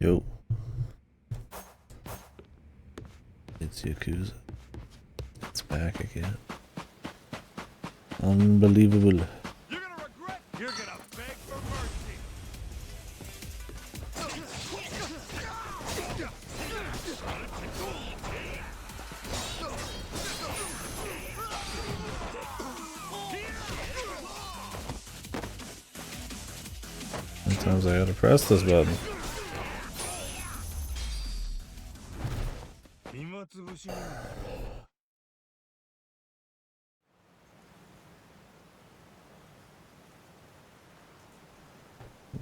Yo. It's Yakuza. It's back again. Unbelievable. You're gonna regret. You're gonna beg for mercy. Sometimes I gotta press this button.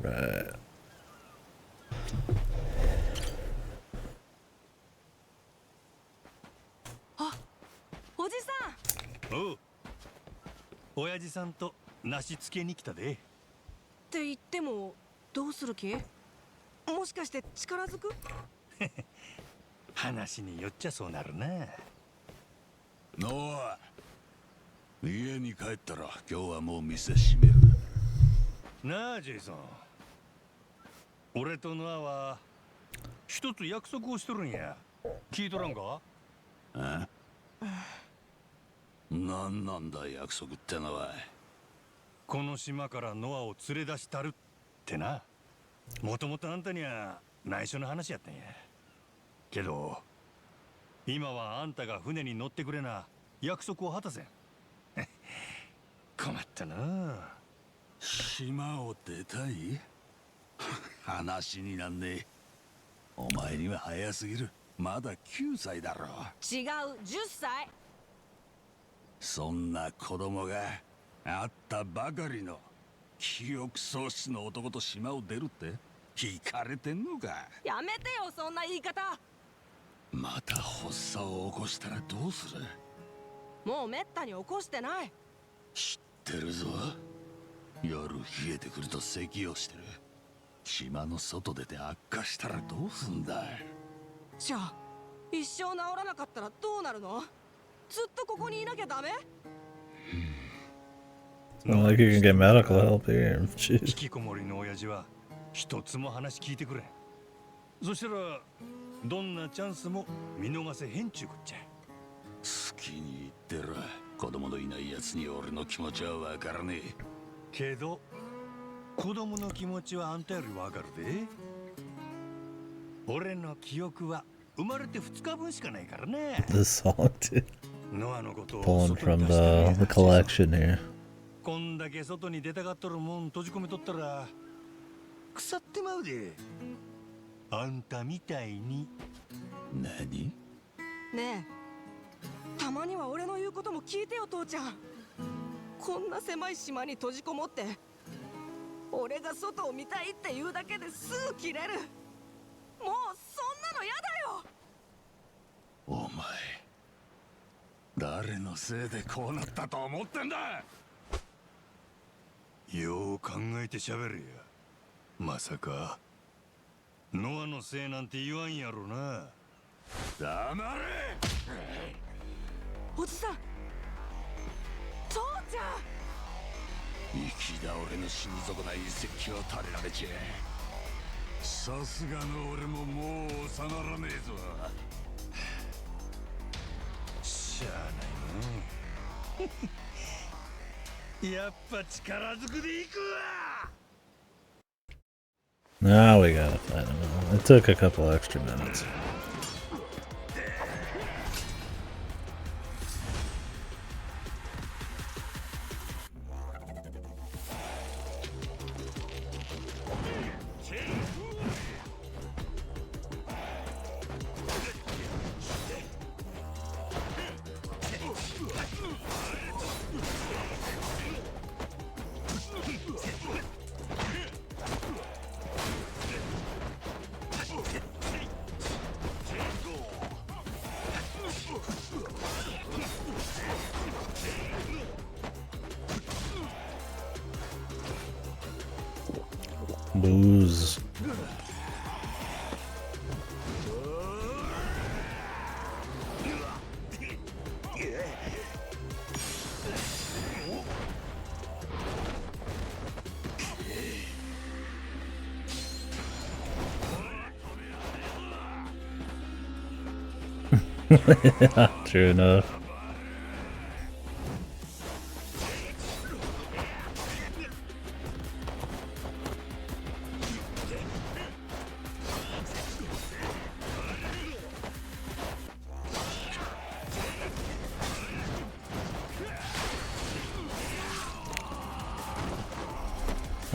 Right. おじさん。おう。親父さんと梨つけに来たで。って言ってもどうする気？もしかして力ずく？話によっちゃそうなるな。ノア、家に帰ったら今日はもう店閉める。なあジェイソン、俺とノアは一つ約束をしとるんや。聞いとらんか？あ？なんなんだ約束ってのは。この島からノアを連れ出したるってな。もともとあんたには内緒の話やったんや。けど今はあんたが船に乗ってくれな約束を果たせん。困ったな。島を出たい？話になんねえ。お前には早すぎる。まだ9歳だろ。違う、10歳。そんな子供があったばかりの記憶喪失の男と島を出るって引かれてんのか？やめてよ、そんな言い方。また発作を起こしたらどうする？もうめったに起こしてない。知ってるぞ。夜冷えてくると咳をしてる。島の外出て悪化したらどうすんだ？じゃあ一生治らなかったらどうなるの？ずっとここにいなきゃダメ？ It's not like you can get medical help here. 引 Jeez. きこもりの親父は一つも話聞いてくれん。そしたらどんなチャンスも見逃せへんちゅうこっちゃ。好きに言ってろ。子供のいないやつに俺の気持ちはわからねえ。けど子供の気持ちはあんたよりわかるで。俺の記憶は生まれて2日分しかないからね。 This song, too. ノアのことを Pulling 外 from に出してるんや the collection here. こんだけ外に出たがっとるもん閉じ込めとったら腐ってまうで。あんたみたいに。何？ねえ、たまには俺の言うことも聞いてよ、父ちゃん。こんな狭い島に閉じこもって俺が外を見たいって言うだけですぐ切れる。もうそんなのやだよ。お前誰のせいでこうなったと思ってんだ？よう考えてしゃべれや。まさかノアのせいなんて言わんやろな。黙れ！おじさん、父ちゃん。生き倒れの死に損ない遺跡を垂れられちゃさすがの俺ももう収まらねえぞ。しゃあないな。やっぱ力ずくでいくわ。 Now we gotta fight him. It took a couple extra minutes. Booze. True enough.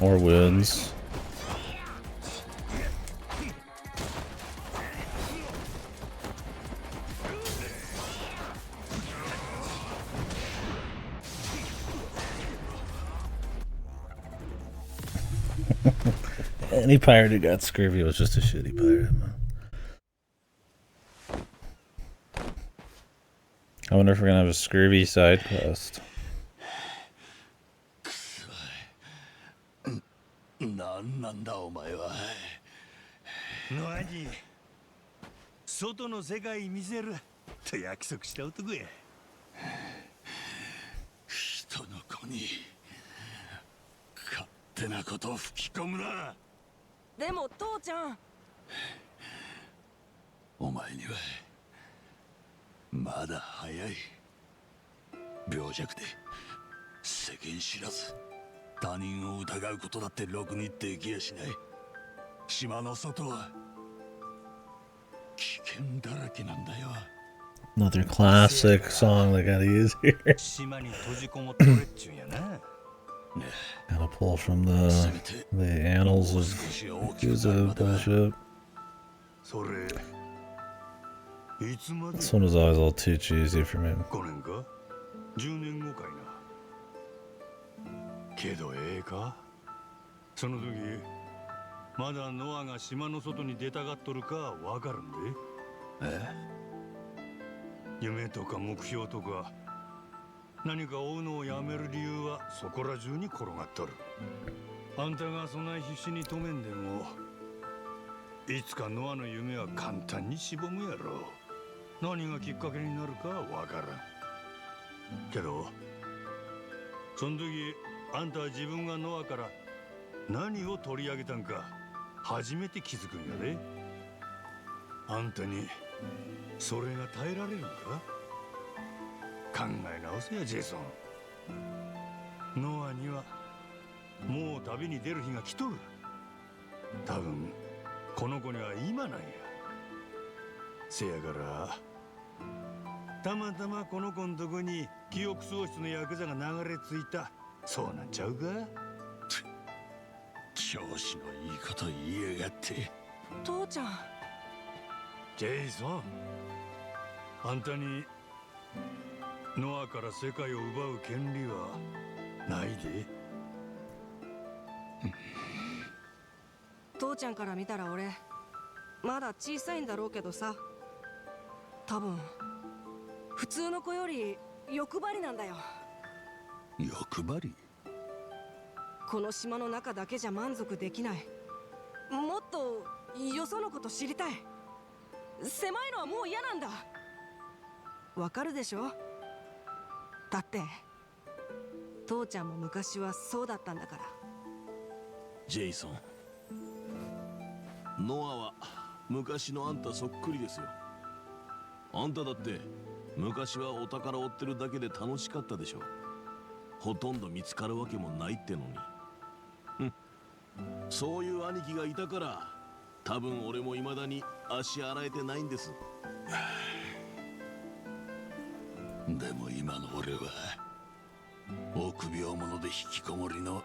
Or wins. Any pirate who got scurvy was just a shitty pirate, man. I wonder if we're gonna have a scurvy side quest. なんなんだお前は。何外の世界見せると約束した男や。人の子に勝手なことを吹き込むな。でも父ちゃん、お前にはまだ早い。病弱で世間知らず、他人を疑うことだってろくにできやしない。島の外は危険だらけなんだよ。 Another classic song they gotta use here. 島に閉じこもっとれっちゅうんやな。Gotta pull from the annals of Yakuza bullshit. それいつまで This one was always a little too cheesy for me. 5年か10年後かいな。けどええか、その時まだノアが島の外に出たがっとるかわかるんで。夢とか目標とか何か追うのをやめる理由はそこら中に転がっとる。あんたがそない必死に止めんでもいつかノアの夢は簡単にしぼむやろ。何がきっかけになるかわからんけど、その時あんたは自分がノアから何を取り上げたんか初めて気づくんやで。あんたにそれが耐えられるんか。考え直せやジェイソン。ノアにはもう旅に出る日が来とる。多分この子には今なんや。せやからたまたまこの子んとこに記憶喪失のヤクザが流れ着いた、そうなんちゃうか。教師のいいこと言いやがって。父ちゃん。ジェイソン、あんたにノアから世界を奪う権利はないで。父ちゃんから見たら俺まだ小さいんだろうけどさ、多分普通の子より欲張りなんだよ。欲張り？この島の中だけじゃ満足できない。もっとよそのこと知りたい。狭いのはもう嫌なんだ。わかるでしょ。だって父ちゃんも昔はそうだったんだから。ジェイソン、ノアは昔のあんたそっくりですよ。あんただって昔はお宝追ってるだけで楽しかったでしょ。ほとんど見つかるわけもないってのに。そういう兄貴がいたから多分俺も未だに足洗えてないんです。でも今の俺は臆病者で引きこもりの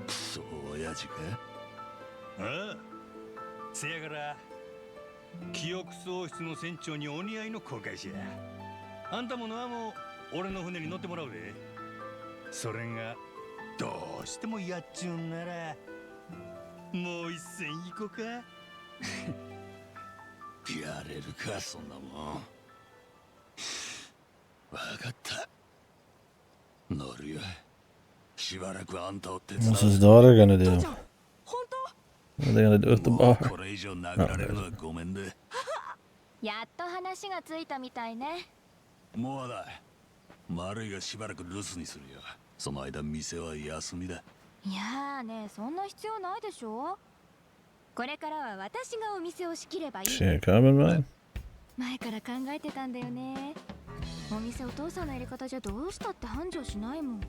クソ親父か。ああ、せやから記憶喪失の船長にお似合いの航海士や。あんたもノアも俺の船に乗ってもらうで。それがどうしてもやっちゅうんならもう一戦行こうか。やれるかそんなもん。わかった、乗るよ。しばらくあんたを手伝う。 What's his daughter gonna do? 父ちゃん、本当？ What are they gonna do with the もう bar? これ以上殴られるのはごめんで。やっと話がついたみたいね。もうだ、丸いがしばらく留守にするよ。その間店は休みだ。いやーね、そんな必要ないでしょ。これからは私がお店を仕切ればいい。She ain't coming, man. 前から考えてたんだよね。お店お父さんのやり方じゃどうしたって繁盛しないもん。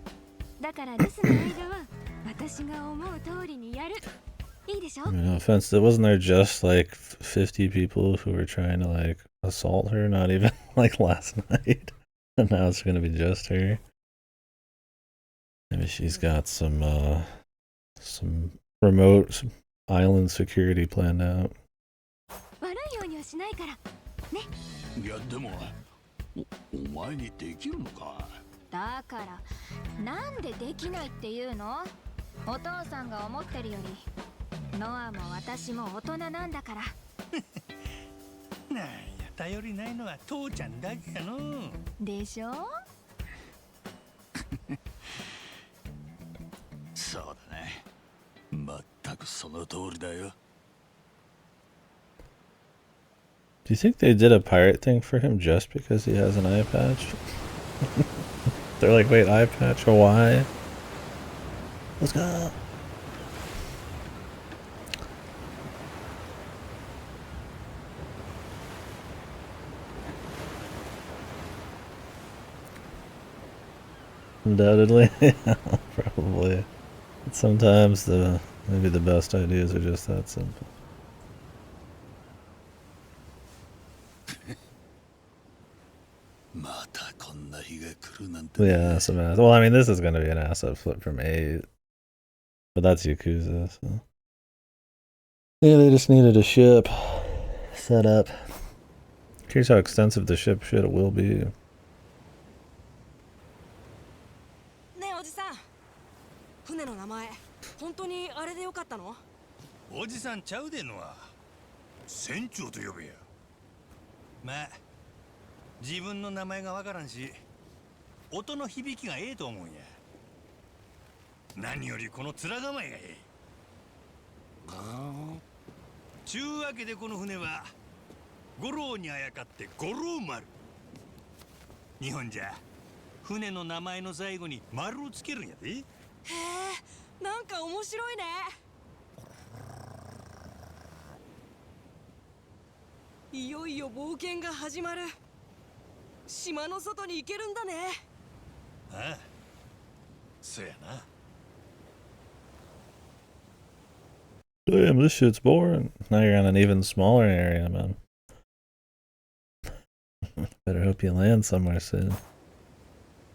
だから留守の間は私が思う通りにやる。いいでしょ？ No offense, wasn't there just like 50 people who were trying to like assault her? Not even like last night. And now it's gonna be just her. Maybe she's got some remote island security planned out. 悪いようにはしないから。ね。いやでもお前にできるのか。だからなんでできないっていうの？お父さんが思ってるよりノアも私も大人なんだから。なんや頼りないのは父ちゃんだけやの。でしょ？そうだね。まったくその通りだよ。Do you think they did a pirate thing for him just because he has an eye patch? They're like, wait, eye patch, Hawaii? Let's go. Undoubtedly, probably. Sometimes maybe the best ideas are just that simple. Yeah, some ass. Well, I mean, this is going to be an asset flip from 8. But that's Yakuza, so. Yeah, they just needed a ship set up. Curious how extensive the ship shit will be. ねえおじさん、船の名前本当にあれでよかったの？おじさんちゃうでのは船長と呼べや。まあ自分の名前がわからんし音の響きがええと思うんや。何よりこの面構えがええ。ちゅうわけでこの船は五郎にあやかって五郎丸。日本じゃ船の名前の最後に丸をつけるんやで。へえ、なんか面白いね。いよいよ冒険が始まる。島の外に行けるんだね。ああ、そやな。Damn, this shit's boring. Now you're on an even smaller area, man. Better hope you land somewhere soon.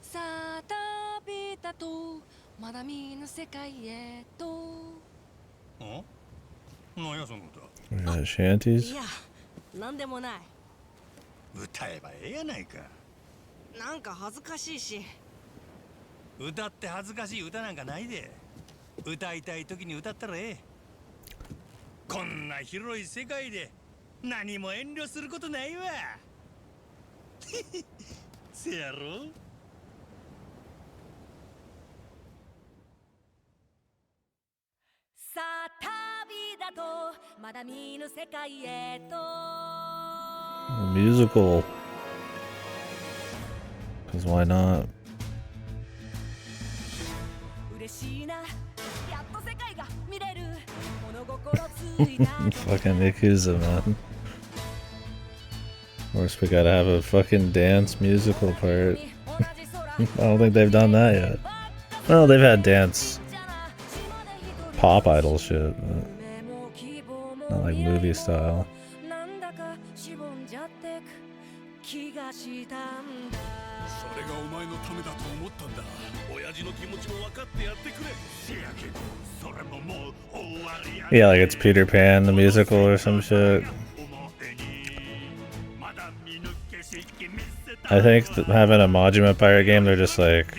さあ旅だとまだ見ぬ世界へと。ん？なんやその歌。We got shanties. いや、なんでもない。歌えばええやないか。なんか恥ずかしいし。歌って恥ずかしい歌なんかないで。歌いたい時に歌ったらええ。こんな広い世界で何も遠慮することないわ。せやろ。さあ旅だとまだ見ぬ世界へと。Musical. Because why not? 嬉しいな、やっと世界が見れる。物心ついた。Fucking Yakuza, man. Of course, we gotta have a fucking dance musical part. I don't think they've done that yet. Well, they've had dance pop idol shit, but not like movie style. なんだかしぼんじゃってく気がしたんだ。それがお前のためだと思ったんだ。親父の気持ちも分かってやってくれ。せやけどそれももう終わりや。 Yeah, like it's Peter Pan, the musical or some shit. I think having a Majima Pirate game, they're just like,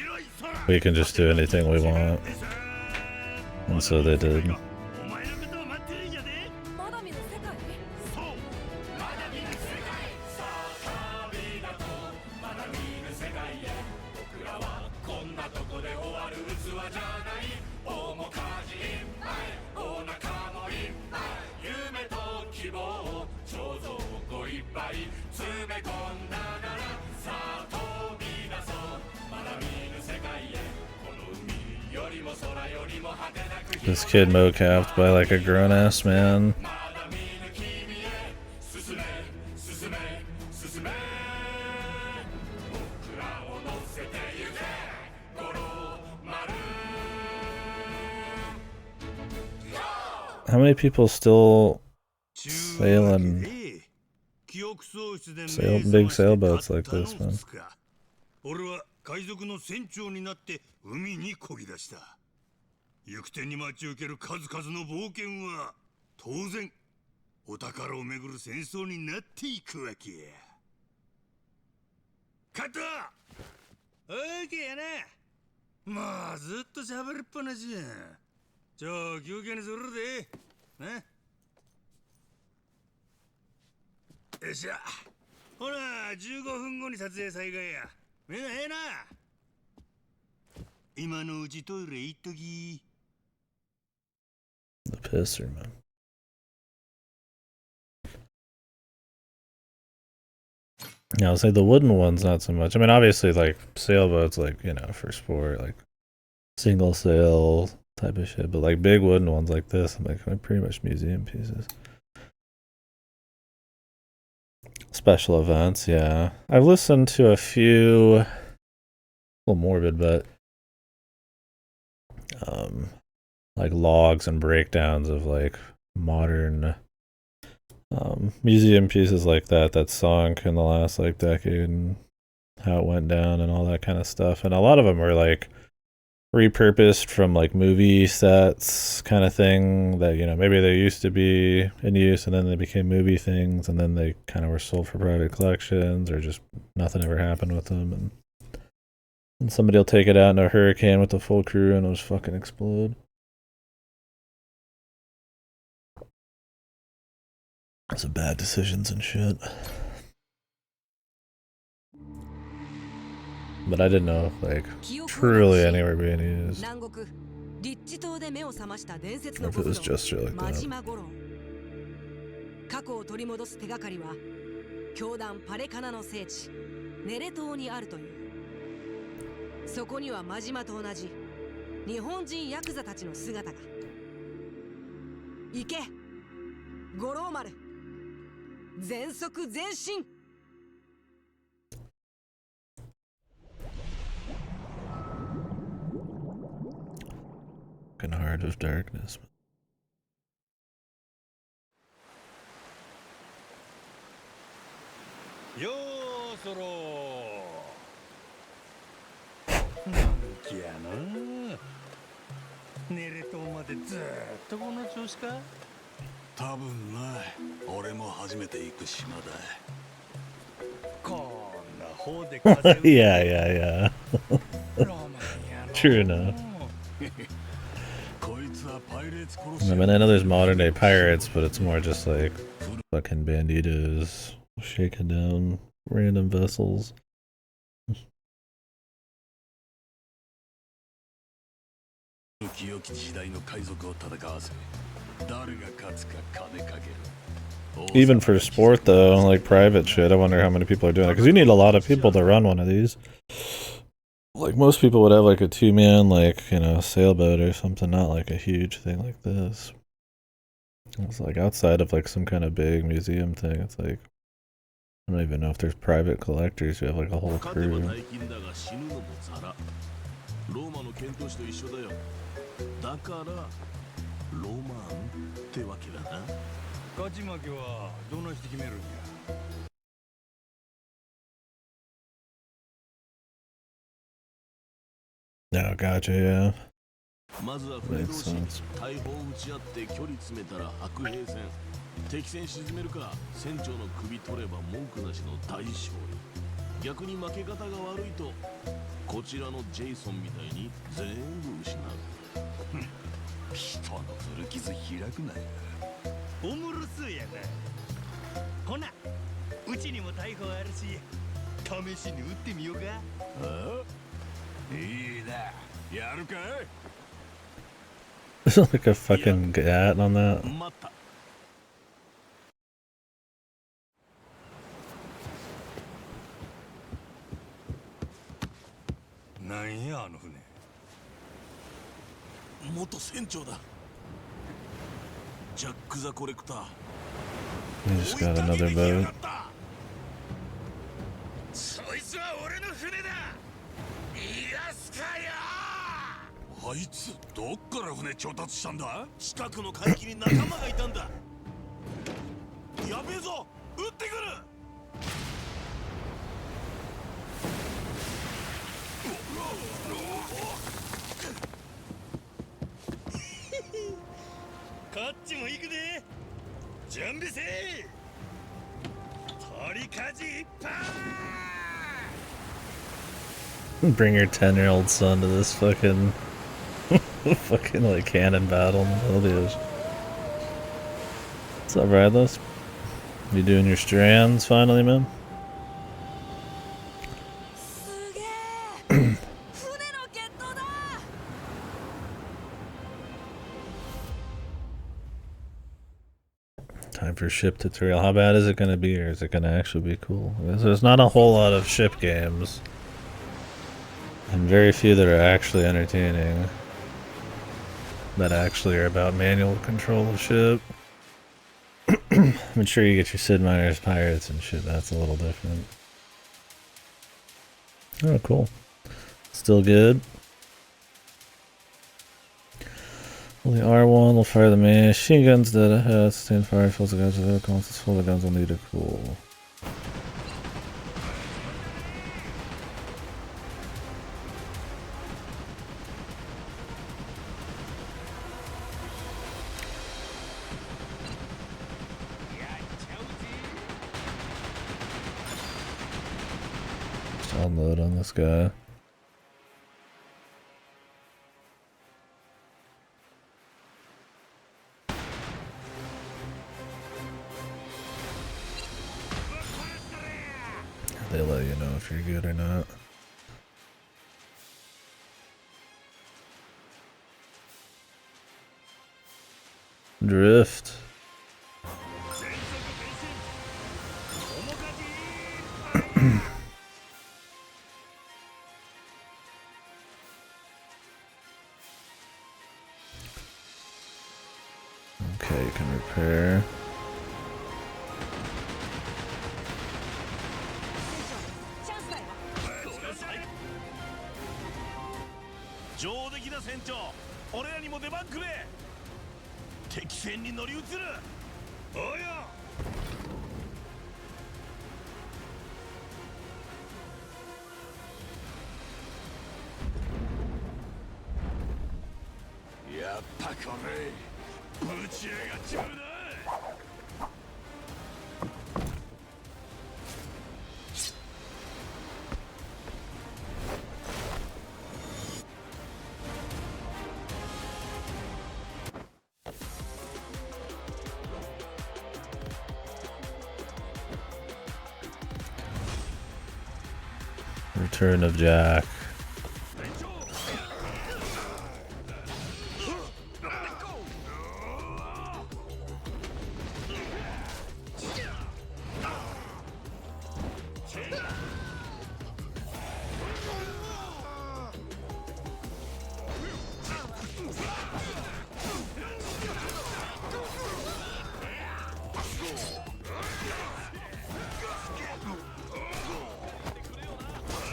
we can just do anything we want. And so they did. まだ見ぬ世界？This kid mocapped by like a grown-ass man. How many people still sailing big sailboats like this, man? 俺は海賊の船長になって海に漕ぎ出した。行く手に待ち受ける数々の冒険は当然お宝をめぐる戦争になっていくわけや。カット。オーケーやな。まあずっと喋るっぱなしや。休憩にするで。な。よっしゃ。ほら、15分後に撮影再開や。みんなええな。今のうちトイレ行っとき。The pisser, man. Yeah, I'll say the wooden ones not so much. I mean, obviously, like sailboats, like for sport, like single sail type of shit. But like big wooden ones like this, like pretty much museum pieces. Special events, yeah. I've listened to a few, a little morbid, but like logs and breakdowns of like modern museum pieces like that sunk in the last like decade and how it went down and all that kind of stuff. And a lot of them were like repurposed from like movie sets kind of thing that maybe they used to be in use and then they became movie things and then they kind of were sold for private collections or just nothing ever happened with them, and somebody will take it out in a hurricane with the full crew and it'll just fucking explode. Some bad decisions and shit. But I didn't know if like truly anywhere being used. Or if it was just shit like that. 過去を取り戻す手がかりは教団パレカナの聖地ネレ島にあるという。そこには真島と同じ日本人ヤクザたちの姿が。行け五郎丸、全速前進。Heart of darkness. よーそろなんきやな。ネレ島までずーっとこの調子か。多分な。俺も初めて行く島だ。こんな方で Yeah. True enough. I mean, I know there's modern day pirates, but it's more just like fucking banditos shaking down random vessels. Even for sport though, like private shit, I wonder how many people are doing it, because you need a lot of people to run one of these. Like most people would have like a 2-man like sailboat or something, not like a huge thing like this. It's like outside of like some kind of big museum thing. It's like I don't even know if there's private collectors who have like a whole crew. だからロマンってわけだな。勝ち負けはどないして決めるんや。Oh, gotcha, yeah. まずは船同士大砲撃ち合って距離詰めたら白兵戦。敵戦沈めるか船長の首取れば文句なしの大勝利。逆に負け方が悪いとこちらのジェイソンみたいに全部失う。人の古傷開くなよ。おもろそうやな。ほな、うちにも大砲あるし、試しに撃ってみようか。あ？いいな。やるかい？ There's like a fucking gat on that. 待った。なんやあの船。元船長だ。ジャック・ザ・コレクター。 He just got another boat. あいつどっから船調達したんだ？近くの海域に仲間がいたんだ。やべえぞ、撃ってくる。こっちも行くで。準備せい。取り舵いっぱい。 Bring your 10-year-old son to this fucking fucking like cannon battle in the middle of the ocean. What's up, Radless? You doing your strands finally, man? すげえ船の決闘だ。 Time for ship tutorial. How bad is it going to be, or is it going to actually be cool? There's not a whole lot of ship games, and very few that are actually entertaining, that actually are about manual control of ship. I'm sure you get your Sid Meier's Pirates and shit, that's a little different. Oh, cool. Still good. Only R1 will fire the machine guns that sustain fire, fills the guns with other constants, full the guns will need to cool. Just unload on this guy. They let you know if you're good or not. Drift. Okay, you can repair. 上出来だ船長、俺らにも出番くれ。敵船に乗り移る。おうよ。やっぱこれぶち上がっちまうな。 Return of Jack.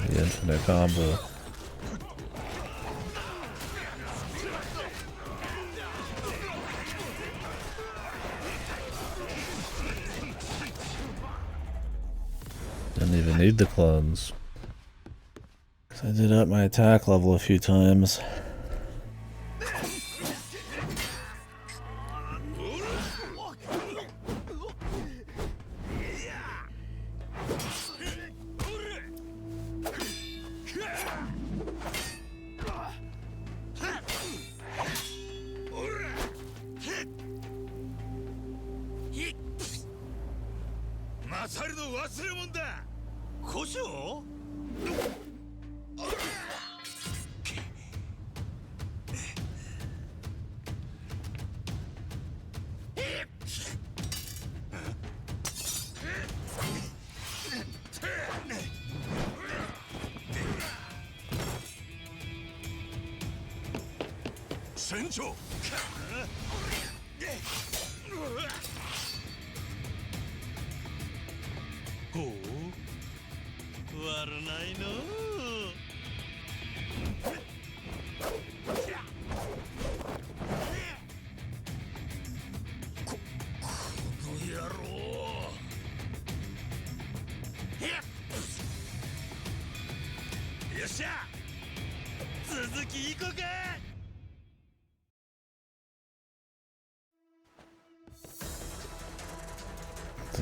The infinite combo. Didn't even need the clones. 'Cause I did up my attack level a few times.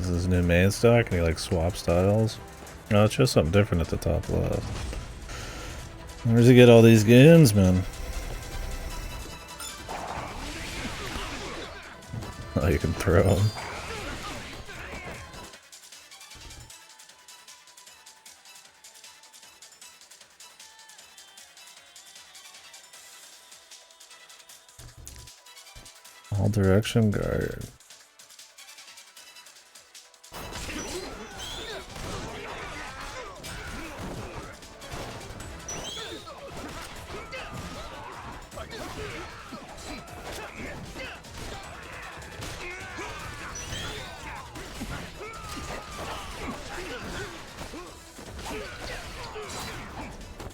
is his new main stock and he like swap styles. No, it's just something different at the top left. Where does he get all these goons, man? Oh, you can throw them. All direction guard.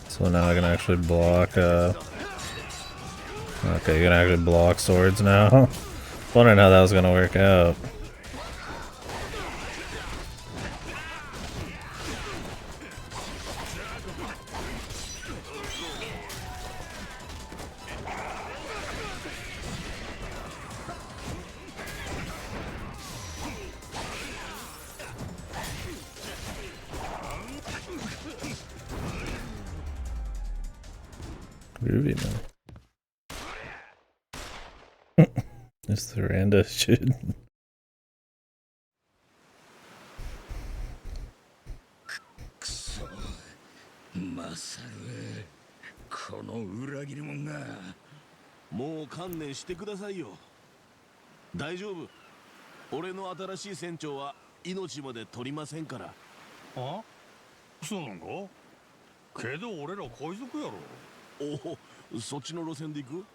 So now I can actually block, okay, you can actually block swords now. Wondering how that was gonna work out. Groovy, man. It's the Randa shit. マサル、この裏切り者が。もう観念してくださいよ。大丈夫。俺の新しい船長は命まで取りませんから。あ、そうなんか。けど俺ら海賊やろ。おお、そっちの路線で行く？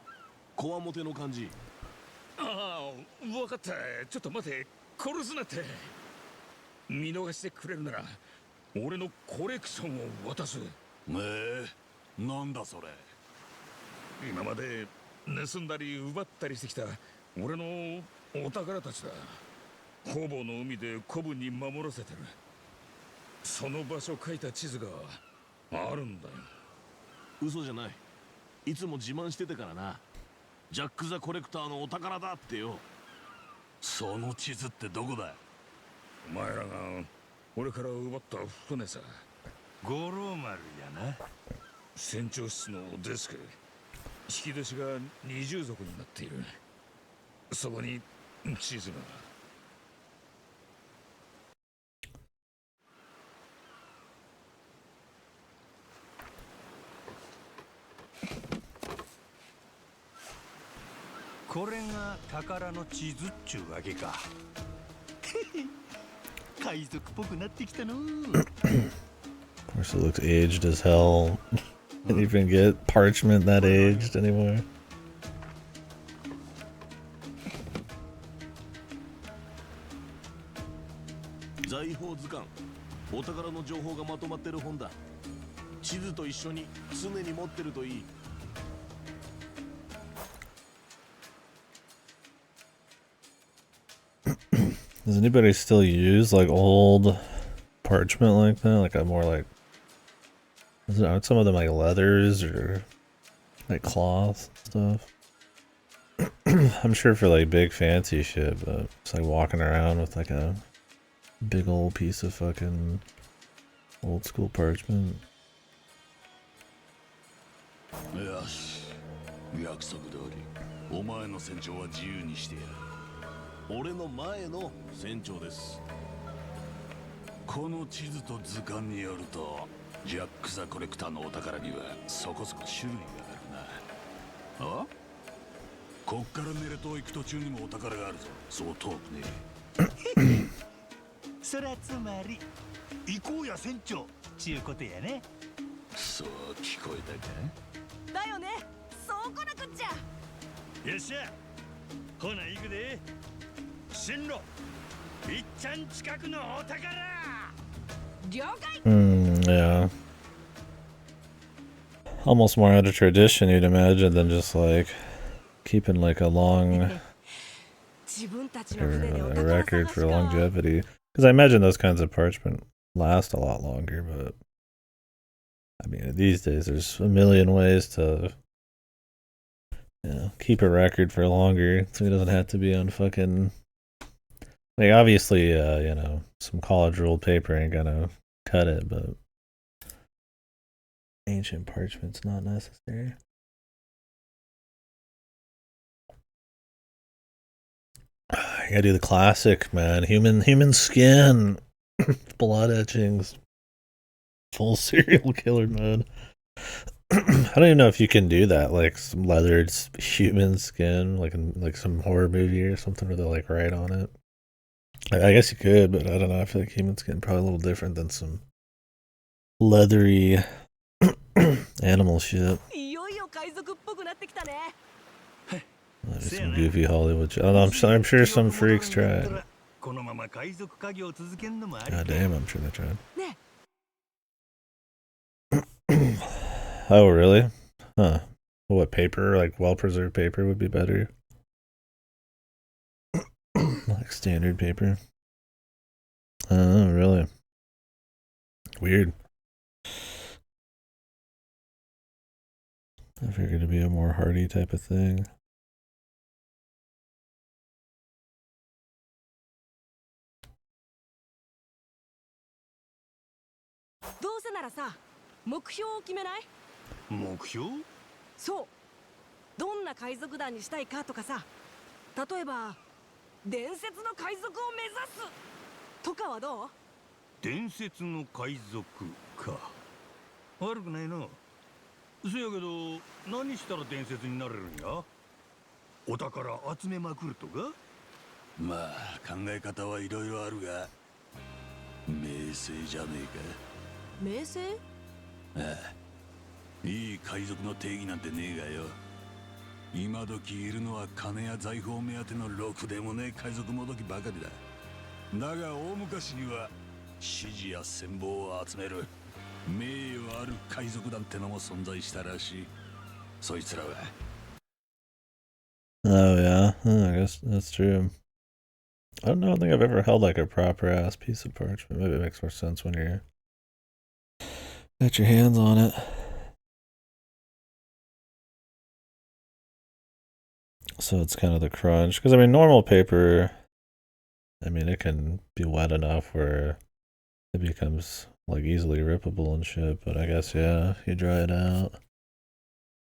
こわもての感じ。ああ、分かった。ちょっと待て。殺すなって。見逃してくれるなら俺のコレクションを渡す。なんだそれ。今まで盗んだり奪ったりしてきた俺のお宝たちだ。ほぼの海で古文に守らせてる。その場所書いた地図があるんだよ。嘘じゃない。いつも自慢してたからな。ジャック・ザ・コレクターのお宝だってよ。その地図ってどこだ？お前らが俺から奪った船さ。五郎丸やな。船長室のデスク。引き出しが二重底になっている。そこに地図が。これが宝の地図っちゅうわけか。海賊っぽくなってきたの。 Of course, it looks aged as hell. Can't even get parchment that aged anymore. 財宝図鑑。お宝の情報がまとまってる本だ。地図と一緒に常に持ってるといい。Does anybody still use like old parchment like that? Like a more like, aren't some of them like leathers or like cloth stuff? I'm sure for like big fancy shit, but it's like walking around with like a big old piece of fucking old school parchment. よし、約束通りお前の船長は自由にしてやる。俺の前の船長です。この地図と図鑑によると、ジャック・ザ・コレクターのお宝にはそこそこ種類があるな。あ？こっからネレ島行く途中にもお宝があるぞ。そう遠くね。そらつまり行こうや船長ちゅうことやね。そう聞こえたか？だよね。そうこなくっちゃ。よっしゃ、ほな行くで。進路いっちゃん近くのお宝。了解。Yeah. Almost more out of tradition, you'd imagine, than just like keeping like a long a record for longevity. Because I imagine those kinds of parchment last a lot longer, but I mean, these days there's a million ways to, you know, keep a record for longer, so it doesn't have to be on fucking Like, obviously, you know, some college ruled paper ain't gonna cut it, but ancient parchment's not necessary. I gotta do the classic, man. Human skin, blood etchings, full serial killer mode. I don't even know if you can do that, like some leathered human skin, like in like some horror movie or something where they like write on it. I guess you could, but I don't know. I feel like human skin probably a little different than some leathery animal shit. いよいよ海賊っぽくなってきたね。 Maybe some goofy Hollywood shit. I don't know, I'm sure some freaks tried. このまま海賊家業を続けるのもあり God damn, I'm sure they tried. ね Oh, really? Huh. What, paper? Like well-preserved paper would be better? Like standard paper? Oh, really? Weird. I figured it'd be a more hardy type of thing. どうせならさ、目標を決めない？目標？そう。どんな海賊団にしたいかとかさ。例えば伝説の海賊を目指すとかはどう？伝説の海賊か。悪くないな。そやけど何したら伝説になれるんや？お宝集めまくるとか？まあ考え方はいろいろあるが名声じゃねえ名声？か。ああ、いい海賊の定義なんてねえがよ。今時いるのは金や財宝目当てのろくでもねえ海賊もどきばかりだ。だが大昔には支持や戦望を集める名誉ある海賊団ってのも存在したらしい。そいつらは。Oh, yeah. I guess that's true. I don't know. I think I've ever held like a proper ass piece of parchment. Maybe it makes more sense when you're got your hands on it. So it's kind of the crunch. Because, I mean, normal paper, I mean, it can be wet enough where it becomes like easily rippable and shit. But I guess, yeah, if you dry it out,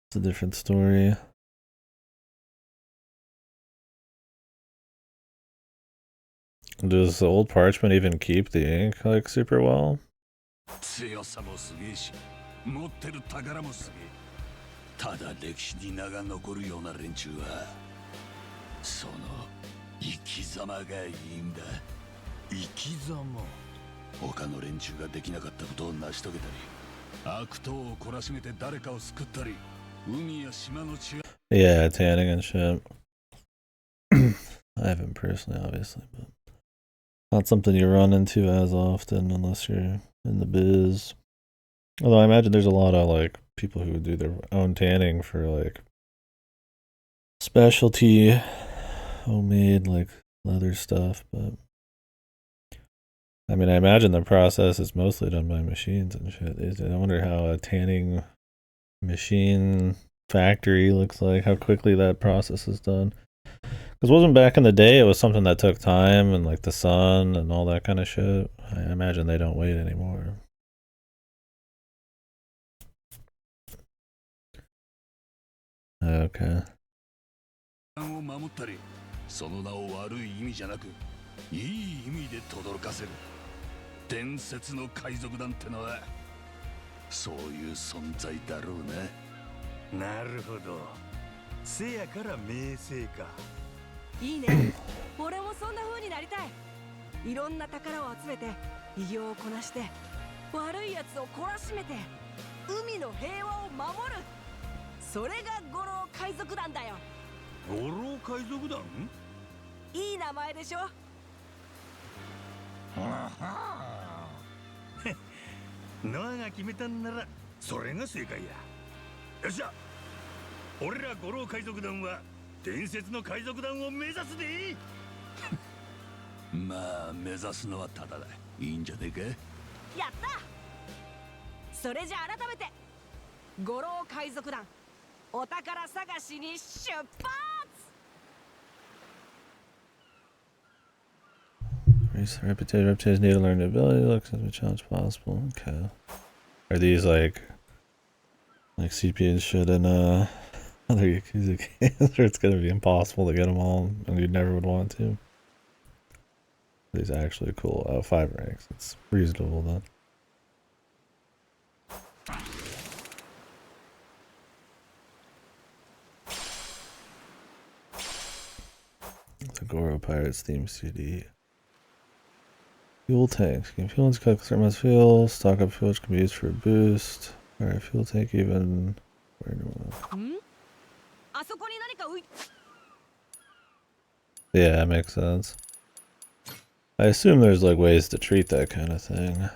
it's a different story. Does the old parchment even keep the ink like super well? 強さもすげえし、持ってる宝もすげえ。ただ歴史に名が残るような連中は、その生き様がいいんだ。生き様？他の連中ができなかったことを成し遂げたり、悪党を懲らしめて誰かを救ったり、海や島の血。 Yeah, tanning and shit. I haven't personally, obviously, but not something you run into as often unless you're in the biz. Although I imagine there's a lot of like people who do their own tanning for like specialty homemade like leather stuff, but I mean I imagine the process is mostly done by machines and shit. I wonder how a tanning machine factory looks like, how quickly that process is done. Because wasn't back in the day it was something that took time and like the sun and all that kind of shit. I imagine they don't wait anymore. Okay. を守ったり、その名を悪い意味じゃなく、いい意味で轟かせる。伝説の海賊団ってのは、そういう存在だろうな。なるほど。せやから名声か。いいね。俺もそんな風になりたい。いろんな宝を集めて偉業をこなして悪い奴を懲らしめて海の平和を守る。それが五郎海賊団だよ。五郎海賊団？いい名前でしょ。ノアが決めたんならそれが正解や。よっしゃ、俺ら五郎海賊団は伝説の海賊団を目指すで。まあ目指すのはただだ。いいんじゃねえか。やった。それじゃ改めて五郎海賊団お宝探しに出発。Increase the reputation. Reputations need to learn the ability. Looks as much challenge possible. Okay. Are these like CP and shit in other Yakuza games where it's gonna be impossible to get them all and you never would want to? These are actually cool. 5 ranks. It's reasonable then. The Goro Pirates theme CD. Fuel tanks. Can fuel and cook thermos fuel. Stock up fuel which can be used for a boost. Alright, fuel tank even. Yeah, that makes sense. I assume there's like ways to treat that kind of thing. I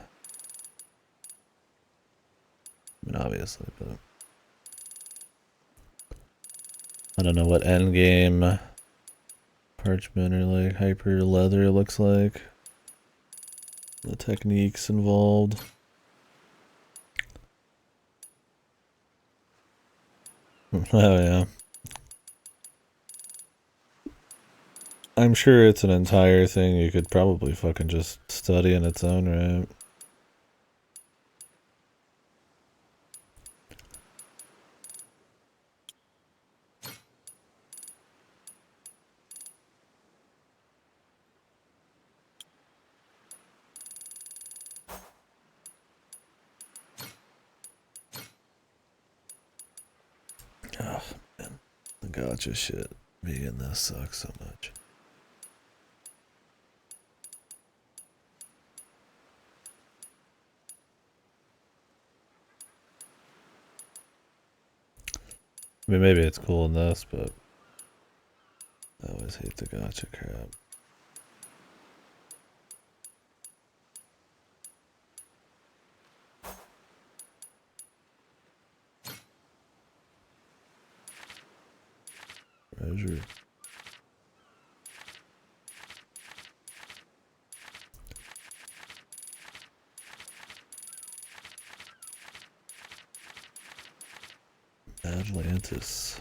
mean, obviously, but I don't know what endgame parchment or like hyper leather looks like. The techniques involved. Oh yeah. I'm sure it's an entire thing you could probably fucking just study in its own right. Oh man, the gotcha shit being this sucks so much. I mean, maybe it's cool in this, but I always hate the gotcha crap. Treasure. Atlantis.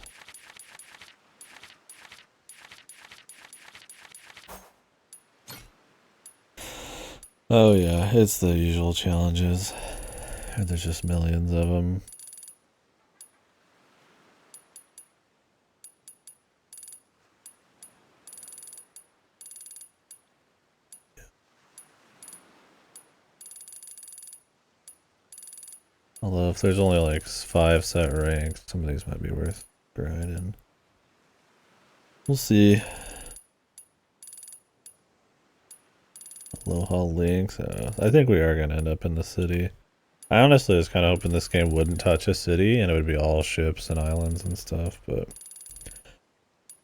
Oh yeah, it's the usual challenges. There's just millions of them. Although if there's only like 5 set ranks, some of these might be worth grinding. We'll see. Aloha links. I think we are going to end up in the city. I honestly was kind of hoping this game wouldn't touch a city and it would be all ships and islands and stuff, but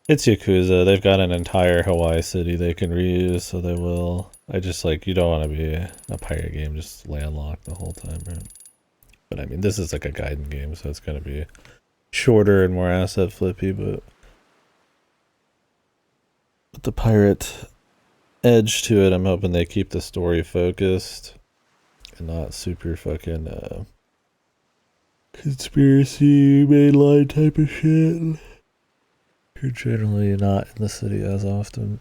it's Yakuza. They've got an entire Hawaii city they can reuse, so they will. I just like, you don't want to be a pirate game just landlocked the whole time, right? But I mean, this is like a Gaiden game, so it's going to be shorter and more asset flippy, but with the pirate edge to it, I'm hoping they keep the story focused and not super fucking conspiracy mainline type of shit. You're generally not in the city as often.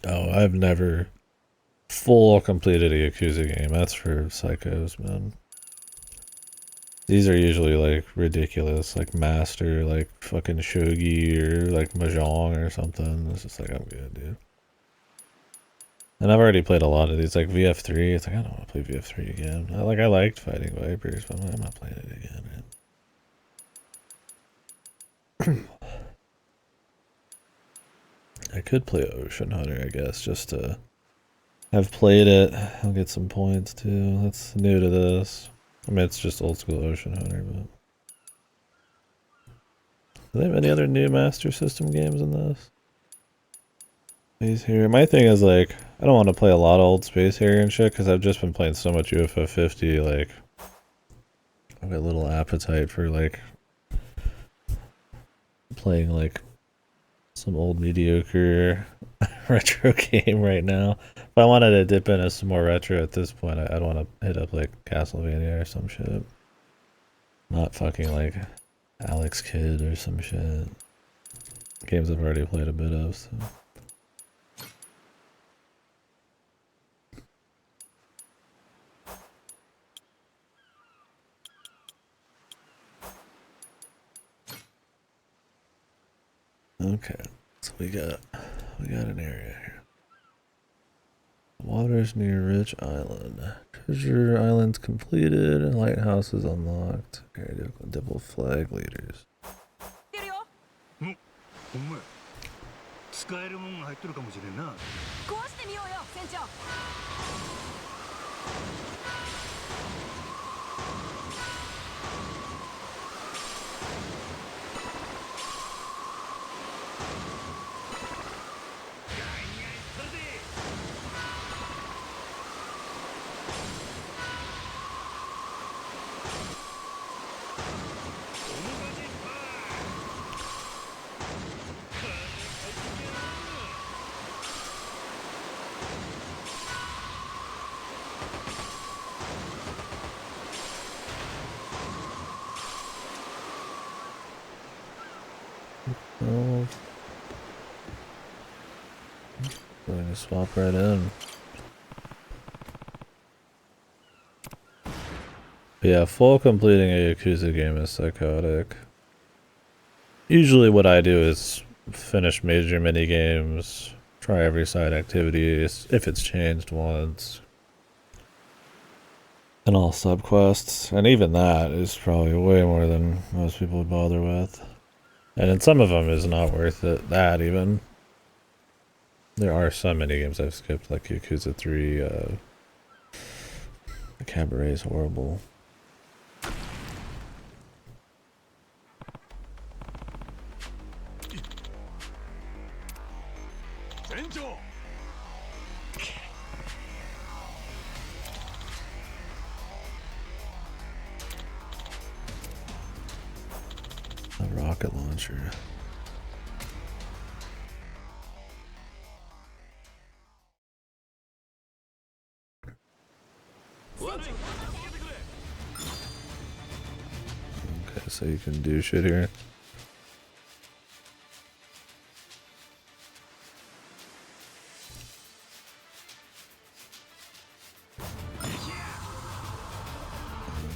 Oh, I've never full completed a Yakuza game. That's for psychos, man. These are usually like ridiculous, like master, like fucking shogi or like mahjong or something. It's just like, I'm good, dude. And I've already played a lot of these, like VF3. It's like, I don't want to play VF3 again. I liked fighting Vipers, but I'm not playing it again, man. I could play Ocean Hunter, I guess, just to have played it. I'll get some points too. That's new to this. I mean, it's just old school Ocean Hunter, but do they have any other new Master System games in this? Space Harrier. My thing is like, I don't want to play a lot of old Space Harrier and shit because I've just been playing so much UFO 50. Like, I've got a little appetite for like playing like some old mediocre retro game right now. If I wanted to dip into some more retro at this point, I'd want to hit up like Castlevania or some shit. Not fucking like Alex Kidd or some shit. Games I've already played a bit of, so. Okay, so we got an area here. Waters near Rich Island. Treasure Island's completed and lighthouse is unlocked. Area double flag leaders. てるよ。お前使えるもんが入っとるかもしれんな。壊してみようよ、船長。Oh. We're gonna swap right in. But yeah, full completing a Yakuza game is psychotic. Usually what I do is finish major mini games, try every side activity if it's changed once, and all subquests, and even that is probably way more than most people would bother with. And in some of them is not worth it, that even. There are some mini games I've skipped, like Yakuza 3, the Cabaret is horrible. A rocket launcher. Okay, so you can do shit here.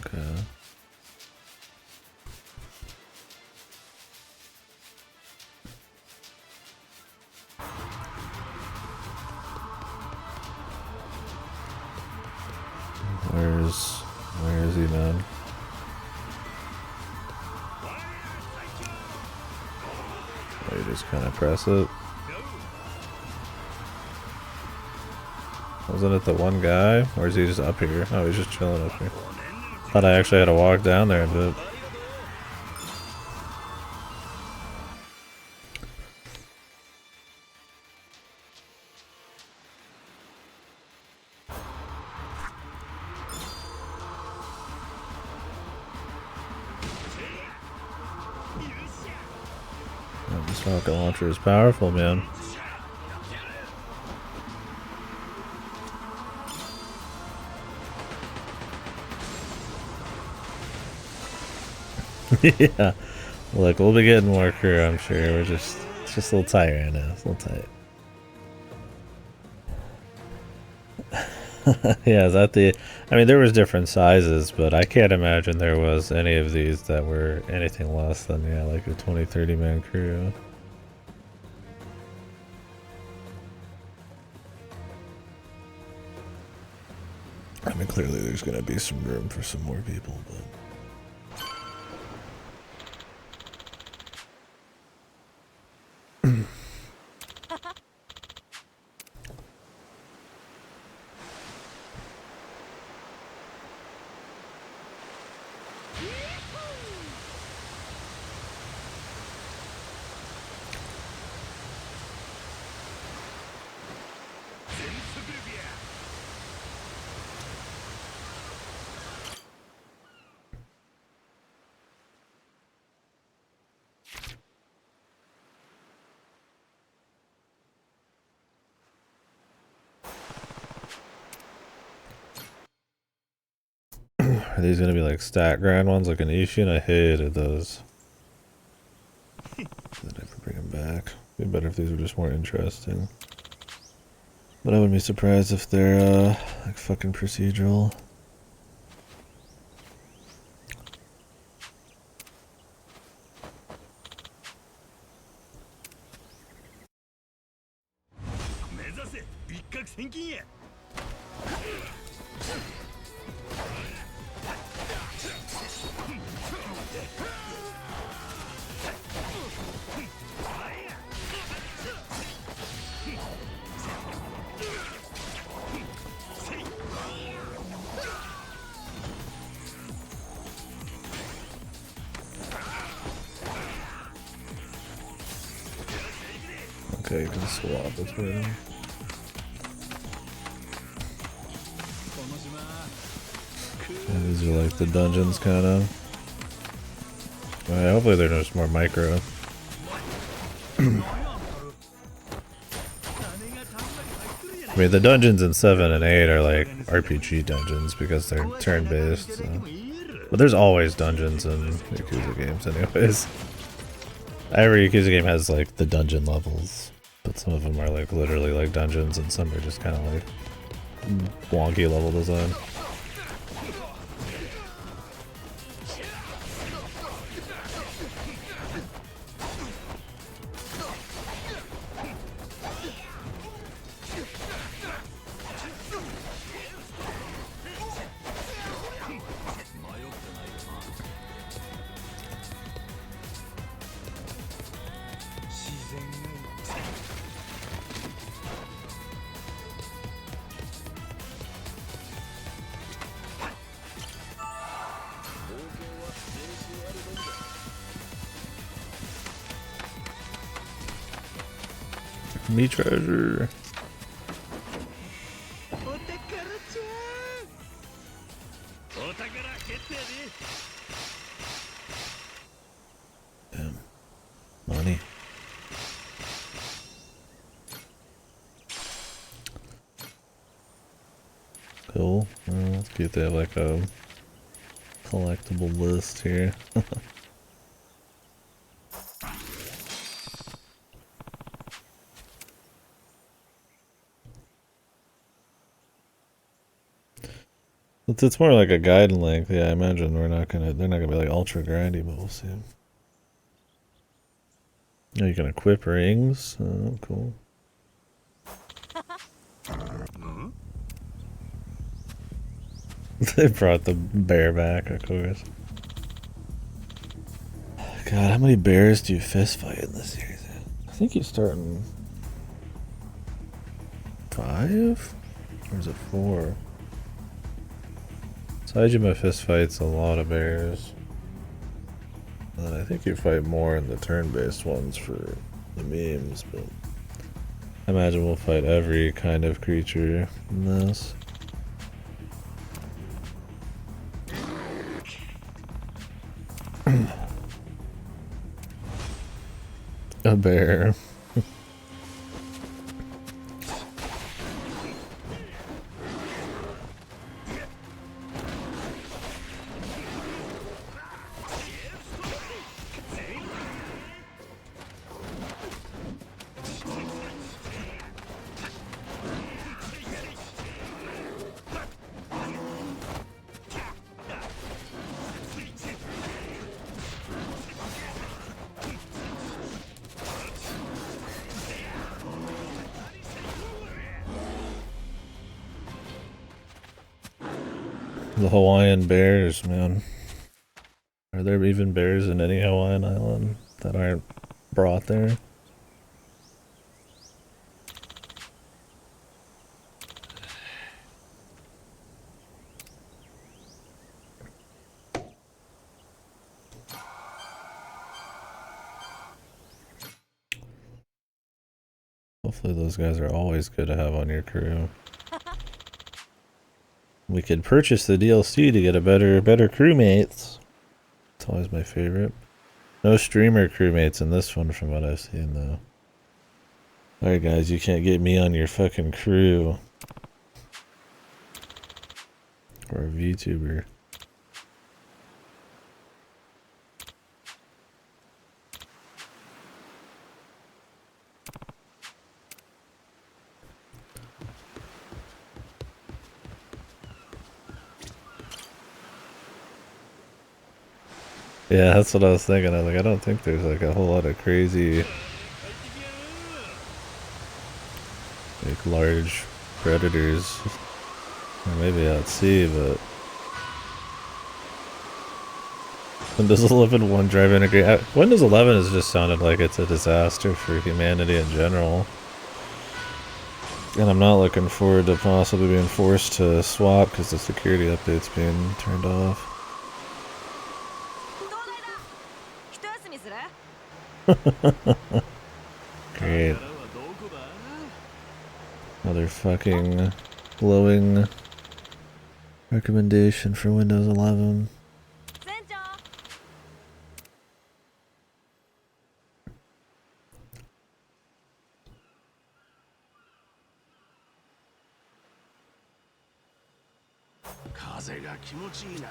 Okay. Where is he, man? Oh, you just kind of press it. Wasn't it the one guy? Or is he just up here? Oh, he's just chilling up here. Thought I actually had to walk down there a bit. Oh, this rocket launcher is powerful, man. Yeah. Look, we'll be getting more crew, I'm sure. It's just a little tight right now. It's a little tight. Yeah, is that the... I mean, there was different sizes, but I can't imagine there was any of these that were anything less than, yeah, like a 20, 30 man crew. I mean, clearly there's gonna be some room for some more people, but... Are these gonna be like stat grind ones like an Ishin? I hated those. Did I ever bring them back? It'd be better if these were just more interesting. But I wouldn't be surprised if they're like fucking procedural. Okay, you can swap between them. And these are like the dungeons, kind of. Alright, hopefully they're just more micro. I mean, the dungeons in 7 and 8 are like RPG dungeons because they're turn-based. So. But there's always dungeons in Yakuza games anyways. Every Yakuza game has like the dungeon levels, but some of them are like literally like dungeons and some are just kind of like wonky level design. Me treasure. Damn. Money. Cool. Well, let's see if they have like a collectible list here. It's more like a guide length. Yeah, I imagine they're not gonna be like ultra grindy, but we'll see. Oh, you can equip rings. Oh, cool. They brought the bear back, of course. God, how many bears do you fist fight in this series? I think you start in 5? Or is it 4? Saejima fist fights a lot of bears. And then I think you fight more in the turn-based ones for the memes, but I imagine we'll fight every kind of creature in this. A bear. The Hawaiian bears, man. Are there even bears in any Hawaiian island that aren't brought there? Hopefully those guys are always good to have on your crew. We could purchase the DLC to get a better crewmates. It's always my favorite. No streamer crewmates in this one from what I've seen though. Alright guys, you can't get me on your fucking crew. Or a VTuber. Yeah, that's what I was thinking. I was like, I don't think there's like a whole lot of crazy, like large predators. Or maybe at sea, but Windows 11 OneDrive integrate. Windows 11 has just sounded like it's a disaster for humanity in general. And I'm not looking forward to possibly being forced to swap because the security update's being turned off. Great. Another fucking glowing recommendation for Windows 11. 船長 風が気持ちいいな。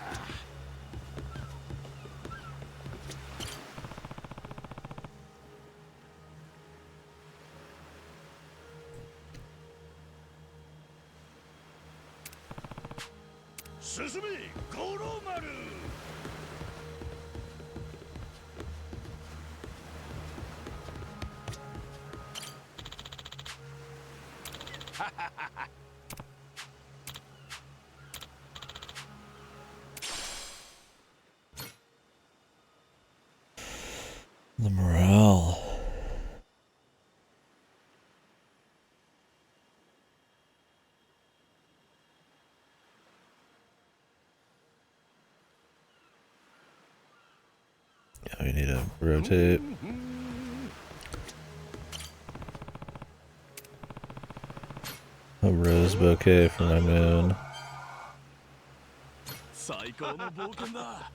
進め、五郎丸。The morale. Yeah, we need to rotate. A rose bouquet for my moon. 最高の冒険だ。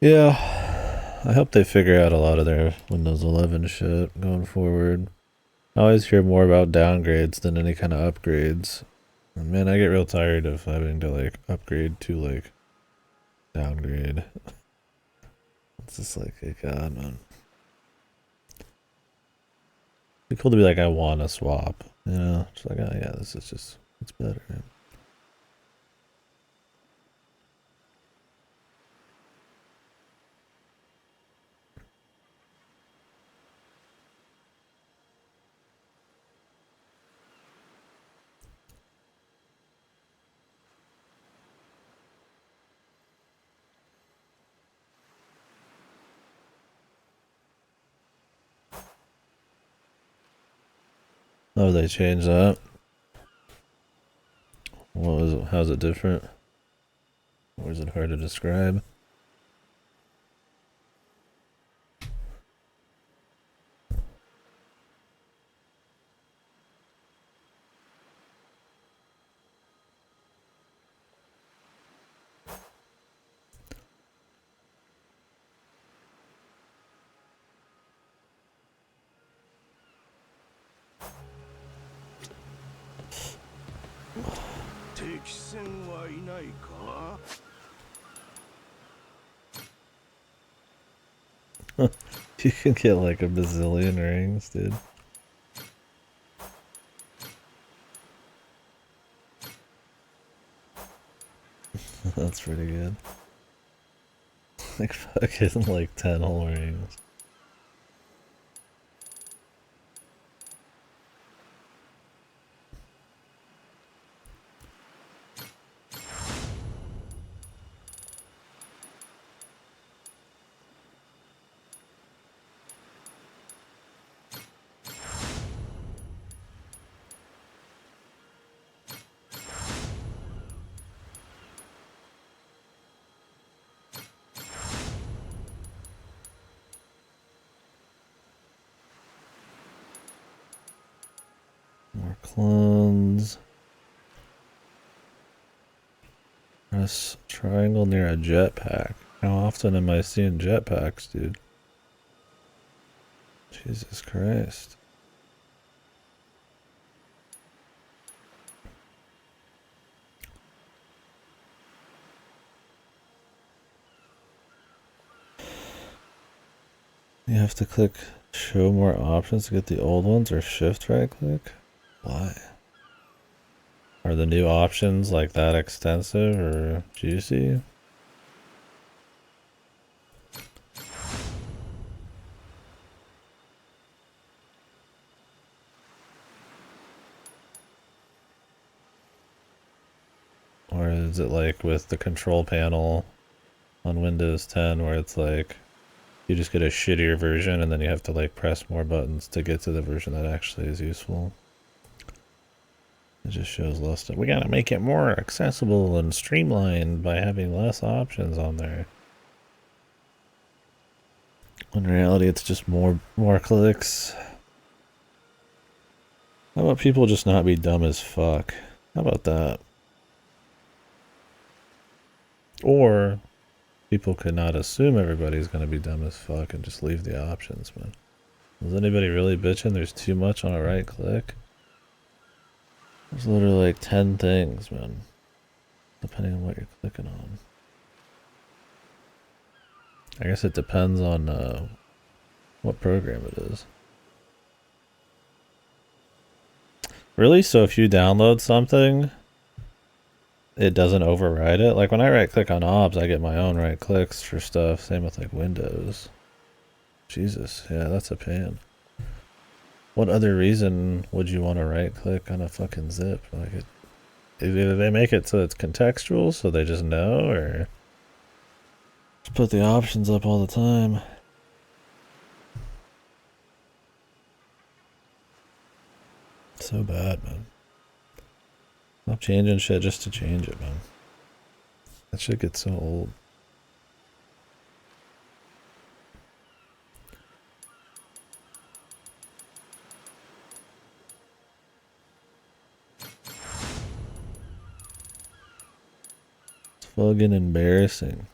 Yeah, I hope they figure out a lot of their Windows 11 shit going forward. I always hear more about downgrades than any kind of upgrades. And man, I get real tired of having to like upgrade to like downgrade. It's just like, hey, God, man. It'd be cool to be like, I want to swap. You know, just like, oh yeah, this is just, it's better. Man. Oh, they changed that. What was it? How's it different? Or is it hard to describe? You can get like a bazillion rings, dude. That's pretty good. Like fucking like 10 whole rings. More clones. Press triangle near a jetpack. How often am I seeing jetpacks, dude? Jesus Christ. You have to click show more options to get the old ones or shift right click? Why? Are the new options like that extensive or juicy? Or is it like with the control panel on Windows 10 where it's like you just get a shittier version and then you have to like press more buttons to get to the version that actually is useful? It just shows less stuff. We gotta make it more accessible and streamlined by having less options on there. In reality, it's just more clicks. How about people just not be dumb as fuck? How about that? Or people could not assume everybody's gonna be dumb as fuck and just leave the options, man. Is anybody really bitching there's too much on a right click? There's literally like 10 things, man. Depending on what you're clicking on. I guess it depends on what program it is. Really? So if you download something, it doesn't override it? Like when I right click on OBS, I get my own right clicks for stuff. Same with like Windows. Jesus, yeah, that's a pain. What other reason would you want to right click on a fucking zip? Like either they make it so it's contextual so they just know, or just put the options up all the time. So bad, man. Stop changing shit just to change it, man. That shit gets so old. It's fucking embarrassing.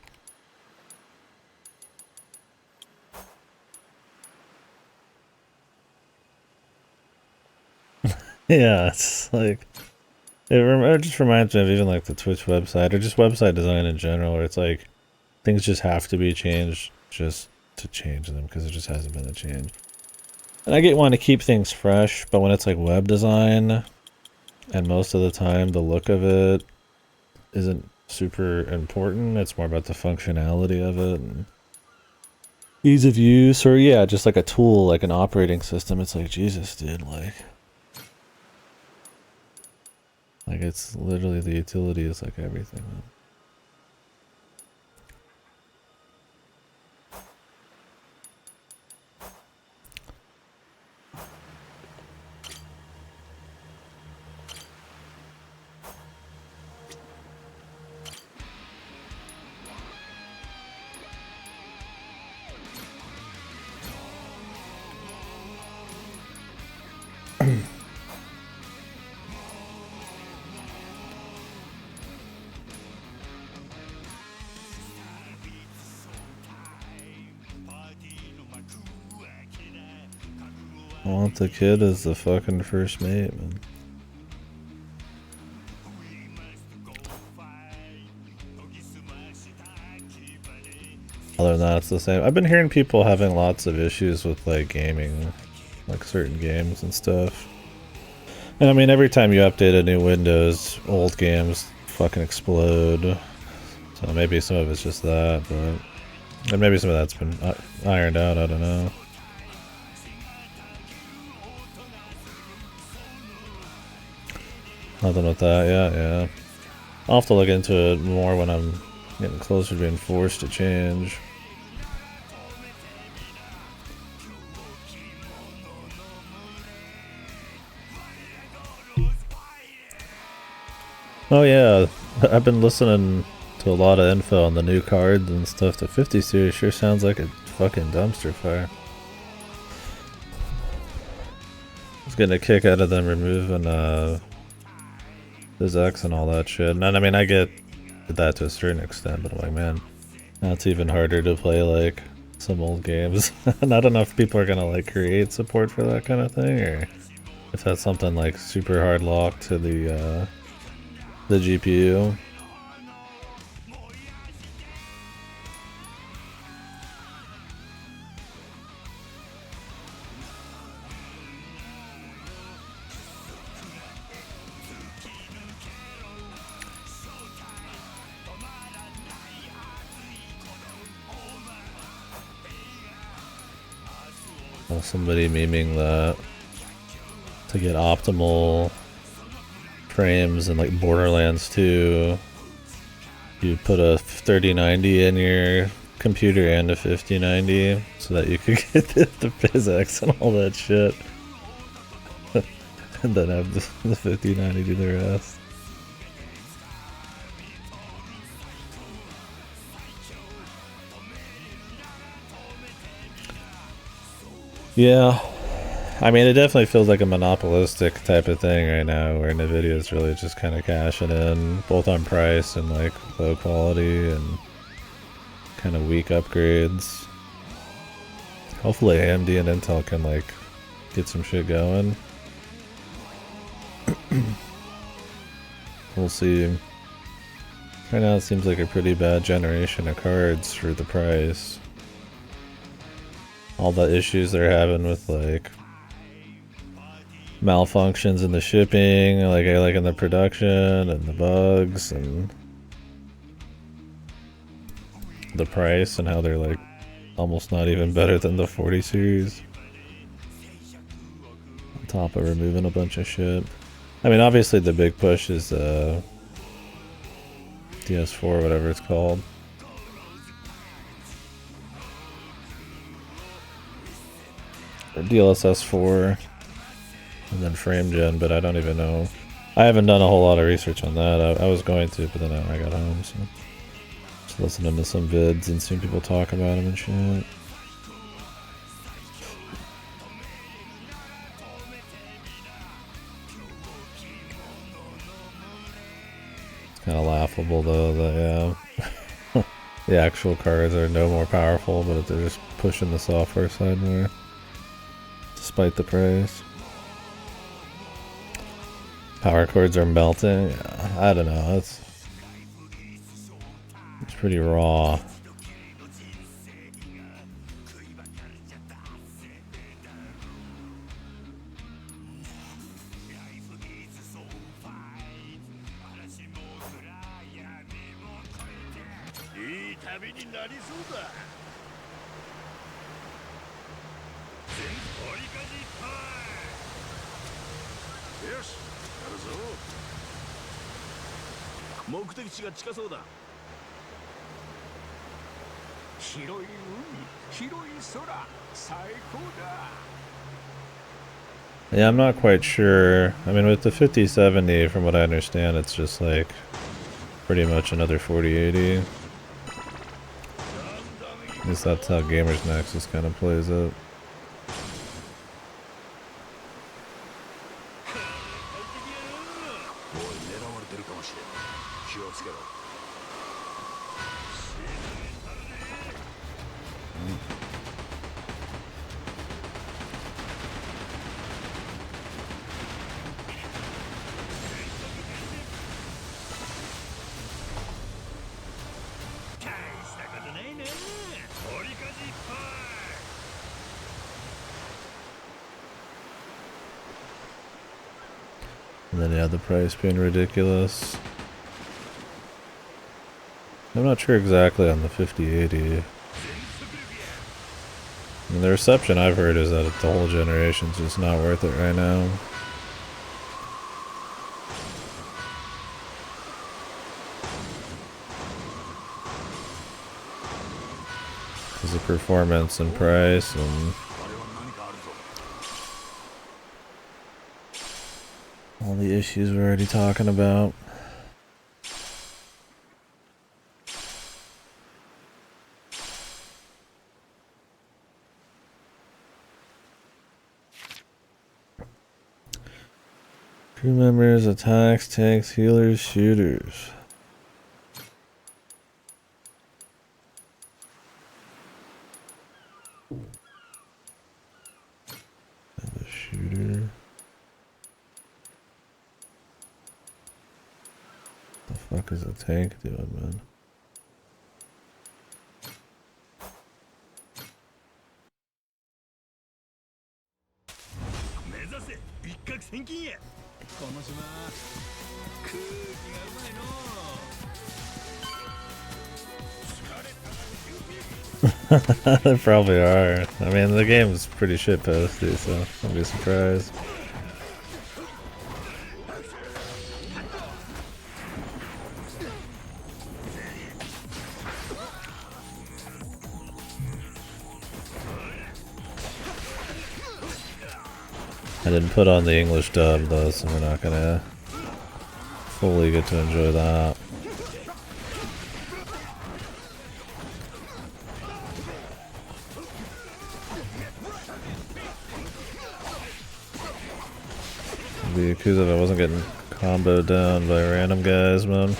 Yeah, it's like it just reminds me of even like the Twitch website or just website design in general, where it's like things just have to be changed just to change them because it just hasn't been a change. And I get wanting to keep things fresh, but when it's like web design, and most of the time the look of it isn't super important, it's more about the functionality of it and ease of use, or yeah, just like a tool, like an operating system. It's like, Jesus, dude, like it's literally the utility is like everything, man. I want the kid as the fucking first mate, man. Other than that, it's the same. I've been hearing people having lots of issues with like gaming, like certain games and stuff. And I mean, every time you update a new Windows, old games fucking explode. So maybe some of it's just that, but and maybe some of that's been ironed out. I don't know. Nothing with that, yeah. I'll have to look into it more when I'm getting closer to being forced to change. Oh yeah, I've been listening to a lot of info on the new cards and stuff. The 50 series sure sounds like a fucking dumpster fire. I was getting a kick out of them removing X and all that shit. And I mean, I get that to a certain extent, but I'm like, man, now it's even harder to play like some old games. And I don't know if people are gonna like create support for that kind of thing, or if that's something like super hard locked to the GPU. Somebody memeing that to get optimal frames in like Borderlands 2, you put a 3090 in your computer and a 5090 so that you could get the physics and all that shit. and then have the 5090 do the rest. Yeah, I mean, it definitely feels like a monopolistic type of thing right now, where Nvidia is really just kind of cashing in, both on price and like low quality and kind of weak upgrades. Hopefully AMD and Intel can like get some shit going. We'll see. Right now it seems like a pretty bad generation of cards for the price. All the issues they're having with like malfunctions in the shipping, like in the production and the bugs and the price and how they're like almost not even better than the 40 series. On top of removing a bunch of shit. I mean, obviously the big push is DS4, whatever it's called. Or DLSS 4. And then frame gen, but I don't even know. I haven't done a whole lot of research on that. I was going to, but then I got home, so just listening to some vids and seeing people talk about them and shit. It's kind of laughable though that yeah, the actual cards are no more powerful, but they're just pushing the software side more, despite the price. Power cords are melting. Yeah, I don't know. It's pretty raw. Yeah, I'm not quite sure. I mean, with the 5070, from what I understand, it's just like pretty much another 4080. At least that's how Gamers Nexus kind of plays it. And then yeah, the price being ridiculous. I'm not sure exactly on the 5080. I mean, the reception I've heard is that the whole generation's just not worth it right now. Because of performance and price and all the issues we're already talking about. Crew members, attacks, tanks, healers, shooters. And the shooter. The fuck is a tank doing, man? They probably are. I mean, the game is pretty shitposty, so I'll be surprised. I didn't put on the English dub though, so we're not gonna fully get to enjoy that. The Yakuza if I wasn't getting comboed down by random guys, man.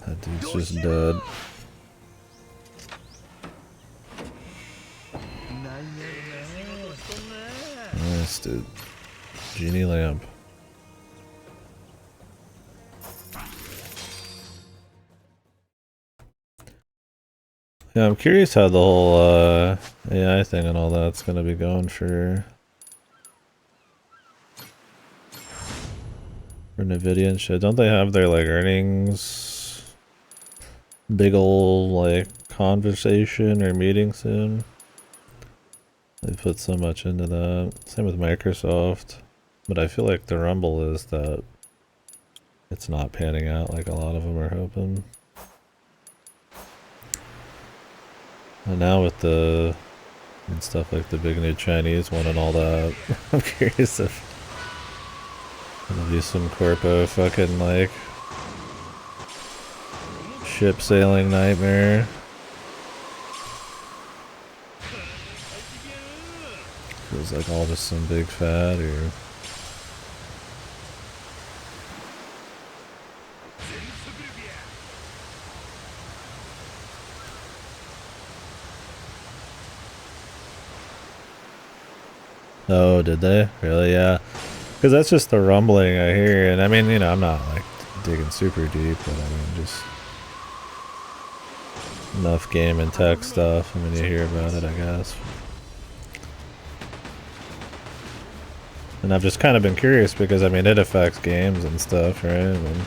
That dude's just dead. Nice, dude. Genie lamp. Yeah, I'm curious how the whole AI thing and all that's gonna be going for Nvidia and shit. Don't they have their like earnings big ol' like conversation or meeting soon? They put so much into that. Same with Microsoft. But I feel like the rumble is that it's not panning out like a lot of them are hoping. And now with the and stuff like the big new Chinese one and all that, I'm curious if there'll be some corpo fucking like ship sailing nightmare. Feels like all just some big fad or oh, did they? Really? Yeah. Because that's just the rumbling I hear. And I mean, you know, I'm not like digging super deep, but I mean, just enough game and tech stuff. I mean, you hear about it, I guess. And I've just kind of been curious because, I mean, it affects games and stuff, right? I mean,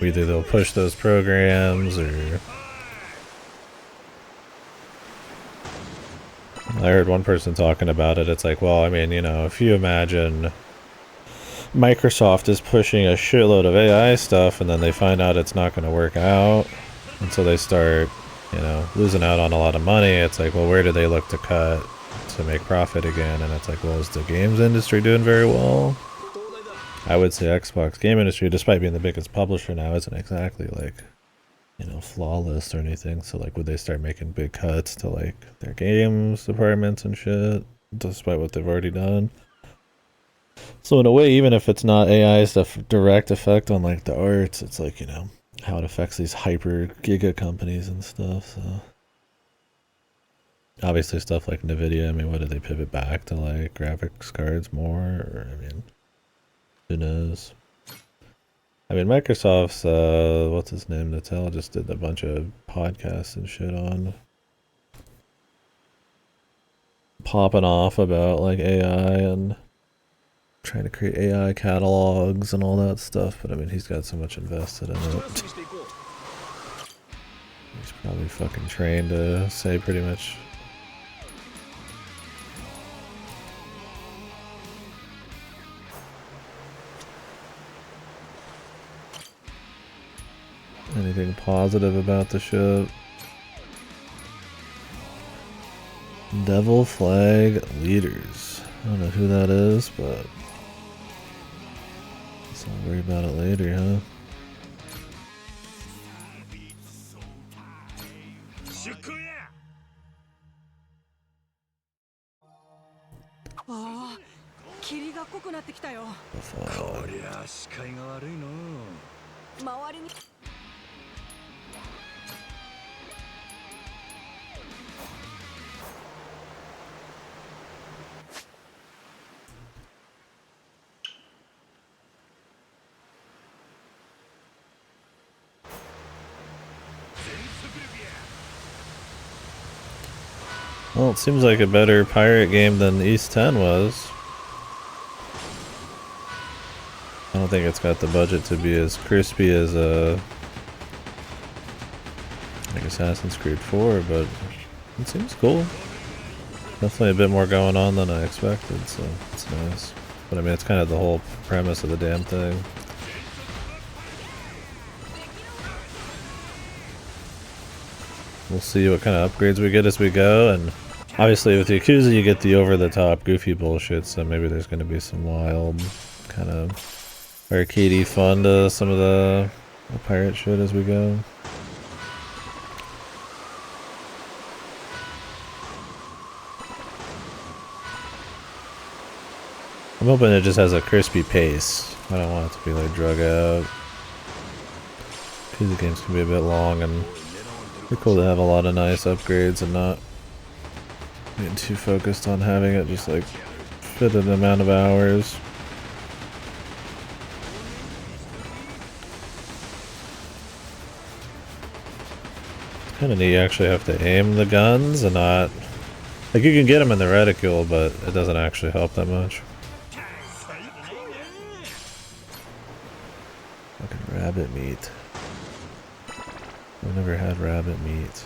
either they'll push those programs or I heard one person talking about it. It's like, well, I mean, you know, if you imagine Microsoft is pushing a shitload of AI stuff and then they find out it's not going to work out. And so they start, you know, losing out on a lot of money. It's like, well, where do they look to cut to make profit again? And it's like, well, is the games industry doing very well? I would say Xbox game industry, despite being the biggest publisher now, isn't exactly like, you know, flawless or anything. So like, would they start making big cuts to like their games departments and shit, despite what they've already done? So in a way, even if it's not AI's direct effect on like the arts, it's like, you know, how it affects these hyper giga companies and stuff. So obviously stuff like Nvidia, I mean, what did they pivot back to, like graphics cards more? Or I mean, who knows? I mean, Microsoft's, what's his name, Natel, just did a bunch of podcasts and shit on popping off about like AI and trying to create AI catalogs and all that stuff, but I mean, he's got so much invested in it. He's probably fucking trained to say pretty much anything positive about the ship. Devil Flag Leaders. I don't know who that is, but I'll worry about it later, huh?ああ、霧が濃くなってきたよ。こりゃ視界が悪いの。周りに。Well, it seems like a better pirate game than East 10 was. I don't think it's got the budget to be as crispy as like Assassin's Creed 4, but it seems cool. Definitely a bit more going on than I expected, so it's nice. But I mean, it's kind of the whole premise of the damn thing. We'll see what kind of upgrades we get as we go, and obviously with Yakuza you get the over-the-top goofy bullshit, so maybe there's going to be some wild kind of arcadey fun to some of the pirate shit as we go. I'm hoping it just has a crispy pace. I don't want it to be like drug out. Yakuza games can be a bit long, and it's cool to have a lot of nice upgrades and not getting too focused on having it just like fit an amount of hours. It's kind of neat. You actually have to aim the guns and not like you can get them in the reticule, but it doesn't actually help that much. Fucking rabbit meat. I've never had rabbit meat.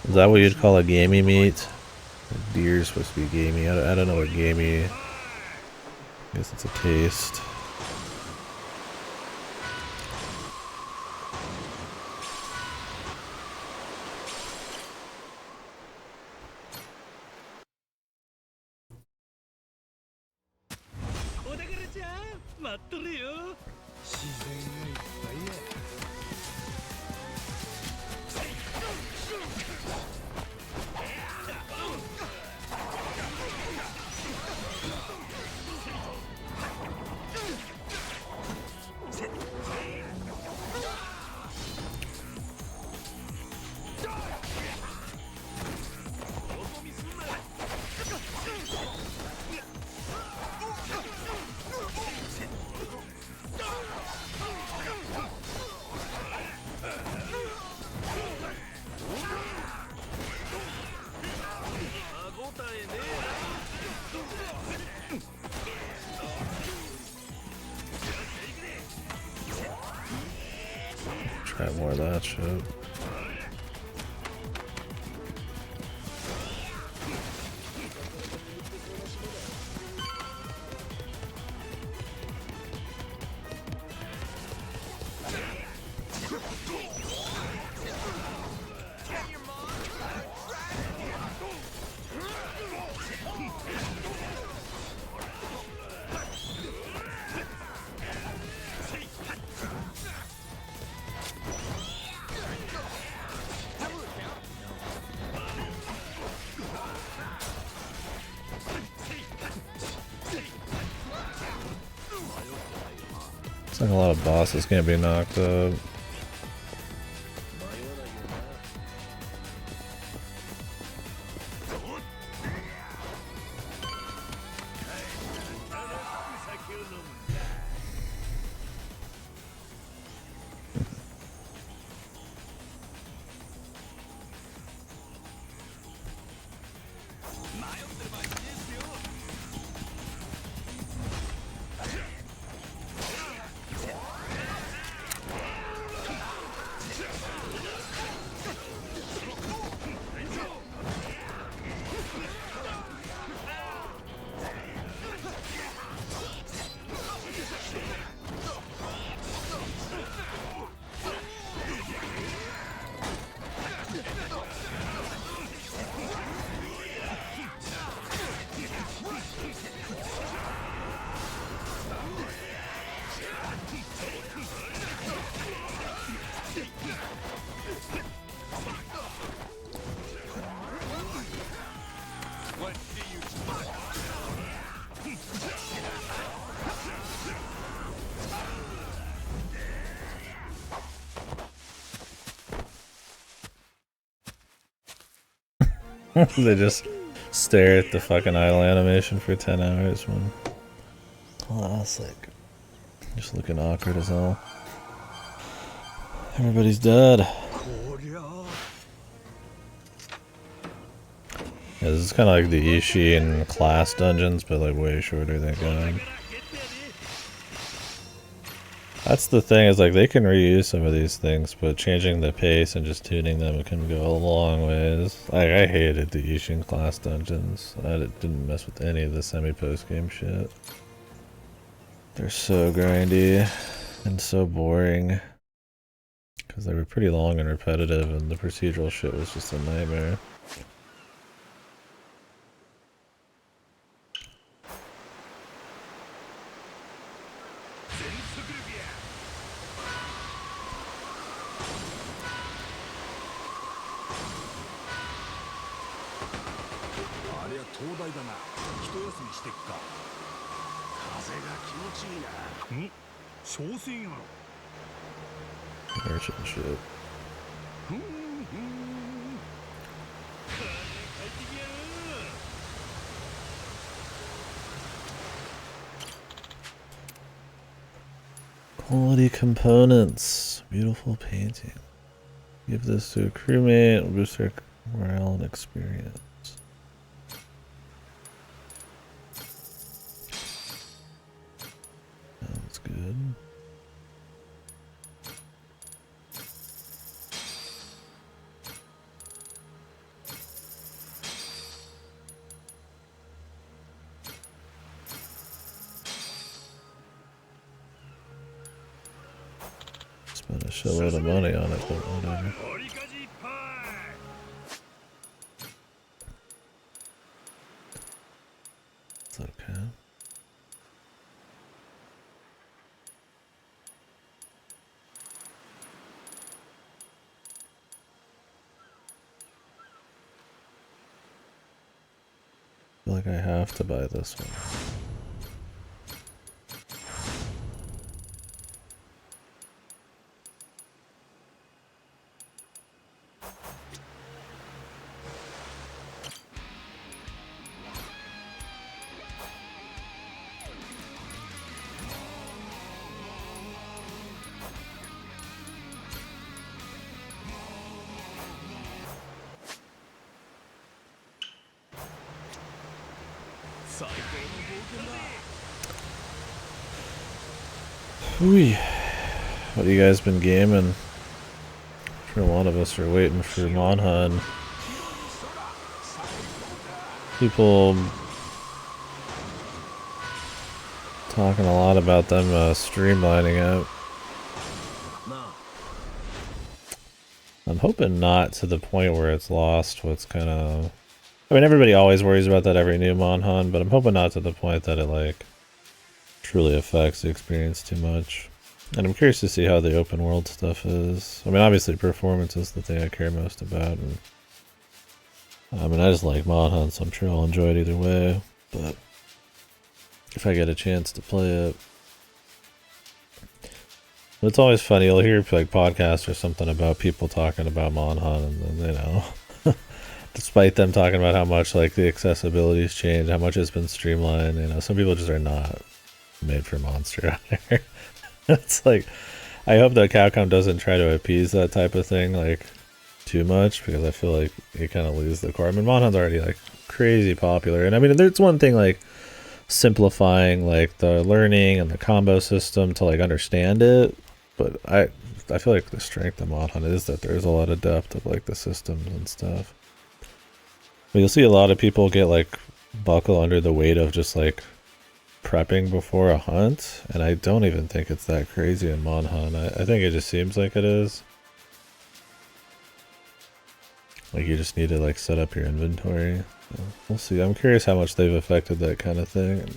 Is that what you'd call a gamey meat? Like deer's supposed to be gamey. I don't know what gamey. I guess it's a taste. Try more of that shit. Looks like a lot of bosses can't be knocked up. They just stare at the fucking idle animation for 10 hours, man. Classic. Just looking awkward as hell. Everybody's dead. Yeah, this is kind of like the Ishin class dungeons, but like way shorter, thank God. That's the thing, is like they can reuse some of these things, but changing the pace and just tuning them can go a long ways. Like, I hated the Ishin class dungeons. I didn't mess with any of the semi-post game shit. They're so grindy and so boring. Because they were pretty long and repetitive, and the procedural shit was just a nightmare. Merchant shit. Quality components. Beautiful painting. Give this to a crewmate. Will boost their morale and experience. Sounds good. Spent a shitload of money on it, but whatever. It's okay. I feel like I have to buy this one. Ooh. What you guys been gaming? I'm sure a lot of us are waiting for Monhan. People talking a lot about them streamlining it. I'm hoping not to the point where it's lost what's kind of... I mean, everybody always worries about that every new Monhan, but I'm hoping not to the point that it, like, truly affects the experience too much. And I'm curious to see how the open world stuff is. I mean, obviously performance is the thing I care most about, and I mean, I just like Monhan, so I'm sure I'll enjoy it either way, but if I get a chance to play it... It's always funny, you'll hear like podcasts or something about people talking about Monhan, and then, you know, despite them talking about how much like the accessibility's changed, how much it's been streamlined, you know, some people just are not made for Monster Hunter. It's like, I hope that Capcom doesn't try to appease that type of thing like too much, because I feel like you kind of lose the core. I mean, Monhan's already like crazy popular, and I mean, there's one thing like simplifying like the learning and the combo system to like understand it, but I feel like the strength of Monhan is that there's a lot of depth of like the systems and stuff. But you'll see a lot of people get like buckle under the weight of just like prepping before a hunt, and I don't even think it's that crazy in Monhan. I think it just seems like it is. Like you just need to like set up your inventory. So we'll see. I'm curious how much they've affected that kind of thing.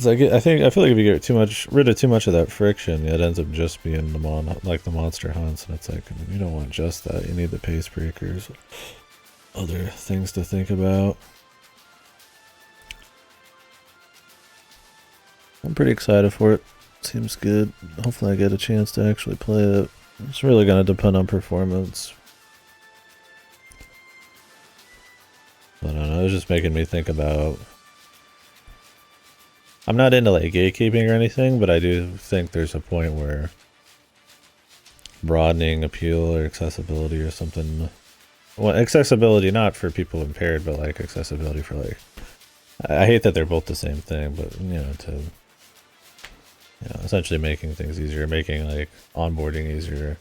I feel like if you get rid of too much of that friction, it ends up just being the monster hunts, and it's like you don't want just that. You need the pace breakers, other things to think about. I'm pretty excited for it. Seems good. Hopefully I get a chance to actually play it. It's really gonna depend on performance. I don't know, it was just making me think about... I'm not into like gatekeeping or anything, but I do think there's a point where broadening appeal or accessibility or something well, accessibility not for people impaired, but like accessibility for like. I hate that they're both the same thing, but to essentially making things easier, making like onboarding easier.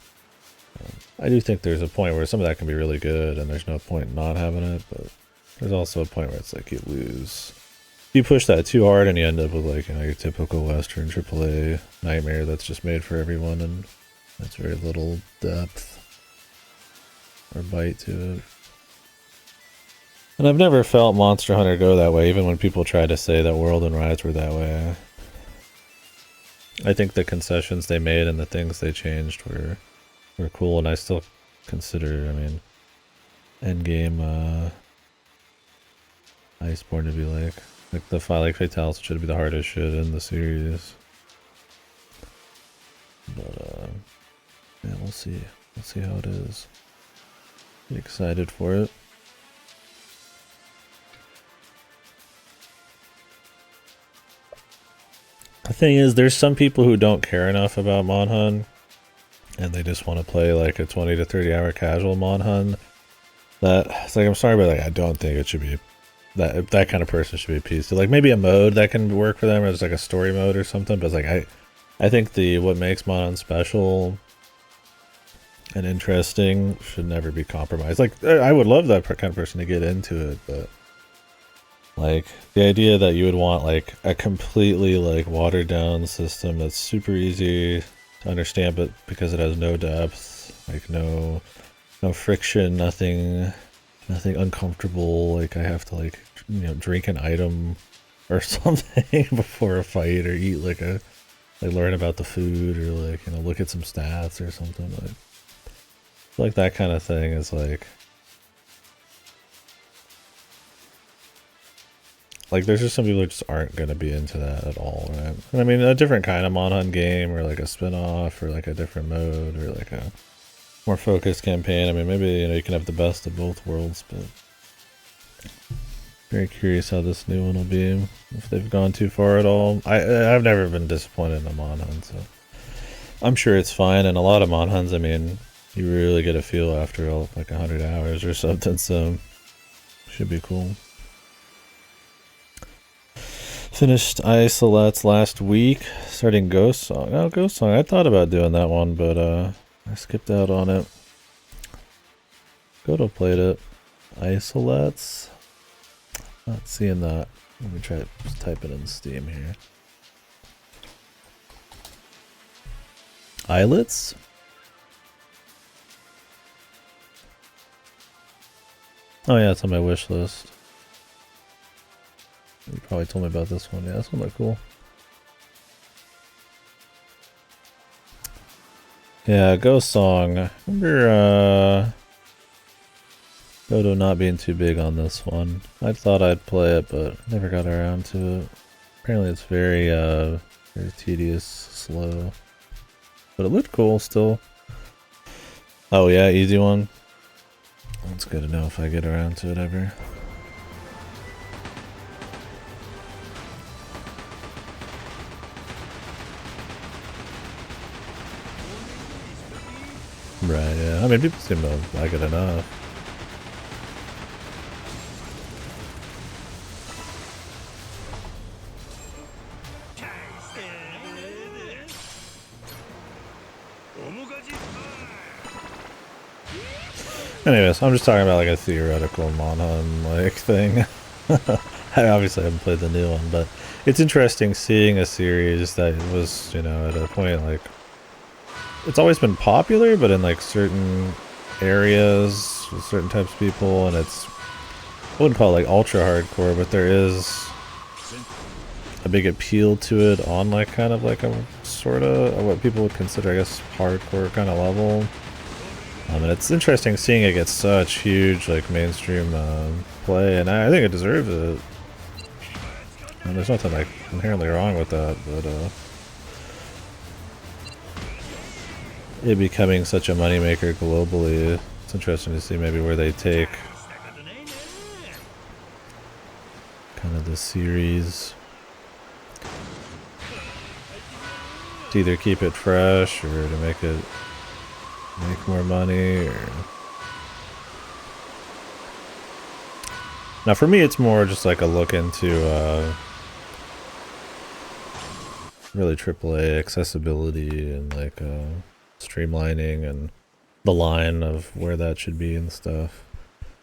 I do think there's a point where some of that can be really good, and there's no point in not having it, but there's also a point where it's like you lose. You push that too hard, and you end up with like your typical Western AAA nightmare that's just made for everyone, and that's very little depth or bite to it. And I've never felt Monster Hunter go that way, even when people try to say that World and Rise were that way. I think the concessions they made and the things they changed were cool, and I still consider, endgame Iceborne to be like the Fatales should be the hardest shit in the series. But yeah, we'll see. We'll see how it is. Be excited for it. The thing is, there's some people who don't care enough about Mon Hun, and they just want to play like a 20 to 30 hour casual Mon Hun. That it's like, I'm sorry, but like I don't think it should be that kind of person should be appeased to. Like maybe a mode that can work for them, or it's like a story mode or something. But it's like I think what makes Mon Hun special and interesting should never be compromised. Like I would love that kind of person to get into it, but like the idea that you would want like a completely like watered down system that's super easy to understand, but because it has no depth, like no friction, nothing uncomfortable, like I have to like drink an item or something before a fight, or eat like learn about the food, or like look at some stats or something. Like that kind of thing is like there's just some people who just aren't going to be into that at all, right? And I mean, a different kind of Mon Hun game, or like a spin-off, or like a different mode, or like a more focused campaign. I mean, maybe you can have the best of both worlds, but very curious how this new one will be, if they've gone too far at all. I've never been disappointed in a Mon Hun, so I'm sure it's fine. And a lot of Mon Huns, I mean, you really get a feel after like 100 hours or something, so should be cool. Finished Isolettes last week, starting Ghost Song. Oh, Ghost Song, I thought about doing that one, but I skipped out on it. Goto played it. Isolettes? Not seeing that. Let me try to type it in Steam here. Islets? Oh yeah, it's on my wish list. You probably told me about this one. Yeah, this one looked cool. Yeah, Ghost Song. I remember Goto not being too big on this one. I thought I'd play it, but never got around to it. Apparently it's very tedious, slow. But it looked cool still. Oh yeah, easy one. That's good to know if I get around to it ever. Right, yeah. I mean, people seem to like it enough. Anyways, I'm just talking about like a theoretical Mon Hun like thing. I obviously haven't played the new one, but it's interesting seeing a series that was, at a point like it's always been popular, but in like certain areas with certain types of people, and I wouldn't call it like ultra hardcore, but there is a big appeal to it on like kind of like a sort of what people would consider, I guess, hardcore kind of level. And it's interesting seeing it get such huge like mainstream play, and I think it deserves it. And there's nothing like inherently wrong with that, but it becoming such a moneymaker globally, it's interesting to see maybe where they take kind of the series. To either keep it fresh or to make more money, or Now for me, it's more just like a look into really AAA accessibility and like streamlining and the line of where that should be and stuff.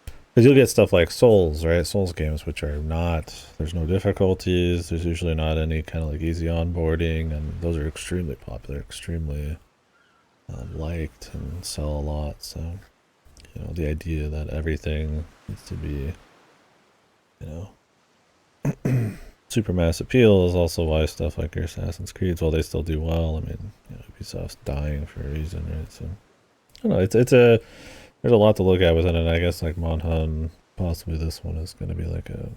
Because you'll get stuff like Souls, right? Souls games, which are not, there's no difficulties, there's usually not any kind of like easy onboarding, and those are extremely popular, extremely liked and sell a lot. So, you know, the idea that everything needs to be, you know, super mass appeal is also why stuff like your Assassin's Creeds, while they still do well, I mean, you know, Ubisoft's dying for a reason, right? So, I don't know, it's a, there's a lot to look at within it. I guess like Monhan, possibly this one is going to be like a,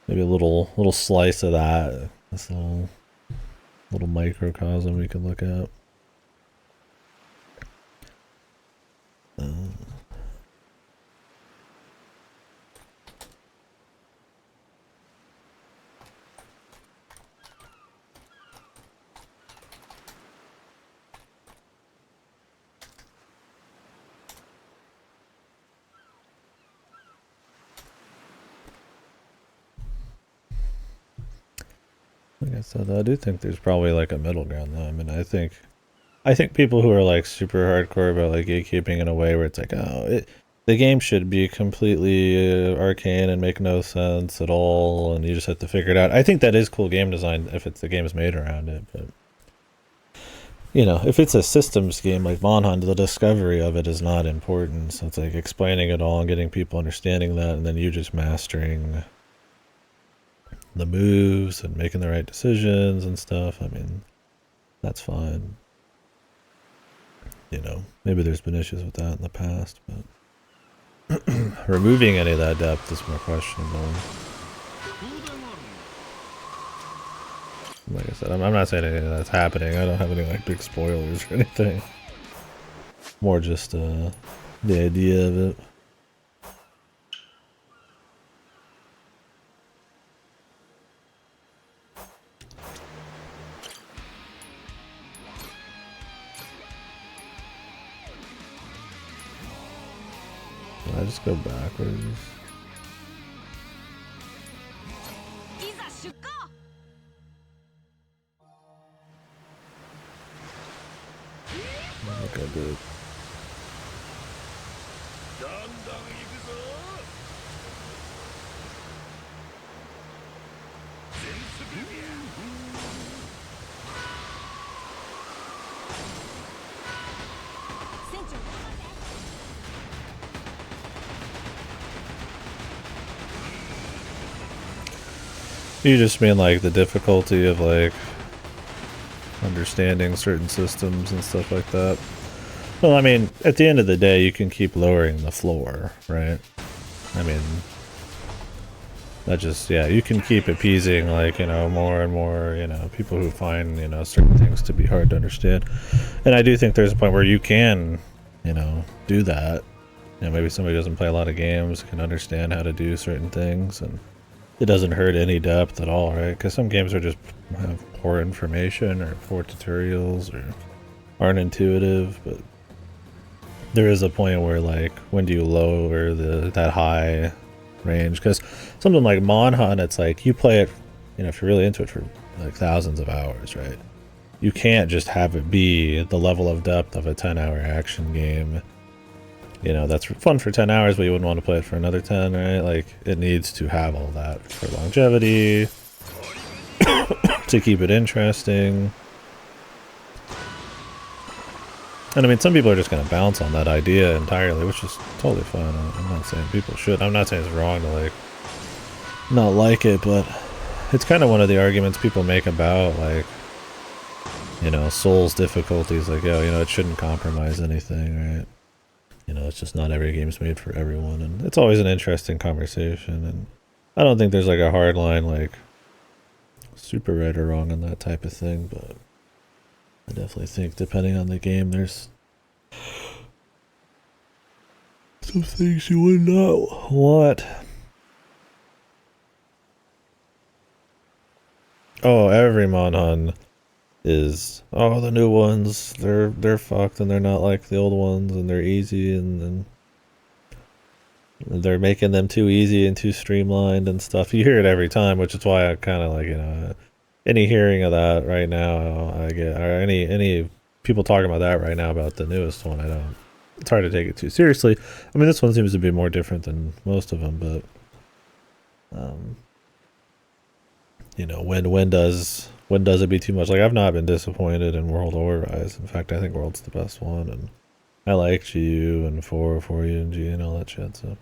maybe a little slice of that, this little microcosm we can look at. Like I said, I do think there's probably like a middle ground though. I mean, I think people who are like super hardcore about like gatekeeping in a way where it's like, oh, the game should be completely arcane and make no sense at all, and you just have to figure it out. I think that is cool game design if it's the game is made around it, but you know, if it's a systems game like Monhan, the discovery of it is not important. So it's like explaining it all and getting people understanding that, and then you just mastering the moves and making the right decisions and stuff. I mean, that's fine. You know, maybe there's been issues with that in the past, but removing any of that depth is more questionable. Like I said, I'm not saying anything that's happening. I don't have any like big spoilers or anything. More just the idea of it. I just go backwards. Like I did. You just mean like the difficulty of like understanding certain systems and stuff like that? Well, I mean, at the end of the day, you can keep lowering the floor, right? I mean, that just, yeah, you can keep appeasing, like, you know, more and more, you know, people who find, you know, certain things to be hard to understand. And I do think there's a point where you can, you know, do that. You know, maybe somebody who doesn't play a lot of games can understand how to do certain things, and it doesn't hurt any depth at all, right? Because some games are just have poor information or poor tutorials or aren't intuitive, but there is a point where, like, when do you lower that high range? Because something like Monhan, it's like you play it, you know, if you're really into it for like thousands of hours, right? You can't just have it be the level of depth of a 10-hour action game. You know, that's fun for 10 hours, but you wouldn't want to play it for another 10, right? Like, it needs to have all that for longevity, to keep it interesting. And I mean, some people are just going to bounce on that idea entirely, which is totally fine. I'm not saying people should. I'm not saying it's wrong to, like, not like it, but it's kind of one of the arguments people make about, like, you know, Souls difficulties. Like, oh, you know, it shouldn't compromise anything, right? You know, it's just not every game's made for everyone. And it's always an interesting conversation. And I don't think there's, like, a hard line, like, super right or wrong on that type of thing, but I definitely think depending on the game, there's some things you would not want. Oh, every Monhan is, oh, the new ones, they're fucked and they're not like the old ones and they're easy and They're making them too easy and too streamlined and stuff. You hear it every time, which is why I kind of like, any hearing of that right now, I get, or any people talking about that right now about the newest one, I don't. It's hard to take it too seriously. I mean, this one seems to be more different than most of them, but when does it be too much? Like, I've not been disappointed in World or Rise. In fact, I think World's the best one, and I like GU and 4U and G and all that shit. So,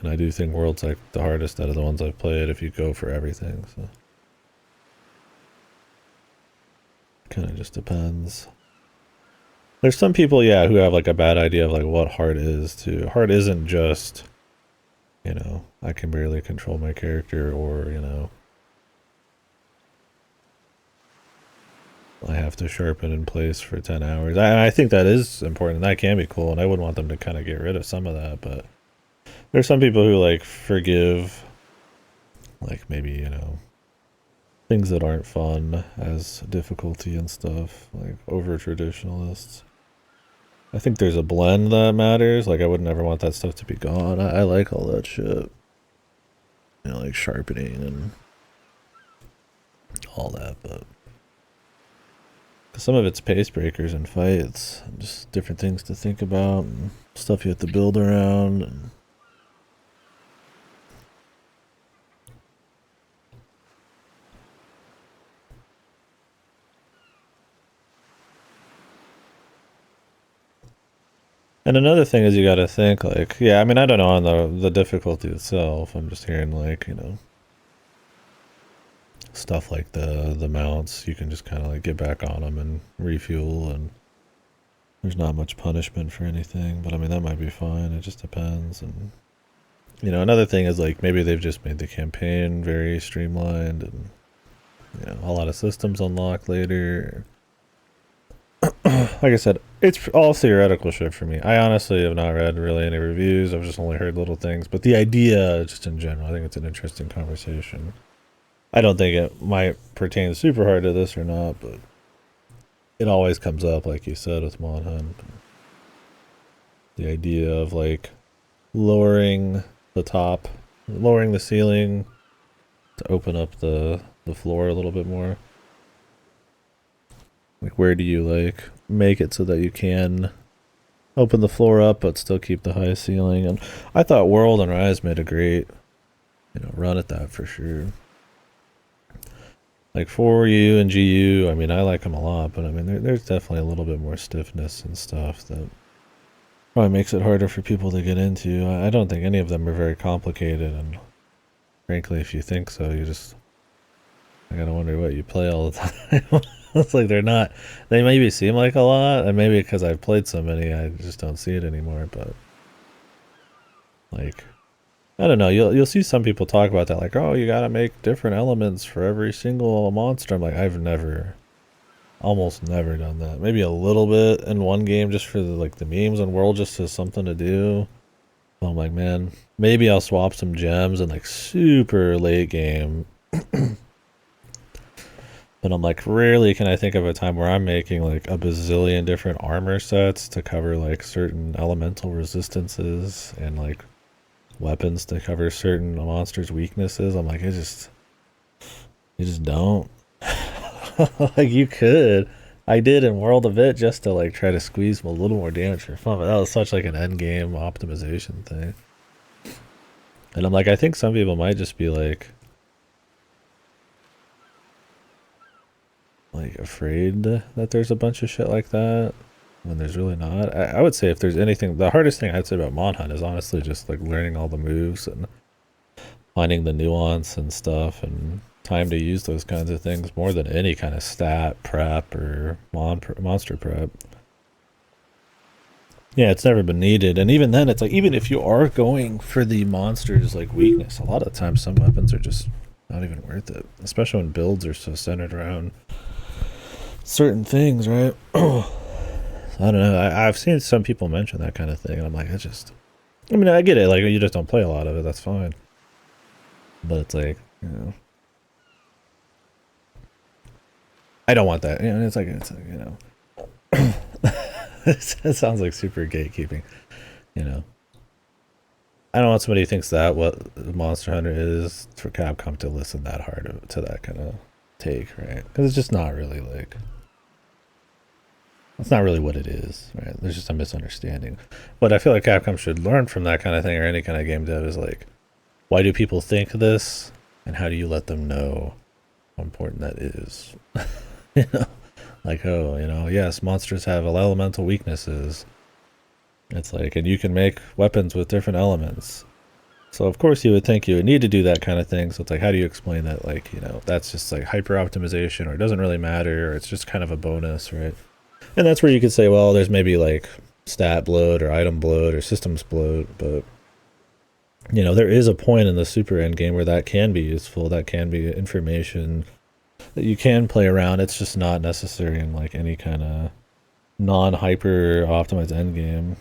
and I do think World's like the hardest out of the ones I've played if you go for everything. So, kind of just depends. There's some people, yeah, who have like a bad idea of like what hard is too. Hard isn't just, I can barely control my character, or, I have to sharpen in place for 10 hours. I think that is important. That can be cool, and I wouldn't want them to kind of get rid of some of that, but there's some people who like forgive, like maybe, things that aren't fun as difficulty and stuff, like over traditionalists. I think there's a blend that matters. Like, I would never want that stuff to be gone. I like all that shit. Like sharpening and all that, but some of it's pace breakers and fights, and just different things to think about, and stuff you have to build around. And another thing is you got to think, like, yeah, I mean, I don't know on the difficulty itself. I'm just hearing, like, stuff like the mounts. You can just kind of like get back on them and refuel, and there's not much punishment for anything. But I mean, that might be fine. It just depends. And another thing is like maybe they've just made the campaign very streamlined, and a lot of systems unlock later. Like I said, it's all theoretical shit for me. I honestly have not read really any reviews. I've just only heard little things. But the idea, just in general, I think it's an interesting conversation. I don't think it might pertain super hard to this or not, but it always comes up, like you said, with Mon Hunt. The idea of like lowering the ceiling to open up the floor a little bit more. Like, where do you like make it so that you can open the floor up but still keep the high ceiling? And I thought World and Rise made a great run at that for sure. Like 4U and GU, I mean, I like them a lot, but I mean, there's definitely a little bit more stiffness and stuff that probably makes it harder for people to get into. I don't think any of them are very complicated, and frankly, if you think so, I gotta wonder what you play all the time. It's like they're not, they maybe seem like a lot, and maybe because I've played so many, I just don't see it anymore, but like, I don't know, you'll see some people talk about that, like, oh, you gotta make different elements for every single monster. I'm like, I've almost never done that. Maybe a little bit in one game just for the memes, and World just as something to do. But I'm like, man, maybe I'll swap some gems in like super late game. But I'm like, rarely can I think of a time where I'm making like a bazillion different armor sets to cover like certain elemental resistances and like weapons to cover certain monsters' weaknesses. I'm like, you just don't. Like, you could. I did in World of It just to like try to squeeze a little more damage for fun, but that was such like an end game optimization thing. And I'm like, I think some people might just be like afraid that there's a bunch of shit like that when there's really not. I would say if there's anything, the hardest thing I'd say about Mon Hunt is honestly just like learning all the moves and finding the nuance and stuff and time to use those kinds of things more than any kind of stat prep or monster prep. Yeah, it's never been needed. And even then, it's like, even if you are going for the monster's like weakness, a lot of the times some weapons are just not even worth it, especially when builds are so centered around certain things, right? I don't know. I've seen some people mention that kind of thing, and I'm like, I mean, I get it. Like, you just don't play a lot of it. That's fine. But it's like, I don't want that. It's like, It sounds like super gatekeeping, you know. I don't want somebody who thinks that what Monster Hunter is for Capcom to listen that hard to that kind of take, right? Because it's just not really like, it's not really what it is, right? There's just a misunderstanding. What I feel like Capcom should learn from that kind of thing, or any kind of game dev, is like, why do people think this, and how do you let them know how important that is? You know, like, oh, you know, yes, monsters have elemental weaknesses. It's like, and you can make weapons with different elements. So of course you would think you would need to do that kind of thing. So it's like, how do you explain that? Like, you know, that's just like hyper optimization, or it doesn't really matter, or it's just kind of a bonus, right? And that's where you could say, well, there's maybe like stat bloat or item bloat or systems bloat, but you know, there is a point in the super end game where that can be useful. That can be information that you can play around. It's just not necessary in like any kind of non-hyper optimized end game.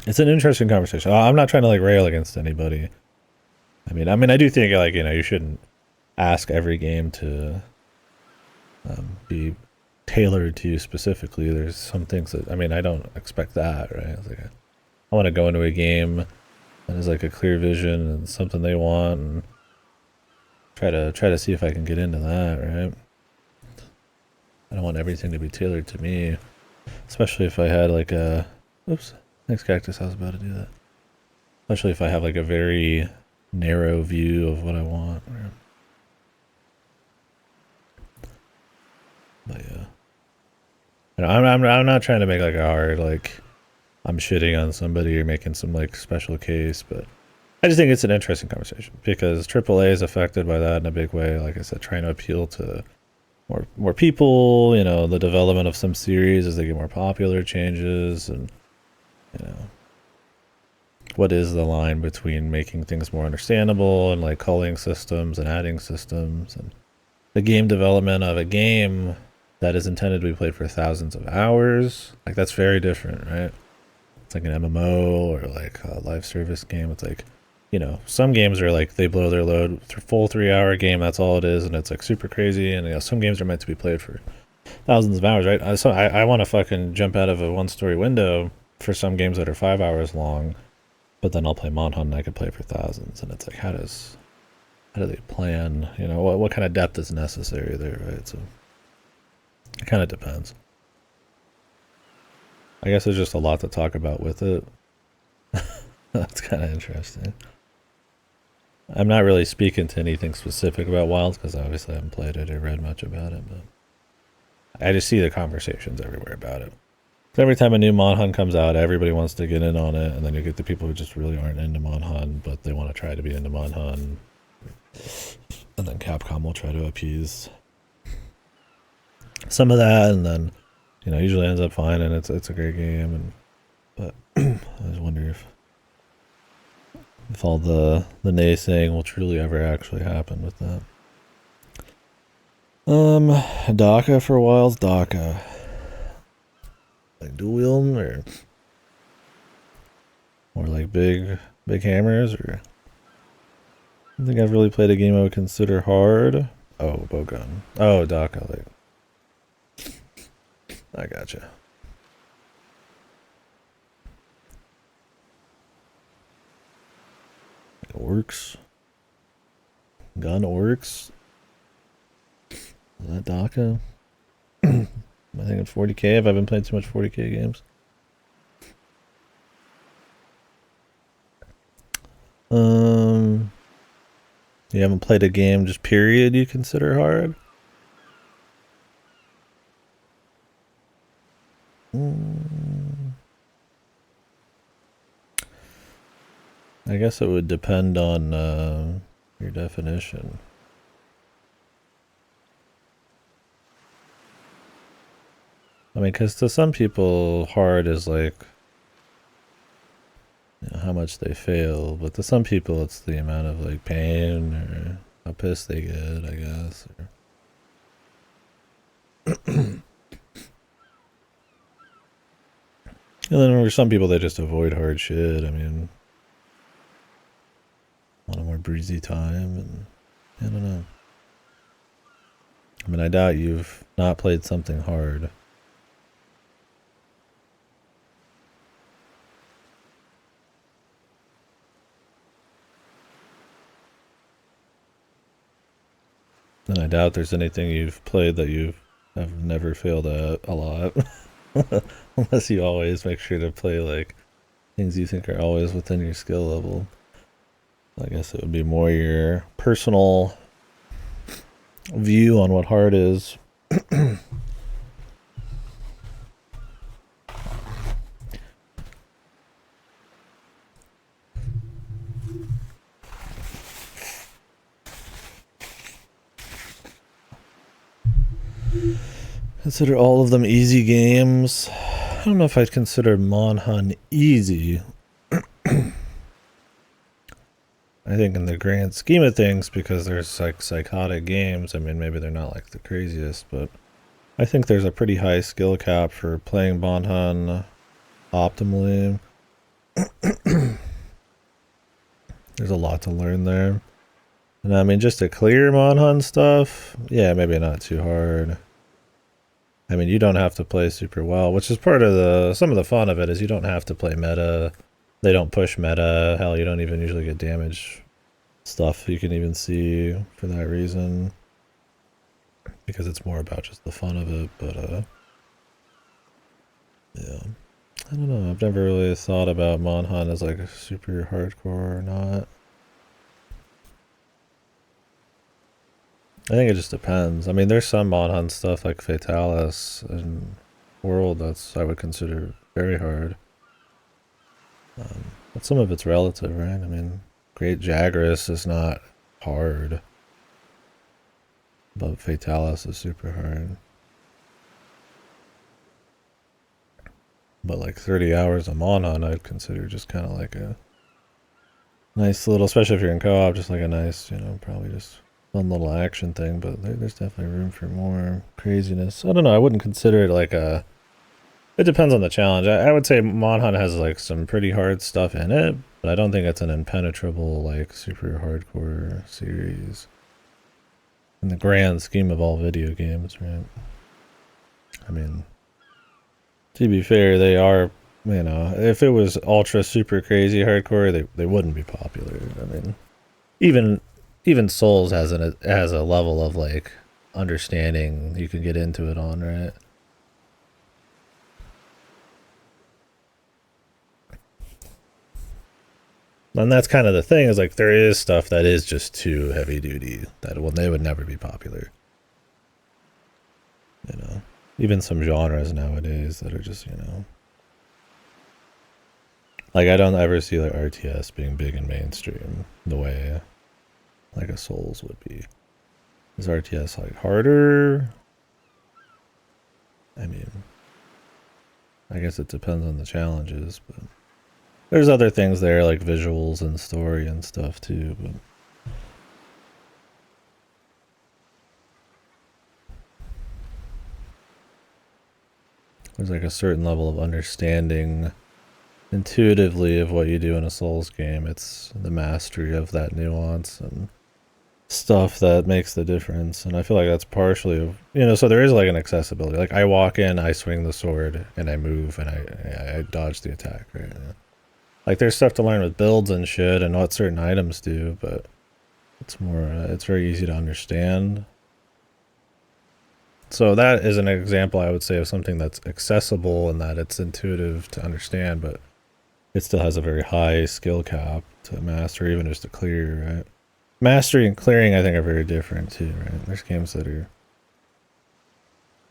It's an interesting conversation. I'm not trying to like rail against anybody. I mean, I do think like, you know, you shouldn't ask every game to be tailored to you specifically. There's some things that, I mean, I don't expect that, right? It's like I want to go into a game that has like a clear vision and something they want, and try to see if I can get into that, right? I don't want everything to be tailored to me, especially if I had like a, oops, thanks Cactus, I was about to do that. Especially if I have like a very narrow view of what I want. Right? But yeah, you know, I'm not trying to make like a hard, like I'm shitting on somebody or making some like special case, but I just think it's an interesting conversation because AAA is affected by that in a big way. Like I said, trying to appeal to more people, you know, the development of some series as they get more popular changes, and you know, what is the line between making things more understandable and like culling systems and adding systems, and the game development of a game that is intended to be played for thousands of hours. Like that's very different, right? It's like an MMO or like a live service game. It's like, you know, some games are like they blow their load, full 3-hour game, that's all it is, and it's like super crazy. And you know, some games are meant to be played for thousands of hours, right? So I want to fucking jump out of a 1-story window for some games that are 5 hours long, but then I'll play Monhunt and I could play for thousands. And it's like, how do they plan? You know, what kind of depth is necessary there, right? So it kind of depends. I guess there's just a lot to talk about with it. That's kind of interesting. I'm not really speaking to anything specific about Wilds because obviously I haven't played it or read much about it, but I just see the conversations everywhere about it. Every time a new Monhunt comes out, everybody wants to get in on it, and then you get the people who just really aren't into Monhunt, but they want to try to be into Monhunt. And then Capcom will try to appease some of that, and then, you know, usually ends up fine, and it's a great game. And but I just wonder if all the naysaying will truly ever actually happen with that. DACA for a while, DACA. Like dual wielding or like big hammers, or I don't think I've really played a game I would consider hard. Oh, bowgun. Oh, DACA, like I gotcha. Orcs. Gun orcs. Is that DACA? I think it's 40k. Have I been playing too much 40k games? You haven't played a game just period you consider hard? I guess it would depend on your definition. I mean, because to some people, hard is like, you know, how much they fail, but to some people, it's the amount of like pain or how pissed they get, I guess. And then for some people, they just avoid hard shit. I mean, want a more breezy time, and I don't know. I mean, I doubt you've not played something hard. And I doubt there's anything you've played that you have never failed at a lot. Unless you always make sure to play like things you think are always within your skill level. I guess it would be more your personal view on what hard is. Consider all of them easy games. I don't know if I'd consider Monhan easy. I think in the grand scheme of things, because there's like psychotic games, I mean, maybe they're not like the craziest, but I think there's a pretty high skill cap for playing Monhan optimally. There's a lot to learn there. And I mean, just to clear Monhan stuff, yeah, maybe not too hard. I mean, you don't have to play super well, which is part of some of the fun of it is you don't have to play meta. They don't push meta. Hell, you don't even usually get damage stuff you can even see for that reason. Because it's more about just the fun of it, but yeah. I don't know, I've never really thought about Monhan as like super hardcore or not. I think it just depends. I mean, there's some Monhan stuff like Fatalis and World that's I would consider very hard. But some of it's relative, right? I mean, Great Jagras is not hard. But Fatalis is super hard. But like 30 hours of Monhan I'd consider just kind of like a nice little, especially if you're in co-op, just like a nice, you know, probably just fun little action thing. But there's definitely room for more craziness. I don't know, I wouldn't consider it like a... It depends on the challenge. I would say Monhan has like some pretty hard stuff in it, but I don't think it's an impenetrable, like super hardcore series. In the grand scheme of all video games, right? I mean, to be fair, they are, you know, if it was ultra super crazy hardcore, they wouldn't be popular. I mean, even Souls has a level of like understanding you can get into it on, right? And that's kind of the thing, is like there is stuff that is just too heavy duty that they would never be popular. You know, even some genres nowadays that are just, you know, like I don't ever see like RTS being big and mainstream the way like a Souls would be. Is RTS like harder? I mean, I guess it depends on the challenges, but there's other things there like visuals and story and stuff too, but there's like a certain level of understanding intuitively of what you do in a Souls game. It's the mastery of that nuance and stuff that makes the difference. And I feel like that's partially, you know, so there is like an accessibility. Like I walk in, I swing the sword, and I move, and I dodge the attack, right? Like there's stuff to learn with builds and shit and what certain items do, but it's more, it's very easy to understand. So that is an example, I would say, of something that's accessible and that it's intuitive to understand, but it still has a very high skill cap to master, even just to clear, right? Mastery and clearing, I think, are very different too, right? There's games that are,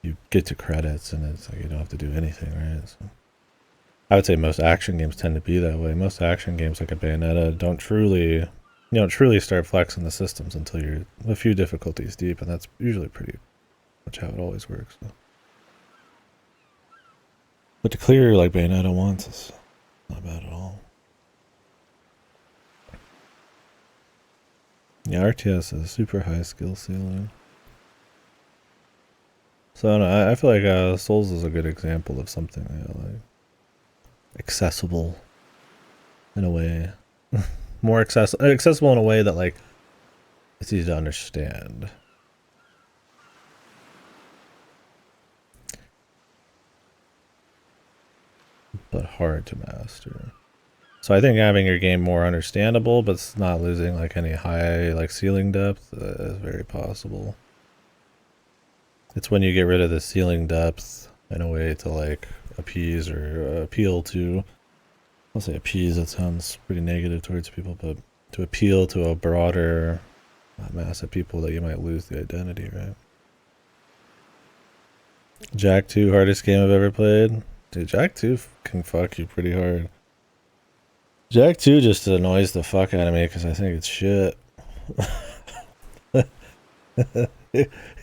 you get to credits and it's like you don't have to do anything, right? So I would say most action games tend to be that way. Most action games like a Bayonetta don't truly start flexing the systems until you're a few difficulties deep, and that's usually pretty much how it always works. So. But to clear like Bayonetta once is not bad at all. Yeah, RTS is a super high skill ceiling. So no, I feel like Souls is a good example of something like accessible in a way. More accessible in a way that like it's easy to understand. hard to master. So I think having your game more understandable, but not losing like any high like ceiling depth is very possible. It's when you get rid of the ceiling depth in a way to like appease or appeal to. I'll say appease, that sounds pretty negative towards people, but to appeal to a broader mass of people that you might lose the identity, right? Jak 2, hardest game I've ever played. Dude, Jak 2 can fuck you pretty hard. Jak 2 just annoys the fuck out of me because I think it's shit.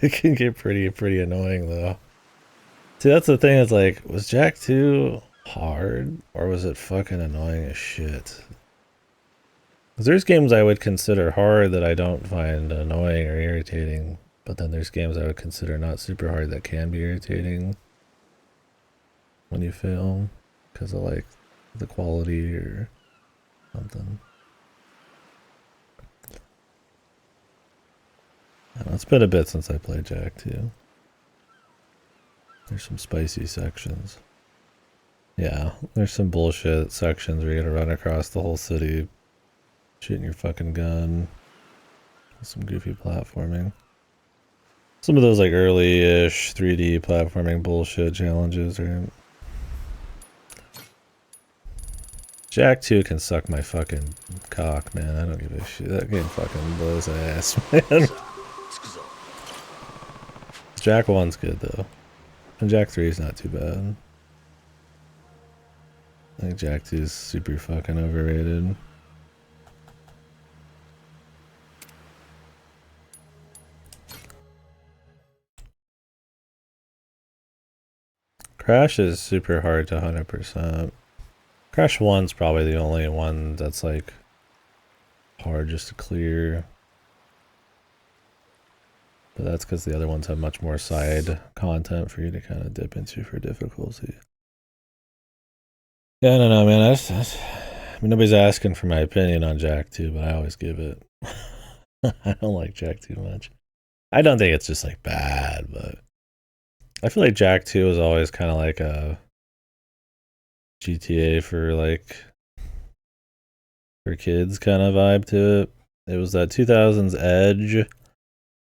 It can get pretty annoying though. See, that's the thing, is like, was Jak 2 hard or was it fucking annoying as shit? Because there's games I would consider hard that I don't find annoying or irritating, but then there's games I would consider not super hard that can be irritating when you fail because of like the quality or something. I don't know, it's been a bit since I played Jak 2. There's some spicy sections. Yeah, there's some bullshit sections where you gotta run across the whole city shooting your fucking gun. Some goofy platforming. Some of those like early-ish 3D platforming bullshit challenges, right? Jak 2 can suck my fucking cock, man. I don't give a shit. That game fucking blows ass, man. Jak 1's good though. And Jak 3 is not too bad. I think Jak 2 is super fucking overrated. Crash is super hard to 100%. Crash 1's probably the only one that's like hard just to clear. But that's because the other ones have much more side content for you to kind of dip into for difficulty. Yeah, I don't know, man. I mean, nobody's asking for my opinion on Jak 2, but I always give it. I don't like Jak 2 much. I don't think it's just like bad, but I feel like Jak 2 is always kind of like a GTA for kids kind of vibe to it. It was that 2000s edge,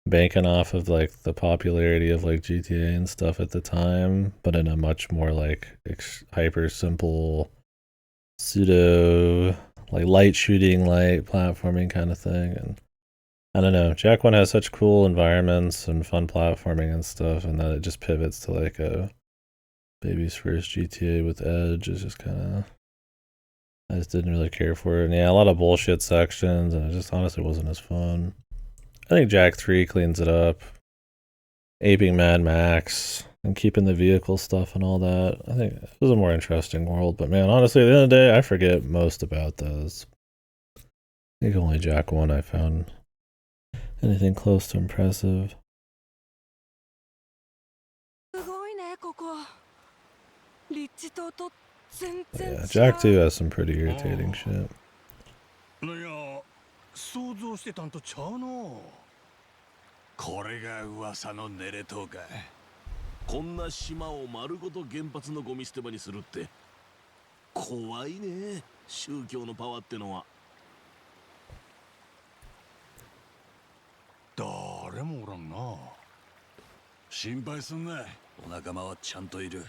banking off of like the popularity of like GTA and stuff at the time, but in a much more like hyper simple pseudo like light shooting, light platforming kind of thing. And I don't know, Jak 1 has such cool environments and fun platforming and stuff, and then it just pivots to like a baby's first GTA with edge is just kind of, I just didn't really care for it. And yeah, a lot of bullshit sections, and it just honestly wasn't as fun. I think Jak 3 cleans it up, aping Mad Max and keeping the vehicle stuff and all that. I think it was a more interesting world, but man, honestly, at the end of the day, I forget most about those. I think only Jak 1 I found anything close to impressive. Yeah, Jak 2 has some pretty irritating shit. いや、想像してたんとちゃうの。これが噂のネレ島か。こんな島を丸ごと原発のゴミ捨て場にするって怖いね、宗教のパワーってのは。誰もおらんな。心配すんな、お仲間はちゃんといる。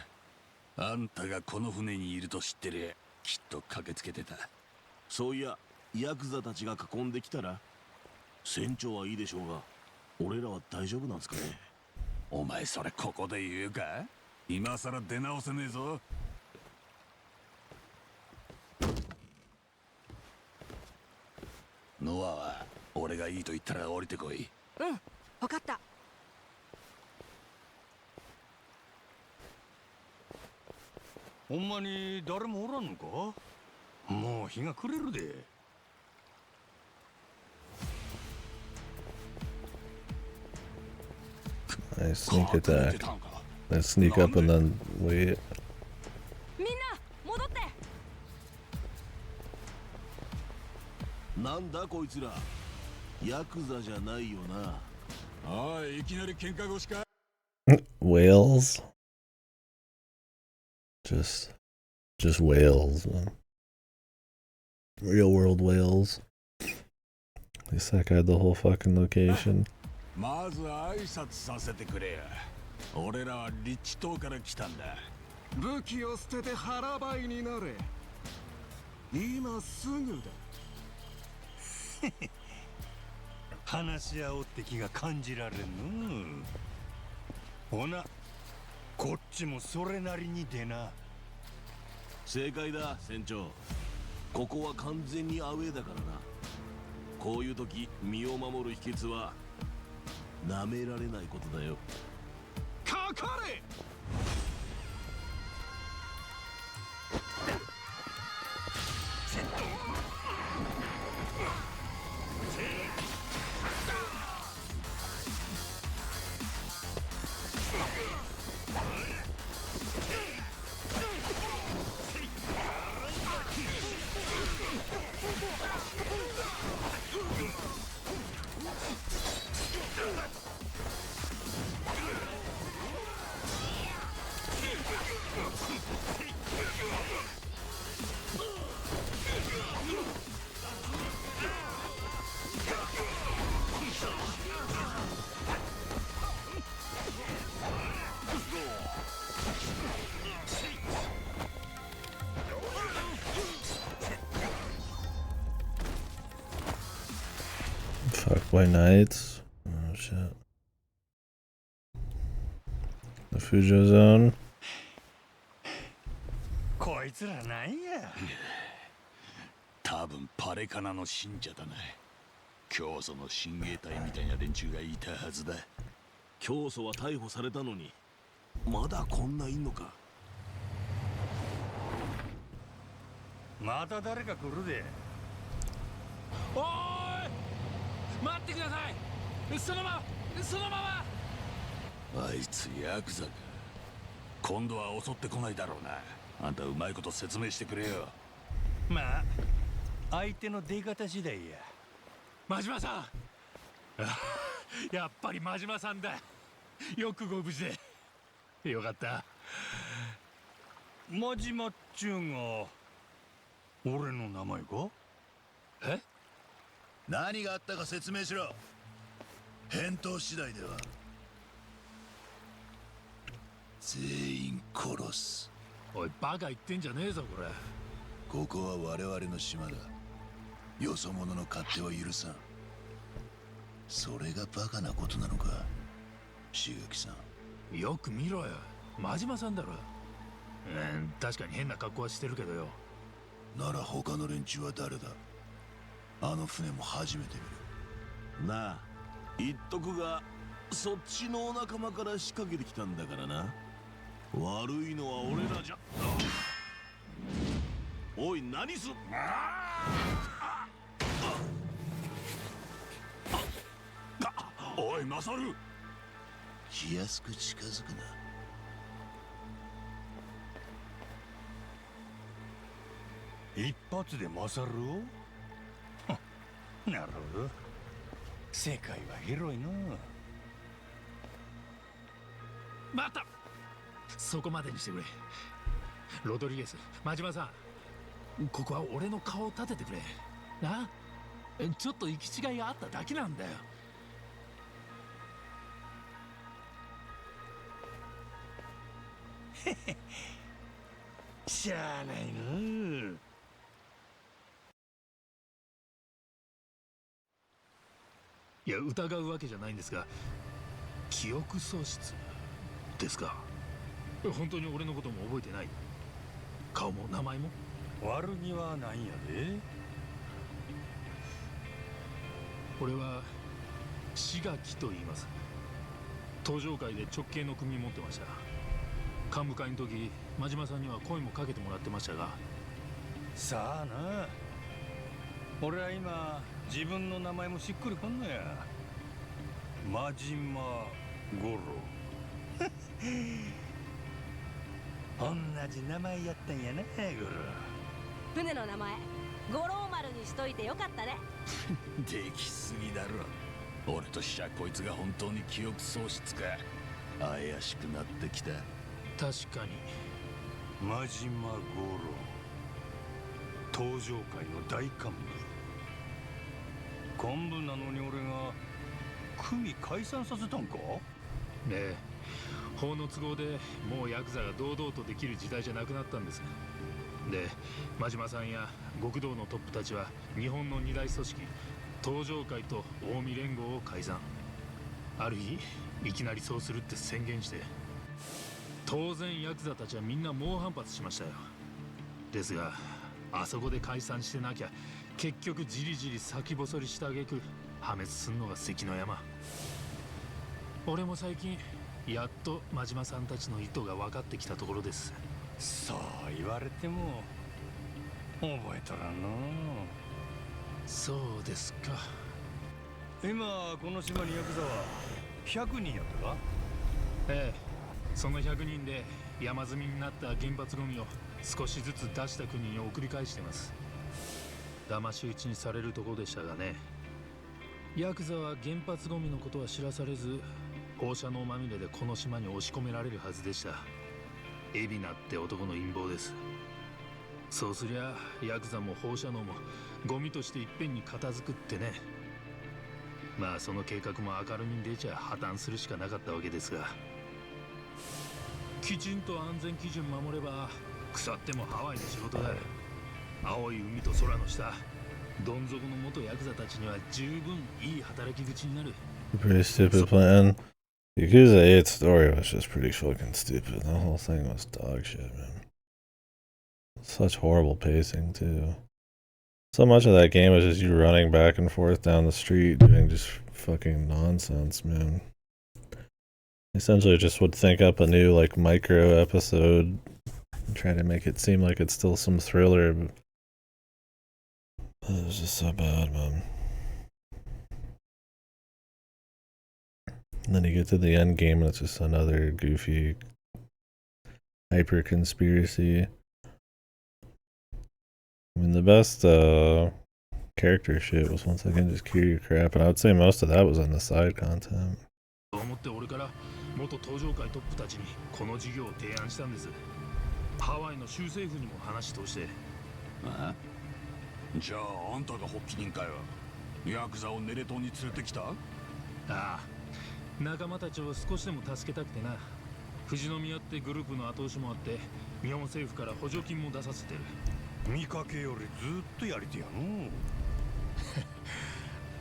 あんたがこの船にいると知ってりゃきっと駆けつけてた。そういやヤクザたちが囲んできたら、船長はいいでしょうが俺らは大丈夫なんすかね。お前それここで言うか。今さら出直せねえぞ。ノアは俺がいいと言ったら降りてこい。うん、分かった。ほんまに誰もおらんのか。もう日が暮れるで。Nice sneak attack. Then sneak up and then wait. みんな戻って。なんだこいつら、ヤクザじゃないよな。おい、いきなり喧嘩腰か。Whales? Just just whales. Real world whales. They sacked the whole fucking location. まず挨拶させてくれや。俺らはリッチ島から来たんだ。武器を捨てて腹ばいになれ。今すぐだ。話し合おうって気が感じられんの。ほな、こっちもそれなりに出な。正解だ、船長。ここは完全にアウェーだからな。こういう時、身を守る秘訣は舐められないことだよ。かかれ。Fuck, white knights. Oh shit. The Fujo zone. こいつらなんや。多分パレカナの信者だな。教祖の親衛隊みたいな連中がいたはずだ。教祖は逮捕されたのに、まだこんないんのか。また誰か来るで。おーい、待ってください。そのまま。あいつヤクザか。今度は襲ってこないだろうな。あんたうまいこと説明してくれよ。まあ、相手の出方次第や。真島さん。やっぱり真島さんだ。よくご無事で。よかった。真島っちゅうんが俺の名前か？え？何があったか説明しろ。返答次第では全員殺す。おい、バカ言ってんじゃねえぞこれ。ここは我々の島だ。よそ者の勝手は許さん。それがバカなことなのか、茂木さん。よく見ろよ、真島さんだろ。確かに変な格好はしてるけどよ。なら他の連中は誰だ。あの船も初めて見る。なあ、言っとくが、そっちのお仲間から仕掛けてきたんだからな。悪いのは俺らじゃ。おい、何すん。おいマサル、気安く近づくな。一発で勝るをなるほど。世界は広いな。待った。そこまでにしてくれ。ロドリゲス、真島さん、ここは俺の顔を立ててくれな。ちょっと行き違いがあっただけなんだよ。しゃあないの。いや、疑うわけじゃないんですが、記憶喪失ですか。本当に俺のことも覚えてない。顔も名前も。悪気はないんやで。俺は志垣と言います。登場会で直系の組持ってました。幹部会の時、真島さんには声もかけてもらってましたが。さあな。俺は今自分の名前もしっくりこんのや。真島五郎。同じ名前やったんやな、五郎。船の名前五郎丸にしといてよかったね。できすぎだろ。俺としちゃこいつが本当に記憶喪失か。怪しくなってきた。確かに真島五郎、東上会の大幹部。幹部なのに俺が組解散させたんか？ねえ、法の都合でもうヤクザが堂々とできる時代じゃなくなったんです。で、真島さんや極道のトップたちは日本の二大組織東上会と近江連合を解散。ある日いきなりそうするって宣言して、当然ヤクザたちはみんな猛反発しましたよ。ですがあそこで解散してなきゃ結局じりじり先細りした挙句破滅すんのが関の山。俺も最近やっと真島さんたちの意図が分かってきたところです。そう言われても覚えとらんの。そうですか。今この島にヤクザは100人やったか？ええ、その100人で山積みになった原発ゴミを少しずつ出した国に送り返してます。騙し討ちにされるところでしたがね。ヤクザは原発ゴミのことは知らされず、放射能まみれでこの島に押し込められるはずでした。海老名って男の陰謀です。そうすりゃヤクザも放射能もゴミとしていっぺんに片付くってね。まあその計画も明るみに出ちゃ破綻するしかなかったわけですが、きちんと安全基準守れば腐ってもハワイの仕事だ。青い海と空の下、どん底の元ヤクザたちには十分いい働き口になる。 Pretty stupid plan. Yakuza 8's story was just pretty fucking stupid. The whole thing was dog shit, man. Such horrible pacing, too. So much of that game was just you running back and forth down the street doing just fucking nonsense, man. Essentially just would think up a new, like, micro episode and try to make it seem like it's still some thriller, but it was just so bad, man. And then you get to the end game and it's just another goofy hyper conspiracy. I mean, the best character shit was once again just cure your crap, and I would say most of that was in the side content. と思って俺から元東上会トップたちにこの事業を提案したんです。ハワイの州政府にも話通して。あ？じゃああんたが発起人かよ。ヤクザをネレ島に連れてきた？ああ、仲間たちを少しでも助けたくてな。富士宮ってグループの後押しもあって日本政府から補助金も出させてる。見かけよりずっとやりてやの。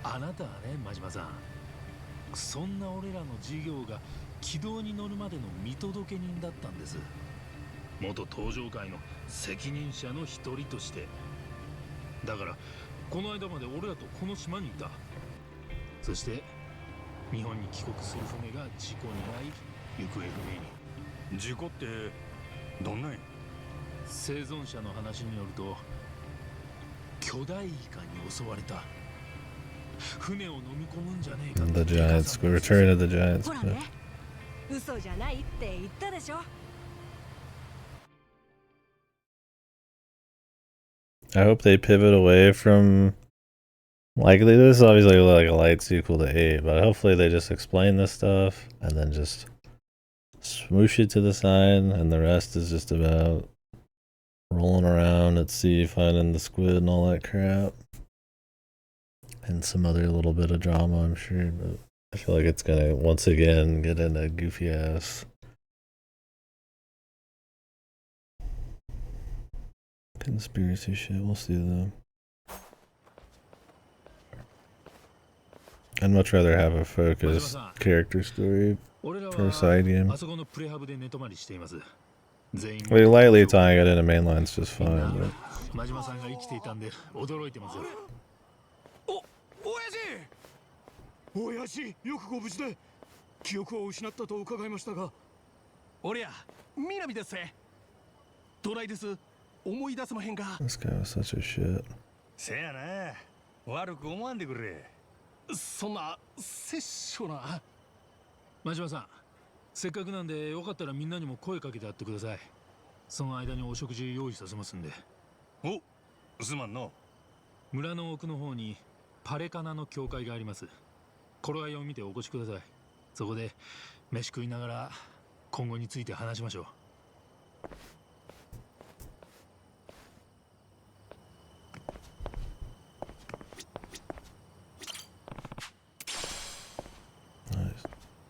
あなたはね、真島さん、そんな俺らの事業が軌道に乗るまでの見届け人だったんです。元東上会の責任者の一人として。だからこの間まで俺らとこの島にいた。そして日本に帰国する船が事故に遭い行方不明に。事故ってどんなんや？生存者の話によると巨大イカに襲われた。船を飲み込むんじゃねえか。 And the Giants, Return of the Giants. ほらね、嘘じゃないって言ったでしょ。 I hope they pivot away from, like, this is obviously like a light sequel to 8, but hopefully they just explain this stuff and then just smoosh it to the side, and the rest is just about rolling around at sea, finding the squid and all that crap. And some other little bit of drama, I'm sure, but I feel like it's gonna once again get into goofy ass conspiracy shit. We'll see though. I'd much rather have a focused character story per side game. Like, lightly tying it into mainline's just fine, but... 真島さんが生きていたんで驚いてますよ。親父、よくご無事で。記憶を失ったと伺いましたが。俺や、南です。ドライです。思い出せまへんが。This guy was such a shit. せやな、悪く思わんでくれ。そんな殺生な。真島さん、せっかくなんでよかったらみんなにも声かけてやってください。その間にお食事用意させますんで。お、すまんの。村の奥の方にパレカナの教会があります。頃合いを見てお越しください。そこで飯食いながら今後について話しましょう。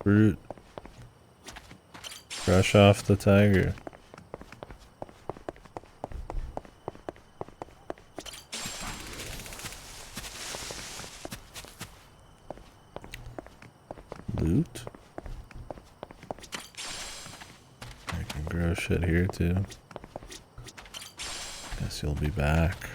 Fruit. Brush off the tiger. Loot. I can grow shit here too. Guess you'll be back.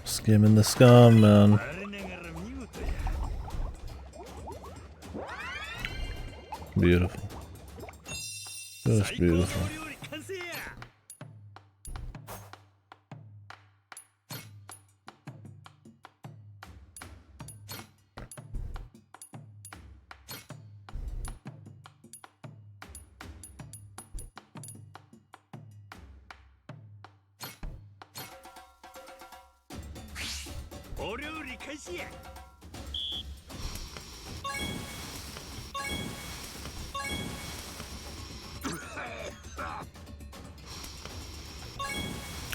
Skimming the scum, man. Beautiful. Just beautiful.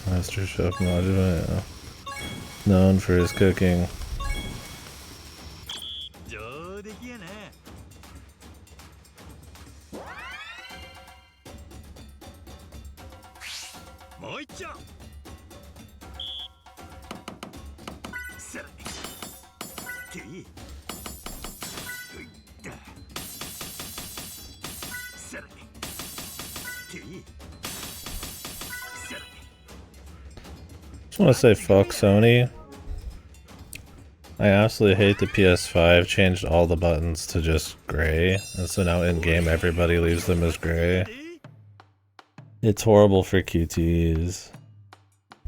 Master Chef Majima, yeah. Known for his cooking. I want to say fuck Sony. I absolutely hate the PS5 changed all the buttons to just gray, and so now in game everybody leaves them as gray. It's horrible for QTs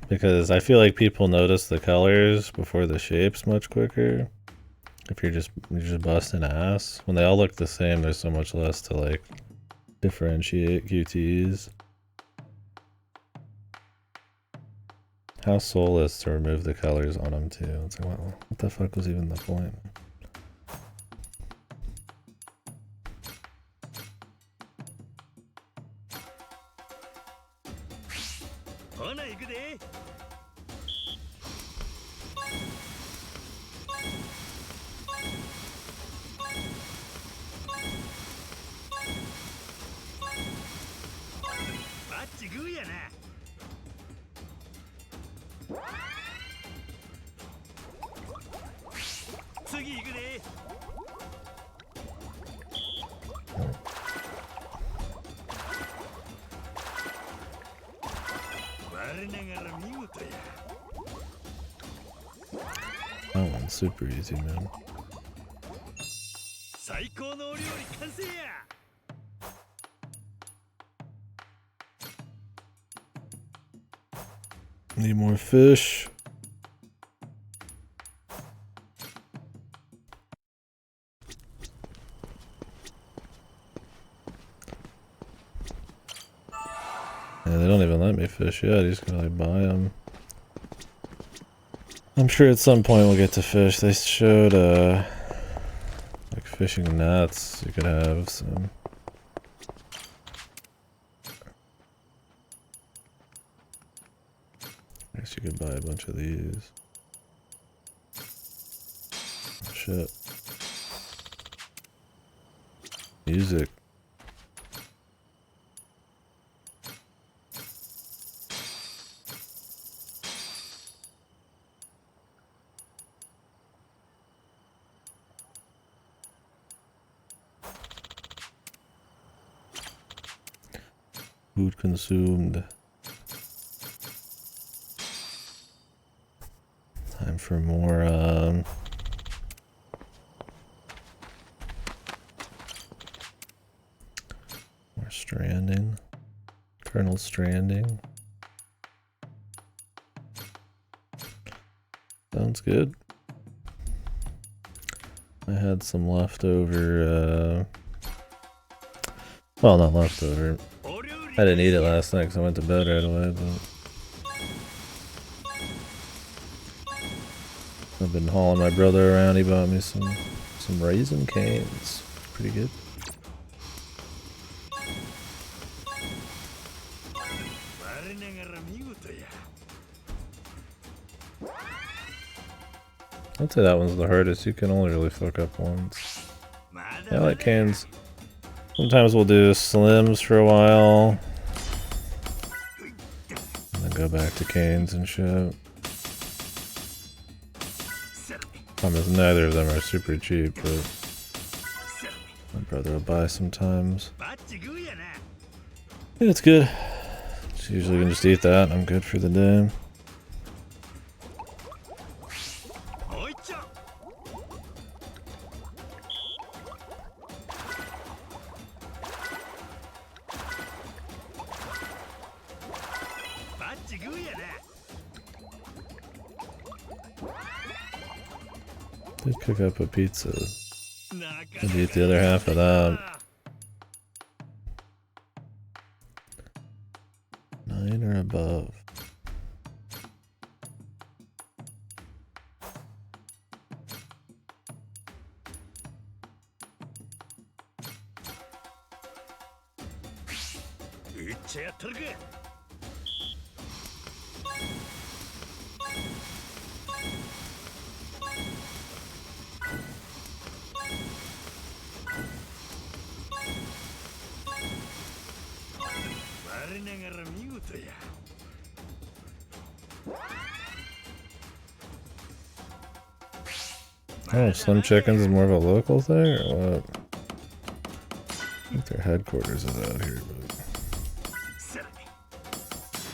because I feel like people notice the colors before the shapes much quicker. If you're just busting ass, when they all look the same, there's so much less to like differentiate QTs. How soulless to remove the colors on them too. It's like, well, what the fuck was even the point? That one's super easy, man. Need more fish. Yeah, they don't even let me fish yet. You just gotta like buy them. I'm sure at some point we'll get to fish. They showed like fishing nets you could have, so I guess you could buy a bunch of these. Shit. Music. Food consumed. Time for more, more stranding. Colonel Stranding. Sounds good. I had some leftover, well, not leftover. I didn't eat it last night because I went to bed right away, but I've been hauling my brother around. He bought me some Raisin Canes. Pretty good. I'd say that one's the hardest. You can only really fuck up once. Yeah, I like cans. Sometimes we'll do Slims for a while. And then go back to canes and shit. Neither of them are super cheap, but my brother will buy sometimes. Yeah, it's good. So usually you can just eat that and I'm good for the day. Did cook up a pizza. I'd eat the other half of that. 9 or above. Oh, Slim Chickens is more of a local thing, or what? I think their headquarters is out here, but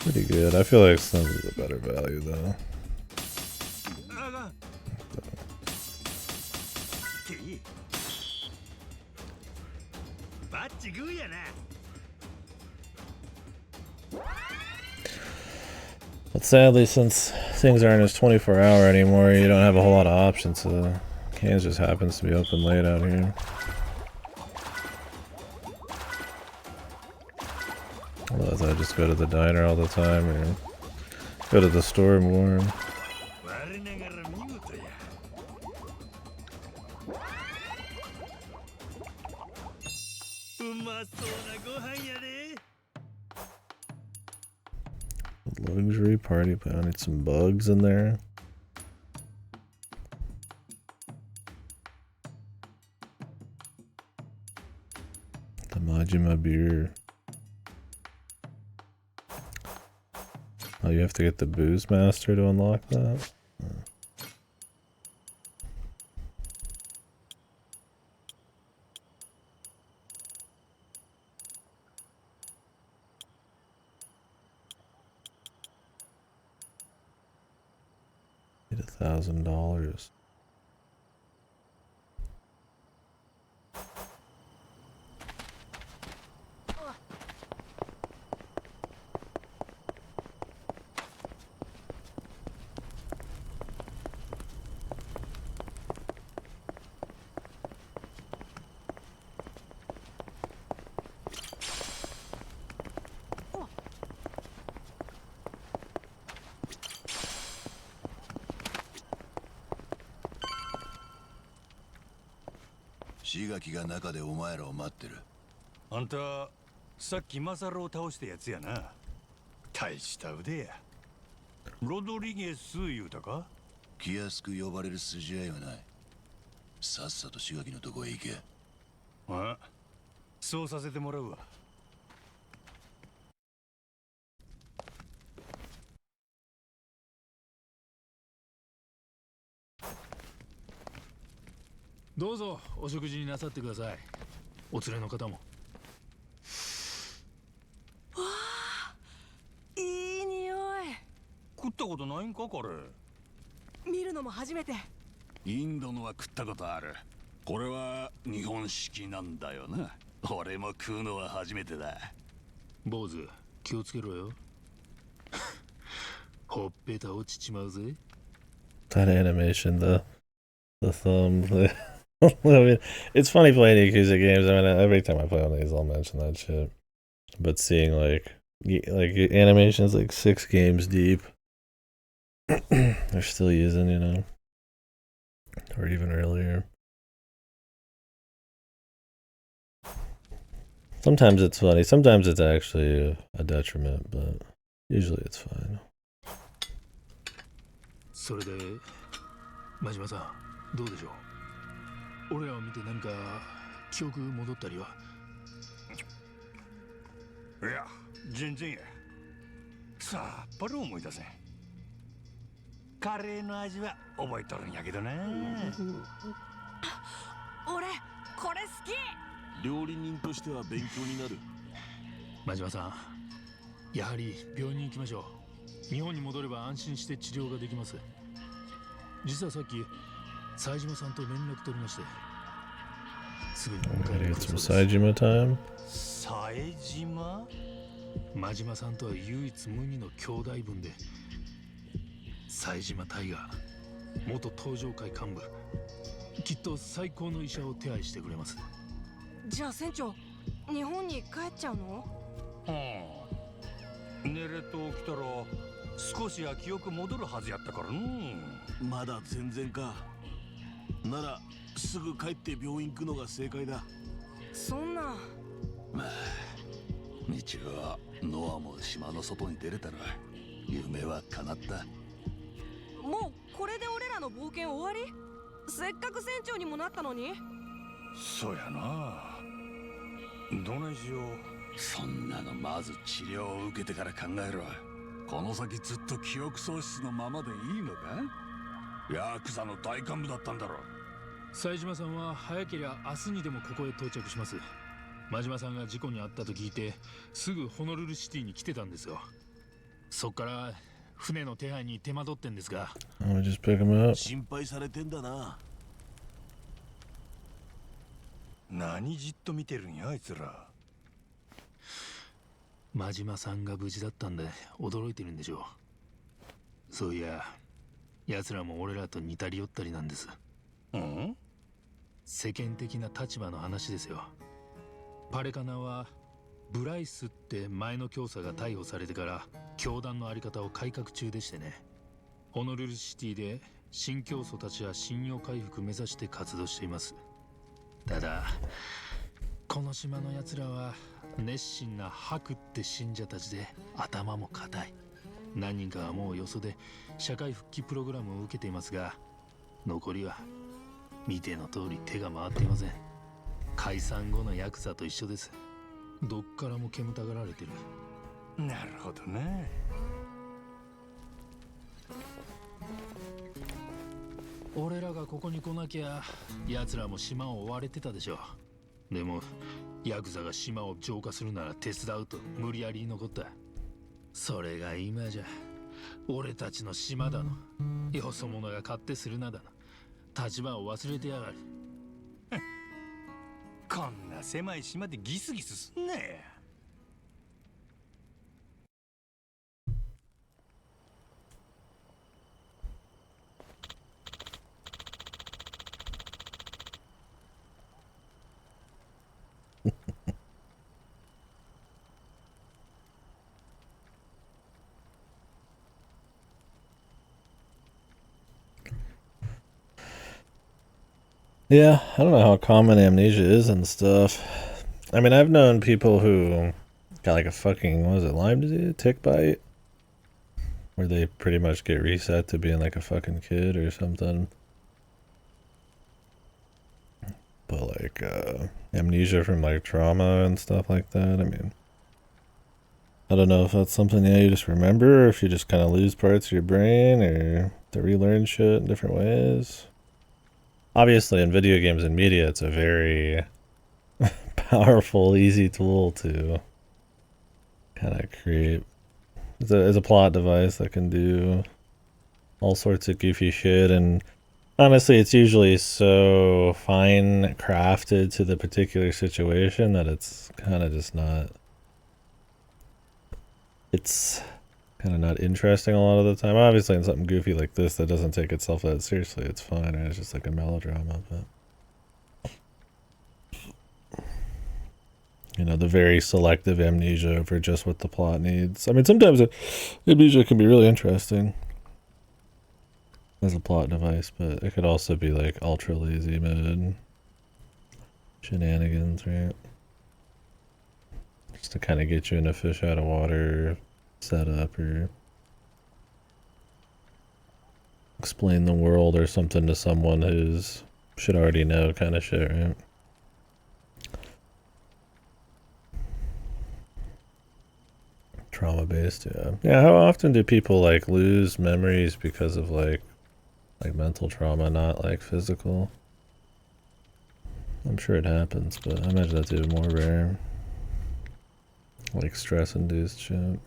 pretty good. I feel like Slim's is a better value, though. But sadly, since things aren't as 24-hour anymore, you don't have a whole lot of options. So Canes just happens to be open late out here. Otherwise, I just go to the diner all the time or go to the store more. Luxury party, but I need some bugs in there. The Majima beer. Oh, you have to get the Booze Master to unlock that? Oh. $1,000.志垣が中でお前らを待ってる。あんたさっきマサルを倒したやつやな。大した腕や。ロドリゲス言うたか？気安く呼ばれる筋合いはない。さっさと志垣のとこへ行け。あ、そうさせてもらうわ。どうぞお食事になさってください。お連れの方も。わことないんかこれ。見るのも初めて。インドのは食ったことある。これは日本式なんだよな。俺も食うのは初めてだ。坊主、気をつけろよ。ほっぺた落ちちまうぜ。 That animation, the thumbs. I mean, it's funny playing Yakuza games. I mean, every time I play one of these, I'll mention that shit. But seeing like animations like 6 games deep, they're still using, you know, or even earlier. Sometimes it's funny. Sometimes it's actually a detriment, but usually it's fine. それで真島さんどうでしょう。俺らを見て何か記憶戻ったりは。いや全然や。さっぱり思い出せん。カレーの味は覚えとるんやけどな。俺これ好き。料理人としては勉強になる。真島さん、やはり病院に行きましょう。日本に戻れば安心して治療ができます。実はさっき冴島さんと連絡取りまして、すぐに迎え Gotta に get 来る some そうです。 Saejima time. 冴島。真島さんとは唯一無二の兄弟分で、冴島大河元東上会幹部、きっと最高の医者を手配してくれます。じゃあ船長、日本に帰っちゃうの？はあ。寝れと起きたら少しは記憶戻るはずやったからの。まだ全然か。ならすぐ帰って病院行くのが正解だ。そんな。まあ日はノアも島の外に出れたら夢は叶った。もうこれで俺らの冒険終わり？せっかく船長にもなったのに。そうやな。どないしよう。そんなのまず治療を受けてから考えろ。この先ずっと記憶喪失のままでいいのか？ヤクザの大幹部だったんだろ。冴島さんは早ければ明日にでもここへ到着します。真島さんが事故に遭ったと聞いてすぐホノルルシティに来てたんですよ。そっから船の手配に手間取ってんですが。 Let me just pick him up. 心配されてんだな。何じっと見てるんやあいつら。真島さんが無事だったんで驚いてるんでしょう。そういや奴らも俺らと似たり寄ったりなんです。うん？世間的な立場の話ですよ。パレカナはブライスって前の教祖が逮捕されてから教団のあり方を改革中でしてね。ホノルルシティで新教祖たちは信用回復目指して活動しています。ただこの島の奴らは熱心な白って信者たちで頭も固い。何人かはもうよそで社会復帰プログラムを受けていますが、残りは見ての通り手が回っていません。解散後のヤクザと一緒です。どっからも煙たがられてる。なるほどね。俺らがここに来なきゃ奴らも島を追われてたでしょう。でもヤクザが島を浄化するなら手伝うと無理やり残った。それが今じゃ俺たちの島だの、よそ者が勝手するなだの、立場を忘れてやがる。こんな狭い島でギスギスすんなや。Yeah, I don't know how common amnesia is and stuff. I mean, I've known people who got like a fucking, what was it, Lyme disease? Tick bite? Where they pretty much get reset to being like a fucking kid or something. But like, amnesia from like trauma and stuff like that, I mean, I don't know if that's something you just remember, or if you just kind of lose parts of your brain, or to relearn shit in different ways. Obviously, in video games and media, it's a very powerful, easy tool to kind of create. It's a plot device that can do all sorts of goofy shit, and honestly, it's usually so fine crafted to the particular situation that it's kind of just not. It's kind of not interesting a lot of the time. Obviously, in something goofy like this that doesn't take itself that seriously, it's fine. Right? It's just like a melodrama, but you know, the very selective amnesia over just what the plot needs. I mean, sometimes amnesia can be really interesting as a plot device, but it could also be like ultra lazy mode shenanigans, right? Just to kind of get you in a fish out of water setup, or explain the world or something to someone who's should already know kind of shit, right? Trauma based, yeah. Yeah, how often do people like lose memories because of like mental trauma, not like physical? I'm sure it happens, but I imagine that's even more rare. Like stress induced shit.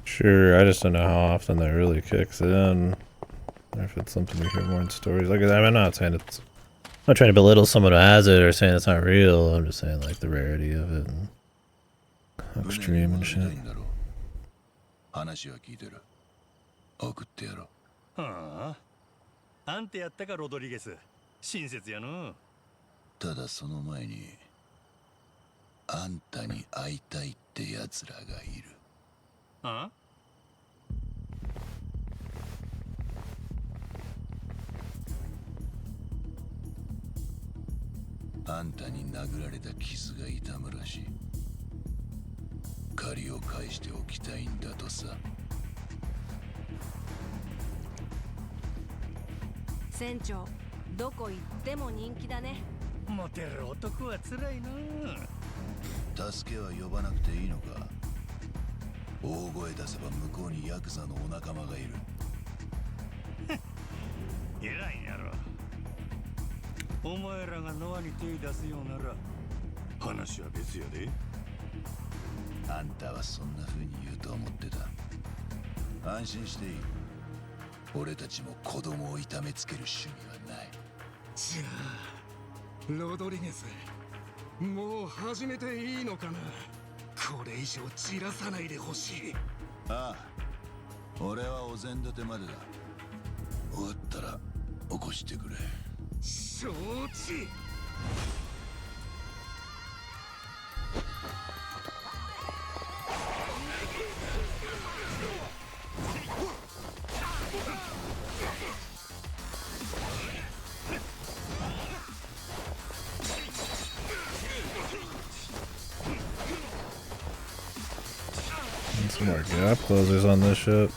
Sure, I just don't know how often that really kicks in, or if it's something you hear more in stories. Like, I'm not saying it's, I'm not trying to belittle someone who has it or saying it's not real. I'm just saying like the rarity of it and how extreme and shit. 話は聞いてる。送ってやろう。はあ、あんてやったかロドリゲス。親切やの。ただその前に、あんたに会いたいって奴らがいる。あ？あんたに殴られた傷が痛むらしい。借りを返しておきたいんだとさ。船長、どこ行っても人気だね。モテる男はつらいな。助けは呼ばなくていいのか。大声出せば向こうにヤクザのお仲間がいる。偉いんやろ。お前らがノアに手出すようなら話は別やで。あんたはそんな風に言うと思ってた。安心していい。俺たちも子供を痛めつける趣味はない。じゃあロドリゲス、もう始めていいのかな。これ以上散らさないでほしい。ああ、俺はお膳立てまでだ。終わったら起こしてくれ。承知。Some more gap closers on this ship.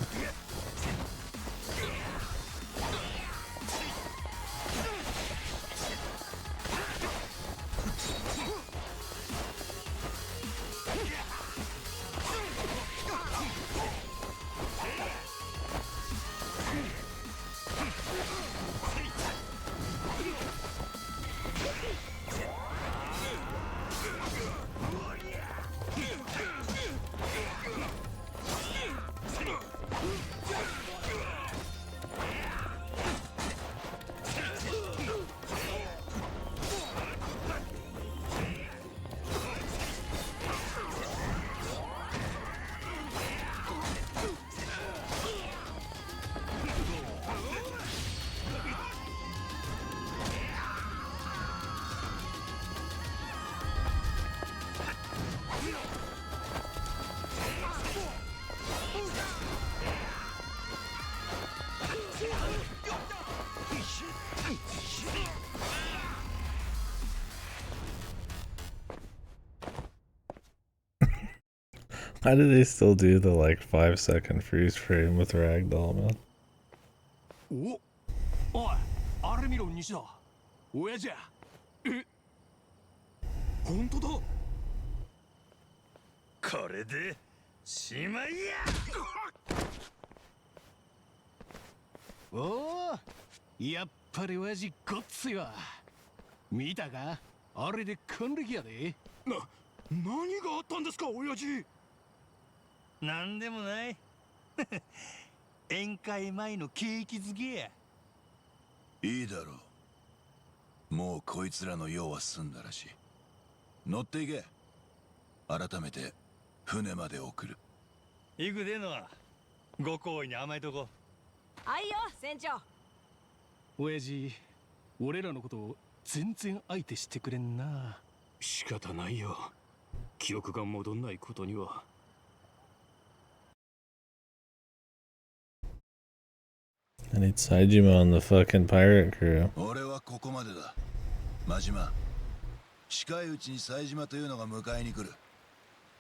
Why do they still do the like 5-second freeze frame with Ragdoll, man? おい、あれ見ろ西田。親父や。え、本当だ。これでしまいや。おお、やっぱり親父ごっついわ。見たか、あれで還暦やで。何があったんですか親父。なんでもない。宴会前のケーキ漬けや。いいだろう。もうこいつらの用は済んだらしい。乗っていけ。改めて船まで送る。行くでのはご好意に甘えとこ。はいよ船長。親父、俺らのことを全然相手してくれんな。仕方ないよ。記憶が戻んないことには。I need Saijima on the fucking pirate crew. 俺はここまでだ。真島、近いうちに冴島というのが迎えに来る。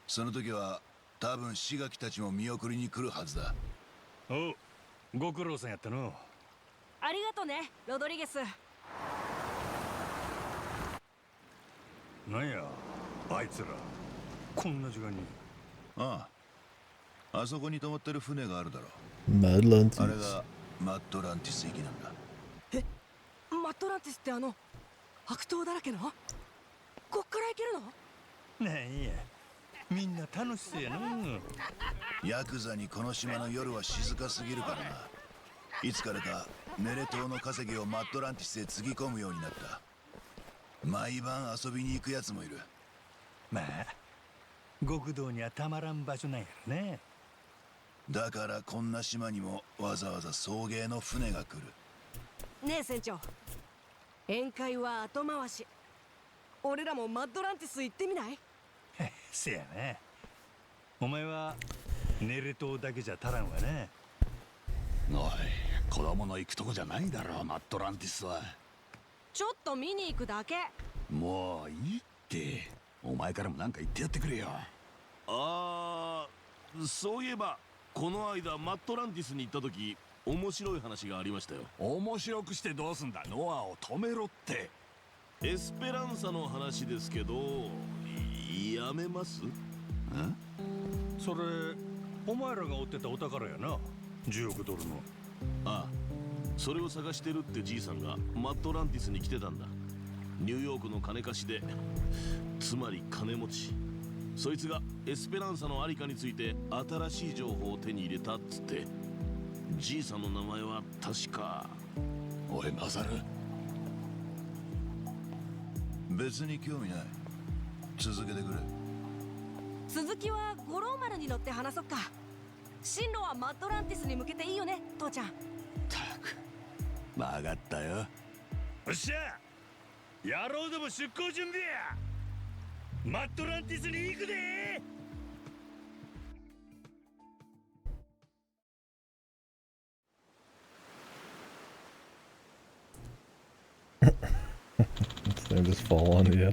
その時は多分志垣たちも見送りに来るはずだ。おう、ご苦労さんやったの。ありがとねロドリゲス。なんやあいつらこんな時間に。ああ、あそこに止まってる船があるだろう。 Mudlands. あれがマットランティス行きなんだ。え、マットランティスってあの悪党だらけの？こっから行けるの？なんやみんな楽しそうやな。ヤクザにこの島の夜は静かすぎるからな。いつからかネレ島の稼ぎをマットランティスへつぎ込むようになった。毎晩遊びに行くやつもいる。まあ極道にはたまらん場所なんやろね。だからこんな島にもわざわざ送迎の船が来る。ねえ船長、宴会は後回し。俺らもマッドランティス行ってみない？せやな。お前はネレ島だけじゃ足らんわな。おい、子供の行くとこじゃないだろう、マットランティスは。ちょっと見に行くだけ。もういいって。お前からもなんか言ってやってくれよ。そういえばこの間マットランティスに行った時面白い話がありましたよ。面白くしてどうすんだ。ノアを止めろって。エスペランサの話ですけど、やめます？それお前らが追ってたお宝やな、10億ドルの。ああ、それを探してるってじいさんがマットランティスに来てたんだ。ニューヨークの金貸しで、つまり金持ち。そいつがエスペランサのありかについて新しい情報を手に入れたっつって。じいさんの名前は確か。おいマサル、別に興味ない。続けてくれ。続きは五郎丸に乗って話そっか。進路はマッドランティスに向けていいよね父ちゃん。たく分かったよ。よっしゃ野郎ども出航準備や。マットランティスに行くで。They just fall on you.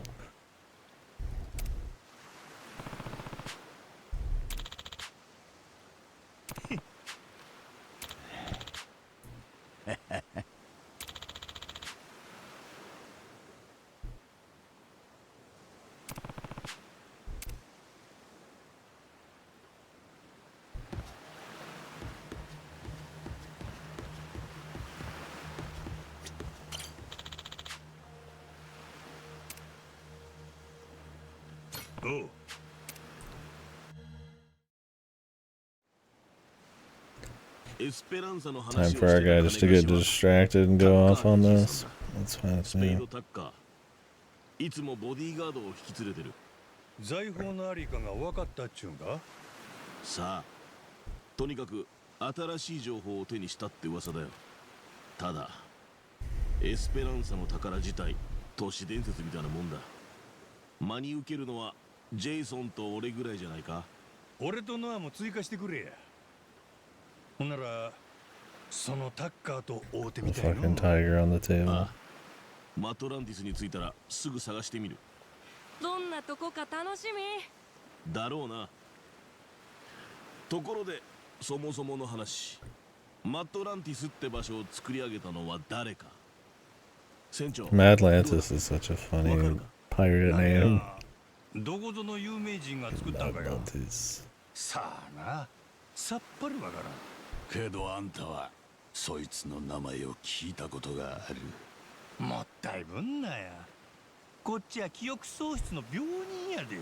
Oh. Time for our guy just to get distracted and go off on this. That's fine with スペイ me. ドタッカー、いつもボディーガードを引き連れてる。財宝のありかが分かったっちゅうんか。さあ、とにかく新しい情報を手にしたって噂だよ。ただエスペランサの宝自体都市伝説みたいなもんだ。真に受けるのはジェイソンと俺ぐらいじゃないか。俺とノアも追加してくれや。ほんならそのタッカーと会うてみ The たいの。 fucking tiger on the table. ああ、マトランティスに着いたらすぐ探してみる。どんなとこか楽しみ。だろうな。ところでそもそもの話、マットランティスって場所を作り上げたのは誰か。船長 Madlantis is such a funny pirate なん name. やどこぞの有名人が作ったんかよ。 Madlantis. さあな、さっぱりわからん。けどあんたはそいつの名前を聞いたことがある。もったいぶんなや。こっちは記憶喪失の病人やで。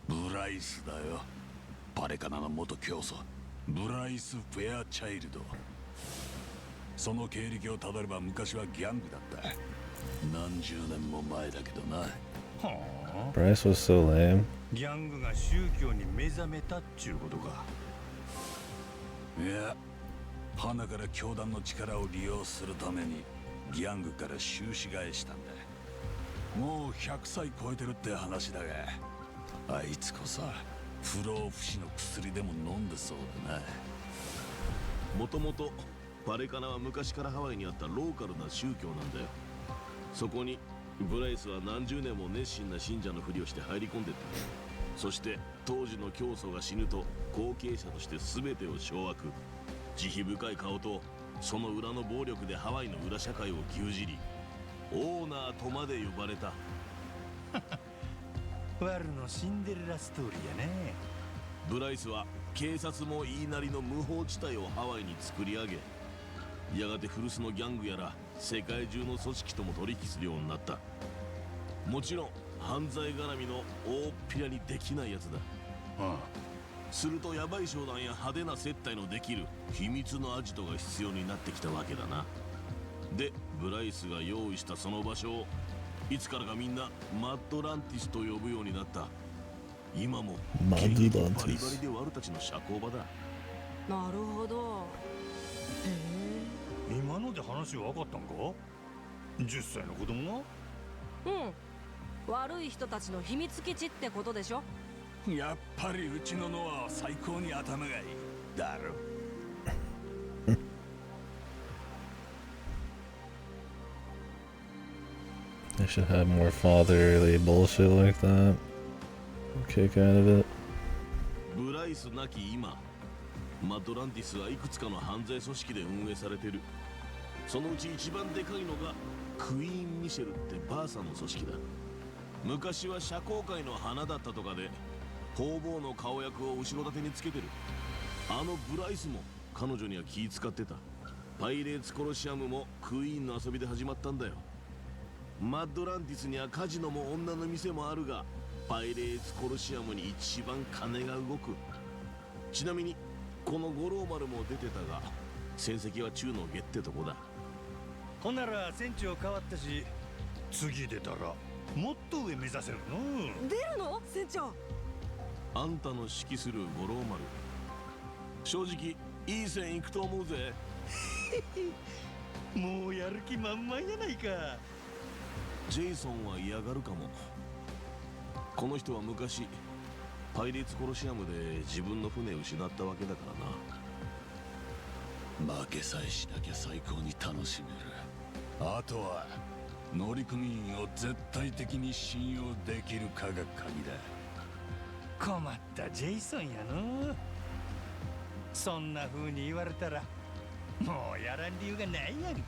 ブライスだよ。パレカナの元教祖ブライス・フェアチャイルド。その経歴をたどれば昔はギャングだった。何十年も前だけどな。はあ、 Bryce was so lame. ギャングが宗教に目覚めたっちゅうことか。いや、花から教団の力を利用するためにギャングから収支返したんだ。もう100歳超えてるって話だが、あいつこそ不老不死の薬でも飲んでそうだな。もともとパレカナは昔からハワイにあったローカルな宗教なんだよ。そこにブライスは何十年も熱心な信者のふりをして入り込んでった。そして当時の教祖が死ぬと後継者として全てを掌握。慈悲深い顔とその裏の暴力でハワイの裏社会を牛耳り、オーナーとまで呼ばれた。ワルのシンデレラストーリーやね。ブライスは警察も言いなりの無法地帯をハワイに作り上げ、やがて古巣のギャングやら世界中の組織とも取引するようになった。もちろん犯罪絡みの大っぴらにできないやつだ。するとヤバい商談や派手な接待のできる秘密のアジトが必要になってきたわけだな。でブライスが用意したその場所をいつからかみんなマッドランティスと呼ぶようになった。今もマッドランティスバリバリでワルたちの社交場だ。なるほど。へ今ので話分かったんか。10歳の子供が。うん、悪い人たちの秘密基地ってことでしょ。やっぱりうちのノアは最高に頭がいいだろ。They should have more fatherly bullshit like that. Kick out of it. ブライスなき今、マッドランティスはいくつかの犯罪組織で運営されてる。そのうち一番でかいのがクイーン・ミシェルってバーサの組織だ。昔は社交界の花だったとかで方々の顔役を後ろ盾につけてる。あのブライスも彼女には気使ってた。パイレーツコロシアムもクイーンの遊びで始まったんだよ。マッドランティスにはカジノも女の店もあるが、パイレーツコロシアムに一番金が動く。ちなみにこの五郎丸も出てたが、戦績は中の下ってとこだ。ほんなら船長変わったし、次出たらもっと上目指せるの。出るの船長。あんたの指揮する五郎丸、正直いい線いくと思うぜ。もうやる気満々やないか。ジェイソンは嫌がるかも。この人は昔パイレーツコロシアムで自分の船を失ったわけだからな。負けさえしなきゃ最高に楽しめる。あとは乗組員を絶対的に信用できるかが鍵だ。困ったジェイソンやの。そんな風に言われたらもうやらん理由がないやんか。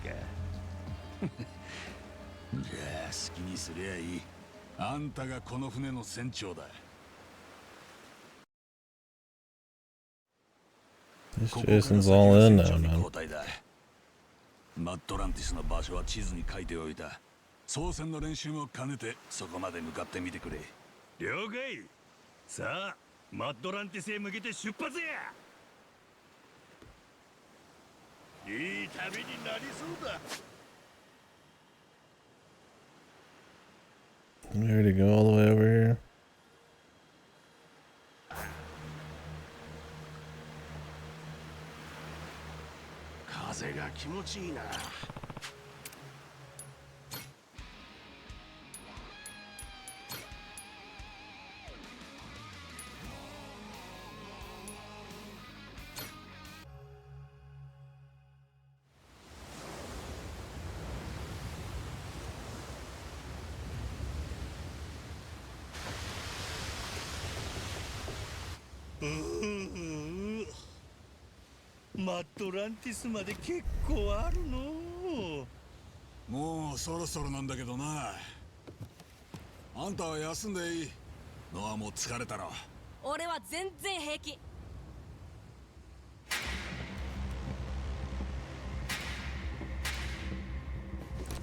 じゃあ好きにすりゃいい。あんたがこの船の船長だ。 This ここから Jason's 先は all in 船 now, 長に man. 交代だ。マッドランティスの場所は地図に書いておいた。操船の練習も兼ねてそこまで向かってみてくれ。了解。さあマッドランティスへ向けて出発や。いい旅になりそうだ。 We already go all the way over here. 風が気持ちいいな。マットランティスまで結構あるの。もうそろそろなんだけどな。あんたは休んでいい。ノアも疲れたろ。俺は全然平気。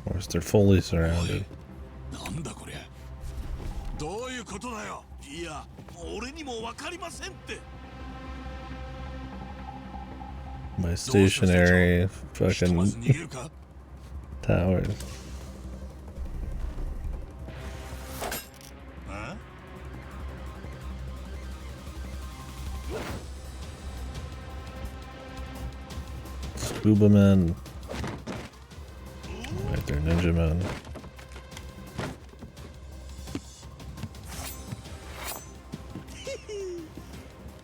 Of course, they're fully surrounded. なんだこりゃ。どういうことだよ。いや、俺にも分かりませんって。 My stationary ひとまず fucking 逃げるか。 towers. あ Scuba men. Right there, ninja men.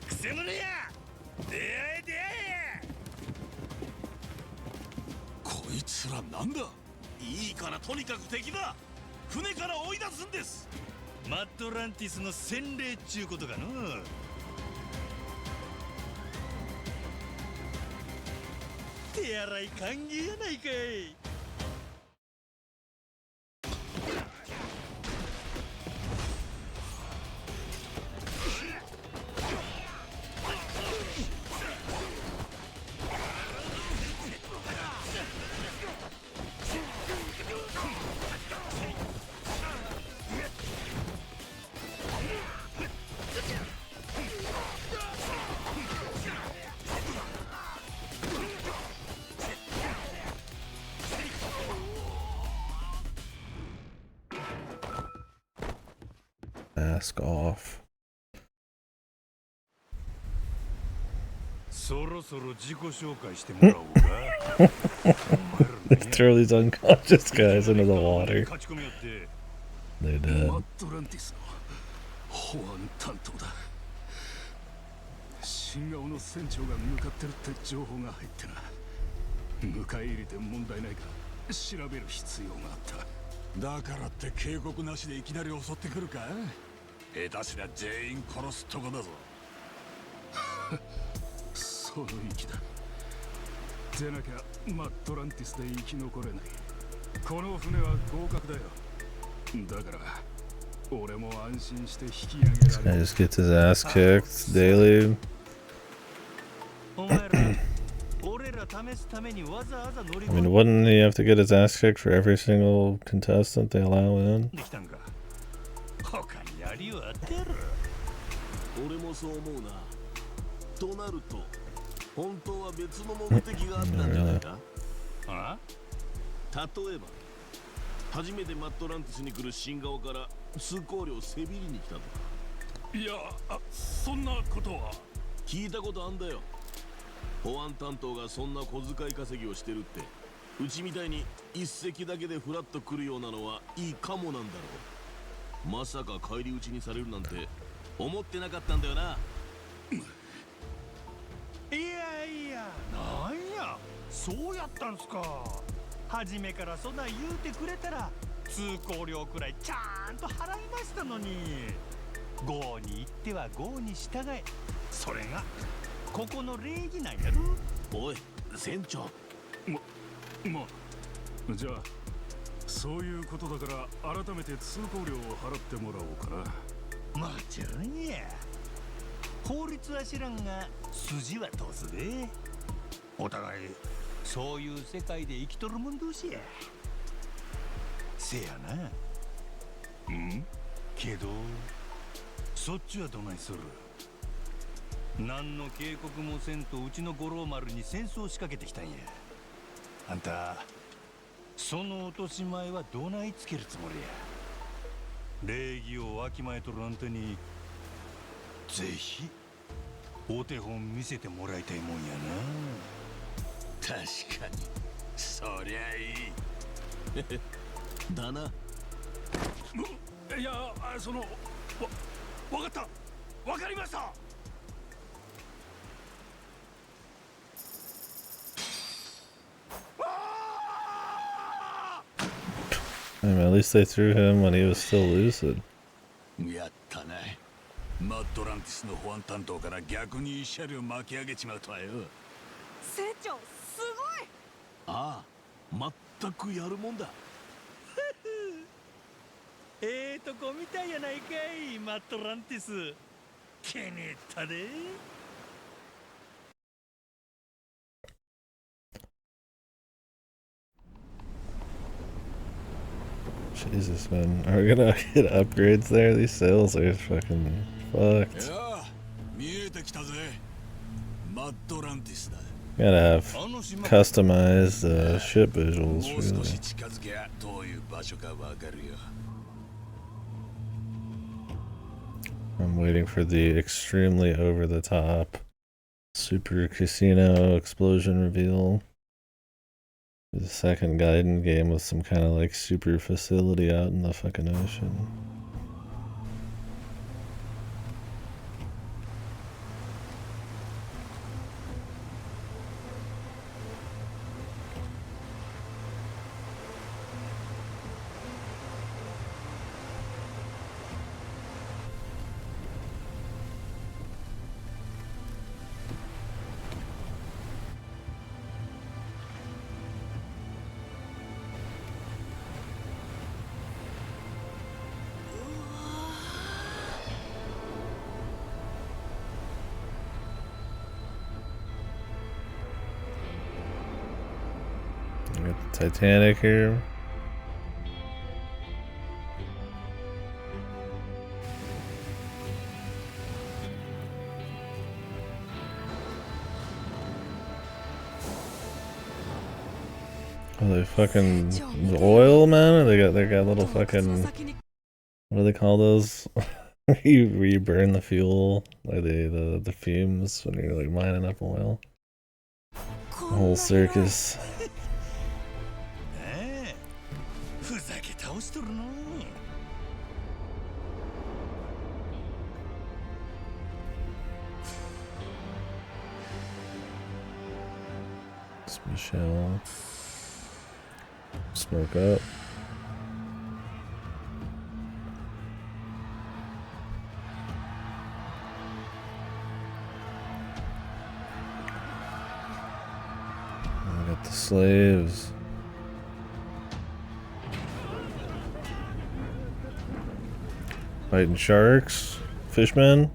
くせ者や、出会え出会え。こいつらなんだ。いいからとにかく敵だ。船から追い出すんです。マットランティスの洗礼っちゅうことかの。手洗い歓迎やないかい。Mask off. そろそろ自己紹介してもらおうか。 They throw these unconscious guys into the water. 勝ち込みよって。 They did. マットランティスの保安担当だ。新顔の船長が向かってるって情報が入ってな。迎え入れて問題ないか調べる必要があった。だからって警告なしでいきなり襲ってくるか。下手すりゃ全員殺すとこだぞ。その域だ。でなきゃマットランティスで生き残れない。この船は合格だよ。だから俺も安心して引き上げ This ら guy れる。 just gets his ass kicked daily. お前ら、俺ら試すためにわざわざ乗り I 込 mean, ん wouldn't he have to get his ass kicked for every single contestant they allow in? できたんか。他にやりようあってやろ。俺もそう思うな。となると本当は別の目的があったんじゃないか。あ？例えば初めてマットランティスに来る新顔から通行料せびりに来たとか。いや、そんなことは。聞いたことあんだよ。保安担当がそんな小遣い稼ぎをしてるって。うちみたいに一隻だけでフラッと来るようなのはいいかもなんだろう。まさか返り討ちにされるなんて思ってなかったんだよな。いやいや、なんや、そうやったんすか。初めからそんなん言うてくれたら通行料くらいちゃんと払いましたのに。郷に行っては郷に従え、それがここの礼儀なんやろ。おい船長。じゃあそういうことだから改めて通行料を払ってもらおうかな。もちろんや。法律は知らんが筋は通すで。お互いそういう世界で生きとるもん同士や。せやな。けどそっちはどないする。何の警告もせんとうちの五郎丸に戦争を仕掛けてきたんや。あんたその落とし前はどないつけるつもりや。礼儀をわきまえとるあんたにぜひお手本見せてもらいたいもんや確かにそりゃいいだな。いや、そのわかった、わかりました。I mean, at least they threw him when he was still lucid. やったな。マットランティスの保安担当から逆に慰謝料巻き上げちまうとはよ。船長すごい。ああ、全くやるもんだ。とこみたいやないかい、マットランティス。気に入ったで。Jesus, man. Are we gonna get upgrades there? These sails are fucking fucked. いや、見えてきたぜ。マットランティスだ。Gotta have customized ship visuals も for う少 that. し近づけばどういう場所かわかるよ。I'm waiting for the extremely over the top super casino explosion reveal. The second Gaiden game with some kind of like super facility out in the fucking ocean. We got the Titanic here. Oh, they fucking the oil, man. They got little fucking, what do they call those? you burn the fuel, like the fumes when you're like mining up oil. The whole circus. ふざけ倒しとるの。It's Michelle. Smoke up. We got the slaves. Fighting sharks, fishmen.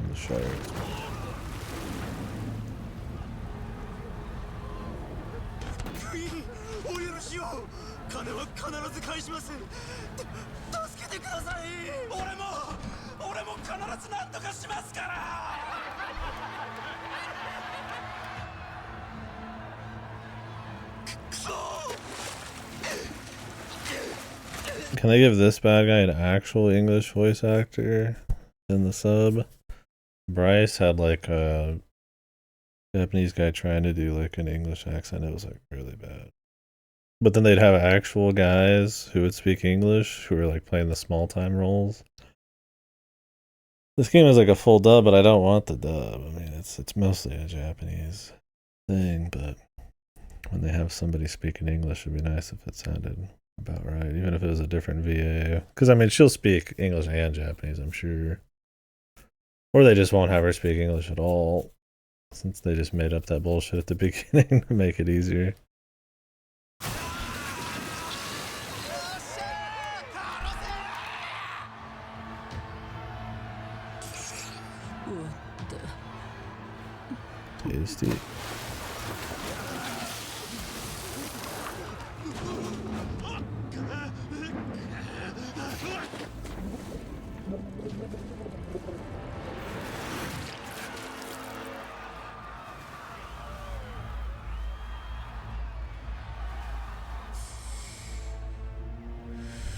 The sharks. Can they give this bad guy an actual English voice actor in the sub? Bryce had like a Japanese guy trying to do like an English accent. It was like really bad. But then they'd have actual guys who would speak English who were like playing the small time roles. This game is like a full dub, but I don't want the dub. I mean, it's mostly a Japanese thing, but when they have somebody speaking English, it'd be nice if it sounded about right, even if it was a different VA. Because I mean, she'll speak English and Japanese, I'm sure. Or they just won't have her speak English at all, since they just made up that bullshit at the beginning to make it easier. Tasty.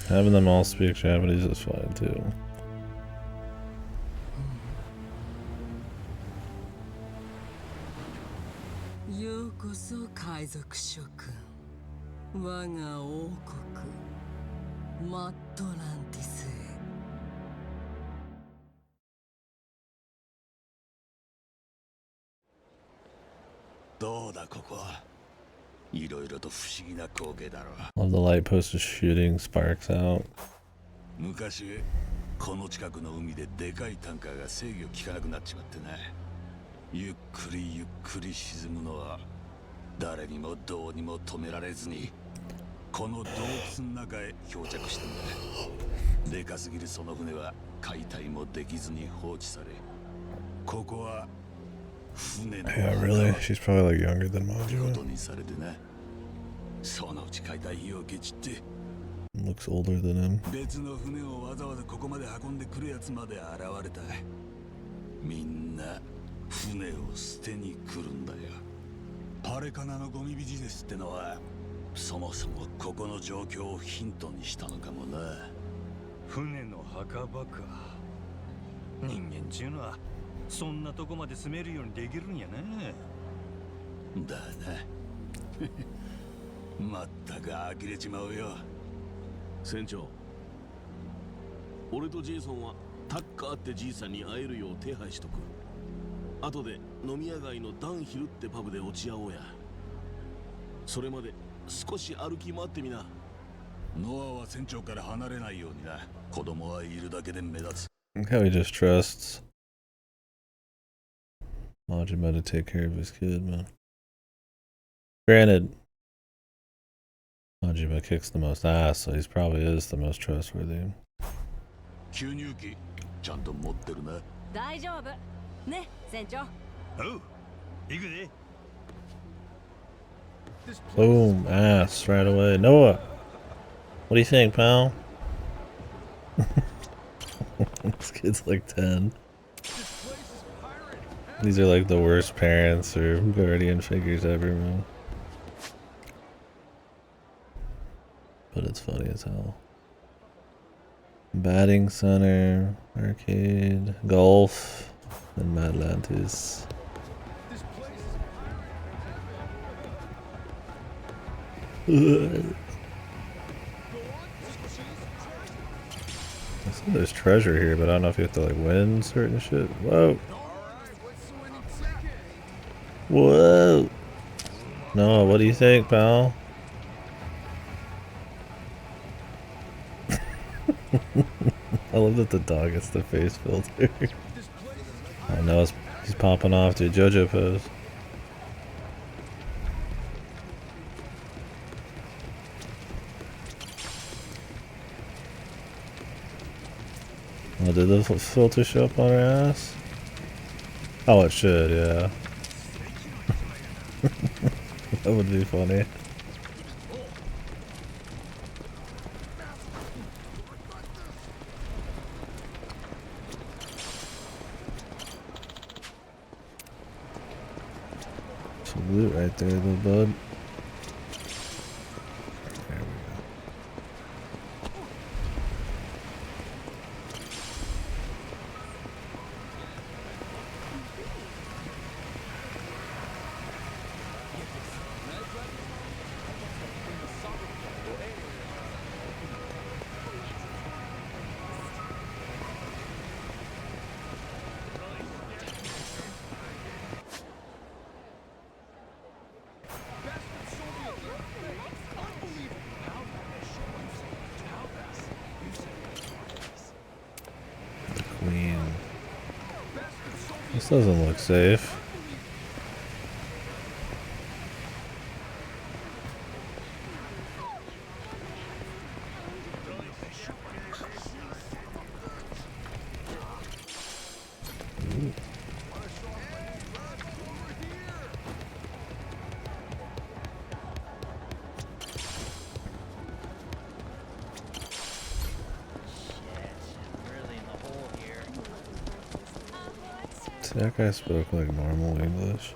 Having them all speak Japanese is fine too. Yakuza 海賊諸君、我が王国マットランティスへ。どうだここは。いろいろと不思議な光景だろう。 Love the light post is shooting sparks out. 昔この近くの海ででかいタンカーが制御効かなくなっちまってな。ゆっくりゆっくり沈むのは誰にもどうにも止められずにこの洞窟の中へ漂着したんだ。でかすぎるその船は解体もできずに放置され、ここは船の Yeah, really? She's probably like younger than こ Majima. とにされてな。そのうち解体費をケチって Looks older than him. 別の船をわざわざここまで運んでくるやつまで現れた。みんな船を捨てに来るんだよ。パレカナのゴミビジネスってのはそもそもここの状況をヒントにしたのかもな。船の墓場か。人間ちゅうのはそんなとこまで住めるようにできるんやね。だな。まったく呆れちまうよ。船長、俺とジェイソンはタッカーってじいさんに会えるよう手配しとく。後で飲み屋街のダンヒルってパブで落ち合おうや。それまで少し歩き回ってみな。ノアは船長から離れないようにな。子供はいるだけで目立つ。 Look how he just trusts Majima to take care of his kid, man. Granted, Majima kicks the most ass, so he probably is the most trustworthy. 吸入器ちゃんと持ってるな。大丈夫ね、船長。おう、行くで。Boom, ass right away. Noah, what do you think, pal? This kid's like 10. These are like the worst parents or guardian figures ever, man. But it's funny as hell. Batting center, arcade, golf, and Madlantis. I see there's treasure here, but I don't know if you have to like win certain shit. Whoa. Whoa. Noah, what do you think, pal? I love that the dog gets the face filter. I know he's popping off to a JoJo pose. Oh, did the filter show up on her ass? Oh, it should, yeah. That would be funny. Some loot right there, little bud. There we go. Queen. This doesn't look safe. See, that guy spoke like normal English.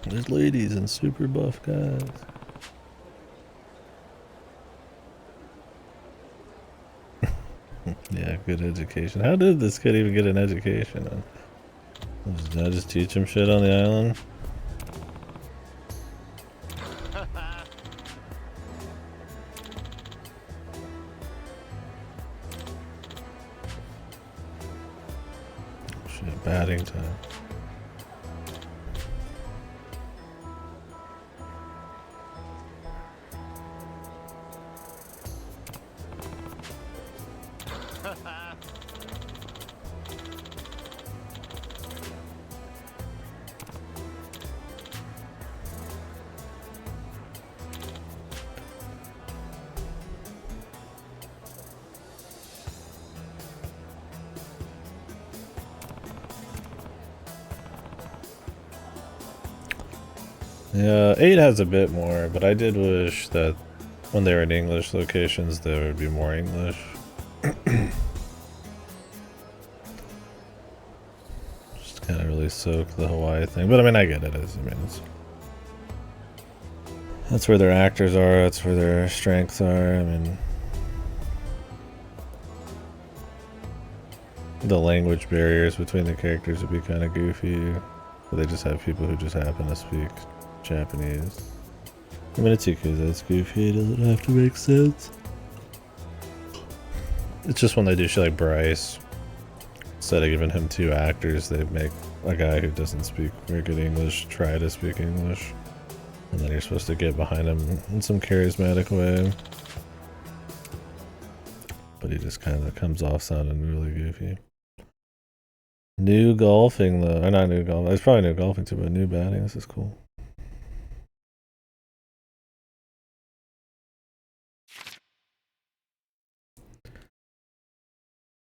There's ladies and super buff guys. Yeah, good education. How did this kid even get an education? Did I just teach him shit on the island? Shit, batting time. Yeah, 8 has a bit more, but I did wish that when they were in English locations there would be more English. Just kind of really soak the Hawaii thing. But I mean, I get it. That's where their actors are, that's where their strengths are. I mean, the language barriers between the characters would be kind of goofy. But they just have people who just happen to speak Japanese. I mean, it's Yakuza, it's goofy, it doesn't have to make sense. It's just when they do shit like Bryce, instead of giving him 2 actors, they make a guy who doesn't speak very good English try to speak English. And then you're supposed to get behind him in some charismatic way. But he just kind of comes off sounding really goofy. New golfing though, or not new golfing, it's probably new golfing too, but new batting, this is cool.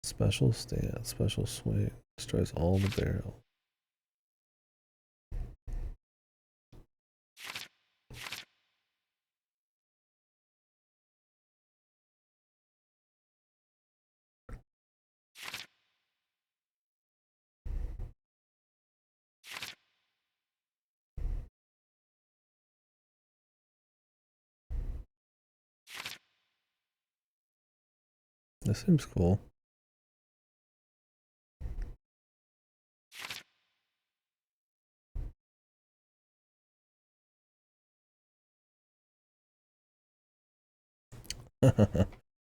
Special stance, special swing, destroys all the barrel. This seems cool.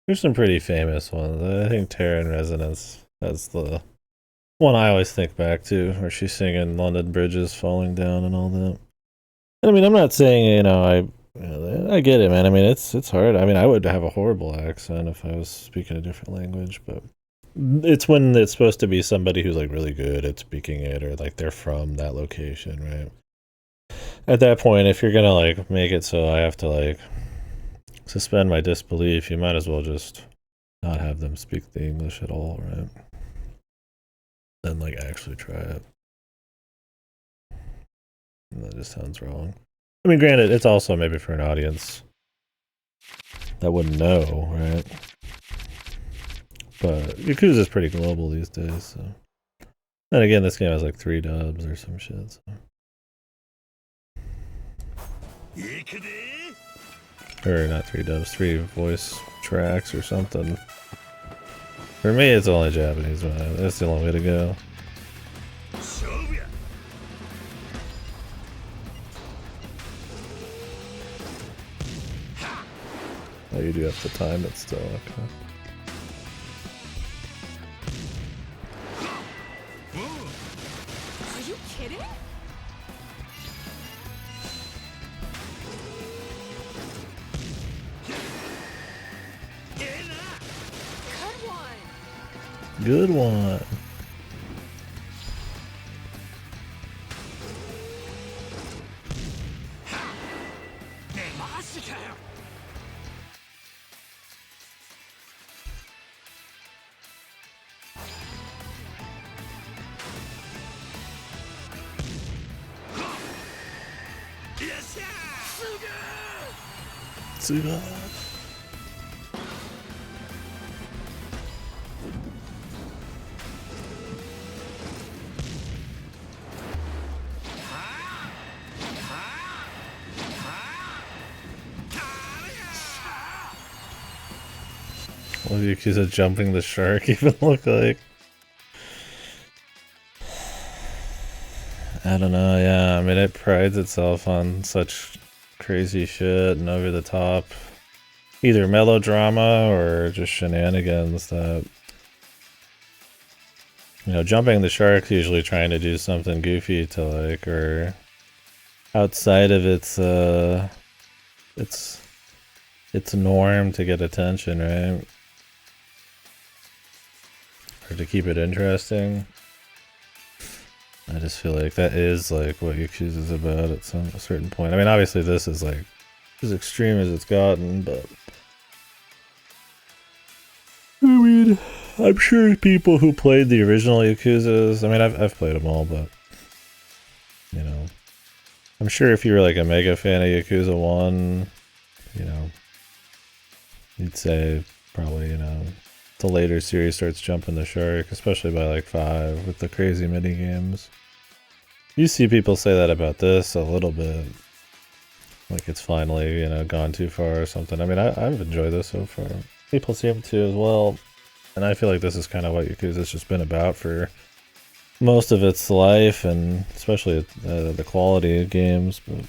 There's some pretty famous ones. I think Terra in Resonance has the one I always think back to, where she's singing London Bridges falling down and all that. I mean, I'm not saying, I get it, man. I mean, it's hard. I mean, I would have a horrible accent if I was speaking a different language, but it's when it's supposed to be somebody who's like really good at speaking it, or like they're from that location, right? At that point, if you're gonna like make it so I have to like suspend my disbelief, you might as well just not have them speak the English at all, right? Then like actually try it. And that just sounds wrong. I mean, granted, it's also maybe for an audience that wouldn't know, right? But Yakuza is pretty global these days, so. And again, this game has like 3 dubs or some shit, so. Or not 3 dubs, 3 voice tracks or something. For me, it's only Japanese, man. That's the only way to go. Oh, you do have to time it still, okay. Are you kidding? Good one. Suga. What do Yakuza jumping the shark even look like? I don't know, yeah. I mean, it prides itself on such crazy shit and over the top, either melodrama or just shenanigans that, you know, jumping the shark's usually trying to do something goofy to like, or outside of its norm to get attention, right? Or to keep it interesting. I just feel like that is like what Yakuza is about at a certain point. I mean, obviously this is like as extreme as it's gotten, but I mean, I'm sure people who played the original Yakuzas, I mean, I've played them all, but you know, I'm sure if you were like a mega fan of Yakuza 1, you know, you'd say probably, you know, the later series starts jumping the shark, especially by like 5 with the crazy mini games. You see people say that about this a little bit, like it's finally, you know, gone too far or something. I mean, I've enjoyed this so far. People seem to as well, and I feel like this is kind of what Yakuza's just been about for most of its life, and especially the quality of games. But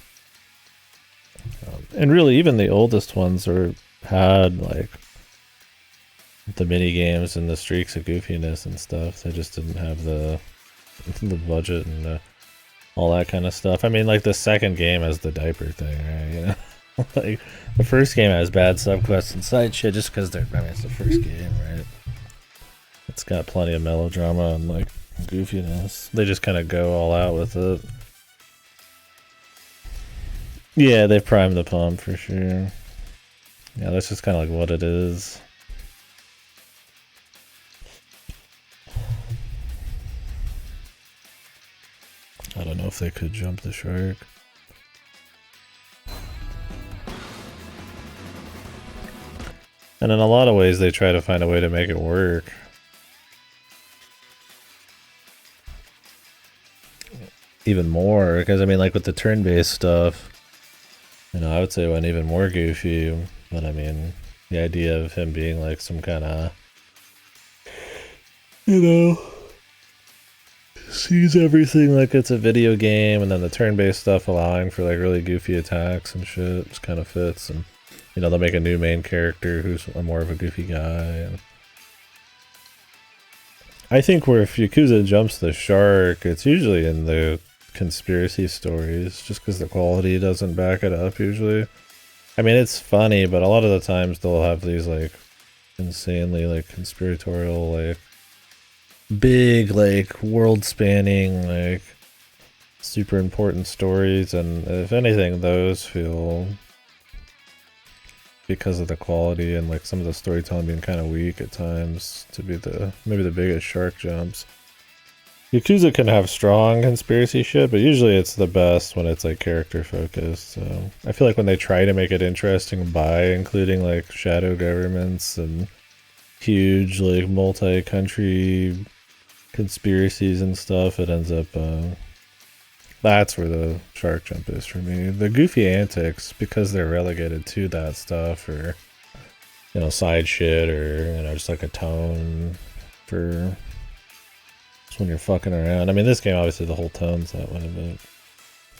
and really, even the oldest ones had like the mini games and the streaks of goofiness and stuff. They just didn't have the budget and all that kind of stuff. I mean, like the second game has the diaper thing, right? You know, like the first game has bad subquests and side shit just because I mean, it's the first game, right? It's got plenty of melodrama and like goofiness. They just kind of go all out with it. Yeah, they've primed the pump for sure. Yeah, that's just kind of like what it is. I don't know if they could jump the shark. And in a lot of ways, they try to find a way to make it work. Even more, because I mean, like with the turn-based stuff, you know, I would say it went even more goofy. But I mean, the idea of him being like some kind of, you know, sees everything like it's a video game, and then the turn-based stuff allowing for like really goofy attacks and shit just kind of fits. And you know, they'll make a new main character who's more of a goofy guy. And I think where if Yakuza jumps the shark, it's usually in the conspiracy stories, just because the quality doesn't back it up usually. I mean, it's funny, but a lot of the times they'll have these like insanely like conspiratorial, like big, like world-spanning, like super important stories, and if anything, those feel, because of the quality and like some of the storytelling being kind of weak at times, to be maybe the biggest shark jumps. Yakuza can have strong conspiracy shit, but usually it's the best when it's like character focused. So I feel like when they try to make it interesting by including like shadow governments and huge like multi-country conspiracies and stuff, it ends up that's where the shark jump is for me. The goofy antics, because they're relegated to that stuff, or you know, side shit, or you know, just like a tone for just when you're fucking around. I mean, this game obviously the whole tone's that way, but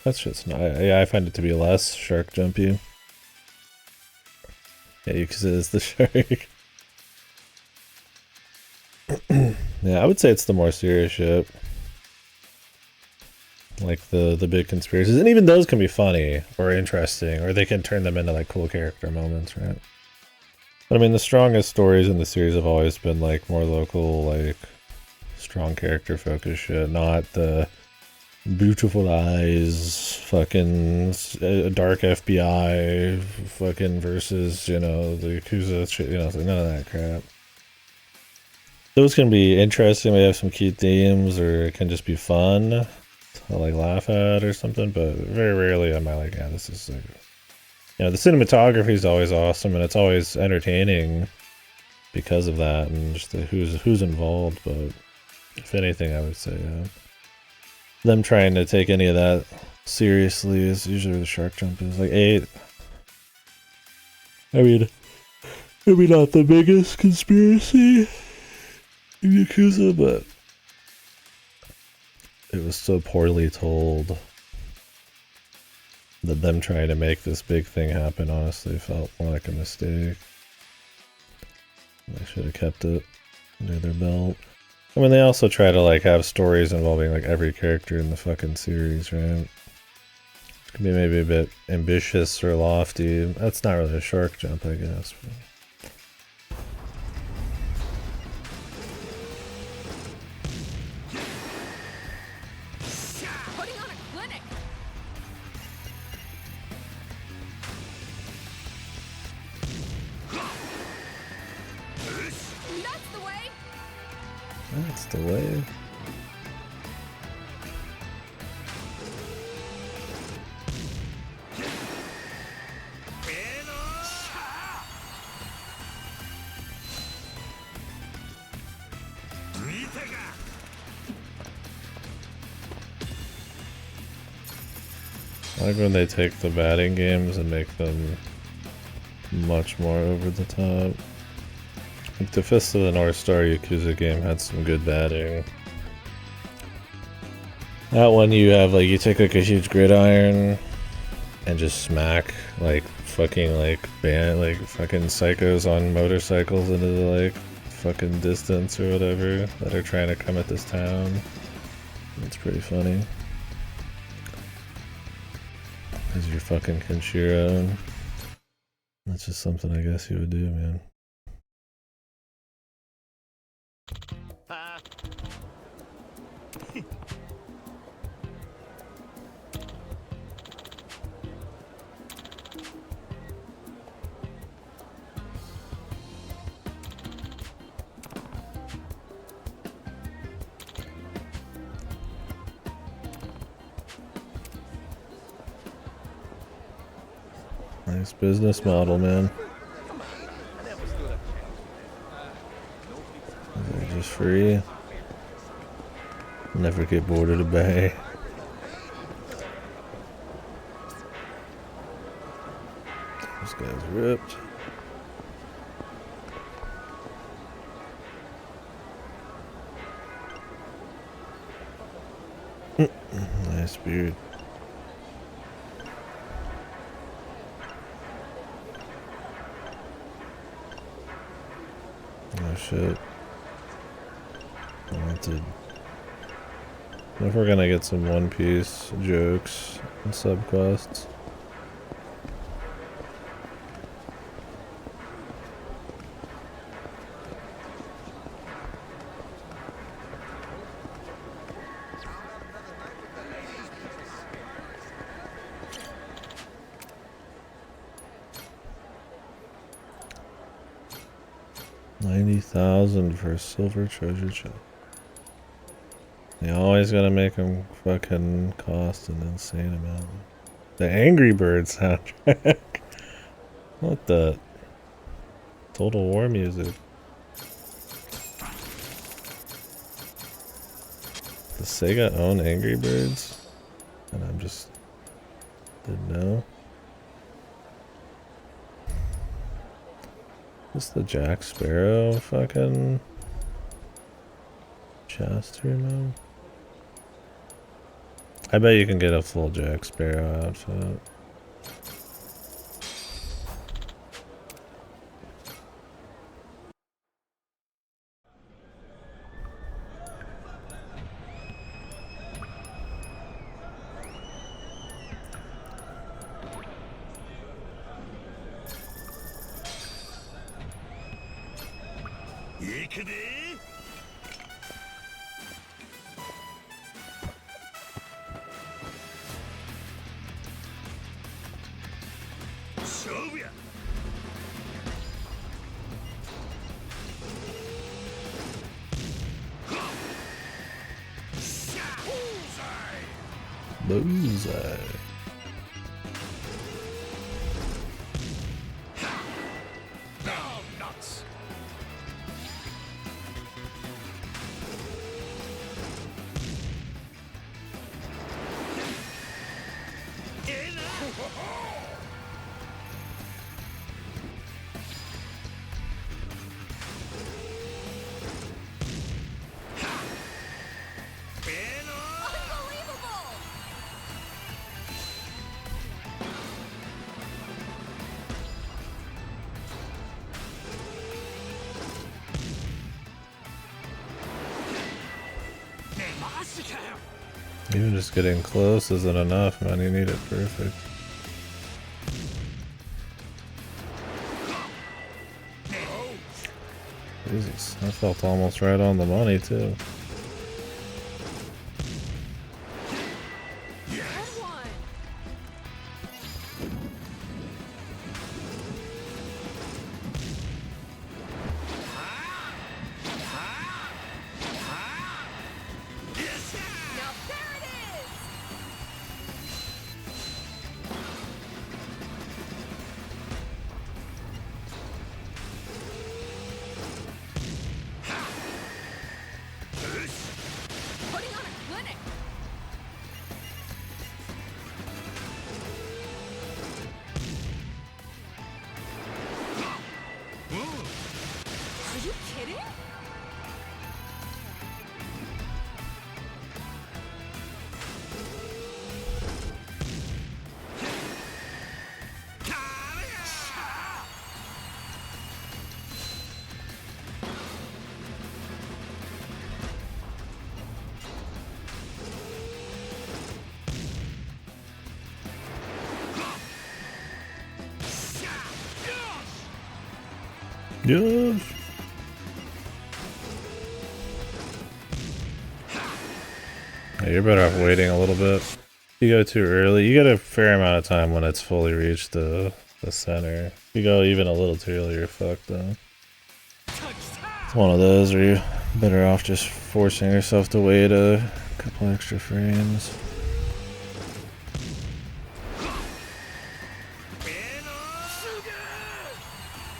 that's just not. Yeah, I find it to be less shark jumpy. Yeah, because it is the shark. Yeah, I would say it's the more serious shit. Like the big conspiracies, and even those can be funny or interesting, or they can turn them into like cool character moments, right? But I mean, the strongest stories in the series have always been like more local, like strong character focus shit, not the beautiful eyes, fucking dark FBI, fucking versus, you know, the Yakuza shit, you know, none of that crap. Those can be interesting, they have some cute themes, or it can just be fun to like laugh at or something, but very rarely am I like, yeah, this is like, you know, the cinematography is always awesome and it's always entertaining because of that, and just the who's involved. But if anything, I would say them trying to take any of that seriously is usually where the shark jump is. Like I mean, Maybe not the biggest conspiracy in Yakuza, but it was so poorly told that them trying to make this big thing happen honestly felt more like a mistake. They should have kept it under their belt. I mean, they also try to like have stories involving like every character in the fucking series, right? It could be maybe a bit ambitious or lofty. That's not really a shark jump, I guess. But... Putting on a clinic. That's the way. That's the way. I like when they take the batting games and make them much more over the top. Like the Fist of the North Star Yakuza game had some good batting. That one you have like, you take like a huge gridiron and just smack like fucking like fucking psychos on motorcycles into the like fucking distance or whatever that are trying to come at this town. It's pretty funny. Because you're fucking Kenshiro. That's just something I guess you would do, man. Nice business model, man. They're just free. Never get bored of the bay. This guy's ripped. Nice beard. Oh shit. Wanted. If we're gonna get some One Piece jokes and subquests. $90,000 for a silver treasure chest. You always gotta make them fucking cost an insane amount. The Angry Birds soundtrack. What the? Total War music. Does Sega own Angry Birds? And I'm just didn't know. Is this the Jack Sparrow fucking chest remote? I bet you can get a full Jack Sparrow outfit. Bullseye. Even just getting close isn't enough, man. You need it perfect. Jesus, I felt almost right on the money, too. Yes. Yeah, you're better off waiting a little bit. If you go too early, you get a fair amount of time when it's fully reached the center. If you go even a little too early, you're fucked though. It's one of those where you're better off just forcing yourself to wait a couple extra frames.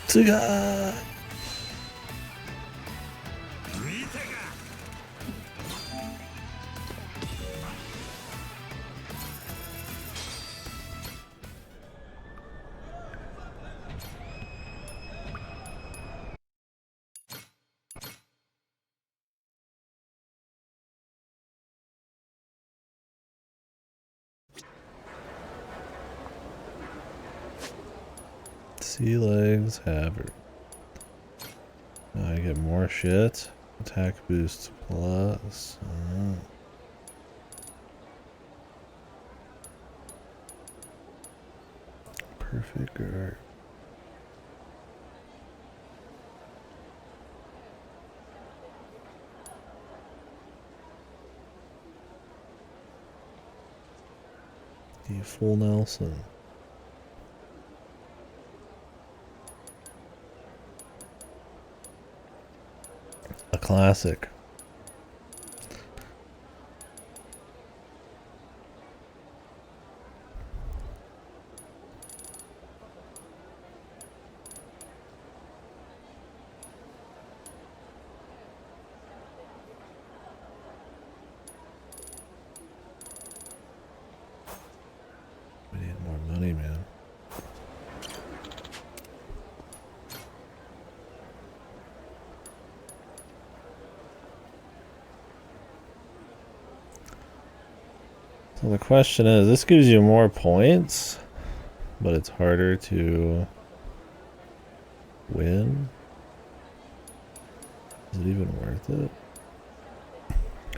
Tsuga! Sea legs have her. Now I get more shit. Attack boost plus. Perfect guard. The full Nelson. A classic. We need more money, man. So the question is, this gives you more points, but it's harder to win. Is it even worth it?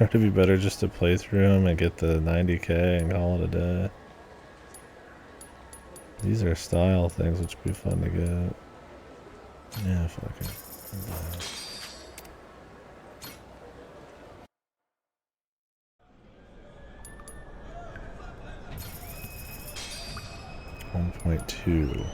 Or it'd be better just to play through them and get the 90k and call it a day. These are style things, which would be fun to get. Yeah, fuck it. $1.2.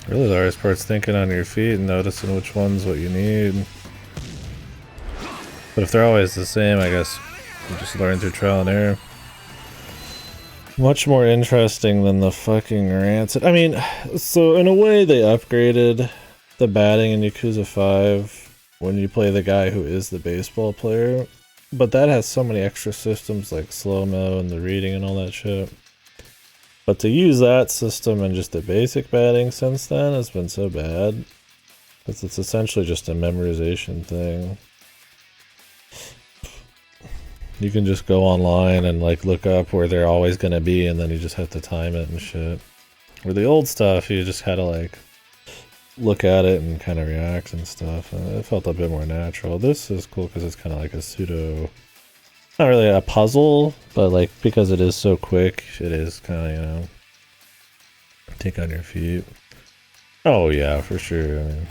Really, the hardest part's thinking on your feet and noticing which one's what you need. But if they're always the same, I guess you just learn through trial and error. Much more interesting than the fucking rancid. I mean, so in a way they upgraded the batting in Yakuza 5 when you play the guy who is the baseball player. But that has so many extra systems like slow-mo and the reading and all that shit. But to use that system and just the basic batting since then has been so bad. Because it's essentially just a memorization thing. You can just go online and like look up where they're always gonna be and then you just have to time it and shit. Where the old stuff, you just had to like look at it and kind of react and stuff. And it felt a bit more natural. This is cool because it's kind of like a pseudo, not really a puzzle, but like because it is so quick, it is kind of, you know, think on your feet. Oh yeah, for sure. I mean,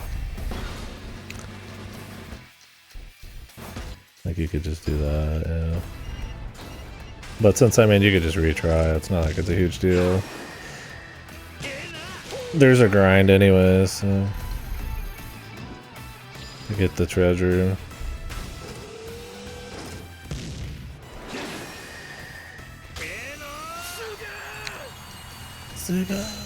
like you could just do that, yeah. But since, I mean, you could just retry, it's not like it's a huge deal. There's a grind anyways, so to get the treasure. Suga.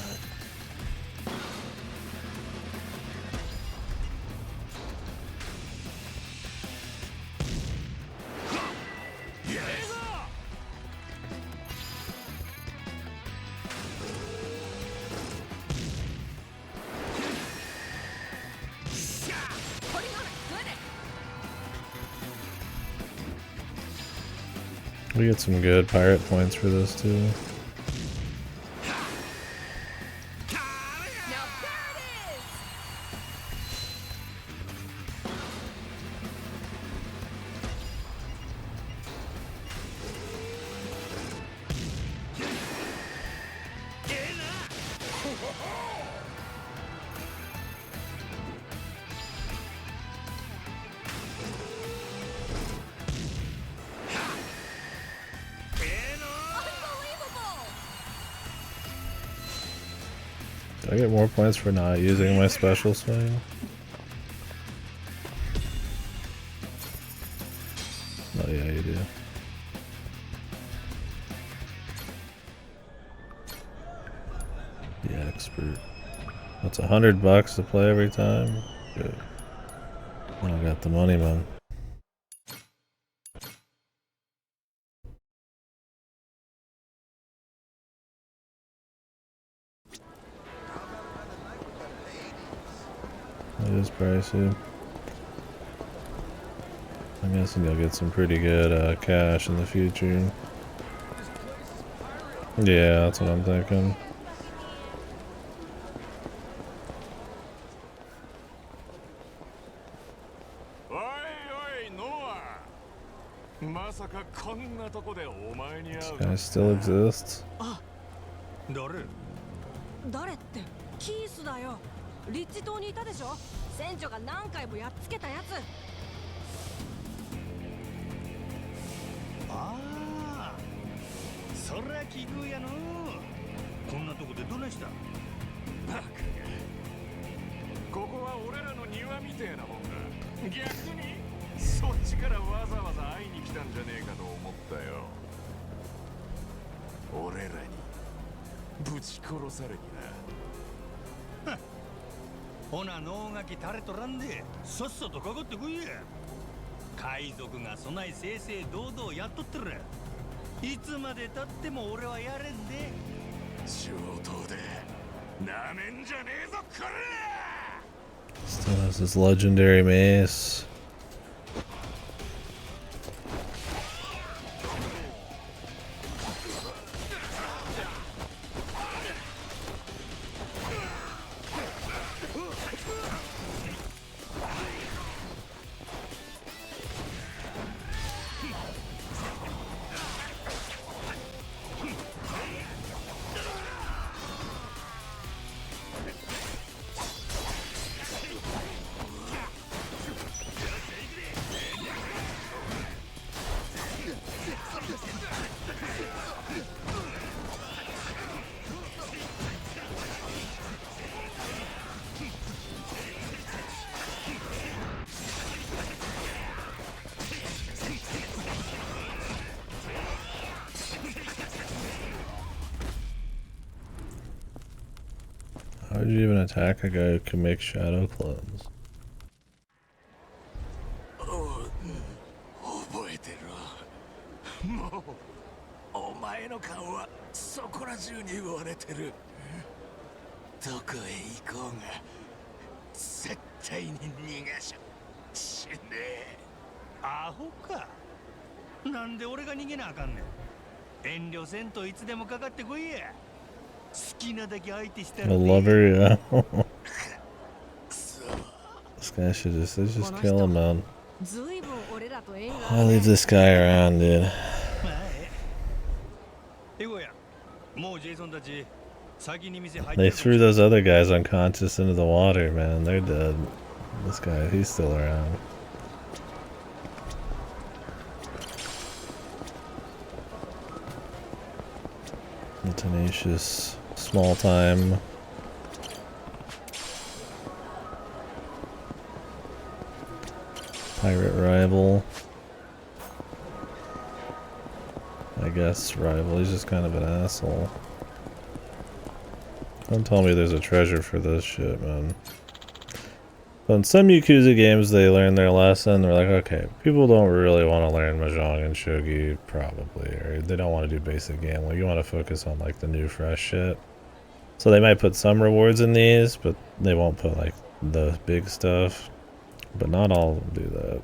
We get some good pirate points for this too. Do I get more points for not using my special swing? Oh yeah, you do. The expert. That's $100 to play every time? Good. I got the money, man. It is pricey. I'm guessing you'll get some pretty good cash in the future. Yeah, that's what I'm thinking. This guy still exists. 誰ってキースだよ。リッチ島にいたでしょ。船長が何回もやっつけたやつ。ああ、そりゃ奇遇やの。こんなとこでどないした？バカが。ここは俺らの庭みてえなもんだ。逆にそっちからわざわざ会いに来たんじゃねえかと思ったよ。俺らにぶち殺されにな。ほな脳書き垂れとらんでさっさとかかってこいや。海賊が備え正々堂々やっとってる。いつまでたっても俺はやれんで。上等でなめんじゃねえぞこれ。 Still has this legendary mace. Why'd you even attack a guy who can make shadow clones? 覚えてるわ。もうお前の顔はそこら中に割れてる。どこへ行こうが絶対に逃がし死ねえ。アホか。なんで俺が逃げなあかんねん。遠慮せんといつでもかかってこいや。好きなだけ相手したら A ね。 lover, yeah. This guy should just kill him, man. ずいぶん俺らと縁が I'll leave this guy around, dude. まあエゴや。もうジェイソンたち先に店入って They るかもしれ threw ん。 those other guys unconscious into the water, man. They're dead. This guy, he's still around. The tenacious, small time. Pirate rival. I guess rival. He's just kind of an asshole. Don't tell me there's a treasure for this shit, man. But in some Yakuza games, they learn their lesson. They're like, okay, people don't really want to learn Mahjong and Shogi, probably. Or they don't want to do basic gambling. You want to focus on, like, the new, fresh shit. So they might put some rewards in these, but they won't put, like, the big stuff. But not all of them do that.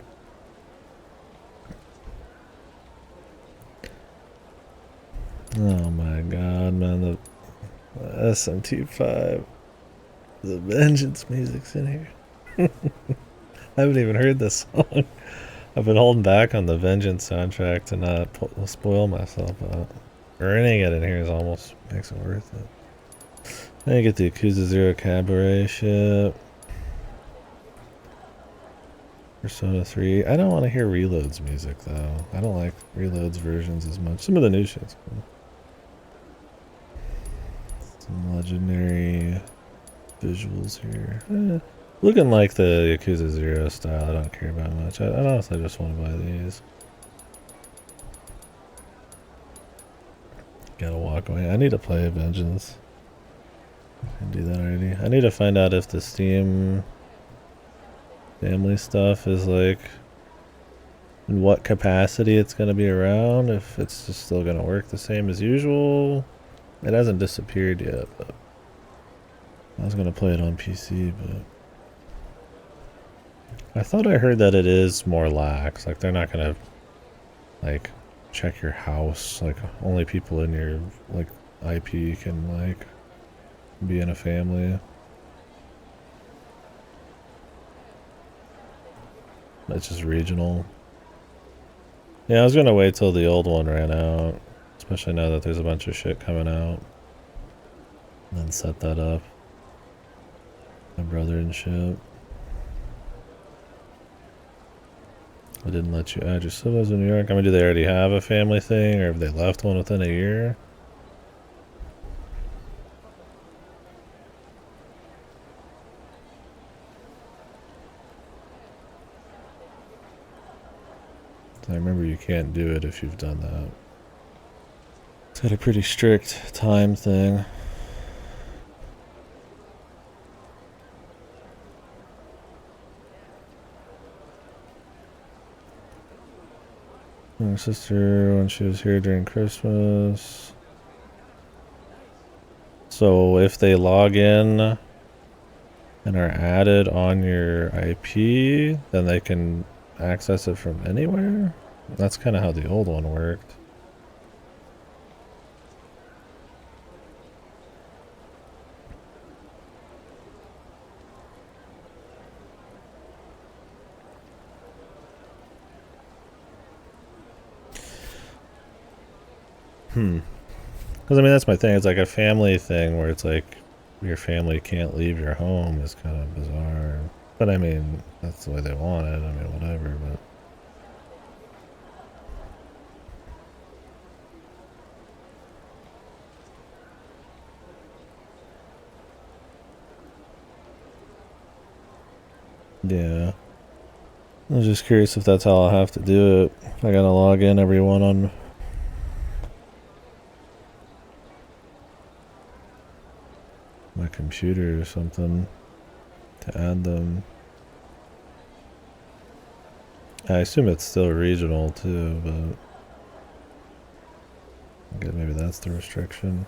Oh my god, man. The SMT5. The Vengeance music's in here. I haven't even heard this song. I've been holding back on the Vengeance soundtrack to not spoil myself out. Earning it in here is almost makes it worth it. Then you get the Yakuza 0 Cabaret shit. Persona 3. I don't want to hear Reload's music though. I don't like Reload's versions as much. Some of the new shit's cool. Some legendary visuals here. Looking like the Yakuza 0 style, I don't care about much. I honestly just want to buy these. Gotta walk away. I need to play Vengeance. I can do that already. I need to find out if the Steam family stuff is like in what capacity it's gonna be around, if it's just still gonna work the same as usual. It hasn't disappeared yet, but I was gonna play it on PC, but I thought I heard that it is more lax. Like they're not gonna like check your house. Like only people in your like IP can like be in a family. It's just regional. Yeah, I was gonna wait till the old one ran out, especially now that there's a bunch of shit coming out, and then set that up. My brother and shit. I didn't let you add your siblings in New York. I mean, do they already have a family thing, or have they left one within a year? I remember you can't do it if you've done that. It's got a pretty strict time thing. My sister, when she was here during Christmas. So if they log in and are added on your IP, then they can access it from anywhere? That's kind of how the old one worked. Because I mean, that's my thing. It's like a family thing where it's like your family can't leave your home is kind of bizarre. But I mean, that's the way they want it. I mean, whatever, but. Yeah. I was just curious if that's how I'll have to do it. I gotta log in everyone on. My computer or something to add them. I assume it's still regional too, but okay, maybe that's the restriction.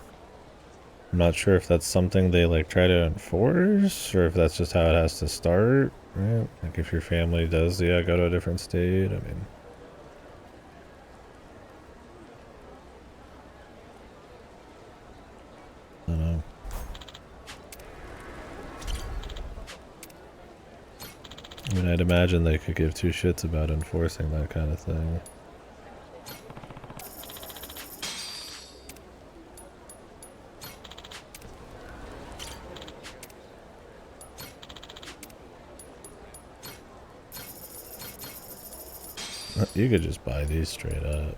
I'm not sure if that's something they like try to enforce or if that's just how it has to start, right? Like if your family does, yeah, go to a different state. I mean, I don't know. I mean, I'd imagine they could give two shits about enforcing that kind of thing. You could just buy these straight up.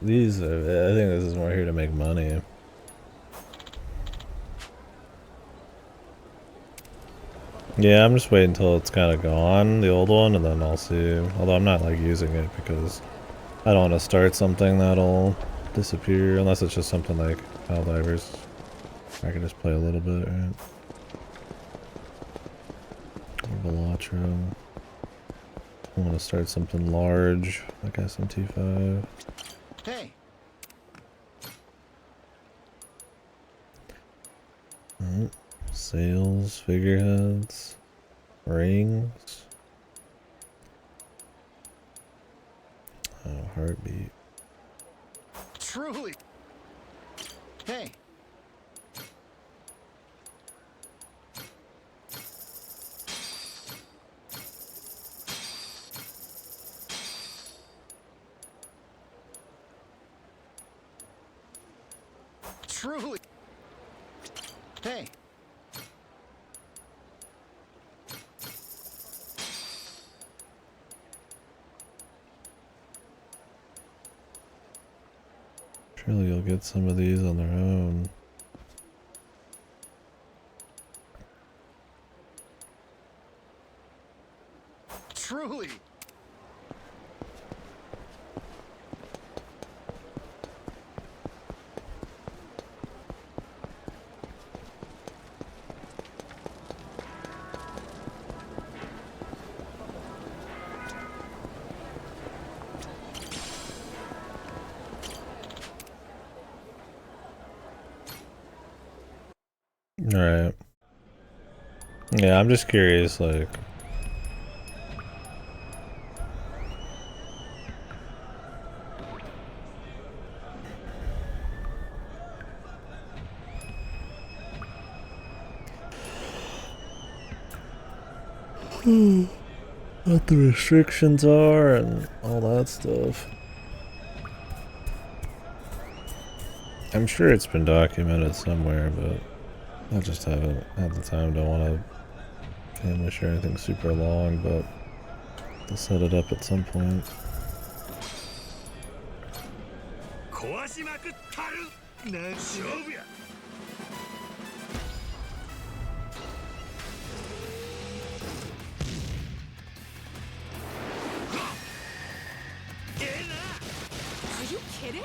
These are, I think this is more here to make money. Yeah, I'm just waiting until it's kind of gone, the old one, and then I'll see. Although I'm not like using it because I don't want to start something that'll disappear unless it's just something like Helldivers. I can just play a little bit, right? Velatro. I want to start something large, like SMT5. Hey. Sails, figureheads, rings. Oh, heartbeat. Truly. Hey. Truly. Hey. Surely you'll get some of these on their own. Truly. Alright. Yeah, I'm just curious, like... what the restrictions are and all that stuff. I'm sure it's been documented somewhere, but I just haven't had the time. Don't want to family share anything super long, but to set it up at some point. Are you kidding?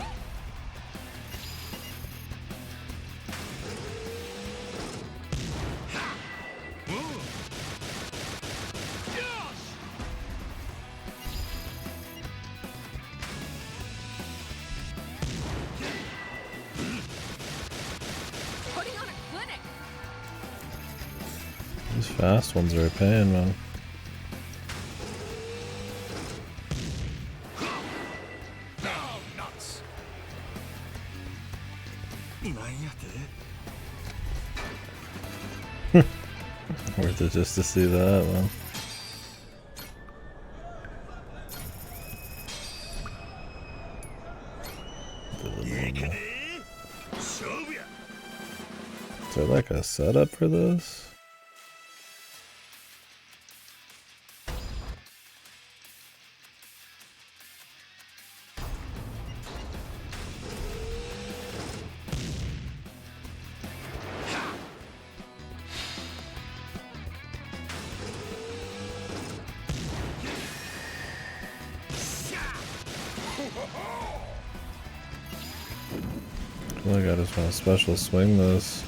Putting on a clinic. These fast ones are a pain, man. Worth it just to see that, man. Is there like a setup for this? I feel like I just want to special swing this.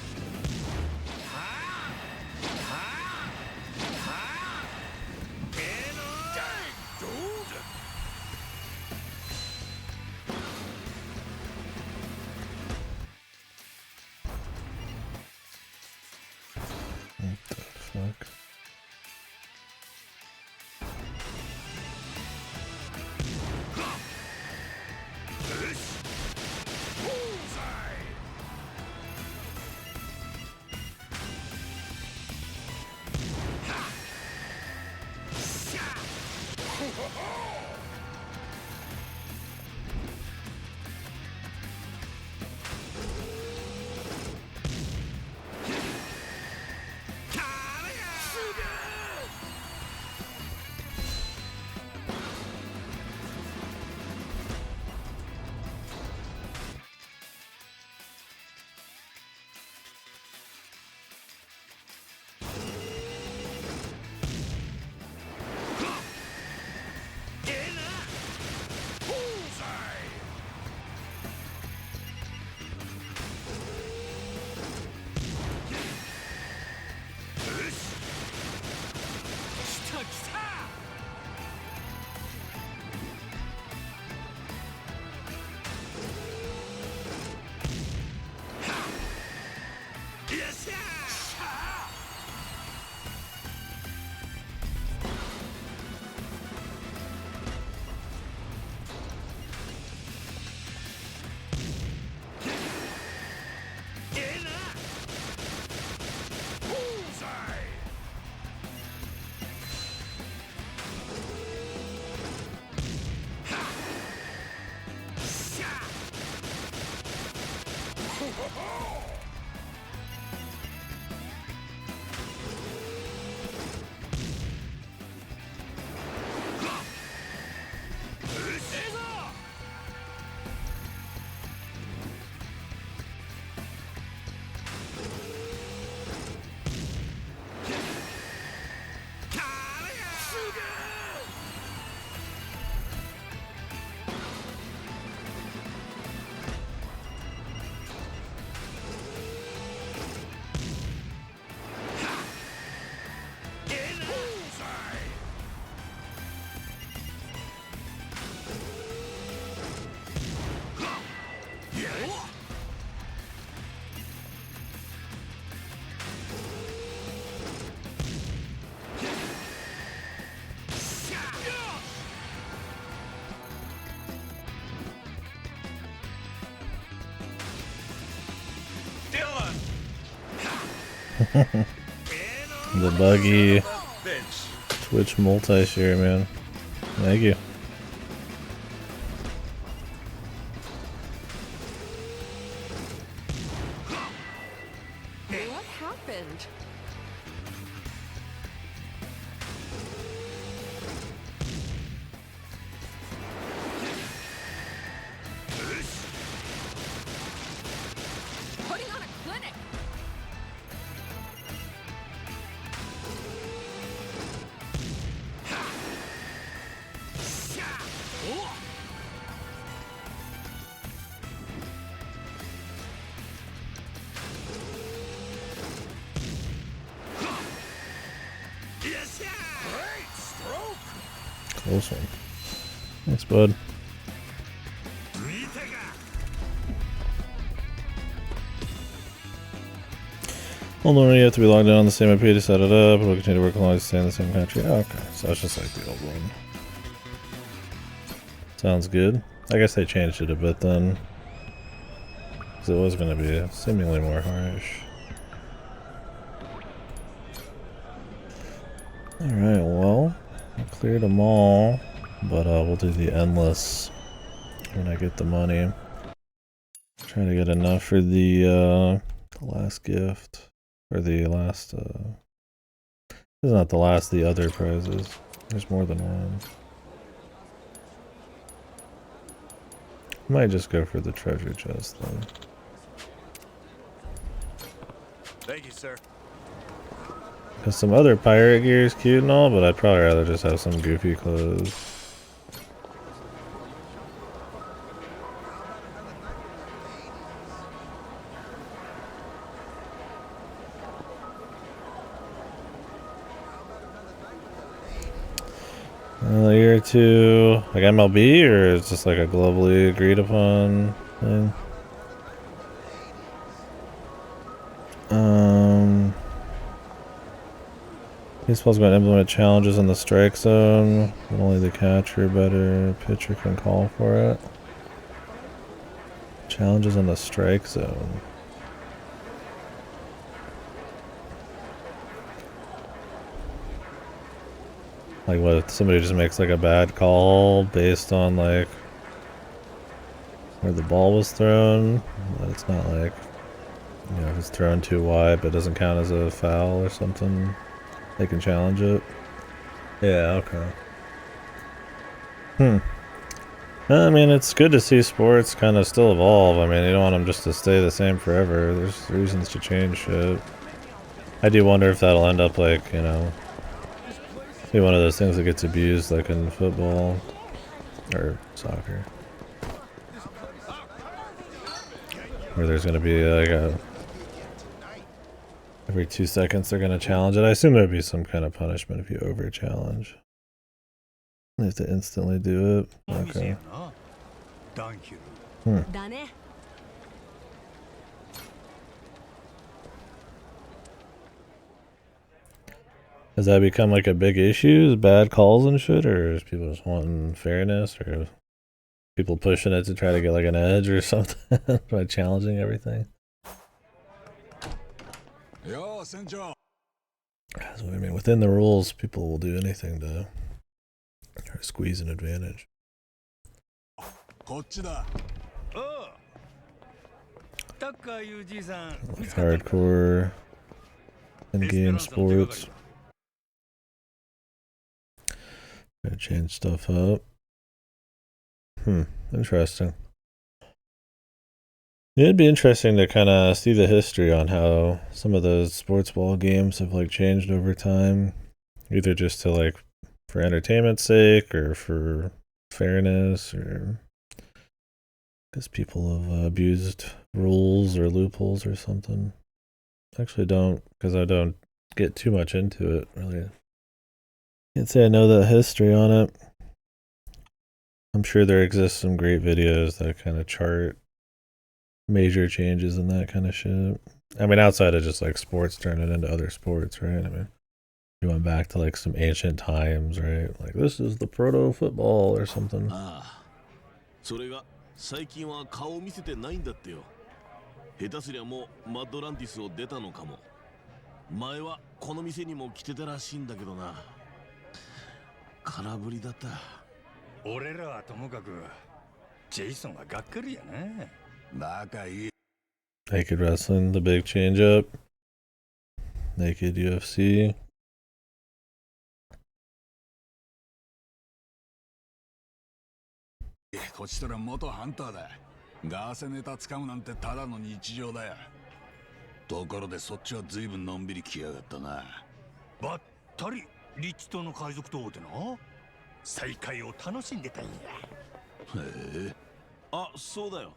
The buggy Twitch multi-share, man. Thank you. What happened? Putting on a clinic. Close one. Thanks, bud. Hold on, you have to be logged in on the same IP to set it up. We'll continue to work along to stay in the same country. Oh, okay, so it's just like the old one. Sounds good. I guess they changed it a bit then. Because it was going to be seemingly more harsh. Alright, well, I cleared them all. But we'll do the endless when I get the money. Trying to get enough for the last gift. Or the last, it's not the last, the other prizes. There's more than one. Might just go for the treasure chest though. Thank you, sir. Because some other pirate gear is cute and all, but I'd probably rather just have some goofy clothes. A year or two, like MLB, or it's just like a globally agreed upon thing? Baseball's going to implement challenges in the strike zone. Only the catcher, better pitcher can call for it. Challenges in the strike zone. Like what if somebody just makes like a bad call based on like where the ball was thrown? But it's not like, you know, if it's thrown too wide but doesn't count as a foul or something, they can challenge it. Yeah, okay. I mean, it's good to see sports kind of still evolve. I mean, you don't want them just to stay the same forever. There's reasons to change shit. I do wonder if that'll end up like, you know, be one of those things that gets abused like in football or soccer. Where there's going to be like a... Every 2 seconds they're going to challenge it. I assume there'd be some kind of punishment if you over-challenge. You have to instantly do it. Okay. Has that become like a big issue? Bad calls and shit? Or is people just wanting fairness? Or people pushing it to try to get like an edge or something by challenging everything? So, I mean, within the rules, people will do anything to try to squeeze an advantage. Like hardcore in-game sports. Gotta change stuff up. Interesting. Yeah, it'd be interesting to kind of see the history on how some of those sports ball games have like changed over time, either just to like for entertainment's sake or for fairness or because people have abused rules or loopholes or something. Actually don't, because I don't get too much into it really. Can't say I know the history on it. I'm sure there exists some great videos that kind of chart major changes and that kind of shit. I mean, outside of just like sports turning into other sports, right? I mean, you went back to like some ancient times, right? Like this is the proto football or something. それが最近は顔見せてないんだってよ。下手すりゃもうマッドランティスを出たのかも。前はこの店にも来てたらしいんだけどな。空振りだった。俺らはともかくジェイソンががっかりやな。仲いい。Naked wrestling, the big change up. Naked UFC. こちとら元ハンターだ。ガーセネタ掴むなんてただの日常だよ。ところでそっちは随分のんびり来やがったな。ばったりリッチ島の海賊と会うてな。再会を楽しんでたんや。へえ。あ、そうだよ。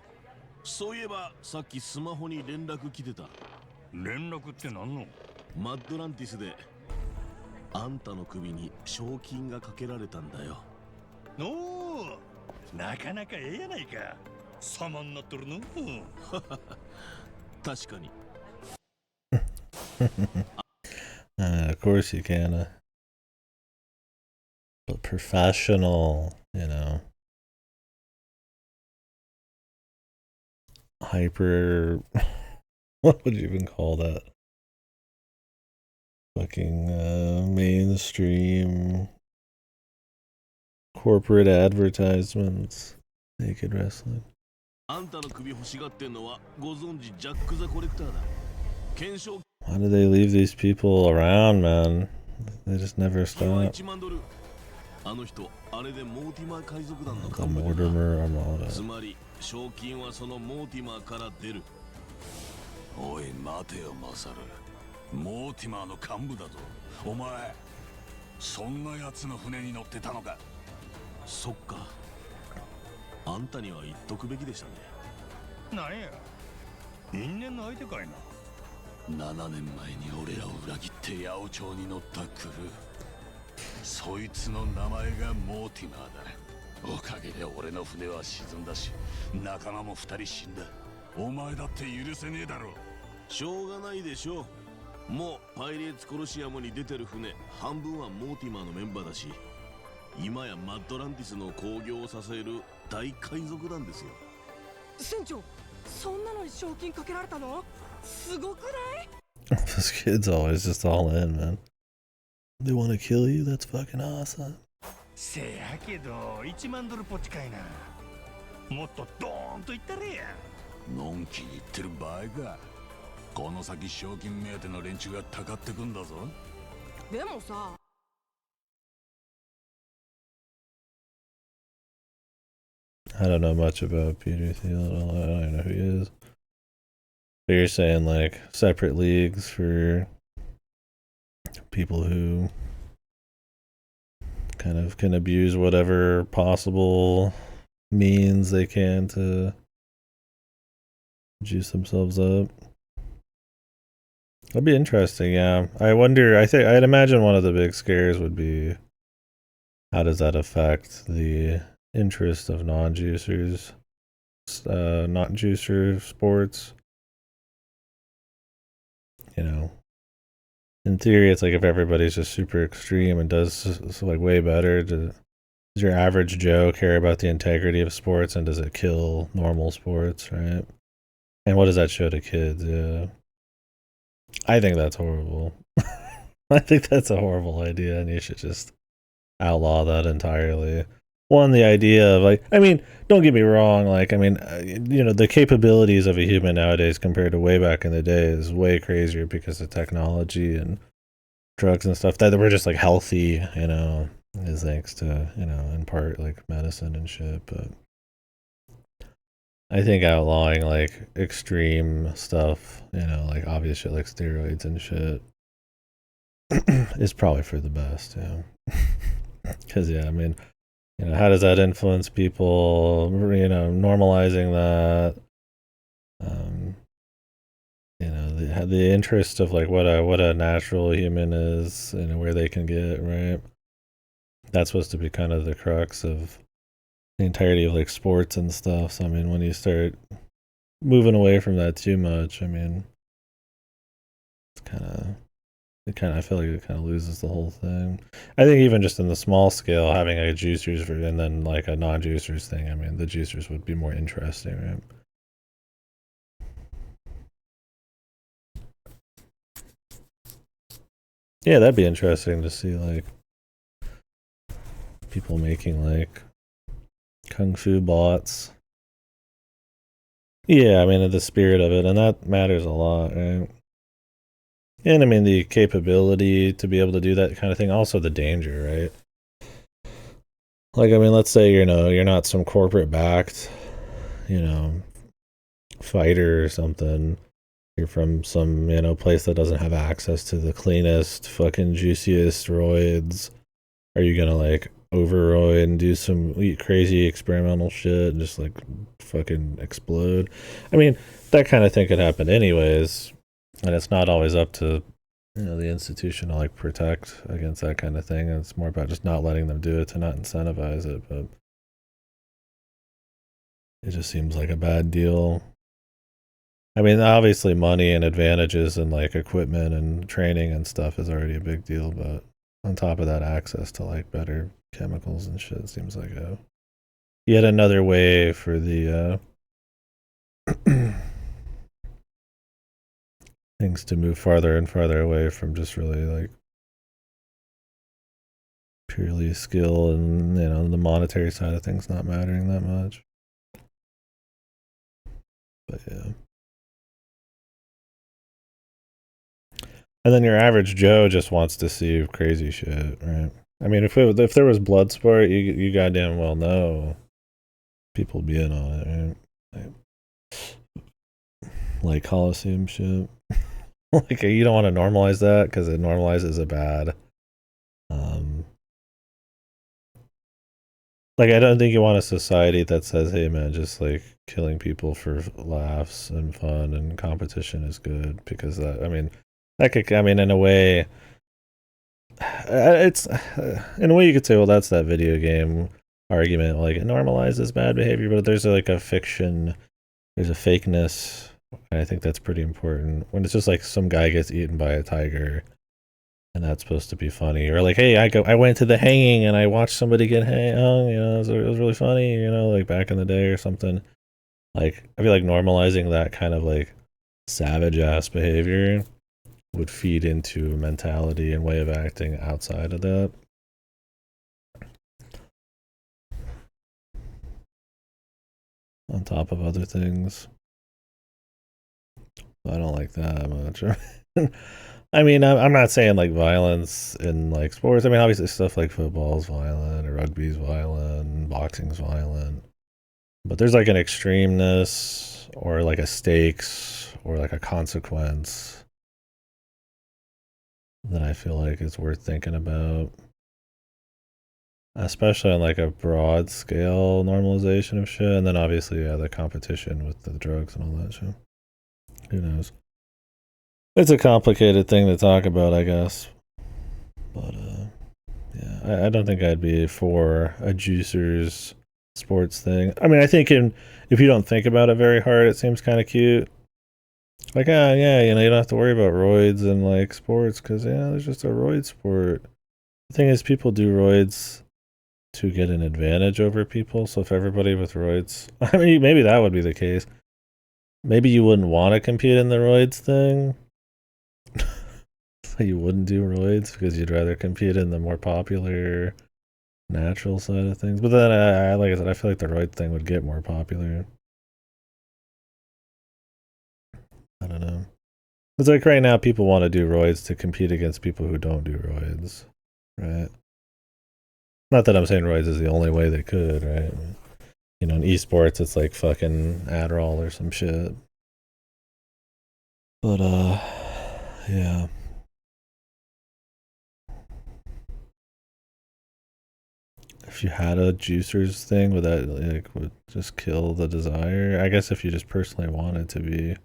そういえばさっきスマホに連絡来てた。連絡って何の？マッドランティスであんたの首に賞金がかけられたんだよ。おお、なかなかええやないか。様になっとるの。確かに。Of course you can. But professional, you know. Hyper. What would you even call that? Fucking mainstream corporate advertisements. Naked wrestling. あんたの首欲しがってんのはご存知ジャック・ザ・コレクターだ。検証。 Why do they leave these people around, man? They just never stop. 1万ドル。あの人、あれでモーティマー海賊団の The 幹部だ。 Mortimer Armada. つまり賞金はそのモーティマーから出る。おい待てよマサル。モーティマーの幹部だぞ。お前そんな奴の船に乗ってたのか。そっか。あんたには言っとくべきでしたね。なんや、因縁の相手かいな。7年前に俺らを裏切って八百長に乗ったクルー。そいつの名前がモーティマーだ。おかげで俺の船は沈んだし、仲間も2人死んだ。お前だって許せねえだろ。しょうがないでしょう。もうパイレーツコロシアムに出てる船半分はモーティマーのメンバーだし、今やマッドランティスの興行を支える大海賊団ですよ。船長、そんなのに賞金かけられたの？すごくない？ This kid's always just all in, man. They want to kill you? That's fucking awesome. せやけど1万ドルポッチかいな。もっとドーンと言ったれや。のんきに言ってる場合か。この先賞金目当ての連中がたかってくんだぞ。でもさ。I don't know much about Peter Thiel at all. I don't even know who he is. But you're saying like separate leagues for people who kind of can abuse whatever possible means they can to juice themselves up. That'd be interesting, yeah. I wonder, I'd imagine one of the big scares would be how does that affect the interest of non-juicers, not juicer sports? You know, in theory, it's like if everybody's just super extreme and does like way better, does your average Joe care about the integrity of sports, and does it kill normal sports, right? And what does that show to kids? Yeah. I think that's horrible. I think that's a horrible idea, and you should just outlaw that entirely. One, the idea of like, I mean, don't get me wrong, like, I mean, you know, the capabilities of a human nowadays compared to way back in the day is way crazier because of technology and drugs and stuff that we're just like healthy, you know, is thanks to, you know, in part like medicine and shit. But I think outlawing like extreme stuff, you know, like obvious shit like steroids and shit is probably for the best, yeah. Because, yeah, I mean, you know, how does that influence people? You know, normalizing that. You know, the interest of like what a natural human is, you know, where they can get, right? That's supposed to be kind of the crux of the entirety of like sports and stuff. So I mean, when you start moving away from that too much, I mean, I feel like it kind of loses the whole thing. I think even just in the small scale, having a juicers and then like a non-juicers thing, I mean, the juicers would be more interesting, right? Yeah, that'd be interesting to see, like, people making, like, kung fu bots. Yeah, I mean, in the spirit of it, and that matters a lot, right? And, I mean, the capability to be able to do that kind of thing, also the danger, right? Like, I mean, let's say, you know, you're not some corporate-backed, you know, fighter or something. You're from some, you know, place that doesn't have access to the cleanest, fucking juiciest roids. Are you gonna like overroid and do some crazy experimental shit and just like fucking explode? I mean, that kind of thing could happen anyways, and it's not always up to, you know, the institution to like protect against that kind of thing. It's more about just not letting them do it to not incentivize it. But it just seems like a bad deal. I mean, obviously money and advantages and like equipment and training and stuff is already a big deal, but on top of that, access to like better chemicals and shit seems like a yet another way for the things to move farther and farther away from just really like purely skill and, you know, the monetary side of things not mattering that much. But yeah. And then your average Joe just wants to see crazy shit, right? I mean, if there was Bloodsport, you goddamn well know people would be in on it, right? Like Coliseum shit. Like, you don't want to normalize that because it normalizes a bad. Like, I don't think you want a society that says, "Hey, man, just like killing people for laughs and fun and competition is good," because that, I mean, that could, I mean, in a way, it's in a way you could say, well, that's that video game argument, like it normalizes bad behavior, but there's like a fiction, there's a fakeness, and I think that's pretty important. When it's just like some guy gets eaten by a tiger, and that's supposed to be funny, or like, hey, I went to the hanging and I watched somebody get hung, you know, it was really funny, you know, like back in the day or something. Like, I feel like normalizing that kind of like savage ass behavior would feed into a mentality and way of acting outside of that. On top of other things. I don't like that much. I mean, I'm not saying like violence in like sports. I mean, obviously stuff like football's violent, or rugby's violent, boxing's violent. But there's like an extremeness, or like a stakes, or like a consequence that I feel like is worth thinking about. Especially on like a broad scale normalization of shit. And then obviously, yeah, the competition with the drugs and all that shit. Who knows? It's a complicated thing to talk about, I guess. But yeah, I don't think I'd be for a juicers sports thing. I mean, I think if you don't think about it very hard, it seems kind of cute. Like, yeah, you know, you don't have to worry about roids and like sports because yeah, there's just a roid sport. The thing is, people do roids to get an advantage over people. So if everybody with roids, I mean, maybe that would be the case. Maybe you wouldn't want to compete in the roids thing. So you wouldn't do roids because you'd rather compete in the more popular natural side of things. But then, like I said, I feel like the roid thing would get more popular. I don't know. It's like right now, people want to do roids to compete against people who don't do roids, right? Not that I'm saying roids is the only way they could, right? You know, in esports, it's like fucking Adderall or some shit. But, yeah. If you had a juicers thing, would that like would just kill the desire? I guess if you just personally wanted to be,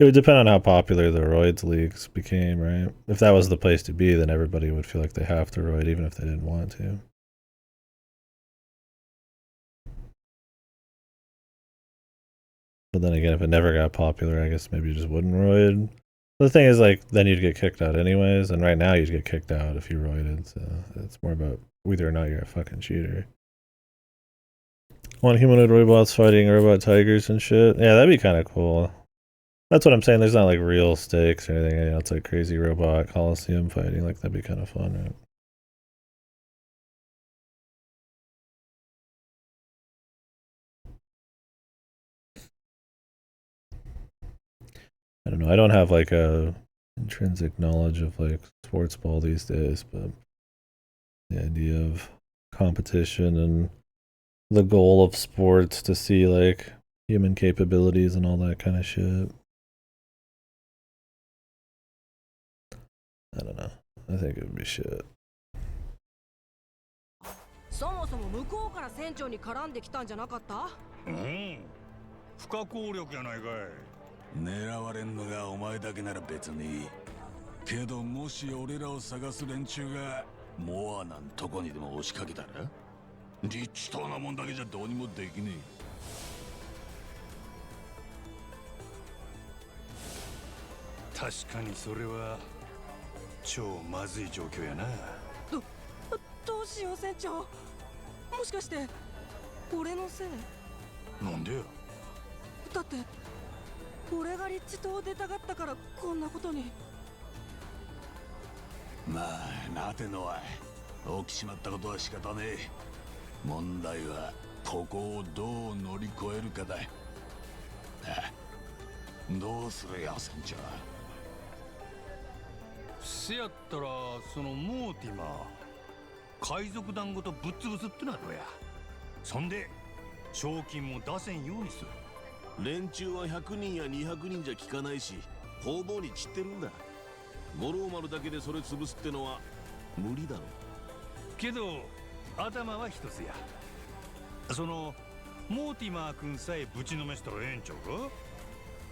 it would depend on how popular the roids leagues became, right? If that was the place to be, then everybody would feel like they have to roid even if they didn't want to. But then again, if it never got popular, I guess maybe you just wouldn't roid. The thing is, like, then you'd get kicked out anyways, and right now you'd get kicked out if you roided, so it's more about whether or not you're a fucking cheater. Want humanoid robots fighting robot tigers and shit? Yeah, that'd be kind of cool. That's what I'm saying. There's not like real stakes or anything. You know, it's like crazy robot Coliseum fighting. Like, that'd be kind of fun, right? I don't know. I don't have like a intrinsic knowledge of like sports ball these days, but the idea of competition and the goal of sports to see like human capabilities and all that kind of shit. I don't know. I think it would be shit. そもそも向こうから船長に絡んできたんじゃなかった？うん。不可抗力やないかい。狙われんのがお前だけなら別にいい。けどもし俺らを探す連中がモアなんとこにでも押しかけたら、リッチとなもんだけじゃどうにもできねえ。確かにそれは超まずい状況やな。どうしよう船長。もしかして俺のせい？なんでよ。だって俺がリッチ島を出たがったからこんなことに。まあなてのは起きちまったことは仕方ねえ。問題はここをどう乗り越えるかだ。どうするよ船長。せやったらそのモーティマー海賊団ごとぶっ潰すってのはどうや。そんで賞金も出せんようにする。連中は100人や200人じゃ効かないし方々に散ってるんだ。五郎丸だけでそれ潰すってのは無理だろ。けど頭は一つや。そのモーティマー君さえぶちのめしたらええんちゃうか。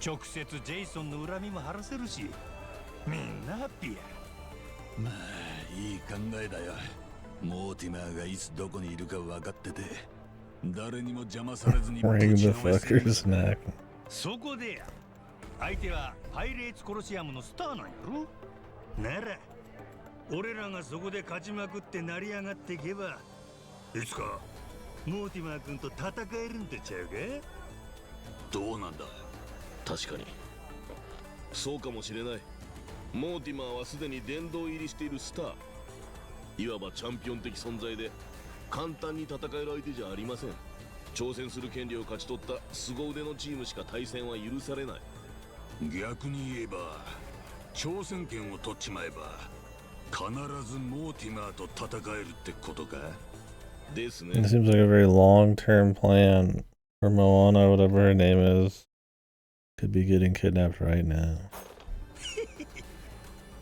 直接ジェイソンの恨みも晴らせるしみんなハッピーや。まあいい考えだよ。モーティマーがいつどこにいるか分かってて誰にも邪魔されずにぶちのめせるんだ。そこでや。相手はパイレーツコロシアムのスターなんやろ。なら俺らがそこで勝ちまくって成り上がっていけばいつかモーティマー君と戦えるんとちゃうか。どうなんだ。確かにそうかもしれない。モーティマーはすでに殿堂入りしているスター。いわばチャンピオン的存在で、簡単に戦える相手じゃありません。挑戦する権利を勝ち取った凄腕のチームしか対戦は許されない。逆に言えば挑戦権を取っちまえば必ずモーティマーと戦えるってことか。ですね。 It seems like a very long-term plan for Moana, whatever her name is. Could be getting kidnapped right now.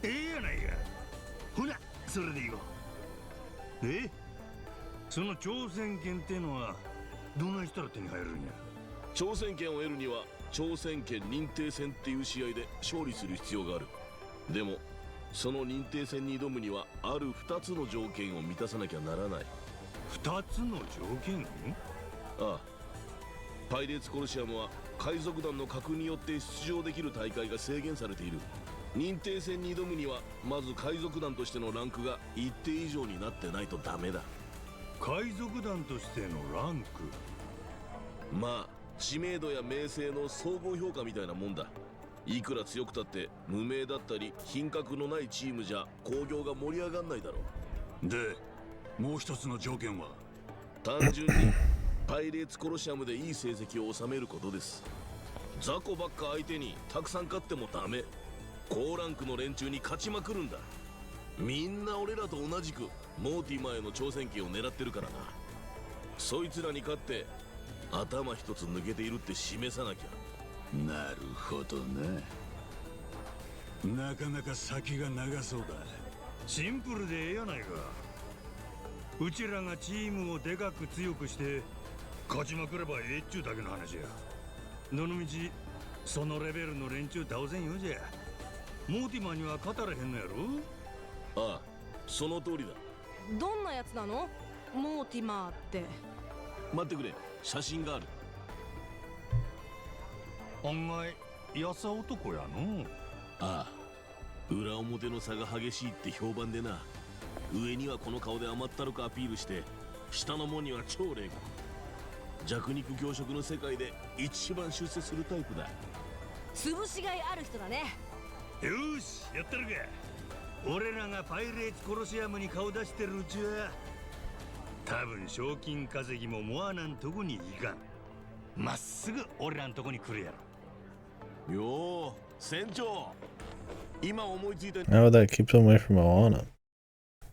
ええやないか。ほな、それでいこう。で、その挑戦権ってのはどないしたら手に入るんや。挑戦権を得るには挑戦権認定戦っていう試合で勝利する必要がある。でもその認定戦に挑むにはある2つの条件を満たさなきゃならない。2つの条件？ああ、パイレーツコルシアムは海賊団の格によって出場できる大会が制限されている。認定戦に挑むにはまず海賊団としてのランクが一定以上になってないとダメだ。海賊団としてのランク？まあ知名度や名声の総合評価みたいなもんだ。いくら強くたって無名だったり品格のないチームじゃ興行が盛り上がんないだろう。でもう一つの条件は単純にパイレーツコロシアムでいい成績を収めることです。雑魚ばっか相手にたくさん勝ってもダメ。高ランクの連中に勝ちまくるんだ。みんな俺らと同じくモーティマーへの挑戦権を狙ってるからな。そいつらに勝って頭一つ抜けているって示さなきゃ。なるほどな。なかなか先が長そうだ。シンプルでええやないか。うちらがチームをでかく強くして勝ちまくればええっちゅうだけの話や。どのみちそのレベルの連中倒せんようじゃモーティマーには勝たれへんのやろ。ああ、その通りだ。どんなやつなのモーティマーって。待ってくれ、写真がある。案外やさ男やの。ああ、裏表の差が激しいって評判でな。上にはこの顔で甘ったるくアピールして、下のもんには超冷酷。弱肉強食の世界で一番出世するタイプだ。潰しがいある人だね。よし、やってるか。俺らがパイレーツコロシアムに顔出してるうちは多分賞金稼ぎもモアナんとこに行かん。まっすぐ俺らんとこに来るやろ。よー、船長。今思いついた。 How would that keep him away from Moana?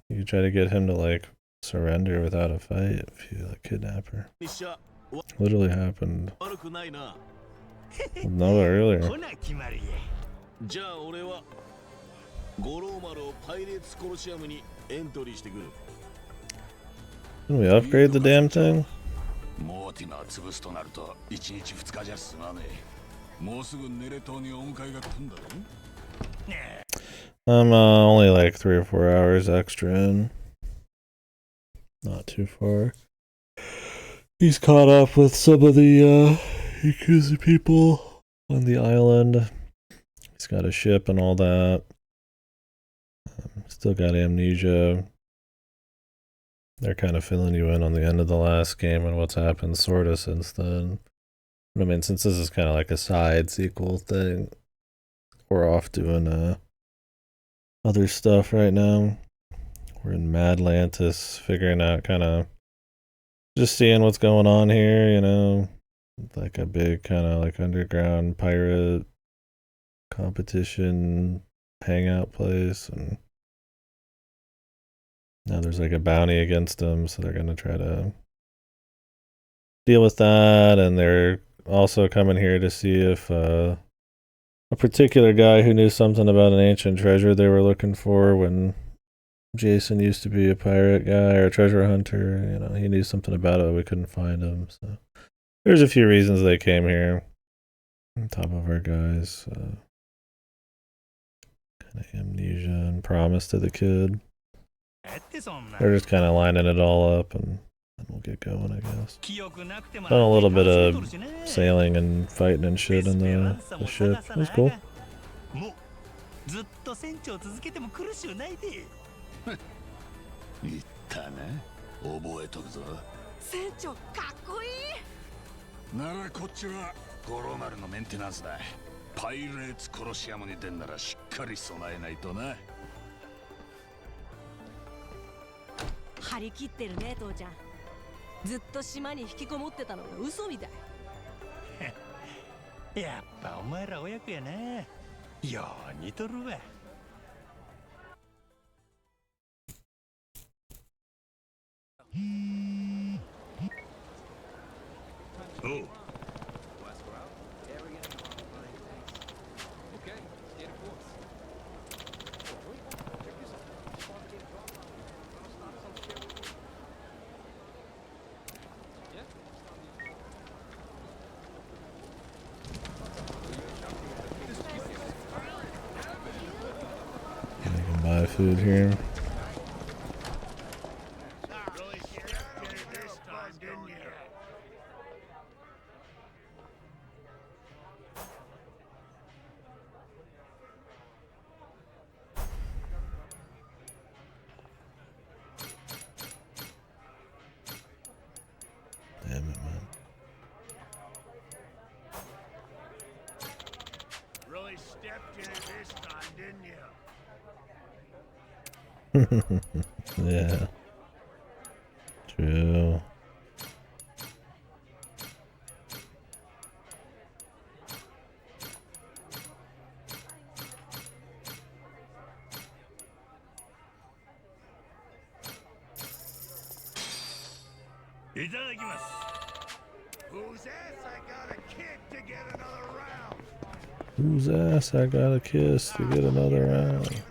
You could try to get him to like surrender without a fight if you like kidnap her. Literally happened 悪くないな。 no earlier. ほな決まりや。じゃあ俺は五郎丸をパイレーツコロシアムにエントリーしてくる。 Can we upgrade the damn thing? モーティマー潰すとなると1日2日じゃ済まねえ。もうすぐネレ島にお迎えが来るんだろ。I'm only like 3 or 4 hours extra in. Not too far. He's caught up with some of the Yakuza people on the island. He's got a ship and all that. Still got amnesia. They're kind of filling you in on the end of the last game and what's happened sort of since then. But I mean, since this is kind of like a side sequel thing, we're off doing other stuff right now. We're in Madlantis, figuring out kind of just seeing what's going on here, you know, like a big kind of like underground pirate competition hangout place, and now there's like a bounty against them, so they're gonna try to deal with that. And they're also coming here to see if a particular guy who knew something about an ancient treasure they were looking for when Jason used to be a pirate guy or a treasure hunter, you know, he knew something about it, but we couldn't find him. So there's a few reasons they came here on top of our guys. Kind of amnesia and promise to the kid. They're just kind of lining it all up, and then we'll get going, I guess. Done a little bit of sailing and fighting and shit in the ship. It was cool. ずっと船長続けても苦しゅうないで。言ったな、覚えとくぞ。船長かっこいい。ならこっちは五郎丸のメンテナンスだ。パイレーツコロシアムに出んならしっかり備えないとな。張り切ってるね父ちゃん。ずっと島に引きこもってたのが嘘みたい。やっぱお前ら親子やな。よう似とるわ。おう。I can buy food here. Damn it, man. Really stepped in it this time, didn't you? Yeah. True. Whose ass I gotta kick to get another round? Whose ass I gotta kiss to get another round?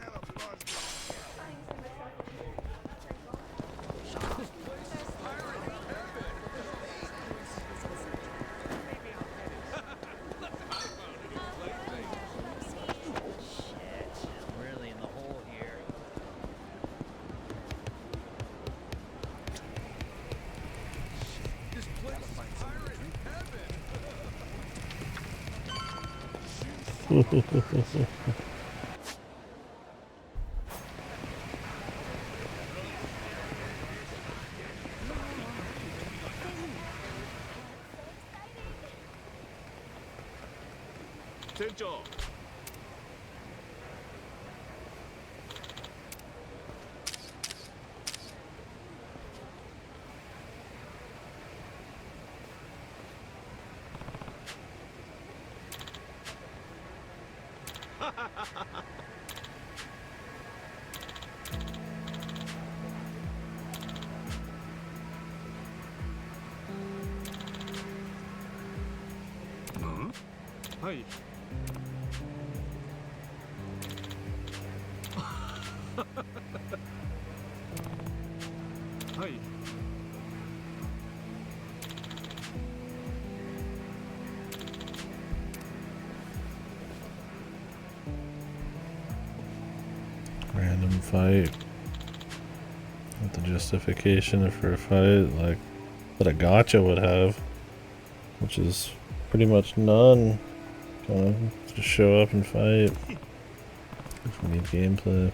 Random fight with the justification for a fight like that a gotcha would have, which is pretty much none. Kind of just show up and fight if we need gameplay.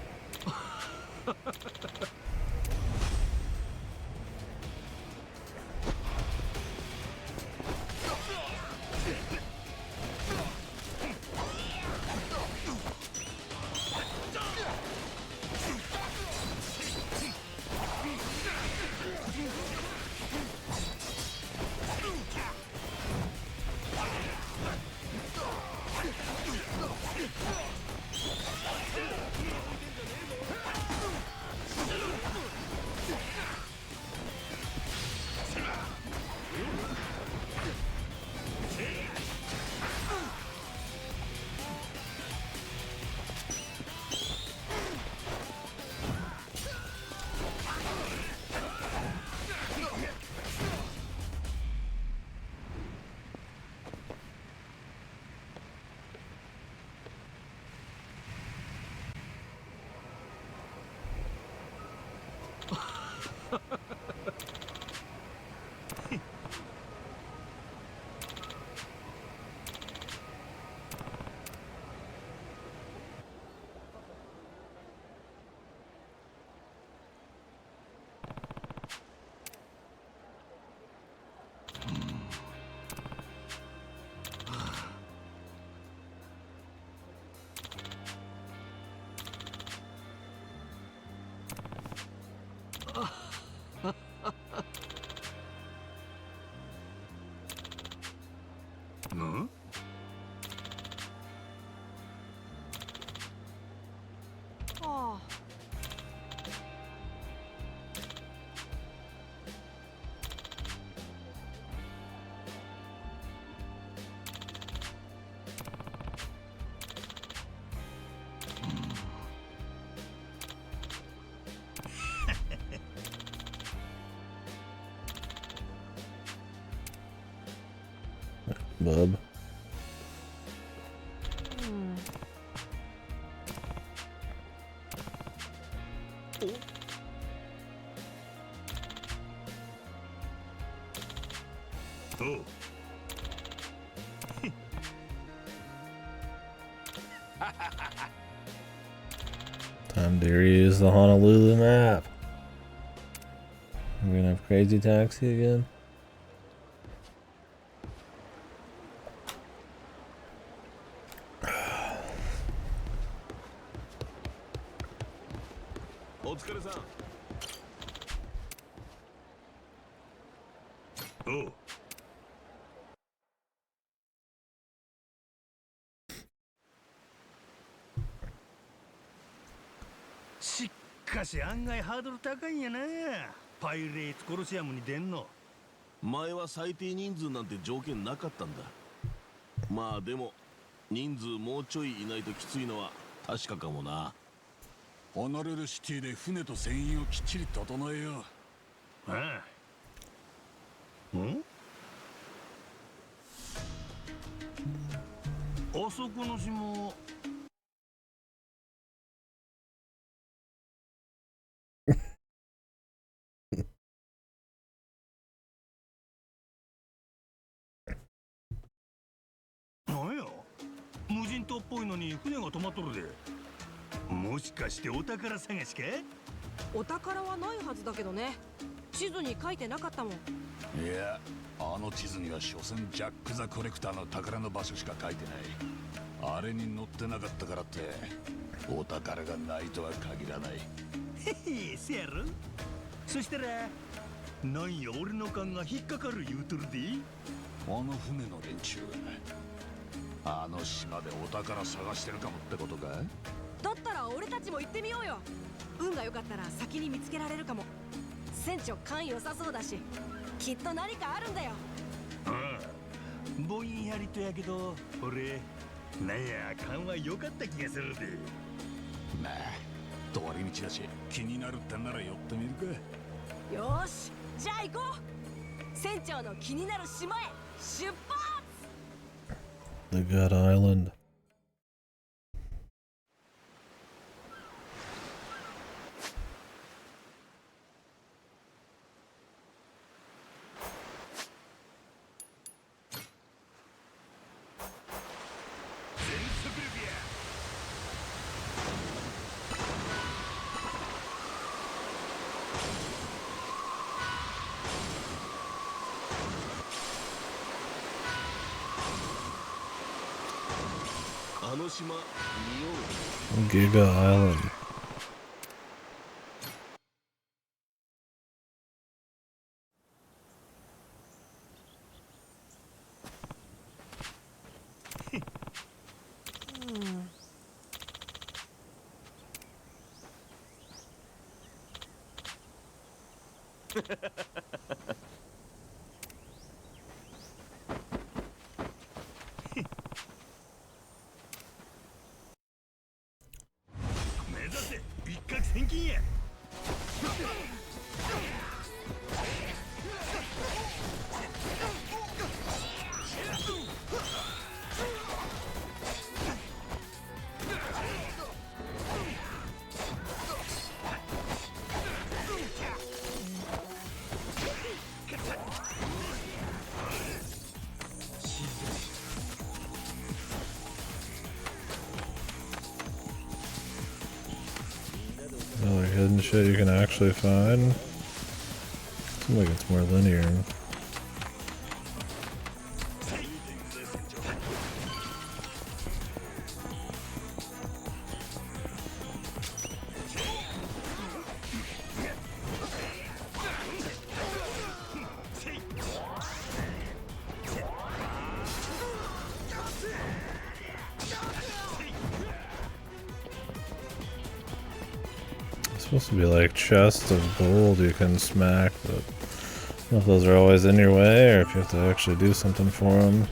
bub. Oh. Time to reuse the Honolulu map. We're gonna have Crazy Taxi again. Oh. しかし案外ハードル高いんやな。パイレーツコロシアムに出んの。前は最低人数なんて条件なかったんだ。まあでも人数もうちょいいないときついのは確かかもな。ホノルルシティで船と船員をきっちり整えよう。ああ。ん？あそこの島。なんや、無人島っぽいのに船が止まっとるで。もしかしてお宝探しか？お宝はないはずだけどね。地図に書いてなかったもん。いや、あの地図には所詮ジャック・ザ・コレクターの宝の場所しか書いてない。あれに載ってなかったからってお宝がないとは限らない。へへ、せやろ。そしたらなんや俺の勘が引っかかる言うとるで。あの船の連中があの島でお宝探してるかもってことか？だったら俺たちも行ってみようよ。運が良かったら先に見つけられるかも。船長勘良さそうだし、きっと何かあるんだよ。ああ、ぼんやりとやけど俺なんや勘は良かった気がするで。まあ通り道だし気になるってんなら寄ってみるか。よーし、じゃあ行こう。船長の気になる島へ出発。 The Gut Island. Giga Island. Oh, like hidden shit you can actually find. Seems like it's more linear. Supposed to be like chests of gold you can smack, but I don't know if those are always in your way or if you have to actually do something for them.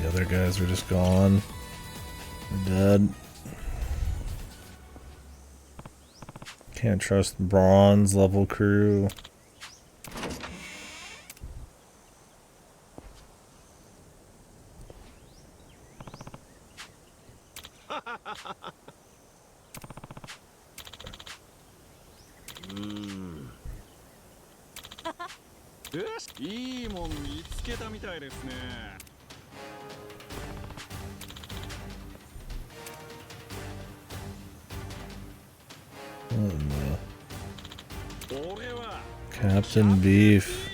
The other guys are just gone. They're dead. Can't trust bronze level crew. Captain Beef.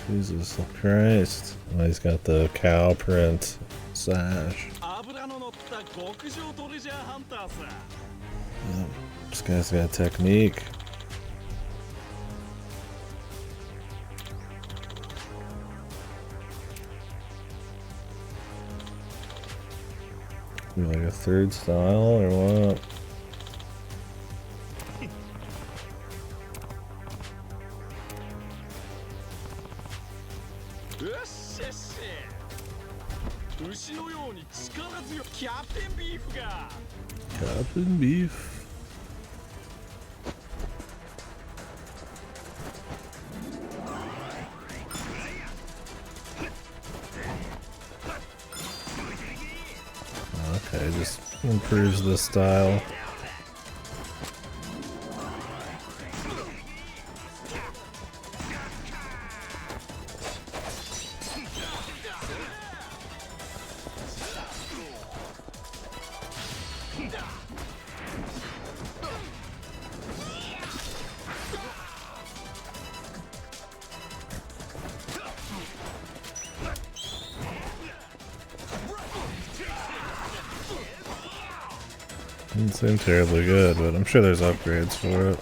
Jesus Christ. Oh, he's got the cow print sash. Yep. This guy's got technique. You like a third style or what? Captain Beef. Okay, just improves the style. Doesn't seem terribly good, but I'm sure there's upgrades for it.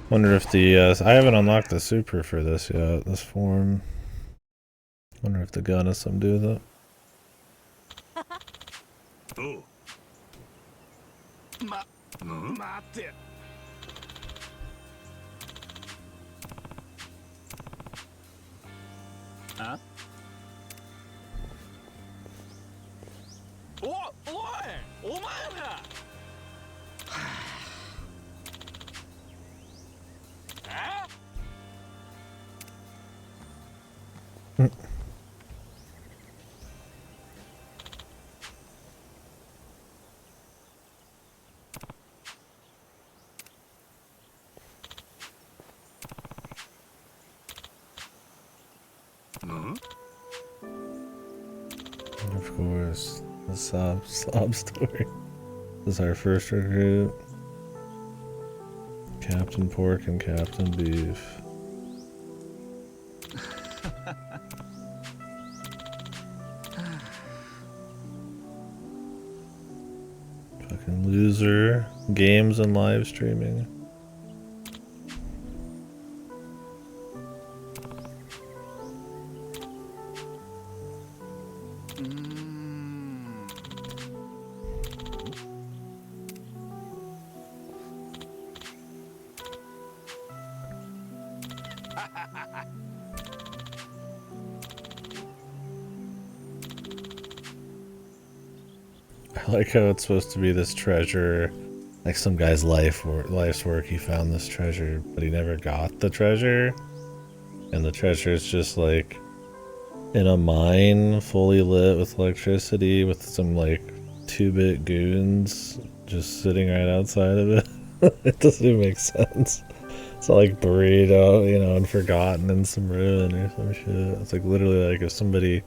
Wonder if the I haven't unlocked the super for this yet. This form. Wonder if the gun has something to do with it. Oh. Huh? Of course, the sob story. This is our first recruit. Captain Pork and Captain Beef. Fucking loser. Games and live streaming. I like how it's supposed to be this treasure, like some guy's life's work. He found this treasure, but he never got the treasure, and the treasure is just like in a mine, fully lit with electricity, with some like 2-bit goons just sitting right outside of it. It doesn't even make sense. It's like buried out, you know, and forgotten in some ruin or some shit. It's like literally like if somebody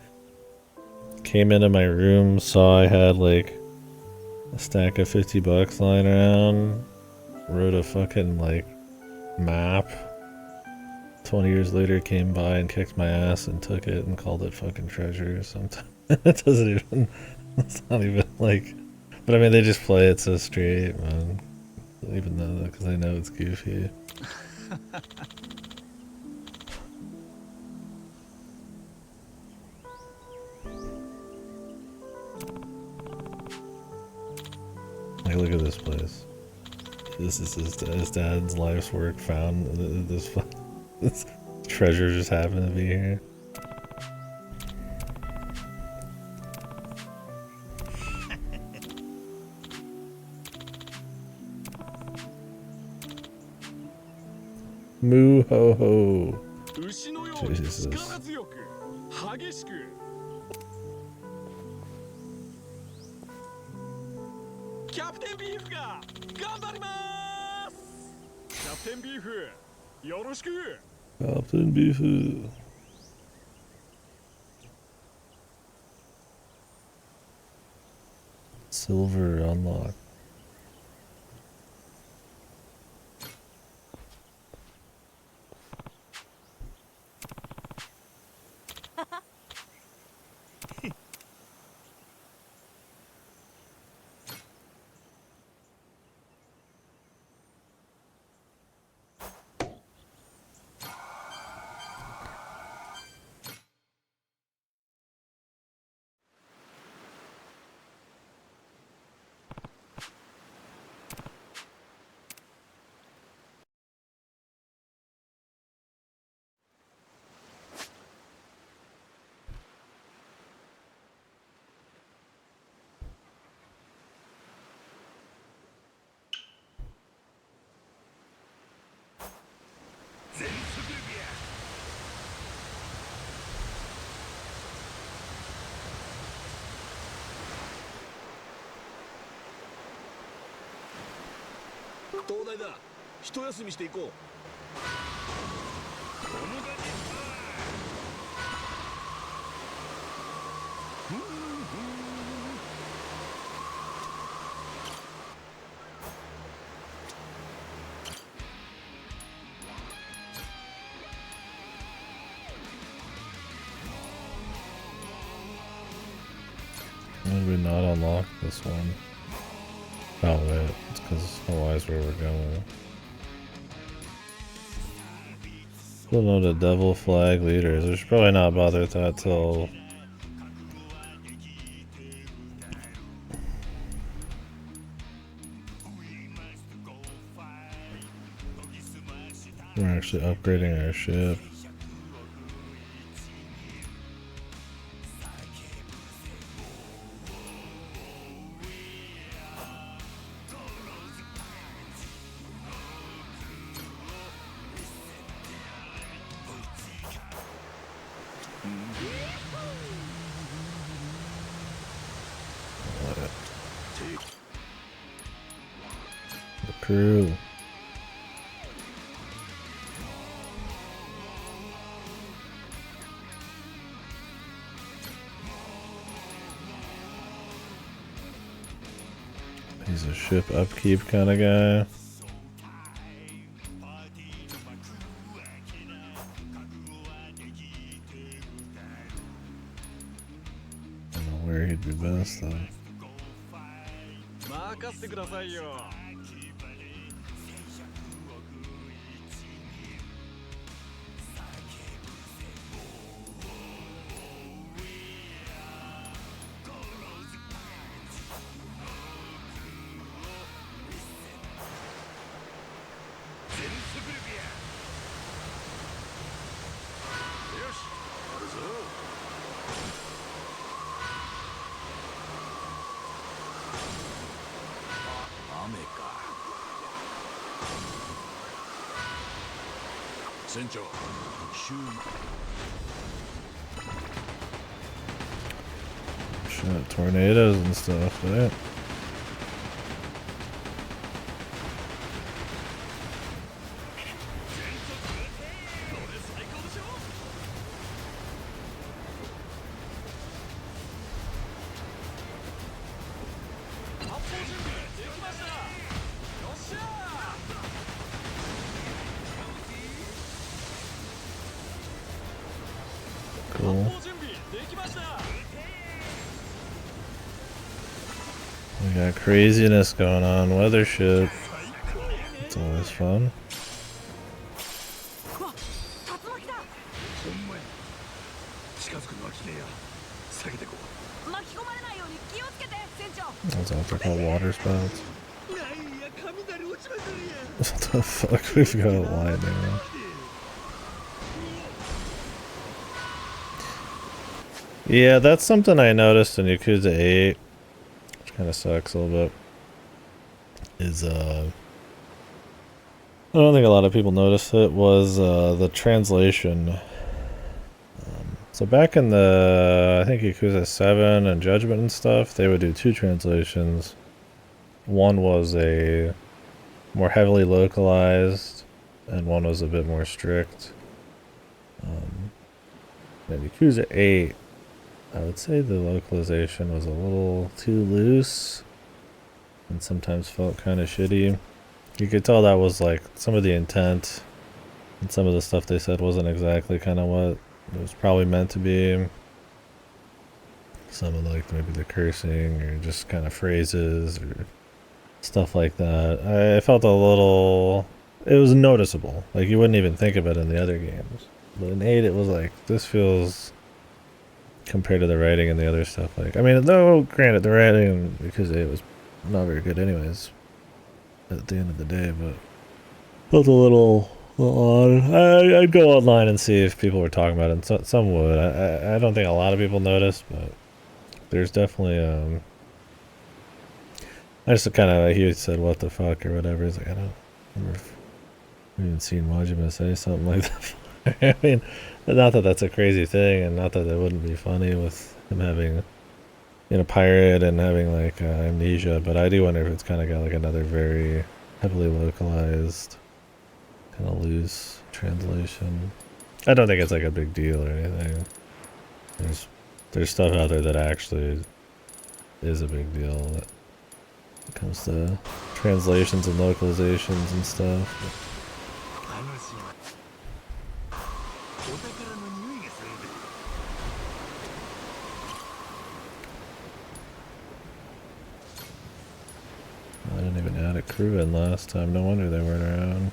came into my room, saw I had like a stack of $50 lying around, wrote a fucking like map. 20 years later came by and kicked my ass and took it and called it fucking treasure or something. It doesn't even, it's not even like But I mean, they just play it so straight, man. Even though, because they know it's goofy. Like, look at this place. This is his dad's life's work found. This treasure just happened to be here. Moo ho ho. Jesus. Captain Beef が頑張ります。キャプテンビーフ、よろしく。Captain Beef. Silver unlock.「東大だ。一休みしていこう。」Did we not unlock this one? Oh wait, it's because Hawaii's where we're going. Still know the devil flag leaders. We should probably not bother with that till we're actually upgrading our ship. The crew. He's a ship upkeep kind of guy. I don't know where he'd be best though. 任せてくださいよ。船長、急に Shit, tornadoes and stuff, right? Cool. We got craziness going on, weather shit. It's always fun. うわ、竜巻だ。ほんまや。近づくのはきねえや。下げてこう。巻き込まれないように気をつけて、船長。 That's what they're called, water spouts. なんや、雷落ちまくるやん。 What the fuck? We've got lightning. Yeah, that's something I noticed in Yakuza 8, which kind of sucks a little bit, is, I don't think a lot of people noticed it, was, the translation. So back in the, I think Yakuza 7 and Judgment and stuff, they would do two translations. One was a more heavily localized, and one was a bit more strict. In Yakuza 8, I would say the localization was a little too loose and sometimes felt kind of shitty. You could tell that was like some of the intent and some of the stuff they said wasn't exactly kind of what it was probably meant to be. Some of like maybe the cursing or just kind of phrases or stuff like that. I felt a little, it was noticeable. Like you wouldn't even think of it in the other games. But in 8 it was like, this feels, compared to the writing and the other stuff, like, I mean, though, granted, the writing, because it was not very good anyways, at the end of the day, but felt a little odd. I'd go online and see if people were talking about it, and some would. I don't think a lot of people noticed, but there's definitely, I just kind of, he said, what the fuck, or whatever. It's like, I don't remember if I've even seen Majima say something like that. I mean, not that that's a crazy thing, and not that it wouldn't be funny with him having, you know, pirate and having like amnesia, but I do wonder if it's kind of got like another very heavily localized, kind of loose translation. I don't think it's like a big deal or anything. There's stuff out there that actually is a big deal when it comes to translations and localizations and stuff. I didn't even add a crew in last time. No wonder they weren't around.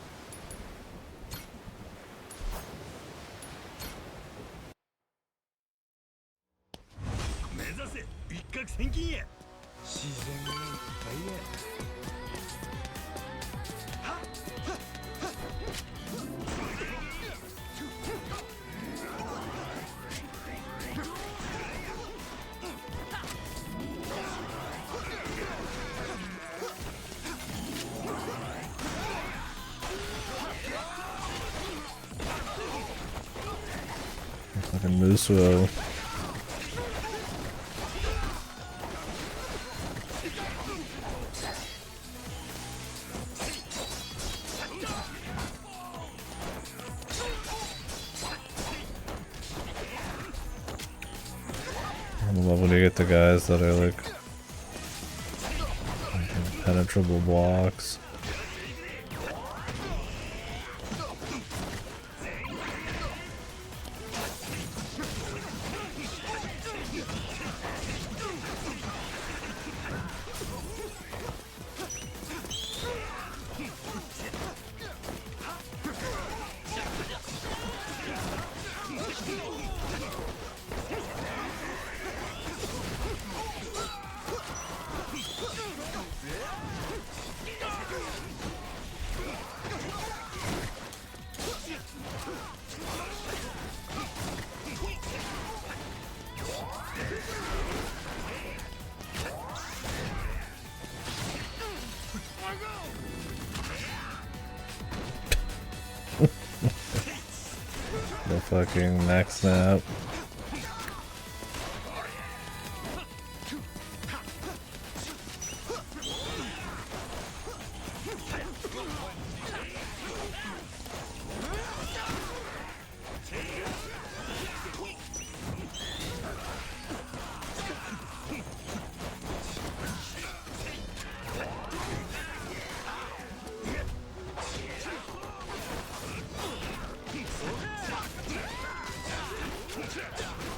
Fucking Musuo. I love when you get the guys that are like impenetrable blocks. The fucking neck snap.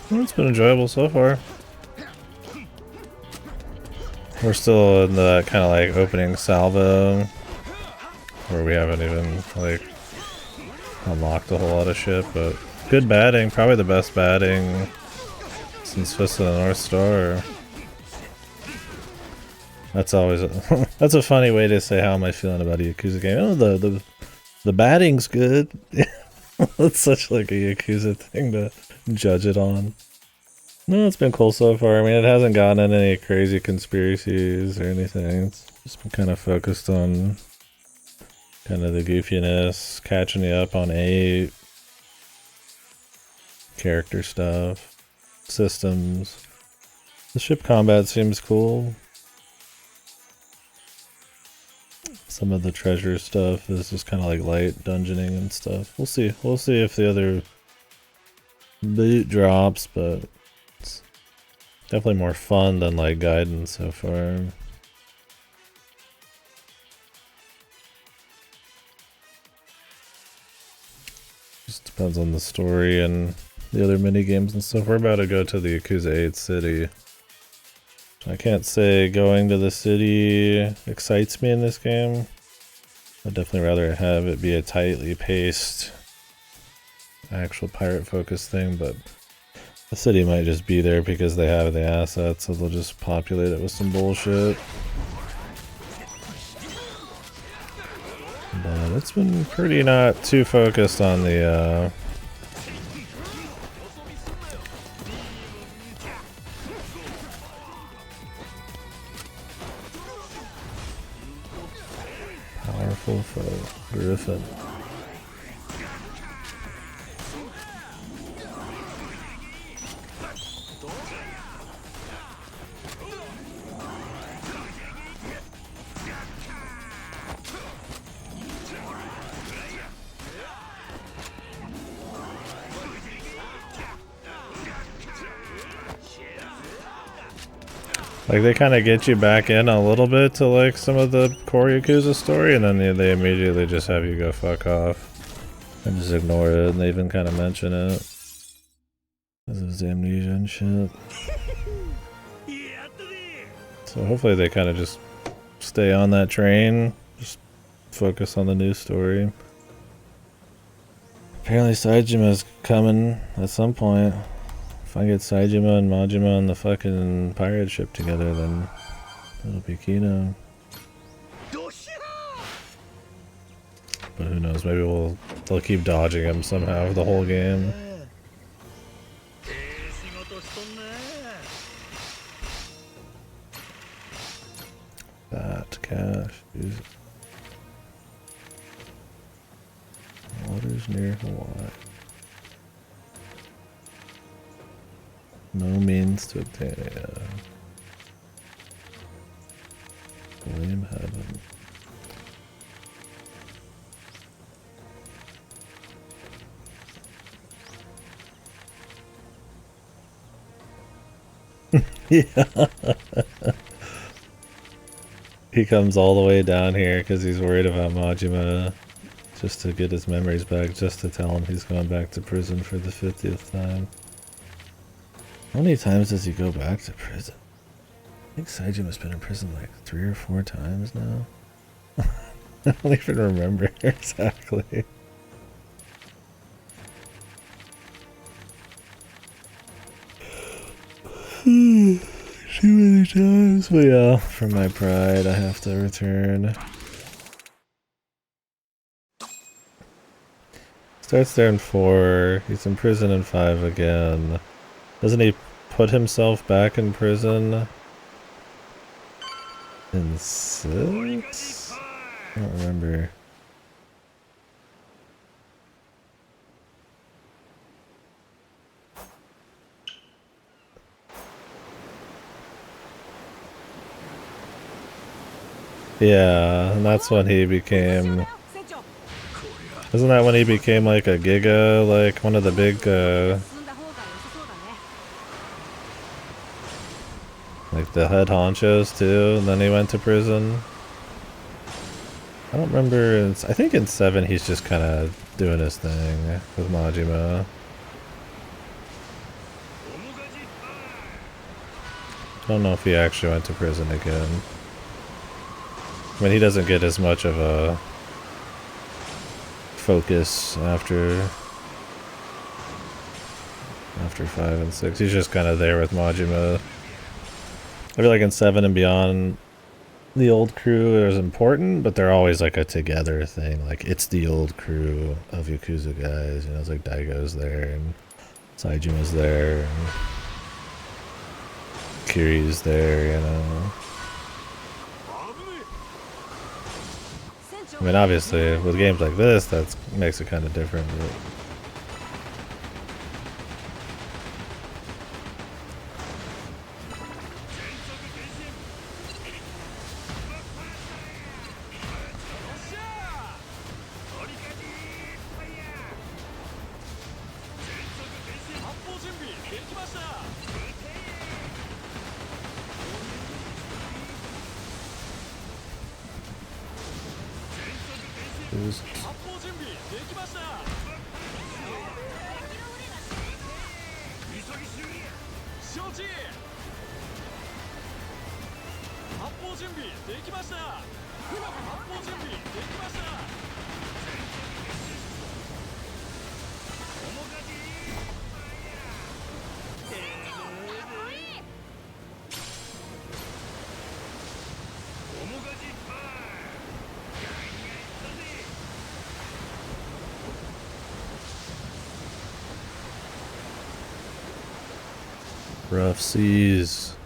Well, it's been enjoyable so far. We're still in the kind of like opening salvo, where we haven't even like unlocked a whole lot of shit, but good batting, probably the best batting since Fist of the North Star. That's always that's a funny way to say how am I feeling about a Yakuza game. Oh, the batting's good. That's such like a Yakuza thing to judge it on. No, it's been cool so far. I mean, it hasn't gotten in any crazy conspiracies or anything. It's just been kind of focused on kind of the goofiness, catching you up on 8, character stuff, systems. The ship combat seems cool. Some of the treasure stuff is just kind of like light dungeoning and stuff. We'll see. We'll see if the other boot drops, but it's definitely more fun than like Gaiden so far. Just depends on the story and the other mini games and stuff. We're about to go to the Yakuza 8 city. I can't say going to the city excites me in this game. I'd definitely rather have it be a tightly paced, actual pirate focused thing, but the city might just be there because they have the assets, so they'll just populate it with some bullshit. But it's been pretty not too focused on the powerful foe, Griffin. Like, they kind of get you back in a little bit to, like, some of the core Yakuza story, and then they immediately just have you go fuck off. And just ignore it, and they even kind of mention it. Because of his amnesia and shit. So hopefully they kind of just stay on that train. Just focus on the new story. Apparently Saijima's coming at some point. If I get Saijima and Majima on the fucking pirate ship together, then it'll be Kino. But who knows, maybe they'll keep dodging him somehow for the whole game. That cash, Jesus. Waters near Hawaii. No means to obtain a blame heaven. Yeah. He comes all the way down here because he's worried about Majima, just to get his memories back, just to tell him he's going back to prison for the 50th time. How many times does he go back to prison? I think Saijima's been in prison like 3 or 4 times now. I don't even remember exactly. Too many times. But yeah, for my pride, I have to return. Starts there in 4. He's in prison in 5 again. Doesn't he put himself back in prison in 6? I don't remember. Yeah, and that's when he became... Isn't that when he became like a Giga, like one of the big like the head honchos too, and then he went to prison? I don't remember, I think in 7 he's just kind of doing his thing with Majima. Don't know if he actually went to prison again. I mean, he doesn't get as much of a focus after 5 and 6. He's just kind of there with Majima. I feel like in 7 and beyond, the old crew is important, but they're always like a together thing. Like, it's the old crew of Yakuza guys. You know, it's like Daigo's there, and Saijuma's there, and Kiryu's there, you know. I mean, obviously, with games like this, that makes it kind of different, but... Rough seas.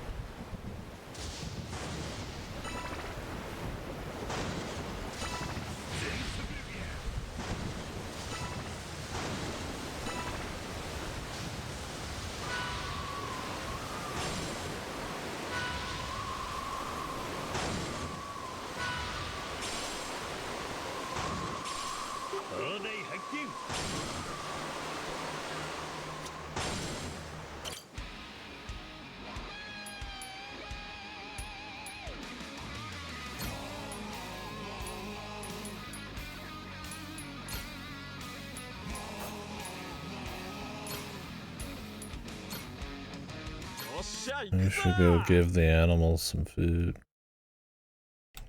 I should go give the animals some food.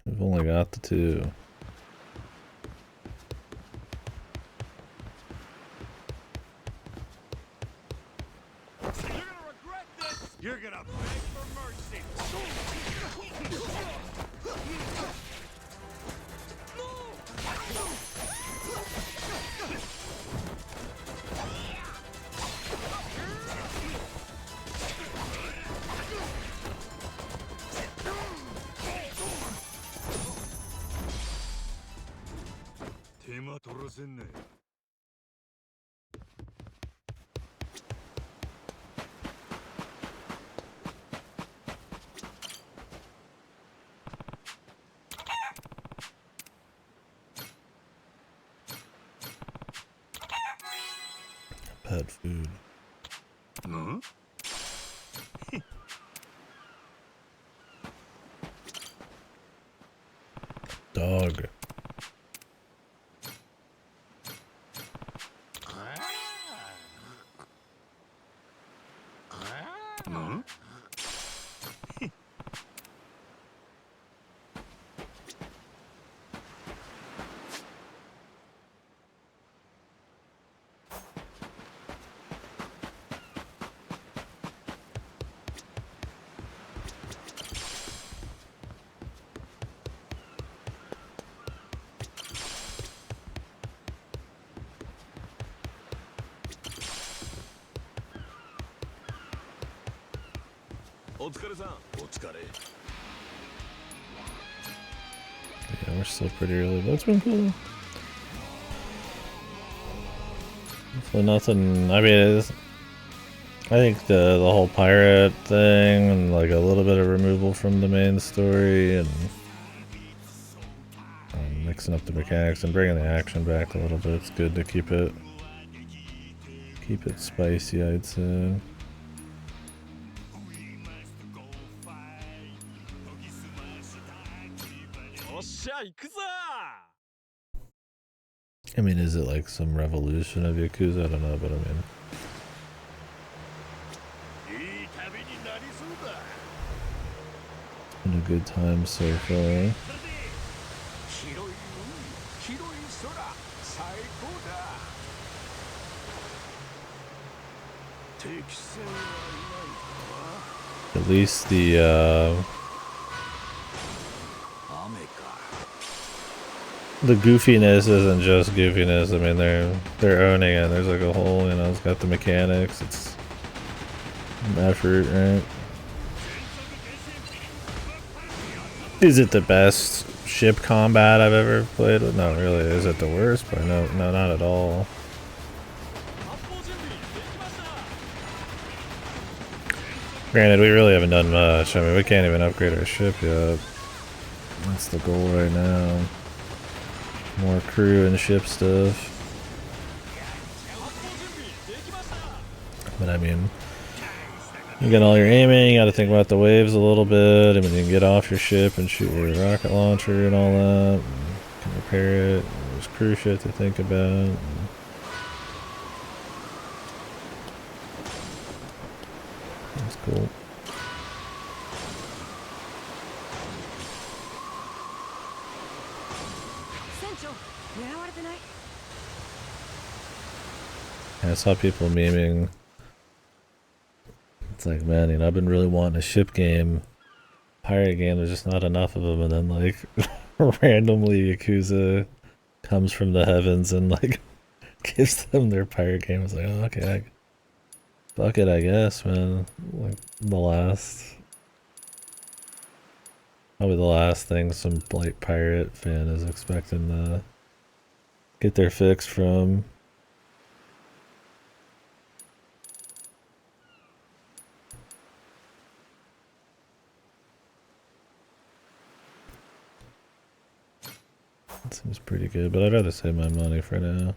We've only got the 2. You're gonna beg for mercy. Pet food. Huh? Dog. Huh? Yeah, we're still pretty early, but it's been cool. So nothing, I mean, I think the whole pirate thing and like a little bit of removal from the main story and mixing up the mechanics and bringing the action back a little bit. It's good to keep it spicy, I'd say. I mean, is it like some revolution of Yakuza? I don't know, but I mean... Been a good time so far. At least the goofiness isn't just goofiness. I mean, they're owning it. There's like a whole, you know, it's got the mechanics. It's an effort, right? Is it the best ship combat I've ever played with? No, really. Is it the worst? But no, not at all. Granted, we really haven't done much. I mean, we can't even upgrade our ship yet. That's the goal right now. More crew and ship stuff. But I mean, you got all your aiming, you gotta think about the waves a little bit. I mean, you can get off your ship and shoot your rocket launcher and all that. You can repair it. There's crew shit to think about. That's cool. I saw people memeing. It's like, man, you know, I've been really wanting a ship game, pirate game. There's just not enough of them, and then like randomly Yakuza comes from the heavens and like gives them their pirate game. It's like, oh, okay, fuck it, I guess, man. Like probably the last thing some blight pirate fan is expecting to get their fix from. That seems pretty good, but I'd rather save my money for now.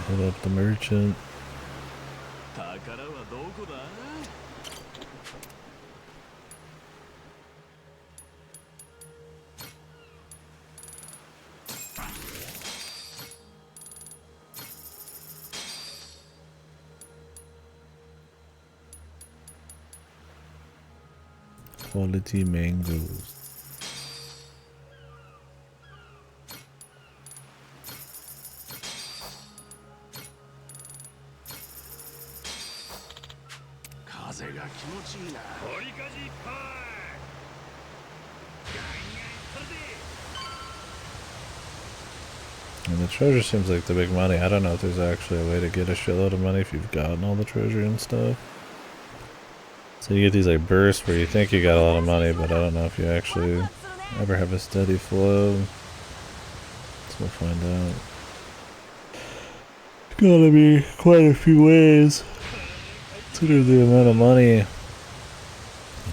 Hit up the merchant. Quality mangoes. And the treasure seems like the big money. I don't know if there's actually a way to get a shitload of money if you've gotten all the treasure and stuff. So you get these like bursts where you think you got a lot of money, but I don't know if you actually ever have a steady flow. So we'll find out. It's gotta be quite a few ways. Consider the amount of money you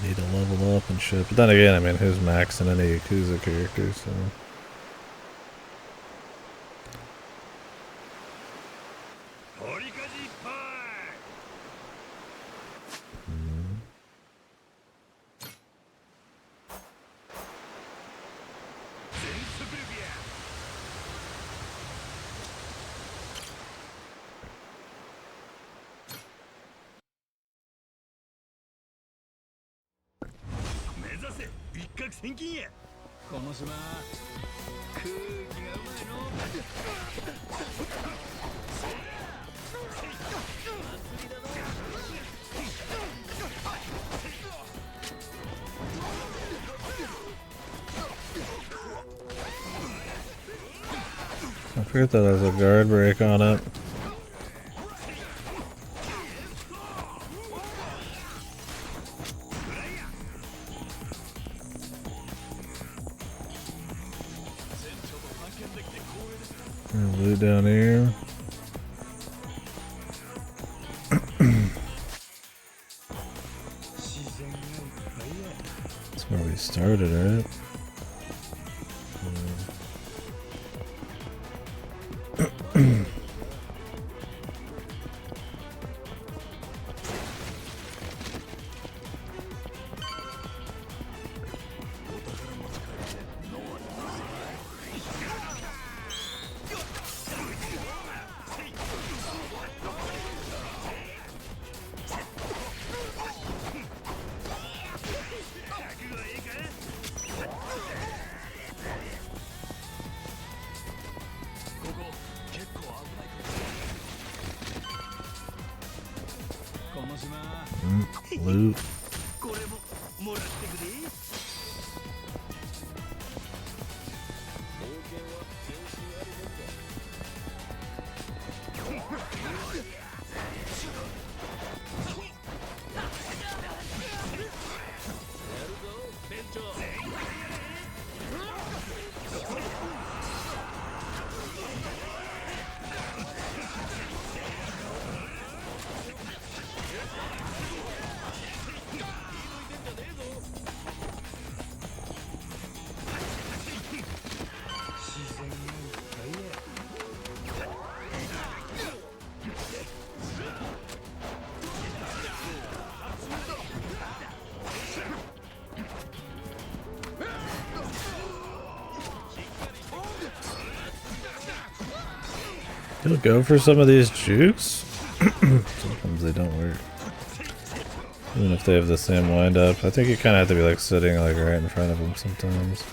need to level up and shit. But then again, I mean, who's maxing any Yakuza characters, so... 千金や。この島空気がうまいの。I forget that there's a guard break on it. Loot down here. That's where we started, right? Loot. You'll go for some of these jukes? Sometimes they don't work. Even if they have the same wind up. I think you kind of have to be like sitting like right in front of them sometimes.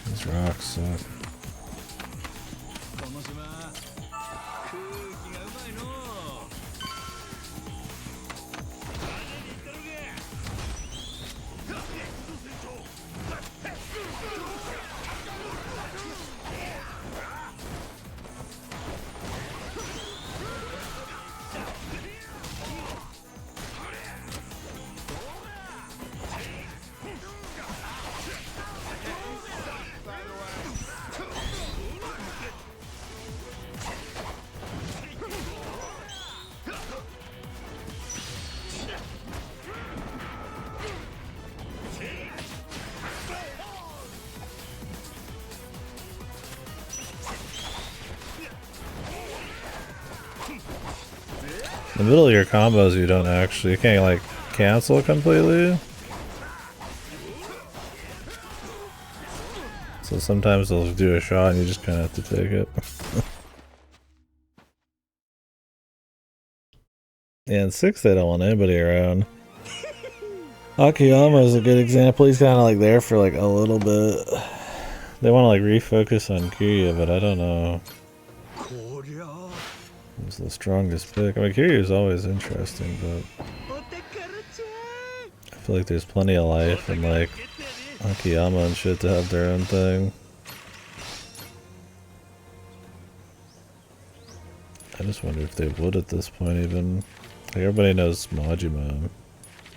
These rocks suck. In the middle of your combos, you don't actually, you can't like cancel completely. So sometimes they'll do a shot and you just kind of have to take it. Yeah, in 6 they don't want anybody around. Akiyama is a good example. He's kind of like there for like a little bit. They want to like refocus on Kiryu, but I don't know. He's the strongest pick. I mean, Kiryu is always interesting, but I feel like there's plenty of life and like Akiyama and shit to have their own thing. I just wonder if they would at this point even. Like everybody knows Majima.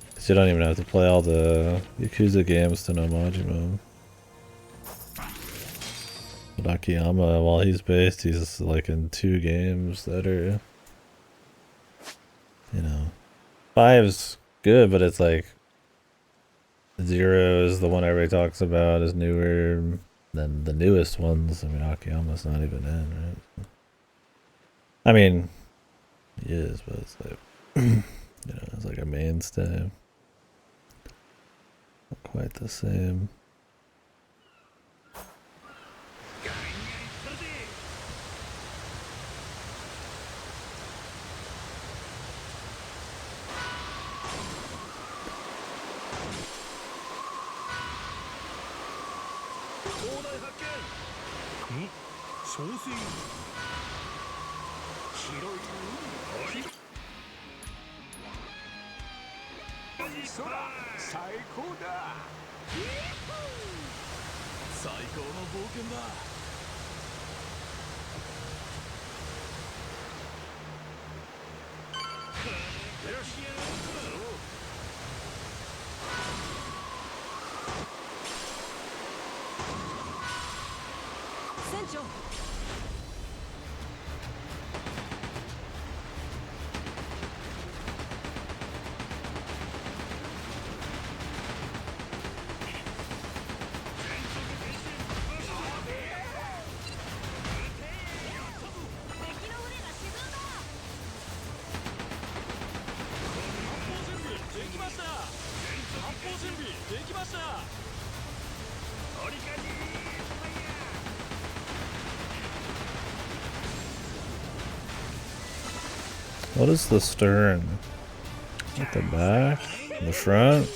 Because you don't even have to play all the Yakuza games to know Majima. But Akiyama, while he's based, he's like in 2 games that are, you know, 5's good, but it's like 0 is the one everybody talks about, is newer than the newest ones. I mean, Akiyama's not even in, right? I mean, he is, but it's like, you know, it's like a mainstay. Not quite the same. 小生広い空最高だ。最高の冒険だ。船長、What is the stern? At the back? The front?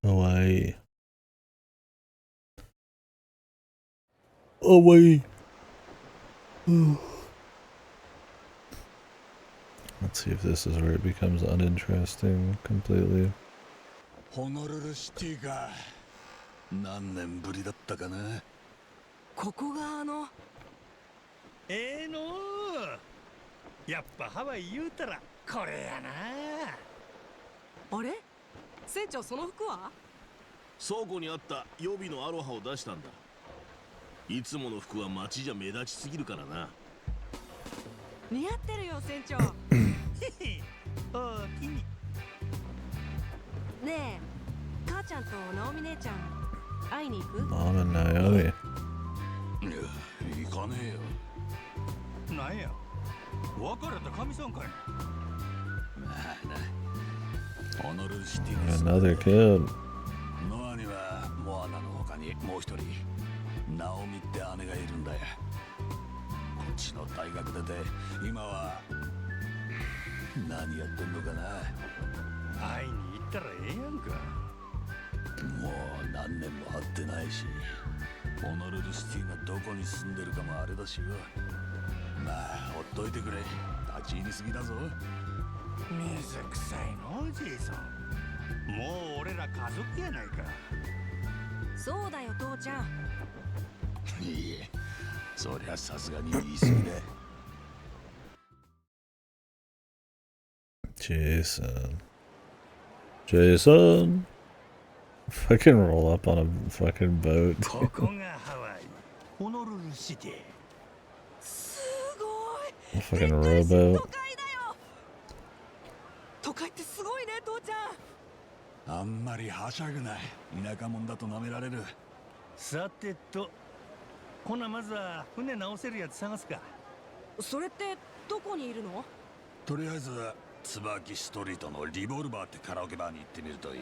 Away. Away. Let's see if this is where it becomes uninteresting completely. ホノルルシティが何年ぶりだったかな。ここがのやっぱハワイ言うたらこれやな。あれ？船長、その服は？倉庫にあった予備のアロハを出したんだ。いつもの服は街じゃ目立ちすぎるからな。似合ってるよ、船長。おおきに。ねえ、母ちゃんとナオミ姉ちゃん会いに行く？ Mom and Naomi. いや、行かねえよ。なんや、別れた神さんかい。まあな。ホノルルシティです。 Another kid. ノアにはモアナの他にもう一人ナオミって姉がいるんだよ。こっちの大学出て今は何やってんのかな。会いに行ったらええやんか。もう何年も会ってないし、ホノルルシティのどこに住んでるかもあれだしよ。まあほっといてくれ。立ち入りすぎだぞ。水臭いのジェイソン。もう俺ら家族やないか。そうだよ、父ちゃん。いいえ、そりゃさすがに言い過ぎだ。Jason. Jason? Fucking roll up on a fucking boat. ここがハワイ、ホノルルシティ。すごい。 Fucking でっかいし rowboat. 都会だよ。都会ってすごいね、父ちゃん。あんまりはしゃぐな。田舎者だと舐められる。さてと、ほなまずは船直せるやつ探すか。それってどこにいるの？とりあえず椿ストリートのリボルバーってカラオケバーに行ってみるといい。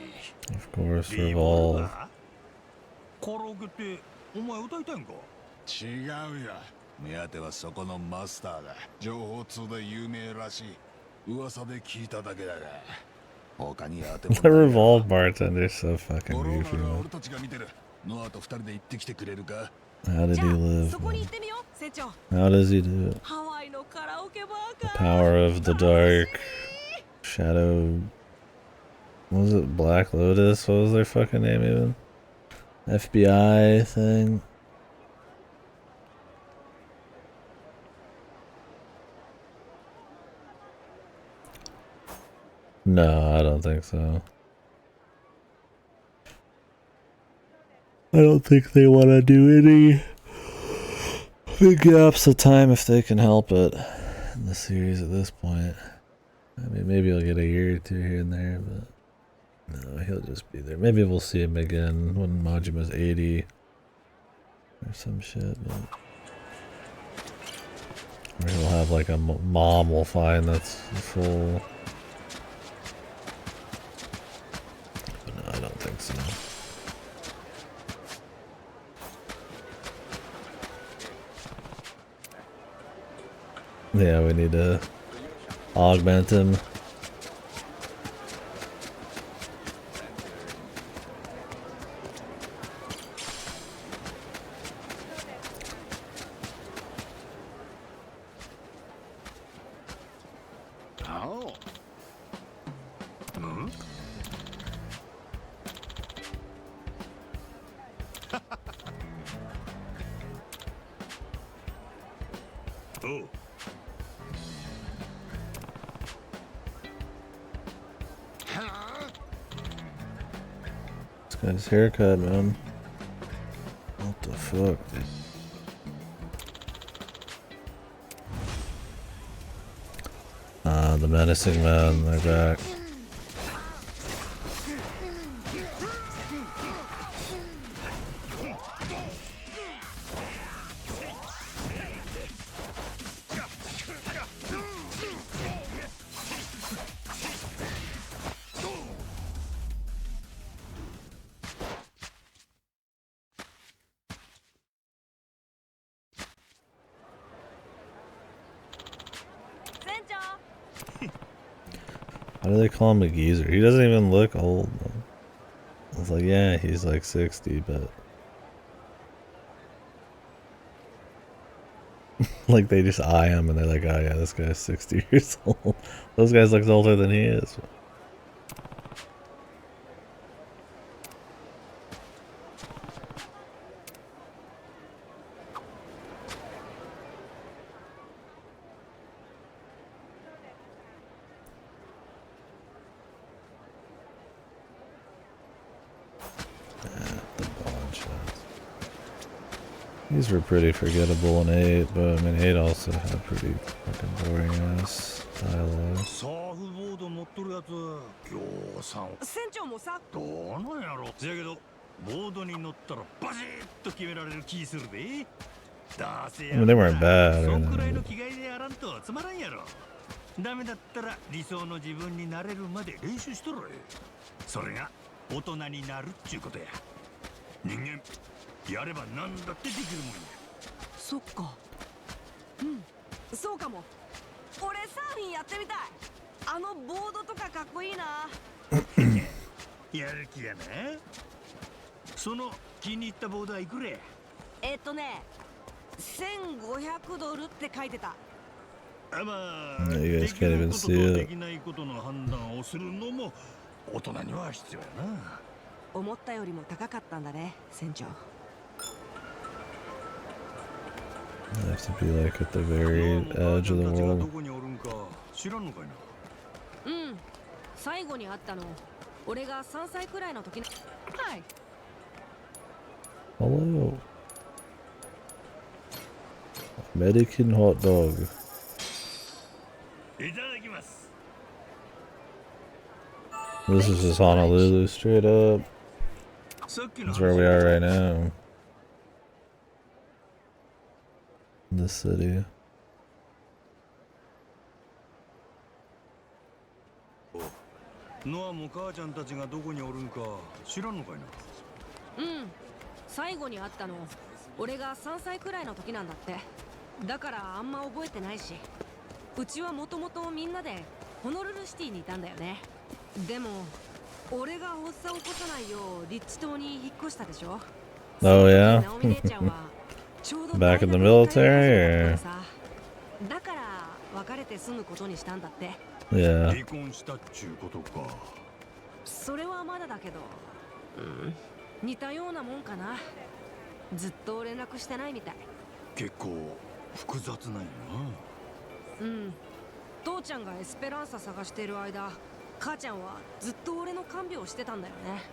Of course, リボル Revolve. バー？カラオケってお前歌いたいんか？違うよ。目当てはそこのマスターだ。情報通で有名らしい。噂で聞いただけだが。他に当ても The Revolve bartender's so fucking ゴロー goofy, ナは man. 俺たちが見てる。ノアと二人で行ってきてくれるか？ How did じ he ゃあ live? そこに Man? 行ってみよう、船長。 How does he do it? ハワイのカラオケバー The か。 power of the dark. Shadow. What was it? Black Lotus? What was their fucking name even? FBI thing? No, I don't think so. I don't think they want to do any big gaps of time if they can help it in the series at this point. I mean, maybe he'll get a year or two here and there, but no, he'll just be there. Maybe we'll see him again when Majima's 80. or some shit. But or he'll have like a mom will find that's full. But no, I don't think so. Yeah, we need to augment him. Oh. Oh. This guy's haircut, man. What the fuck, dude? The menacing man, they're back. Why do they call him a geezer? He doesn't even look old. I was like, yeah, he's like 60, but like they just eye him and they're like, oh yeah, this guy's 60 years old. Those guys look older than he is. These were pretty forgettable in 8, but I mean 8 also had pretty fucking boring ass dialogue. サーフボード乗っとるやつ、ぎょうさん。船長もさ、どうなんやろ。じゃけど、ボードに乗ったらバシッと決められる気するで。だせや。I mean, they weren't bad. そんくらいの気概でやらんとつまらんやろ。ダメだったら理想の自分になれるまで練習しとる。それが大人になるっちゅうことや。人間。やれば何だってできるもんや。そっか。うん、そうかも。俺サーフィンやってみたい。あのボードとかかっこいいな。やる気やな。その気に入ったボードはいくれ。$1500って書いてた。まあ、you guys can't even see it. できないことの判断をするのも大人には必要やな。思ったよりも高かったんだね、船長。I have to be like at the very edge of the world. うん、最後に会ったの俺が3歳くらいの時。はい。Hello. American hot dog. いただきます。 This is just Honolulu straight up. That's where we are right now. This city. ノアも母ちゃんたちがどこにおるんか知らんのかいな。うん、最後に会ったの俺が3歳くらいの時なんだって。だからあんま覚えてないし。うちはもともとみんなでホノルルシティにいたんだよね。でも俺が発作を起こさないようリッチ島に引っ越したでしょ。 Oh yeah. ナオミ姉ちゃんはちょうど Back in the military or? だから別れて住むことにしたんだって。Yeah. 離婚したっちゅうことか。それはまだだけど、似たようなもんかな。ずっと連絡してないみたい。結構複雑なんやな。うん。父ちゃんがエスペランサ探してる間、母ちゃんはずっと俺の看病をしてたんだよね。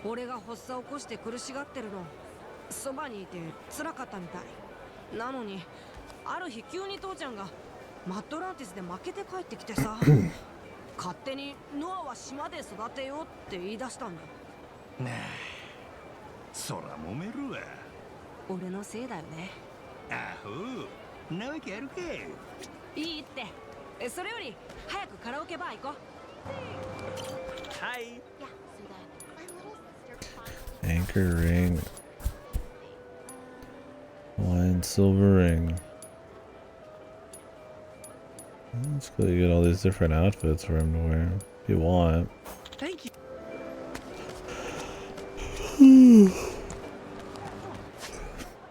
俺が発作を起こして苦しがってるのそばにいて辛かったみたいなのに、ある日急に父ちゃんがマットランティスで負けて帰ってきてさ勝手にノアは島で育てようって言い出したんだ。ねえ、そら揉めるわ。俺のせいだよね。アホなわけあるか。いいって。それより早くカラオケバー行こう。はい。 Anchor ring. Wine silver ring. It's cool you get all these different outfits for him to wear if you want. Thank you.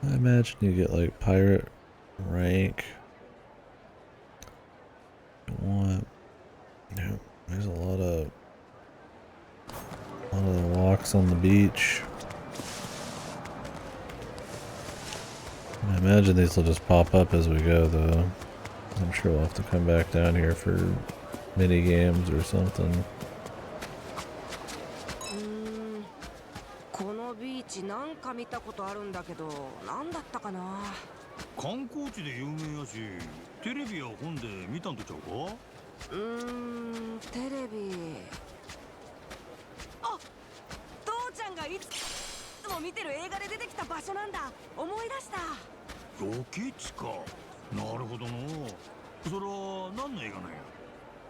I imagine you get like pirate rank. You want. Yeah, there's a lot of walks on the beach. I imagine these will just pop up as we go though. I'm sure we'll have to come back down here for mini games or something. このビーチなんか見たことあるんだけど、なんだったかな。観光地で有名やし、テレビや本で見たんとちゃうか。テレビ。あ、父ちゃんがいつも見てる映画で出てきた場所なんだ。思い出した。ロケ地か。なるほどの。それは何の映画なんや。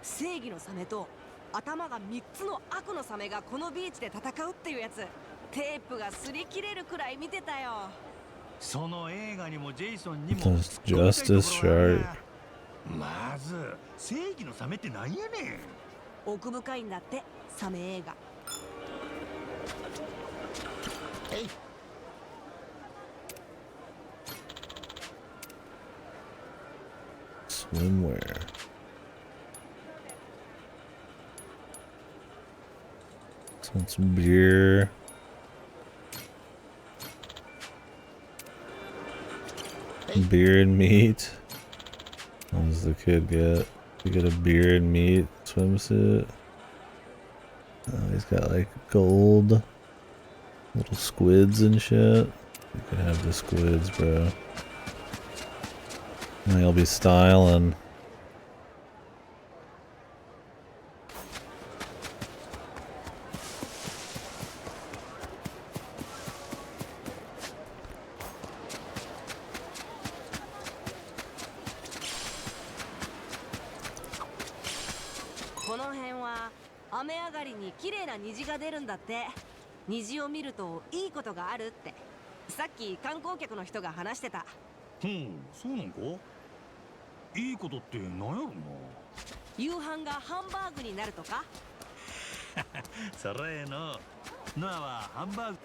正義のサメと頭が3つの悪のサメがこのビーチで戦うっていうやつ。テープが擦り切れるくらい見てたよ。その映画にもジェイソンにも Justice Shark. まず正義のサメってなんやねん。奥深いんだってサメ映画。Hey. Swimwear. Want some beer. Beer and meat. What does the kid get? You get a beer and meat swimsuit. Oh, he's got like gold little squids and shit. You can have the squids, bro. Now you'll be styling. 綺麗な虹が出るんだって。虹を見るといいことがあるって。さっき観光客の人が話してた。そうなんか。いいことって何やろな。夕飯がハンバーグになるとか。それのノアはハンバー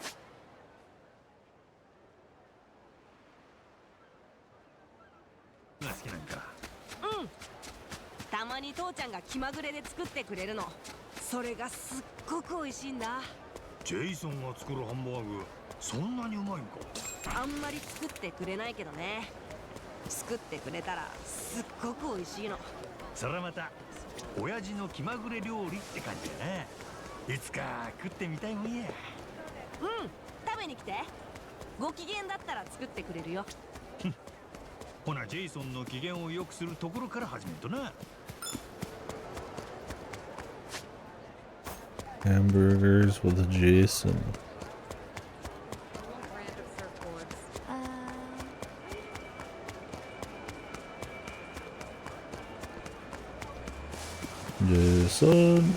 グが好きなんか。たまに父ちゃんが気まぐれで作ってくれるの。それがすっごく美味しいんだ。ジェイソンが作るハンバーグそんなにうまいんか。あんまり作ってくれないけどね。作ってくれたらすっごく美味しいの。それまた親父の気まぐれ料理って感じやな。いつか食ってみたいもんや。食べに来て。ご機嫌だったら作ってくれるよ。ほなジェイソンの機嫌を良くするところから始めんとな。Hamburgers with Jason. Jason.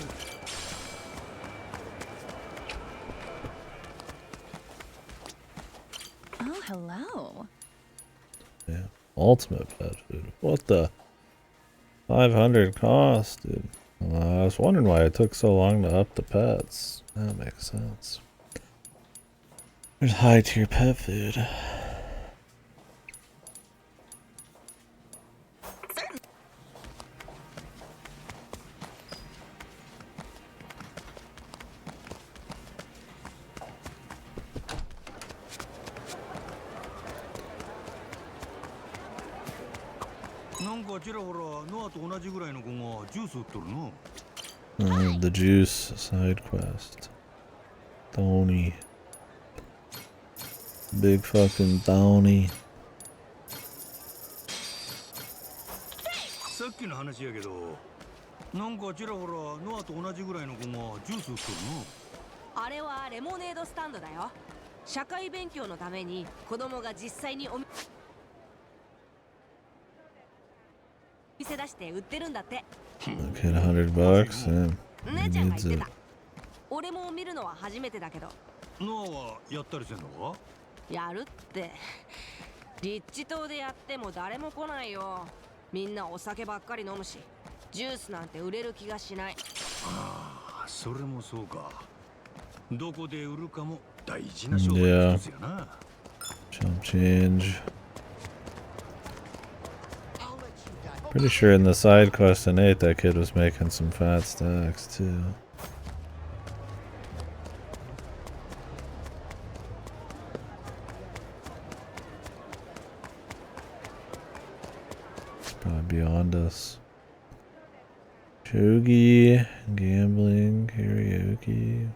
Oh, hello. Yeah, ultimate pet food. What the? 500 cost, dude. I was wondering why it took so long to up the pets. That makes sense. There's high tier pet food. The juice side quest. Tony. Big fucking Tony. さっきの話やけど、なんかちらほらノアと同じぐらいの子がジュース売ってるの。あれはレモネードスタンドだよ。社会勉強のために子供が実際にお店出して売ってるんだって。 Okay, $100. Damn. 姉 Who ちゃんが needs 言って it? た。俺も見るのは初めてだけど。ノアはやったりせんのか？やるって。立地島でやっても誰も来ないよ。みんなお酒ばっかり飲むし、ジュースなんて売れる気がしない。ああ、それもそうか。どこで売るかも大事な商売の一つやな。Jump change. Pretty sure in the side quest in 8 that kid was making some fat stacks too. It's probably beyond us. Shogi, gambling, karaoke.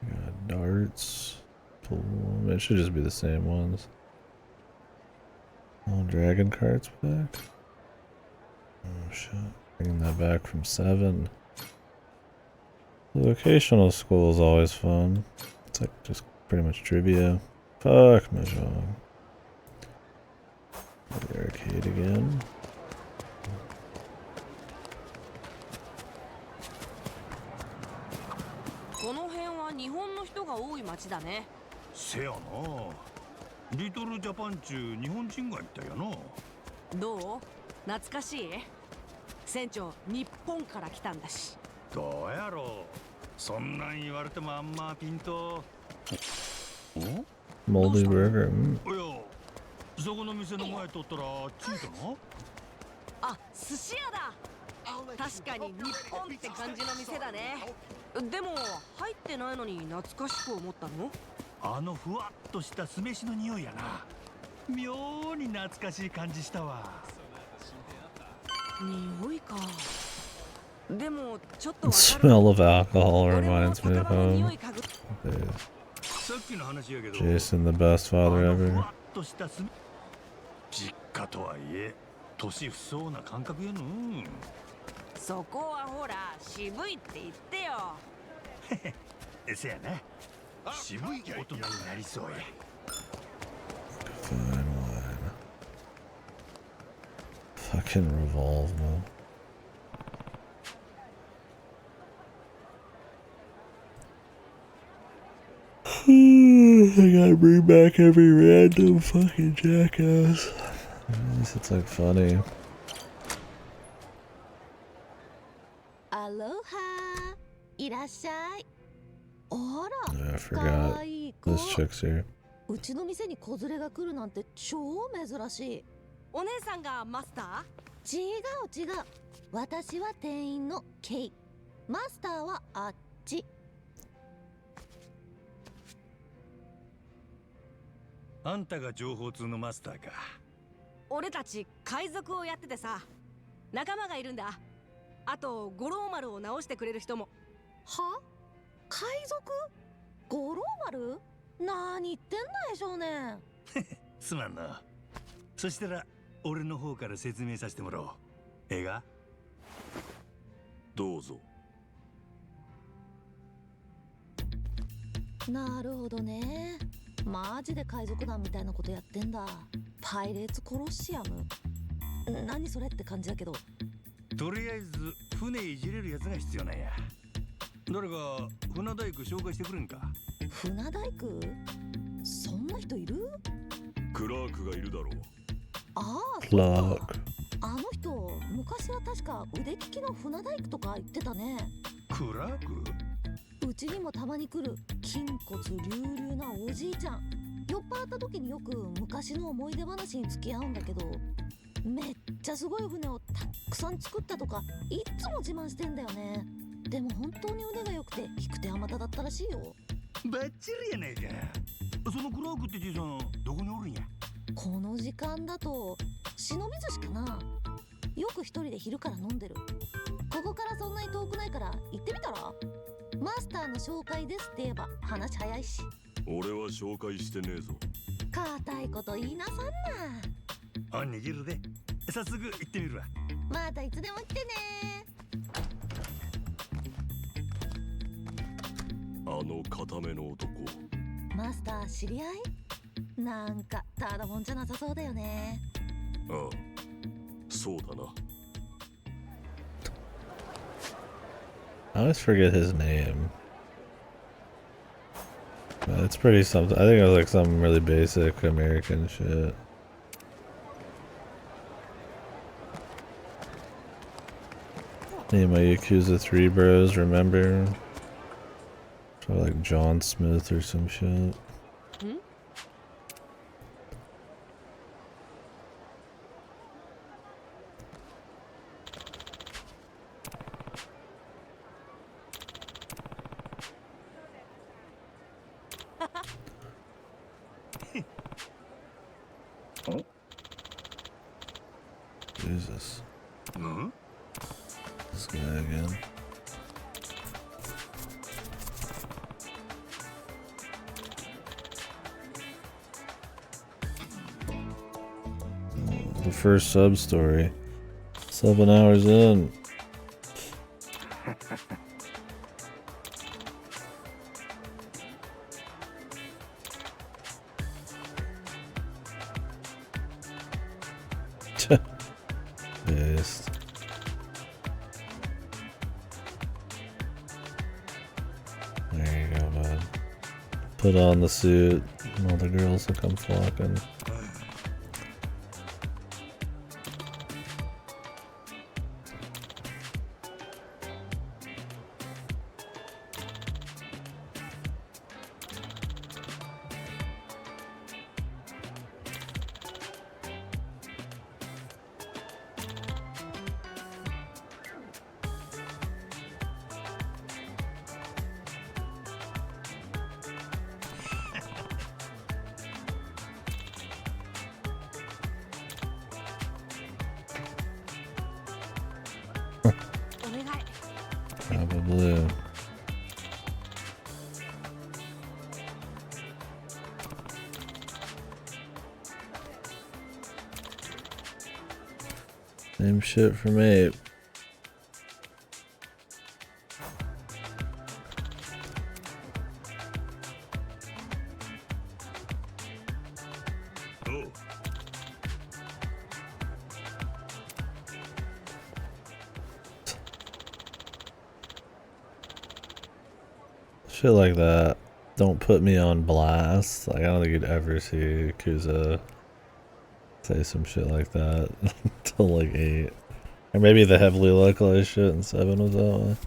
We got darts, pool. It should just be the same ones. All dragon carts back. Oh shit. Bringing that back from 7. The vocational school is always fun. It's like just pretty much trivia. Fuck my job. The arcade again. この辺は日本の人が多い町だね。せやな。リトルジャパン中日本人がいたよな。どう？懐かしい？船長、日本から来たんだし。どうやろう。そんなん言われてもあんまピンと。Moldy burger. いや、そこの店の前通ったらチートな。あ、寿司屋だ。確かに日本って感じの店だね。でも入ってないのに懐かしく思ったの？あのふわっとした酢飯の匂いやな。妙に懐かしい感じしたわ。匂いか。でもちょっと The smell of alcohol reminds me of home. さっきの話やけど、 Jason, the best father ふ ever. わっとした酢実家とはいえ年不相な感覚やの。そこはほら渋いって言ってよ。せやな。渋い大人になりそうや。 Fine wine. Fucking revolve, man. I gotta bring back every random fucking jackass. At least it's like funny. Aloha! いらっしゃい。あ I ら、 forgot 可愛い子。 this chick's here. うちの店に子連れが来るなんて超珍しい。お姉さんがマスター？違う違う。私は店員のケイ。マスターはあっち。あんたが情報通のマスターか。俺たち海賊をやっててさ、仲間がいるんだ。あと五郎丸を直してくれる人も。は？海賊？五郎丸？何言ってんだい少年。すまんな。そしたら俺の方から説明させてもらおう。ええが？どうぞ。なるほどね。マジで海賊団みたいなことやってんだ。パイレーツコロッシアム。何それって感じだけど。とりあえず船いじれるやつが必要なんや。誰か船大工紹介してくれんか？船大工？そんな人いる？クラークがいるだろう。ああ、クラーク。あの人昔は確か腕利きの船大工とか言ってたね。クラーク？うちにもたまに来る筋骨隆々なおじいちゃん。酔っ払った時によく昔の思い出話に付き合うんだけど、めっちゃすごい船をたくさん作ったとかいつも自慢してんだよね。でも本当に腕が良くて引く手あまただったらしいよ。バッチリやないか。そのクラークってじいさんどこにおるんや？この時間だと忍び寿司かな。よく一人で昼から飲んでる。ここからそんなに遠くないから行ってみたら？マスターの紹介ですって言えば話早いし。俺は紹介してねえぞ。固いこと言いなさんな。あ、握るで。早速行ってみるわ。またいつでも来てね。あの固めの男。マスター知り合い？なんかただもんじゃなさそうだよね。ああ、そうだな。I always forget his name. It's pretty something. I think it was like some really basic American shit. Hey, my Yakuza 3 bros, remember? Probably like John Smith or some shit. Jesus. This guy again. The first sub story. 7 hours in. Pissed. There you go, bud. Put on the suit, and all the girls will come flocking. Probably. Same shit from 8. Shit like that. Don't put me on blast. Like, I don't think you'd ever see Yakuza say some shit like that until like 8. Or maybe the heavily localized shit in 7 was that way.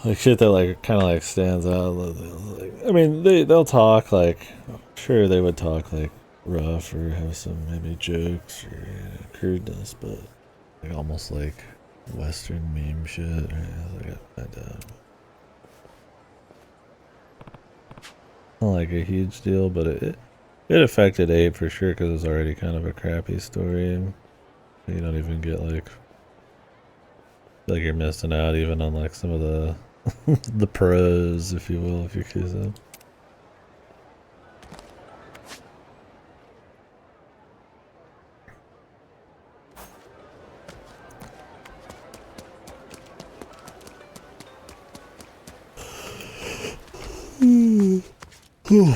Like shit that like kind of like stands out. Like, I mean, they'll talk like, sure they would talk like rough or have some maybe jokes or crudeness, but like almost like Western meme shit. Right? Like, I doubt. Not like a huge deal, but it affected 8 for sure because it was already kind of a crappy story. You don't even get like you're missing out even on like some of the the pros, if you will, if you choose them. Do one.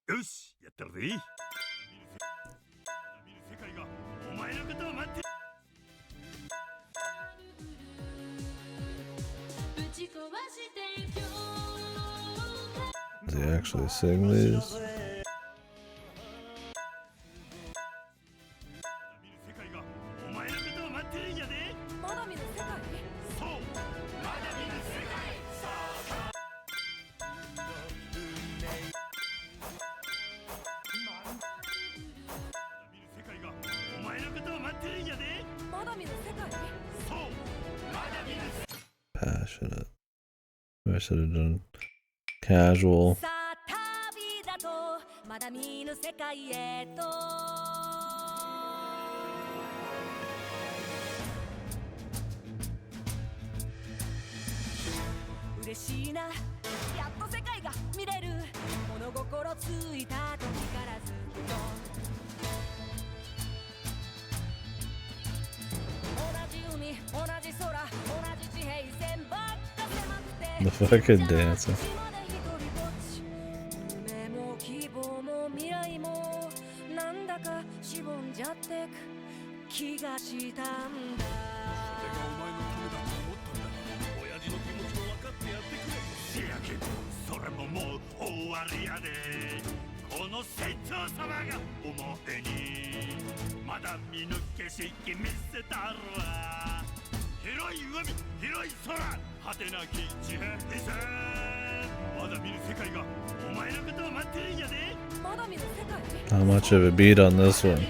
よし、やったるぜ。世界がお前のことを待って。 Does he actually sing these? 世界がお前のことを待ってるんやで。まだ見ぬ世界。そう。まだ見ぬ世界。世界がお前のことを待ってるんやで。まだ見ぬ世界。そう。まだ見ぬ。 Passionate. I should have done casual. さあ旅だとまだ見ぬ世界へと嬉しいなやっと世界が見れる物心ついた時からずっと The fucking dancing. 夢も希望も未来もなんだかしぼんじゃってく気がしたんだ。それがお前のためだと思ったんだ。親父の気持ちも分かってやってくれ。せやけどそれももう終わりやで。この船長様が表にまだ見ぬ景色見せたるわ。広い海広い空果てなき地平線。まだ見ぬ世界がお前のことを待ってるんやで。まだ見ぬ世界 How much of a beat on this one?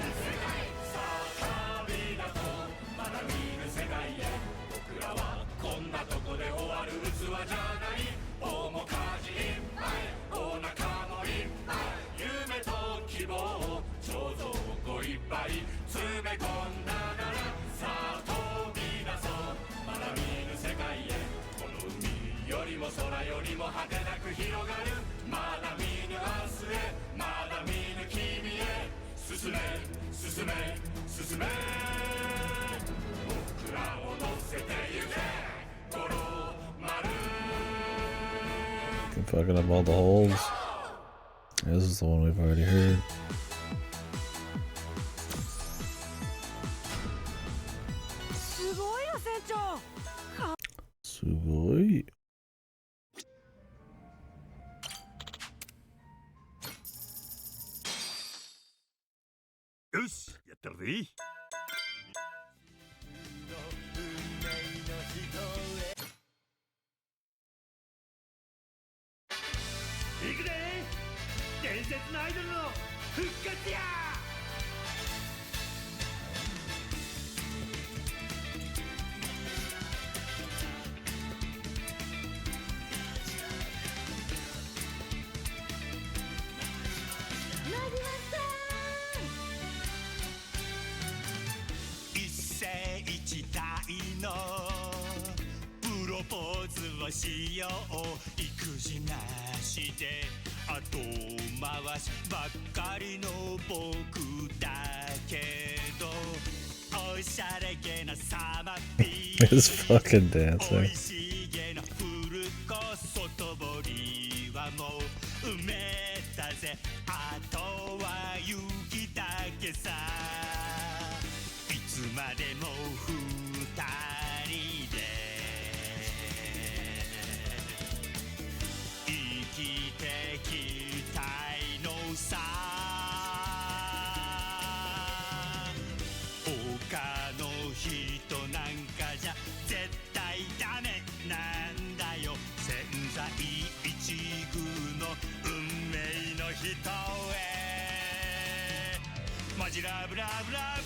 Fucking up all the holes. This is the one we've already heard. すごいよ船長。すごい。よしやったるぜ。行くで。伝説のアイドルの復活や。一世一代のプロポーズをしよう。育児なしで後回しばっかりの僕だけどおしゃれげなサマピー He's fucking dancing. おいしげなフルコ外堀はもう埋めたぜ。あとは雪だけさ。いつまでも二人で生きてきたいのさ。他の人なんかじゃ絶対ダメなんだよ。千載一遇の運命の人へマジラブラブラブ。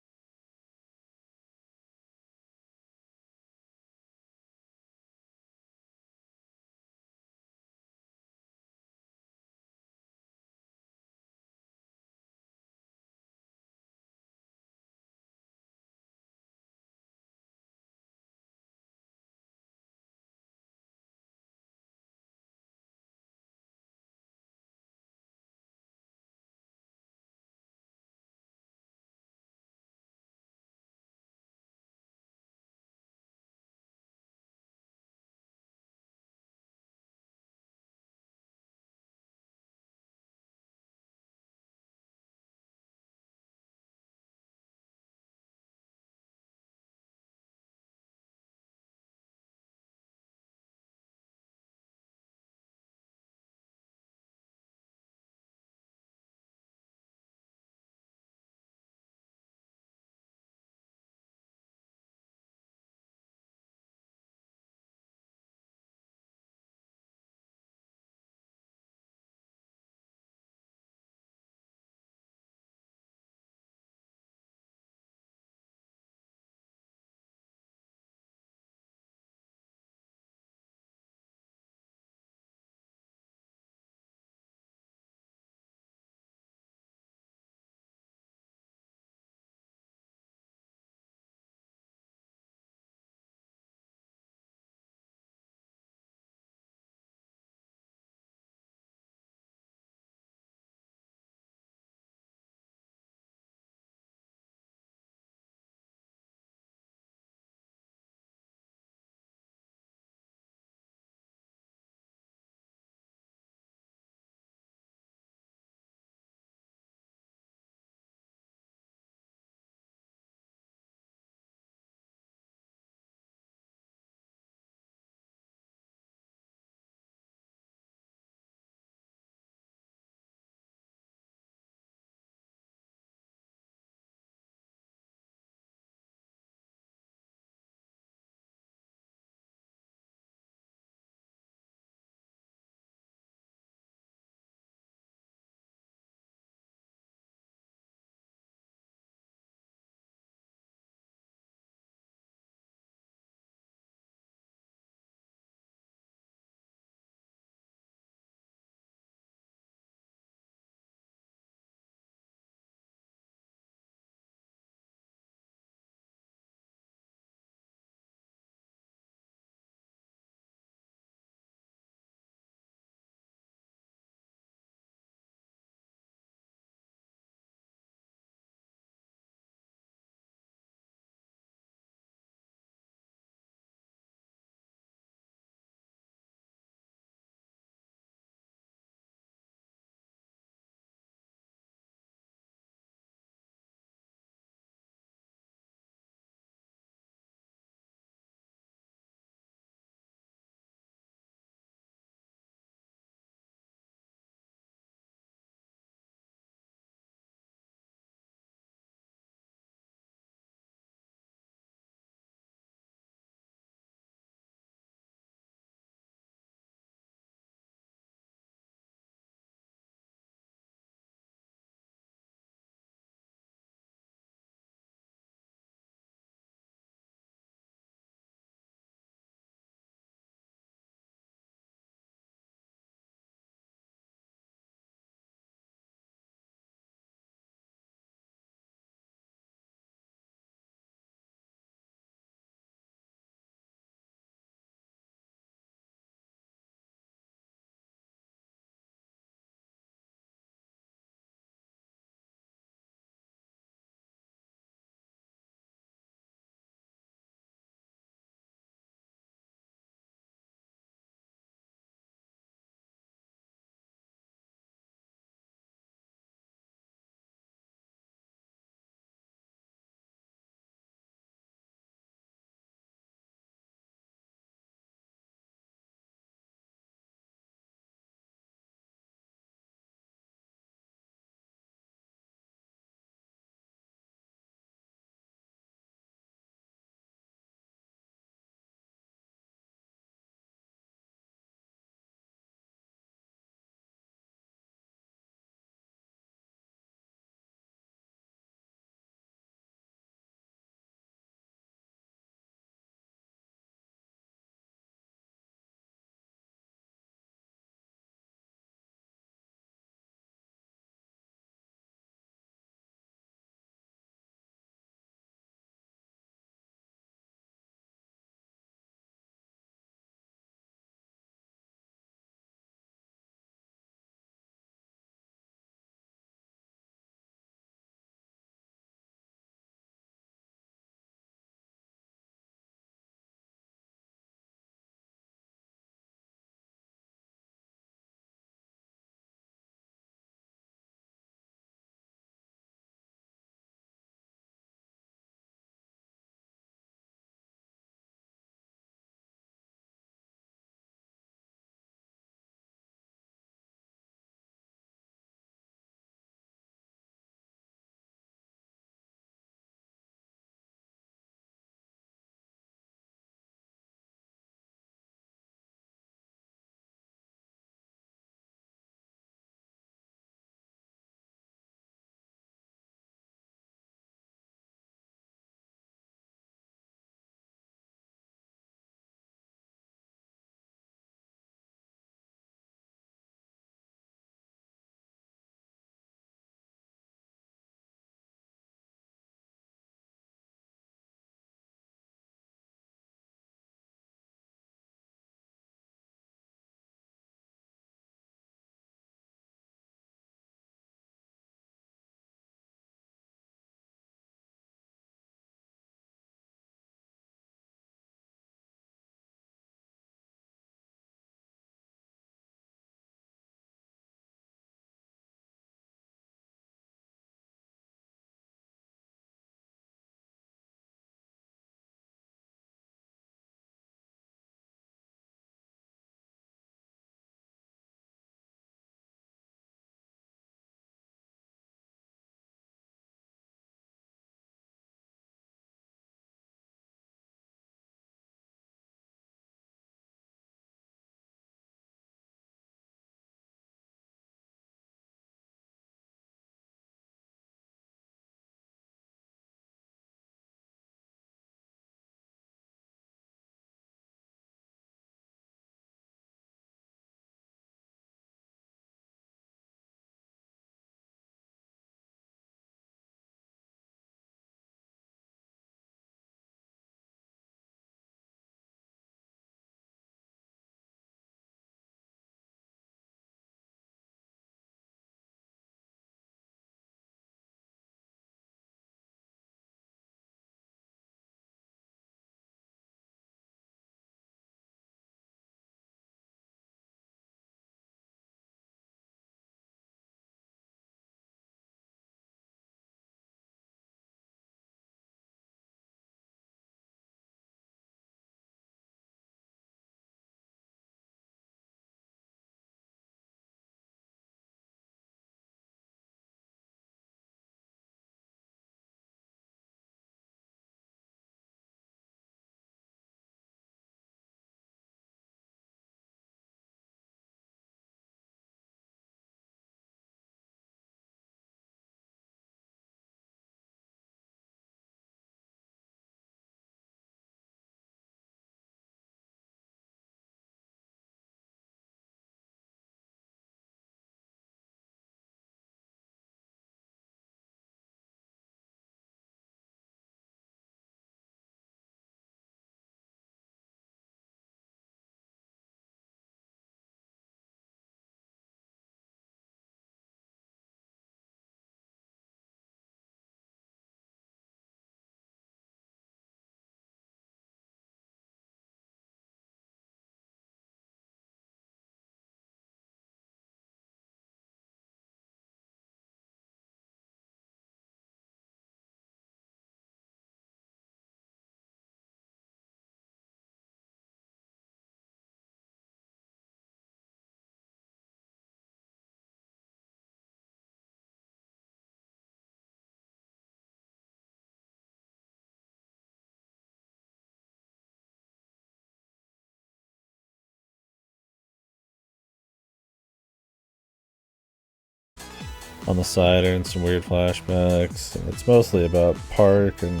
on the side and some weird flashbacks. And it's mostly about Park and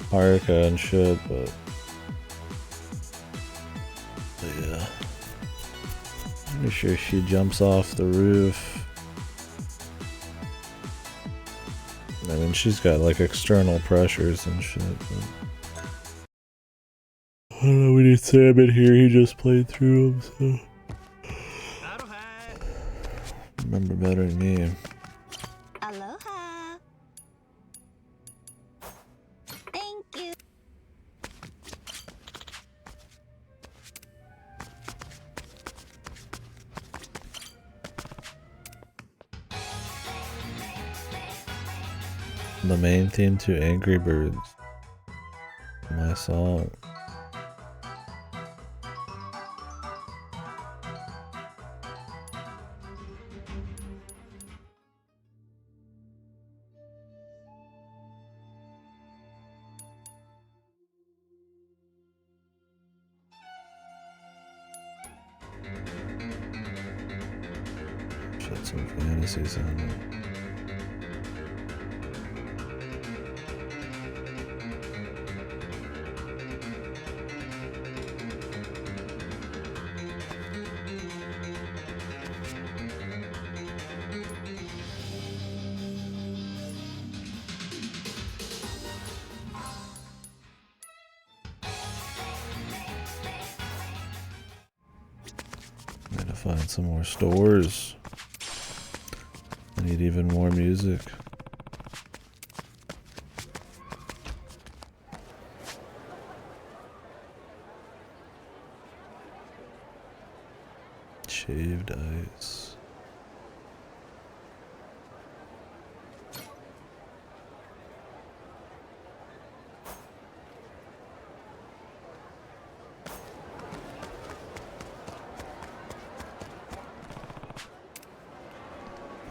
Haruka and shit, but yeah. Pretty sure she jumps off the roof. I mean, she's got like external pressures and shit. But I don't know, we need Sam in here, he just played through them, so. Remember better than me. Aloha. Thank you. The main theme to Angry Birds. My song. Shit, some fantasies on it. Gotta find some more stores. I need even more music. Shaved ice.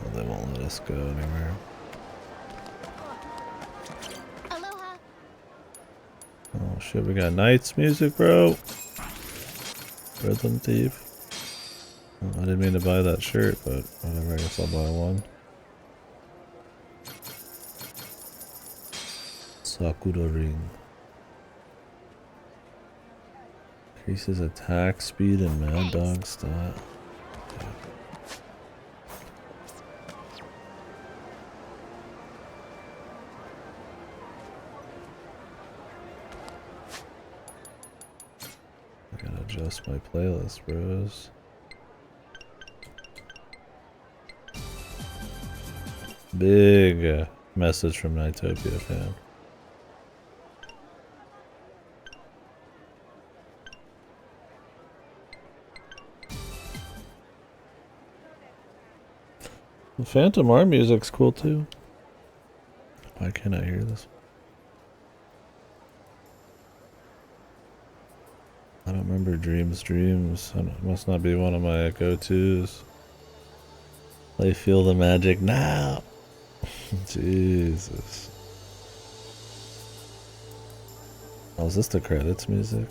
Well, they won't let us go anywhere. Aloha. Oh shit, we got Knights music, bro. Rhythm Thief. Oh, I didn't mean to buy that shirt, but whatever, I guess I'll buy one. Sakura Ring. Increases attack speed and Mad Dog style. I gotta adjust my playlist, bros. Big message from Nightopia fan. The Phantom R music's cool too. Why can't I hear this? I don't remember Dreams. It must not be one of my go-tos. They feel the magic now. Jesus. Oh, is this the credits music?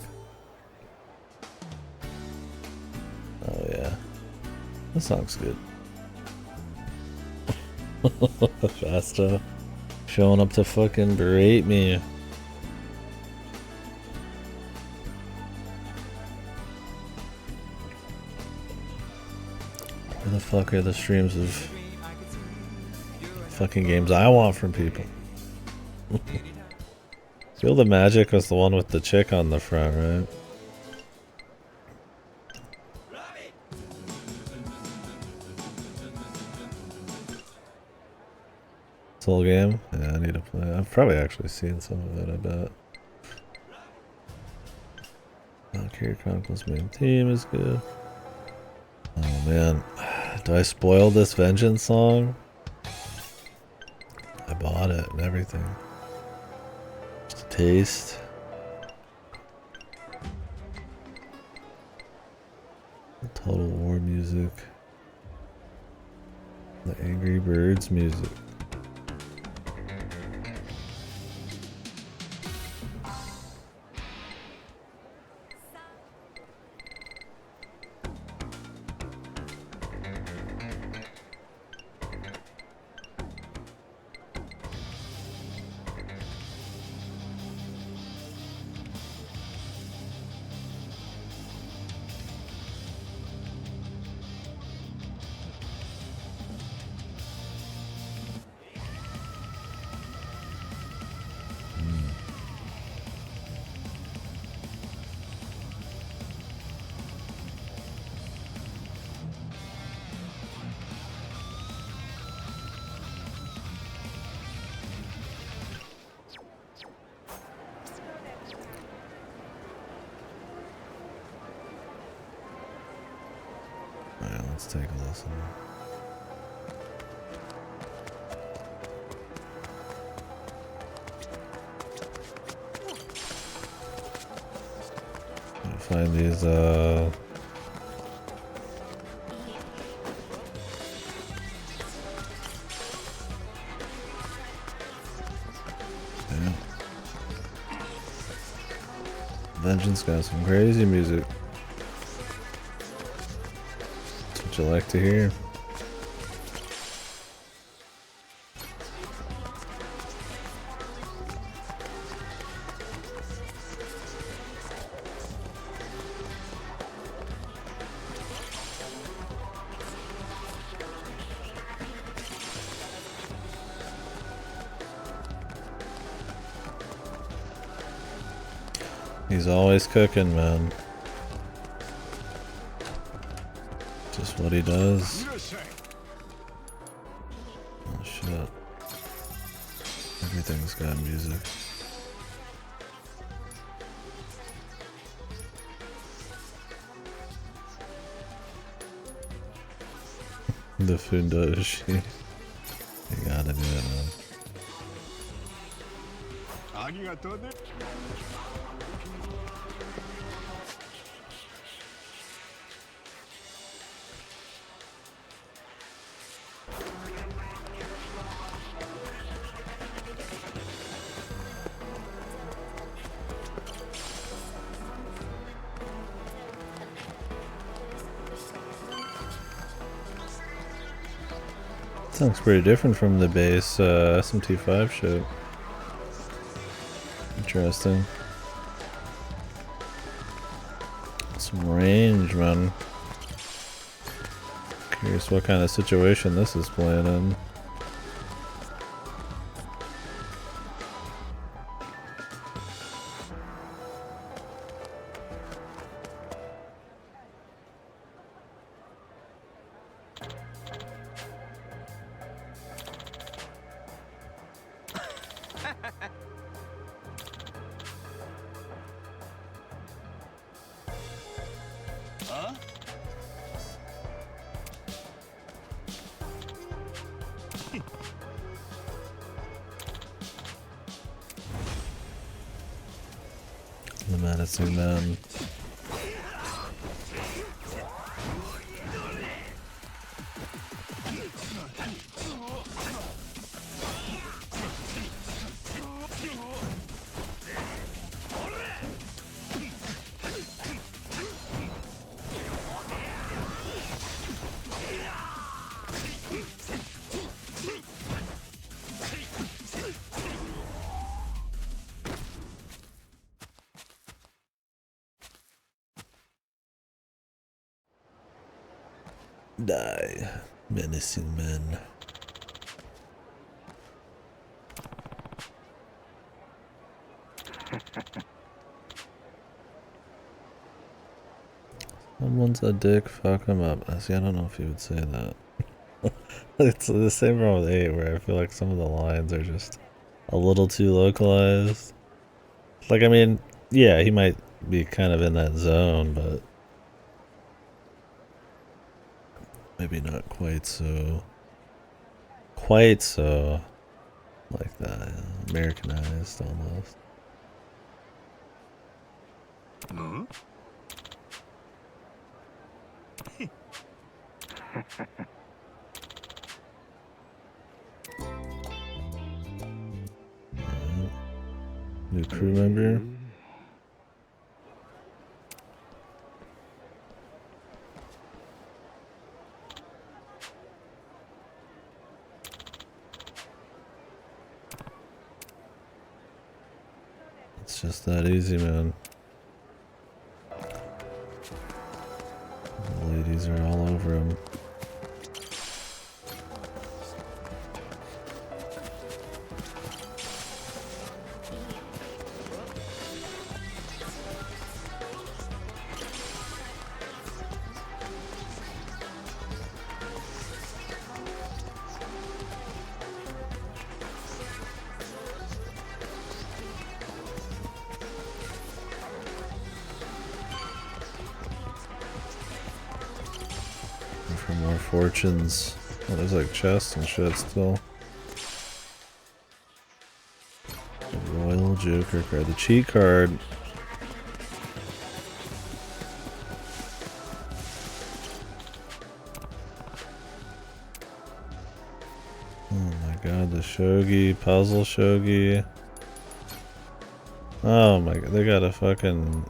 Oh yeah. This song's good. Shasta showing up to fucking berate me. Where the fuck are the streams of fucking games I want from people? Feel the Magic was the one with the chick on the front, right? This whole game? Yeah, I need to play. I've probably actually seen some of it, I bet. Valkyrie Chronicles main theme is good. Oh man. Do I spoil this Vengeance song? I bought it and everything. Just a taste. The Total War music. The Angry Birds music. take a listen. Find these yeah. Vengeance got some crazy music. That's what you like to hear. He's always cooking, man. Just what he does. Oh shit. Everything's got music. The Fundoshi. You gotta do it, man. Sounds pretty different from the base SMT5 ship. Interesting. Some range, man. Curious what kind of situation this is playing in. The menacing man. Die, menacing men. Someone's a dick, fuck him up. See, I don't know if you would say that. It's the same problem with 8, where I feel like some of the lines are just a little too localized. Like, I mean, yeah, he might be kind of in that zone, but maybe not quite so like that, Americanized almost. Hmm? New crew member. It's just that easy, man. The ladies are all over him. fortunes. Oh, there's like chests and shit still. The Royal Joker card. The cheat card. Oh my god, the shogi, puzzle shogi. Oh my god, they got a fucking...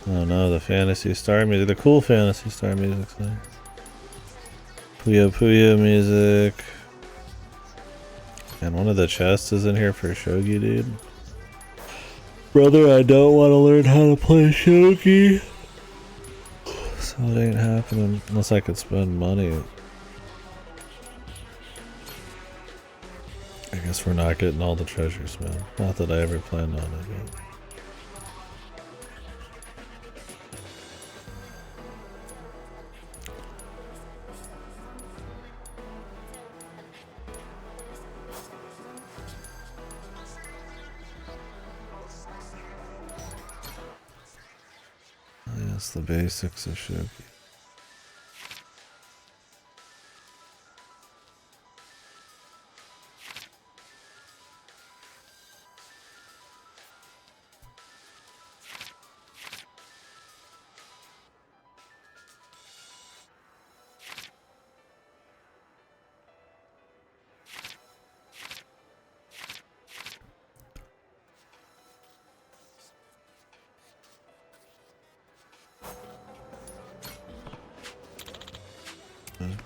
Oh no, the Fantasy Star music, the cool Fantasy Star music. Puyo Puyo music. And one of the chests is in here for shogi, dude. Brother, I don't want to learn how to play shogi. So it ain't happening unless I could spend money. I guess we're not getting all the treasures, man. Not that I ever planned on it, but... Yes, the basics of shogi.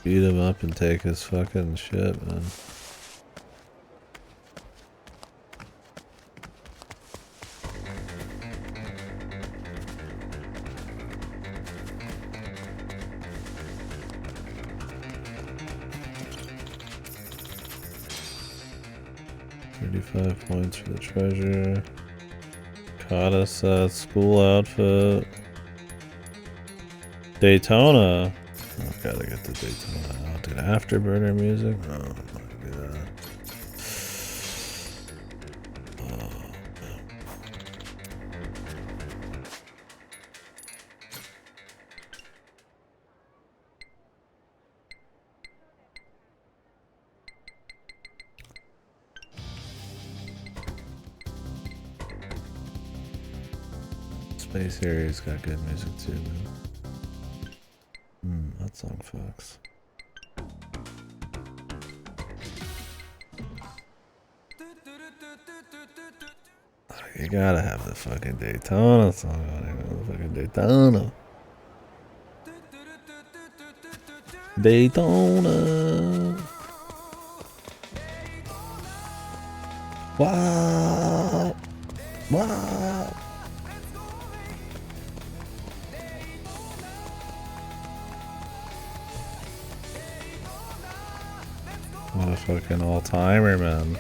Beat him up and take his fucking shit, man. $35 points for the treasure. Kata set, school outfit. Daytona. Oh, gotta get the Daytona out. Dude, Afterburner music? Oh my god. Oh. Space Harrier's got good music too, man. That song fucks. You gotta have the fucking Daytona song on here, man. The fucking Daytona. Daytona. Wow. Wow. What a fucking all-timer, man.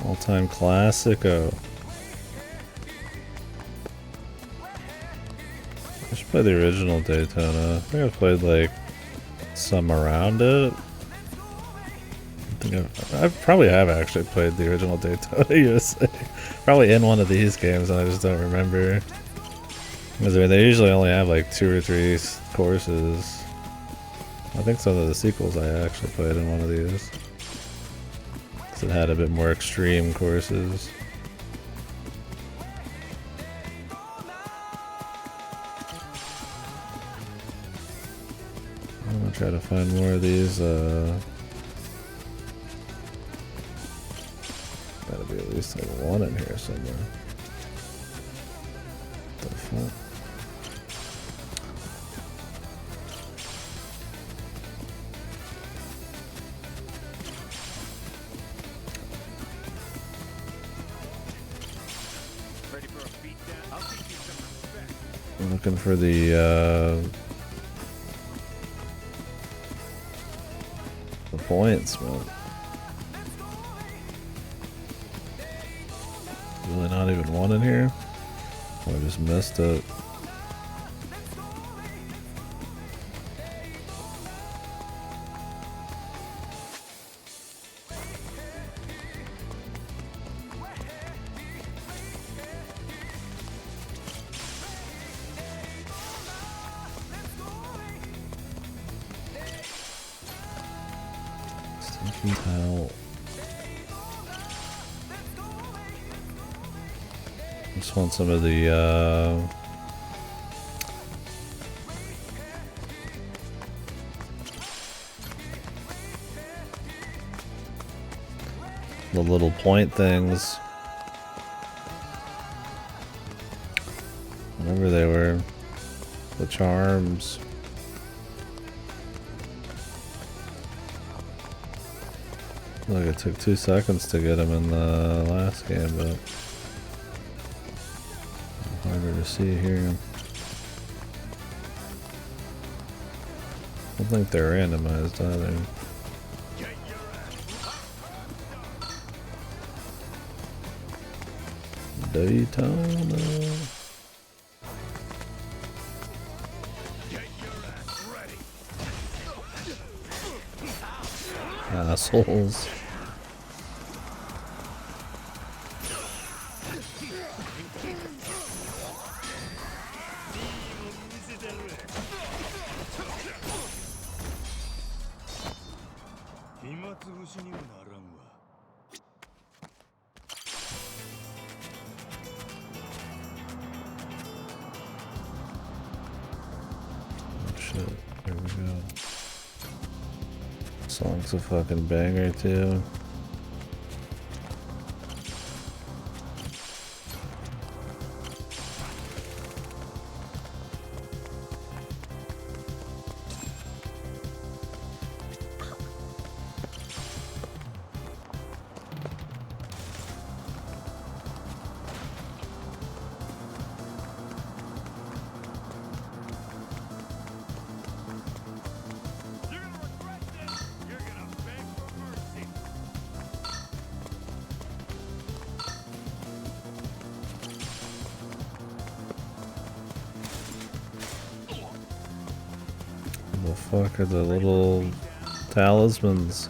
All-time classico. I should play the original Daytona. I think I've played like some around it. I probably have actually played the original Daytona USA. Probably in one of these games and I just don't remember. Because I mean, they usually only have like 2 or 3 courses. I think some of the sequels I actually played in one of these. Because it had a bit more extreme courses. I'm gonna try to find more of these. Gotta be at least like one in here somewhere. What the fuck? I'm looking for the points, man. Really not even one in here? Oh, I just missed it. You can tell. Just want some of the little point things. Whatever they were. The charms. Look, it took 2 seconds to get him in the last game, but harder to see here. I don't think they're randomized either. Daytona. Assholes. Shit, here we go. Song's a fucking banger too. The fuck are the little talismans?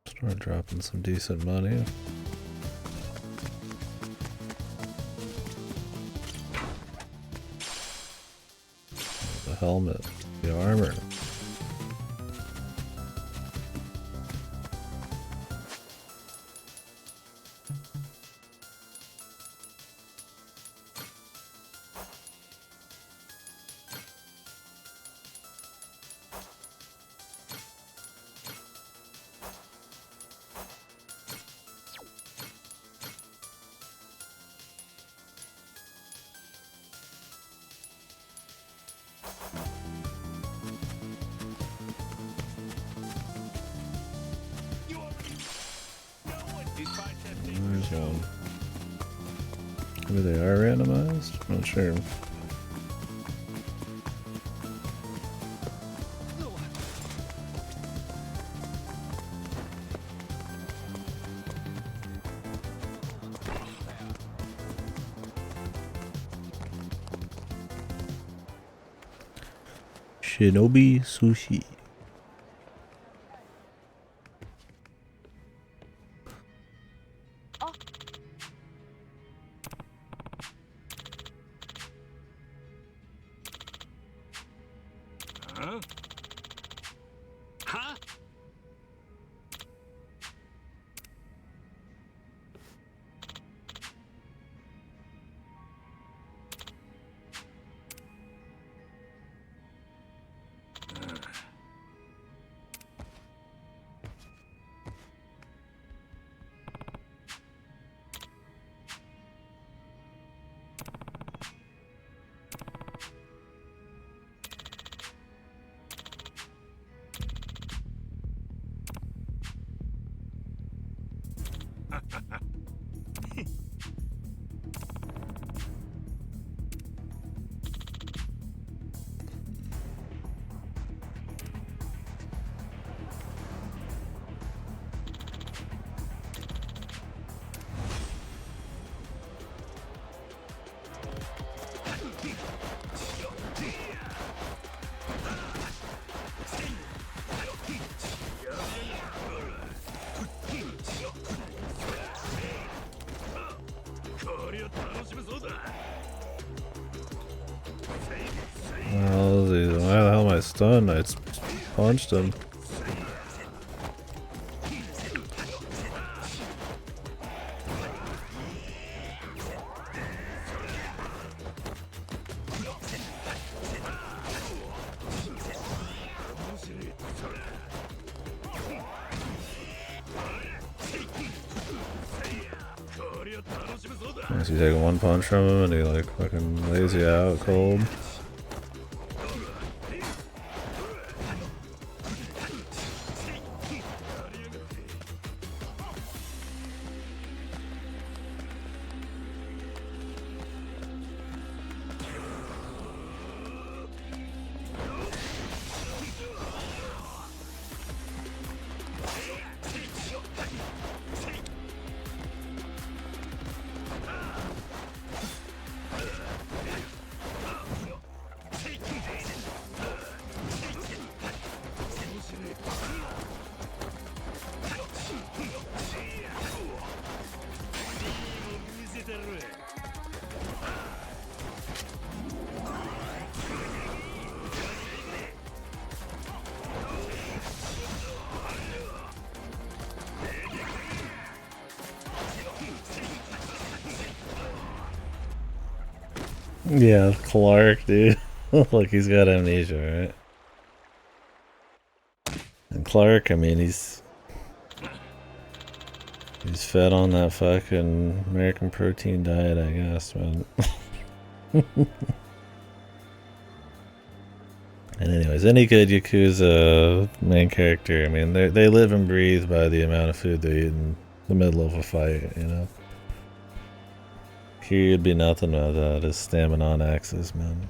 Start dropping some decent money. The helmet, the armor. There's one. Maybe they are randomized? Not sure. Shinobi Sushi. Huh? Huh? I stunned. I punched him. Once you take one punch from him and he like fucking lays you out cold. Yeah, Clark, dude. Look, he's got amnesia, right? And Clark, I mean, he's fed on that fucking American protein diet, I guess, man. And anyways, any good Yakuza main character, I mean, they live and breathe by the amount of food they eat in the middle of a fight, you know? Here'd be nothing without his stamina on axes, man.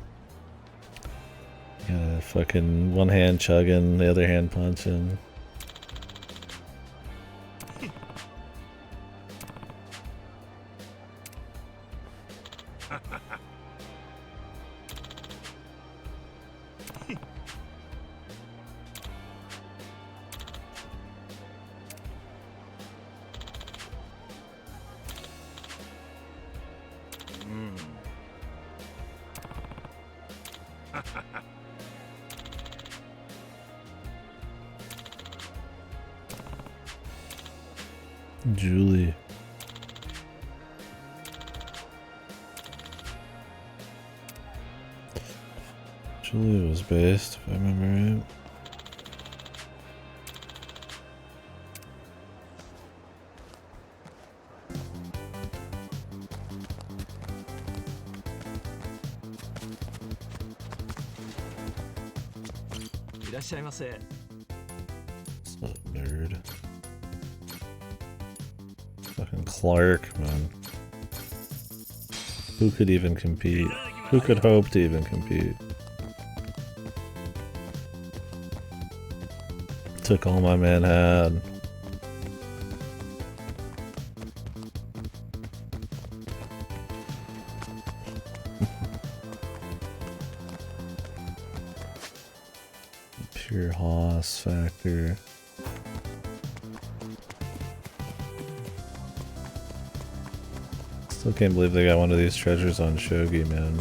Got fucking one hand chugging, the other hand punching. Julie. Julie was based, if I remember right. What's up, nerd? Fucking Clark, man. Who could even compete? Who could hope to even compete? Took all my man had. Pure Hoss factor. Still can't believe they got one of these treasures on Shogi, man.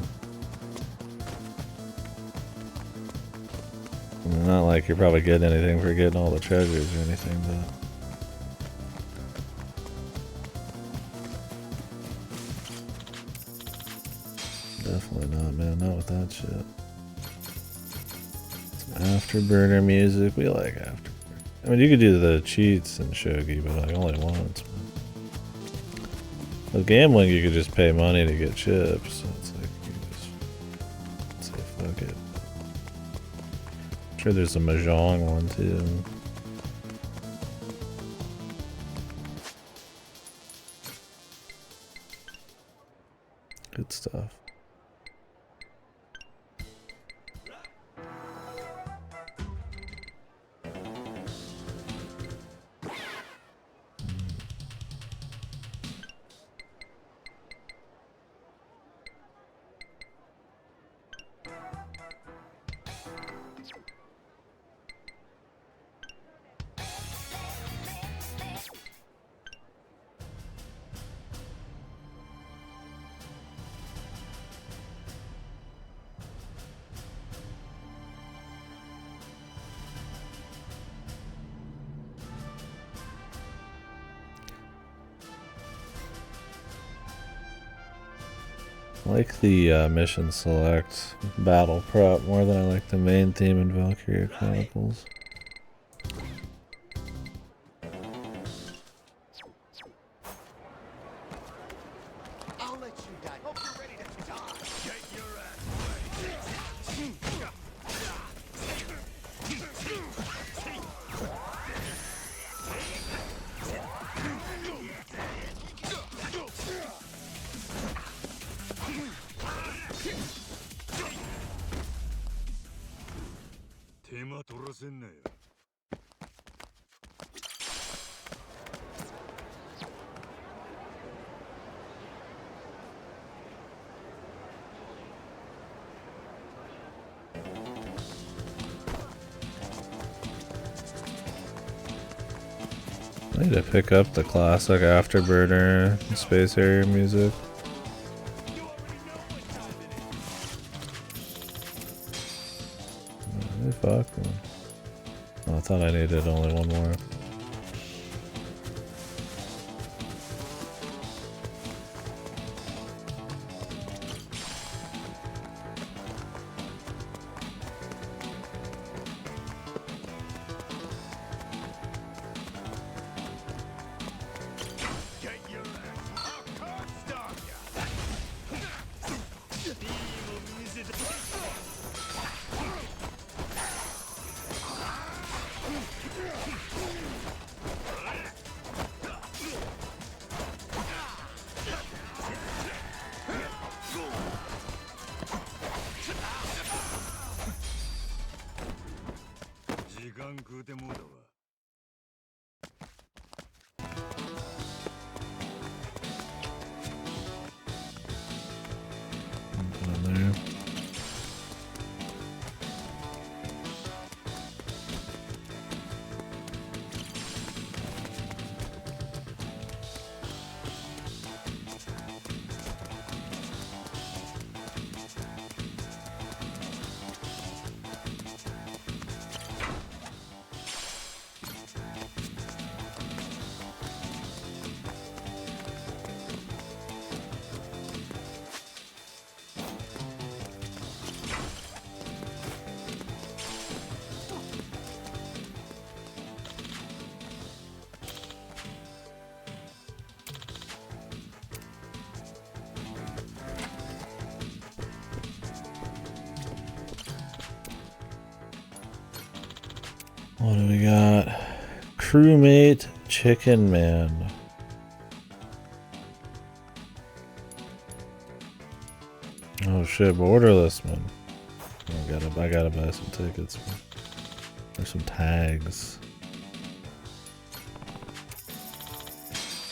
I mean, not like you're probably getting anything for getting all the treasures or anything, but... Definitely not, man. Not with that shit. Afterburner music, we like afterburner. I mean, you could do the cheats in Shogi, but like only once. With gambling, you could just pay money to get chips. So it's like you just say fuck it. I'm sure there's a mahjong one too. Good stuff. I like the mission select battle prep more than I like the main theme in Valkyria Chronicles. I'll let you die. Hope you're ready to die. Get your ass I need to pick up the classic Afterburner Space Harrier music. Hey, fuck. Oh, I thought I needed only one more. What do we got? Crewmate Chicken Man. Oh shit, borderless man. I gotta buy some tickets. There's some tags.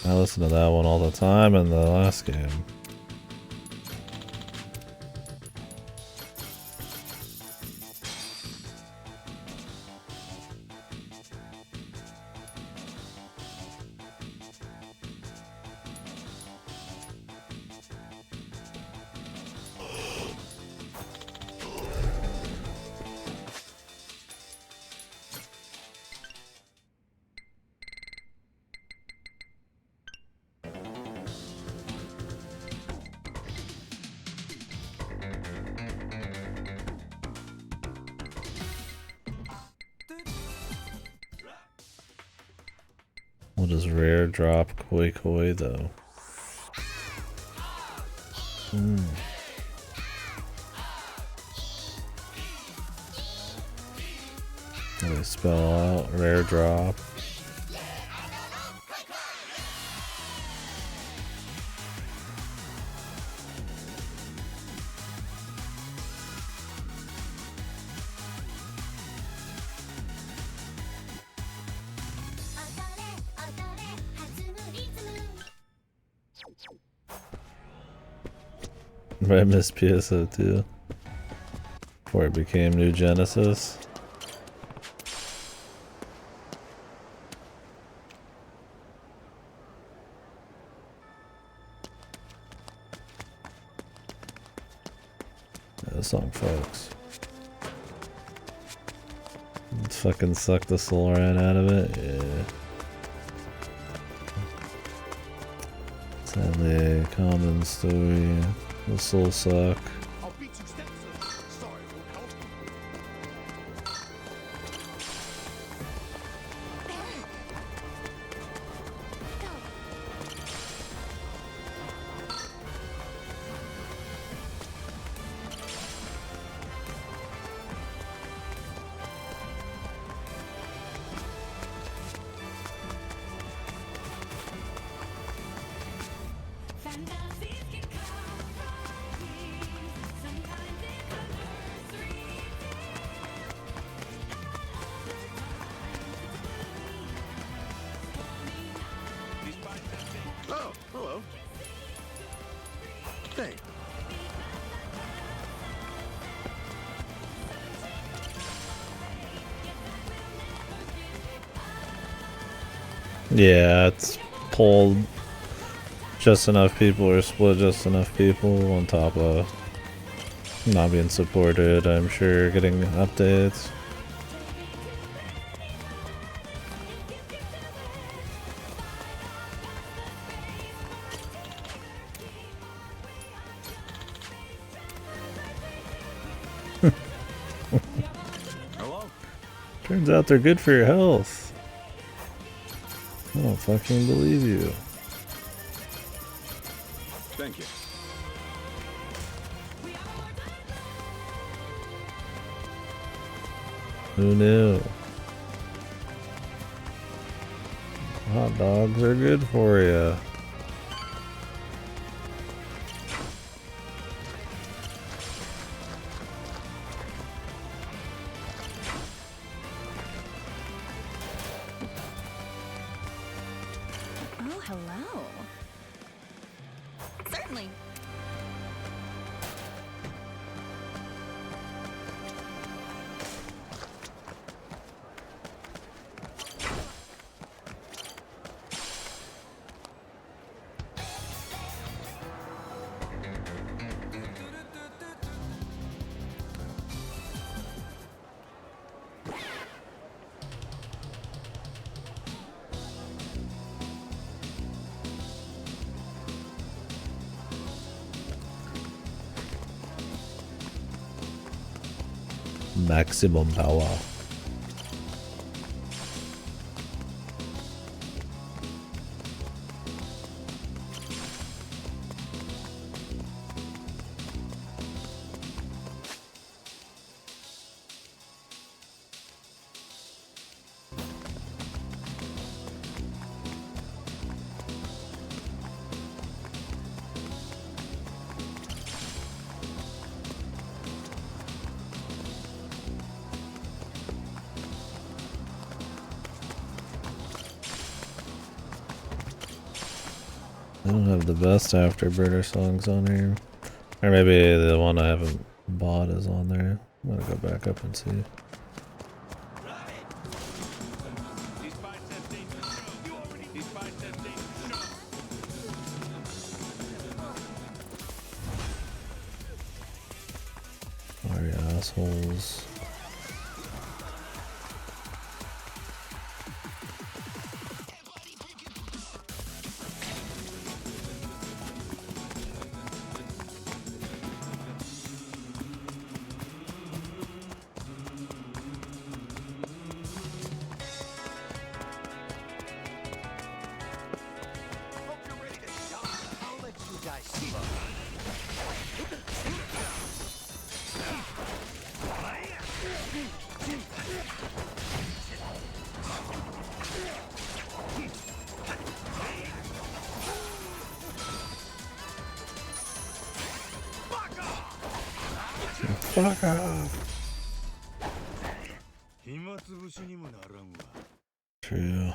I listened to that one all the time in the last game. What is rare drop Koi Koi though? How do they spell out rare drop? I missed PSO2 before it became New Genesis. Yeah, this song fucks. Let's fucking suck the soul right out of it. Yeah. Sadly a common story. This will suck. I'll beat you steps. Sorry, won't help. Oh, hello. Hey. Yeah, it's pulled just enough people or split just enough people on top of not being supported, I'm sure, getting updates. Hello? Turns out they're good for your health. I don't fucking believe you. Thank you. Who knew? Hot dogs are good for you. Oh, hello. Certainly. Maximum power. I don't have the best Afterburner songs on here. Or maybe the one I haven't bought is on there. I'm gonna go back up and see. Sorry, assholes. Hope you're ready to die. I'll let you die slow. Fuck off. True.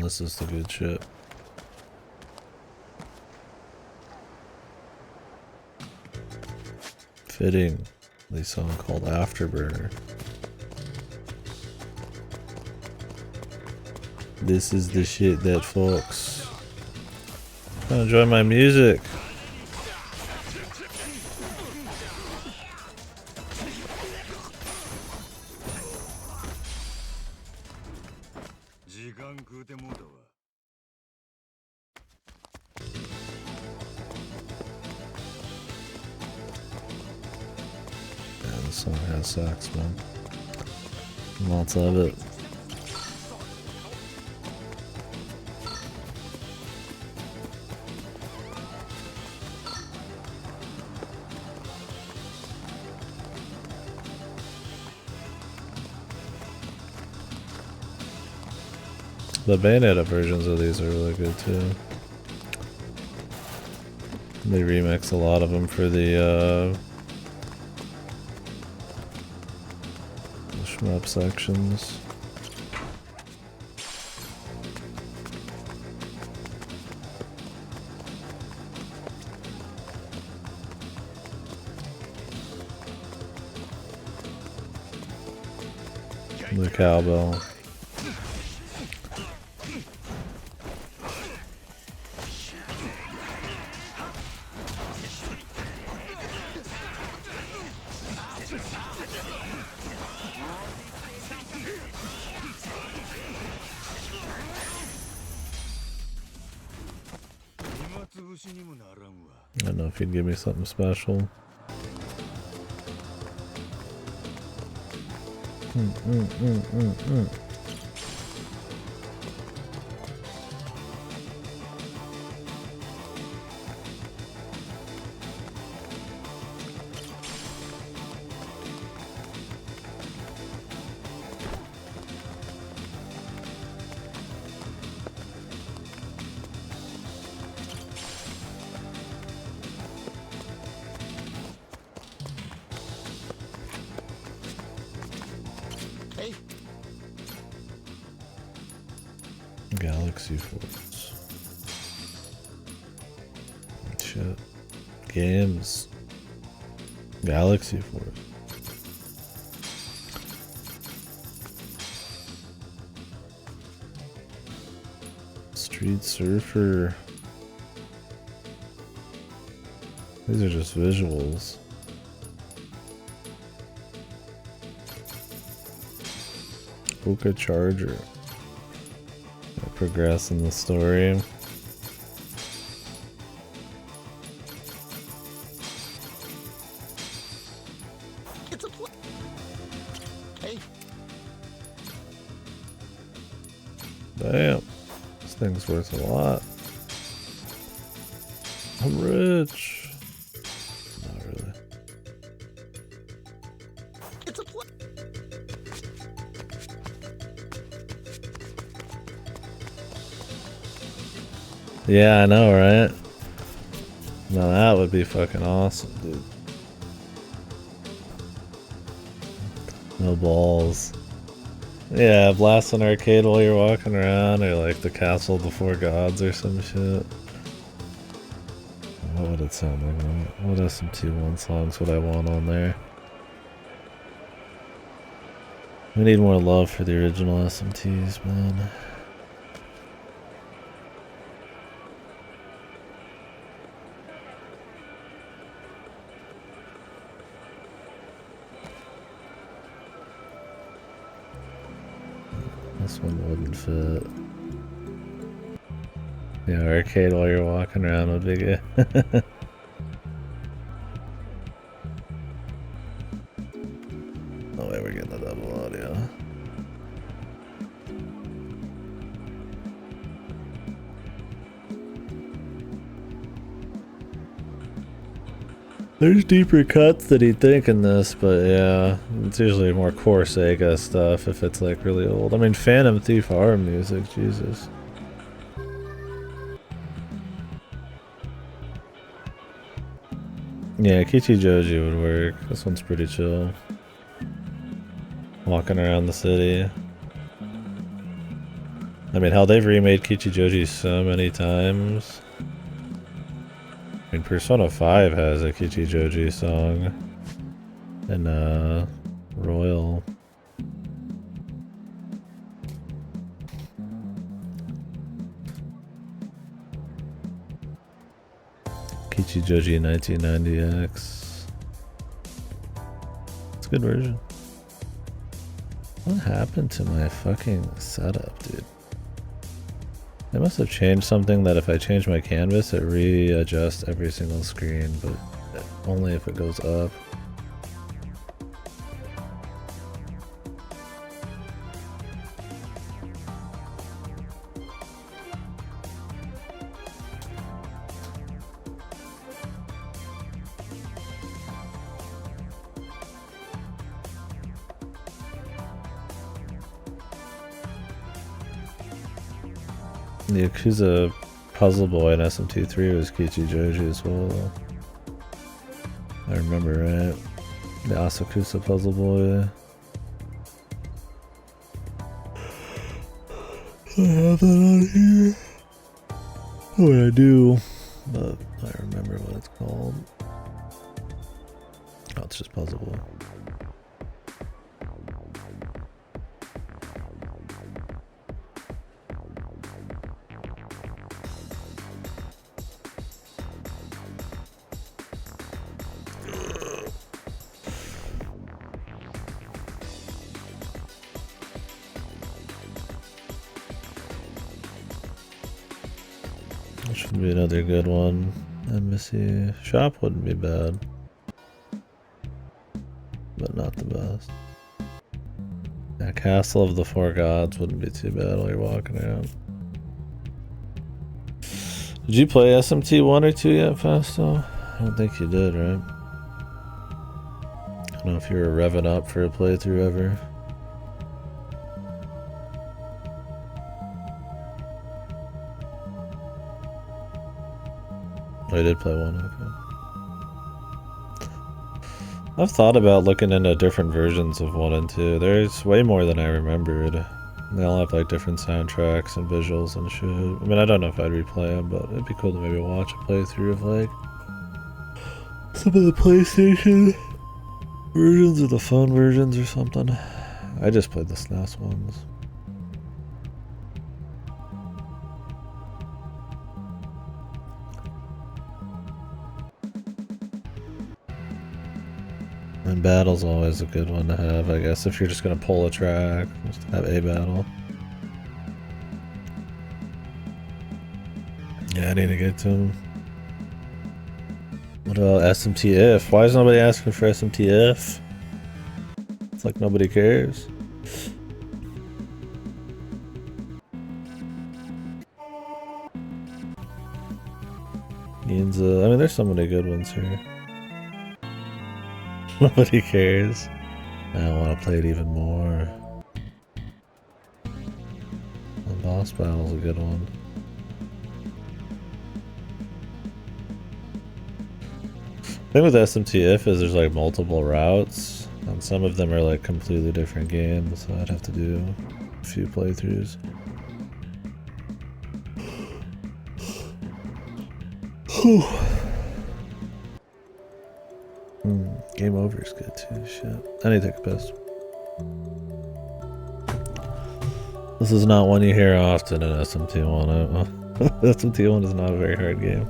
This is the good shit. Fitting. The song called Afterburner. This is the shit that fucks. Enjoy my music. Yeah, this song has sax, man. Lots of it. The Bayonetta versions of these are really good too. They remix a lot of them for the shmup sections. The cowbell. I don't know if he'd give me something special. Galaxy Force. Shit. Games. Galaxy Force. Street Surfer. These are just visuals. Boca Charger. Progress in the story. Damn, this thing's worth a lot. I'm rich. Not really. Yeah, I know, right? Now that would be fucking awesome, dude. No balls. Yeah, blast an arcade while you're walking around, or like the Castle Before Gods or some shit. What would it sound like? What SMT1 songs would I want on there? We need more love for the original SMTs, man. This one wouldn't fit. Yeah, arcade while you're walking around would be good. Oh wait, we're getting the double audio. There's deeper cuts than you'd think in this, but yeah, it's usually more core Sega stuff if it's like really old. I mean, Phantom Thief ARM music, Jesus. Yeah, Kichi Joji would work. This one's pretty chill. Walking around the city. I mean, hell, they've remade Kichijoji so many times. I mean, Persona 5 has a Kichijoji song. And, Royal. Kichijoji 1990X. It's a good version. What happened to my fucking setup, dude? They must have changed something that if I change my canvas, it readjusts every single screen, but only if it goes up. The Yakuza Puzzle Boy in SMT3 was Kichijoji as well. I remember, right? The Asakusa Puzzle Boy. I have that on here. Oh, I do. But I remember what it's called. Oh, it's just Puzzle Boy. That should be another good one. Embassy Shop wouldn't be bad, but not the best. Yeah, Castle of the Four Gods wouldn't be too bad while you're walking around. Did you play SMT 1 or 2 yet, Fasto? I don't think you did, right? I don't know if you were revving up for a playthrough ever. Oh, I did play 1, okay. I've thought about looking into different versions of 1 and 2. There's way more than I remembered. They all have like different soundtracks and visuals and shit. I mean, I don't know if I'd replay them, but it'd be cool to maybe watch a playthrough of like some of the PlayStation versions or the phone versions or something. I just played the SNES ones. And battle's always a good one to have, I guess, if you're just gonna pull a track, just have a battle. Yeah, I need to get to him. What about SMTF? Why is nobody asking for SMTF? It's like nobody cares. Ginza. I mean, there's so many good ones here. Nobody cares. I want to play it even more. The boss battle's a good one. The thing with SMTF is there's like multiple routes, and some of them are like completely different games, so I'd have to do a few playthroughs. Game over is good too, shit. I need to take a piss. This is not one you hear often in SMT1. SMT1 is not a very hard game.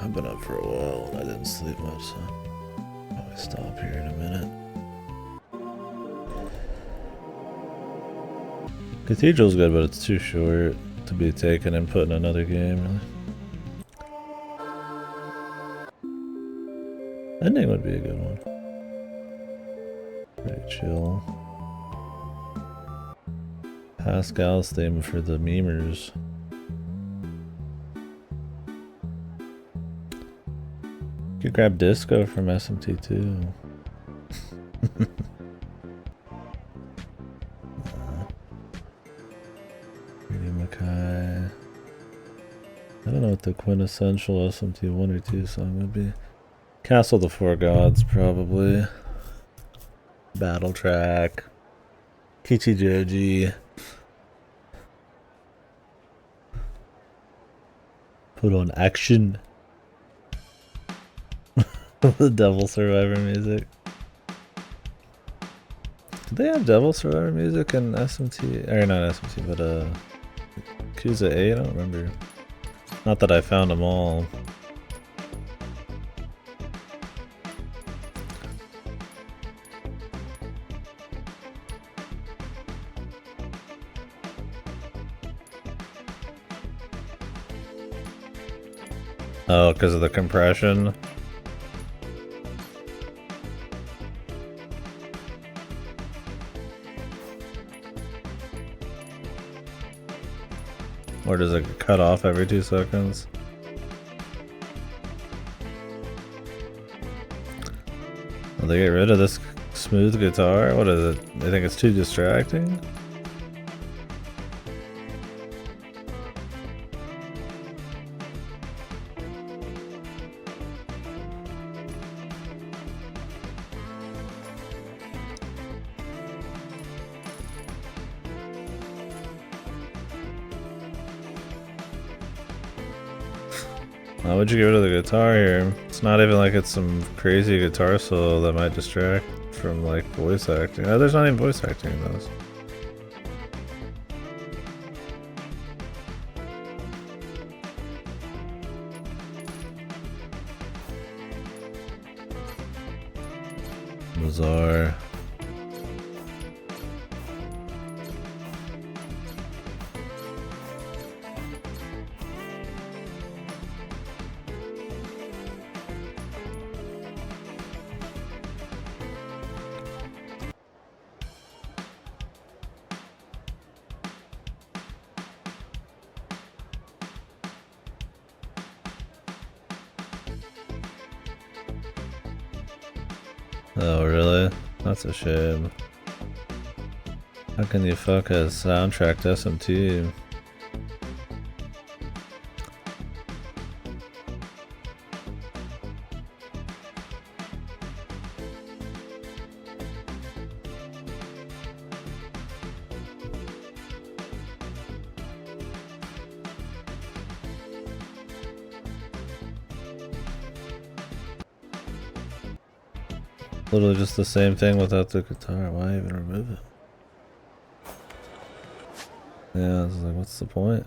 I've been up for a while and I didn't sleep much, so I'll probably stop here in a minute. Cathedral's good, but it's too short to be taken and put in another game, really. Ending would be a good one. Pretty chill. Pascal's theme for the memers. You could grab Disco from SMT too. Makai. I don't know what the quintessential SMT 1 or 2 song would be. Castle of the Four Gods, probably. Battle Track. Kichijoji. Put on action. The Devil Survivor music. Did they have Devil Survivor music in SMT? Or not SMT, but Yakuza 8? I don't remember. Not that I found them all. Oh, because of the compression? Or does it cut off every 2 seconds? Will they get rid of this smooth guitar? What is it? They think it's too distracting? Why would you get rid of the guitar here? It's not even like it's some crazy guitar solo that might distract from like voice acting. Oh, there's not even voice acting in those. Bizarre. Oh, really? That's a shame. How can you fuck a soundtrack to SMT? Literally just the same thing without the guitar. Why even remove it? Yeah, it's like, what's the point?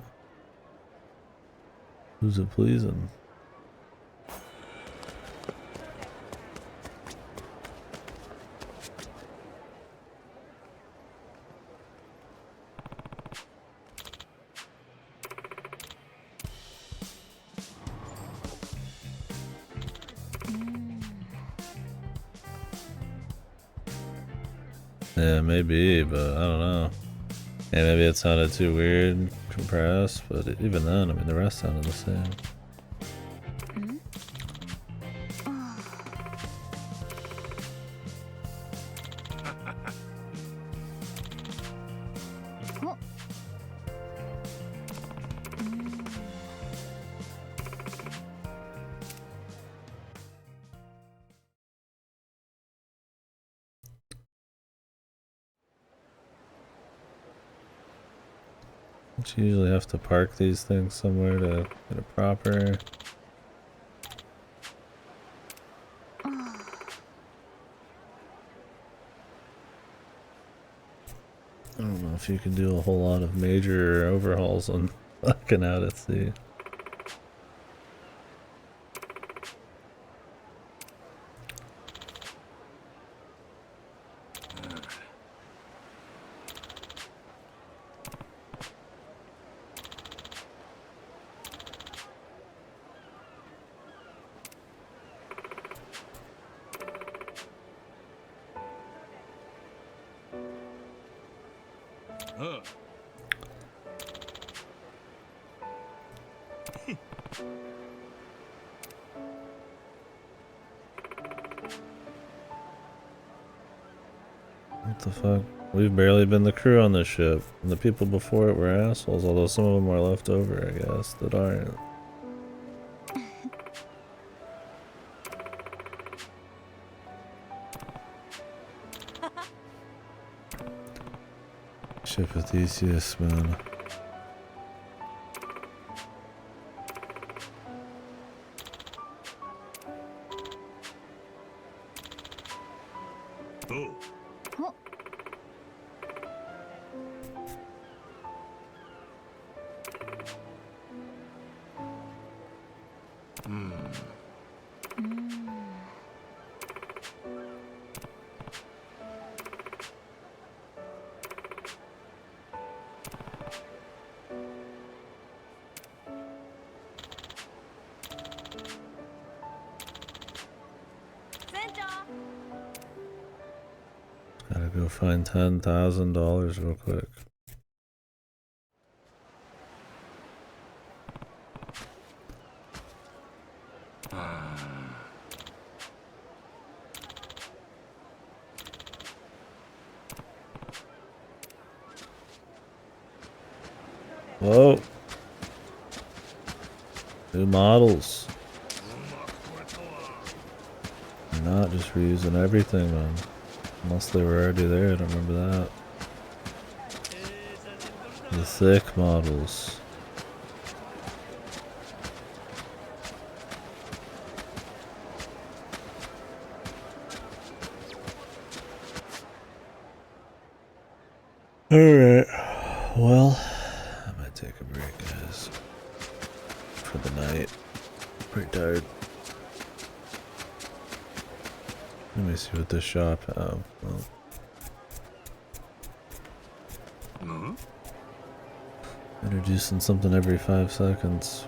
Who's it pleasing? Yeah, maybe, but I don't know. Yeah, maybe it sounded too weird, compressed, but even then, I mean, the rest sounded the same. You usually have to park these things somewhere to get a proper. I don't know if you can do a whole lot of major overhauls on fucking out at sea. What the fuck? We've barely been the crew on this ship, and the people before it were assholes, although some of them are left over, I guess, that aren't. Ship with Theseus, man. Gotta go find $10,000 real quick. Whoa. New models. They're not just reusing everything, man. Unless they were already there, I don't remember that. The thick models. Alright. Well, I might take a break, guys. For the night. Pretty tired. Let me see what this shop have. Well. Introducing something every 5 seconds.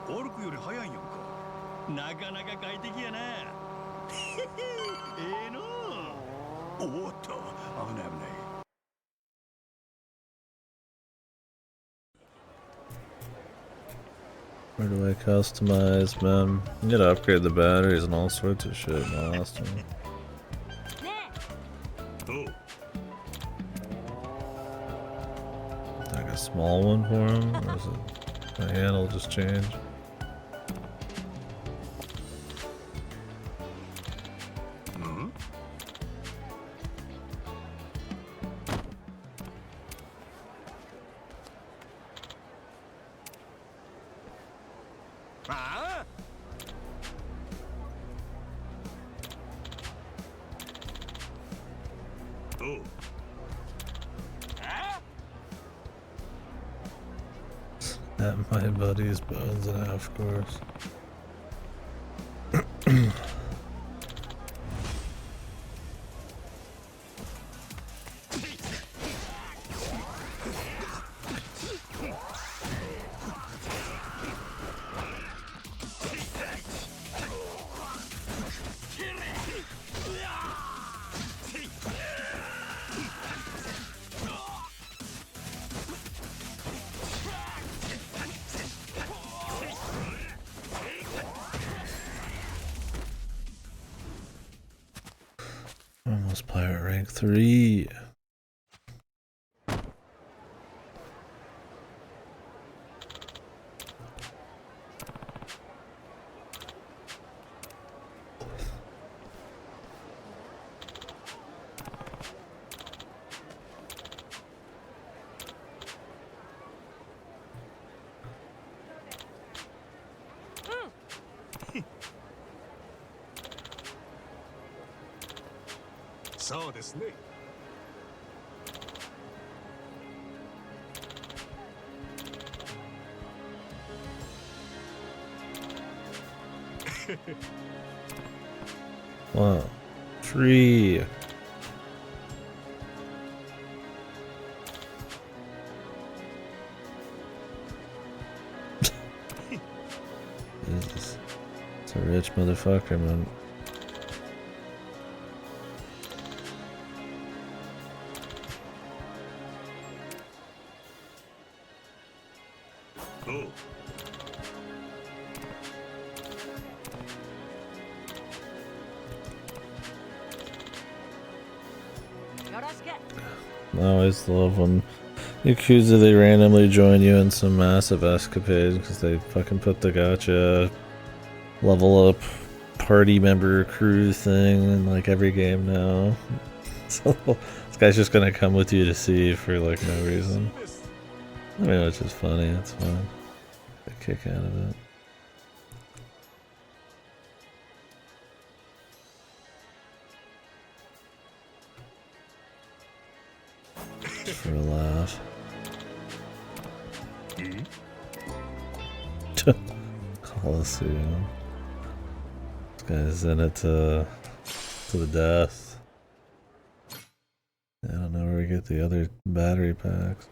オルクより早いんやんか。なかなか快適やな。ええのう。おっと、危ない危ない。Where do I customize, man? You gotta upgrade the batteries and all sorts of shit in the last one. Like a small one for him? Or is it the handle just change? At my buddy's bones and half course. Almost pirate rank 3.そうですね。Wow. Tree. Jesus. It's a rich motherfucker, man. Oh. I always love when Yakuza, they randomly join you in some massive escapade because they fucking put the gacha level up party member crew thing in like every game now. So this guy's just gonna come with you to see for like no reason. I mean, it's just funny, it's fun. Get a kick out of it. Just for a laugh. Coliseum. This guy's in it to the death. I don't know where we get the other battery packs.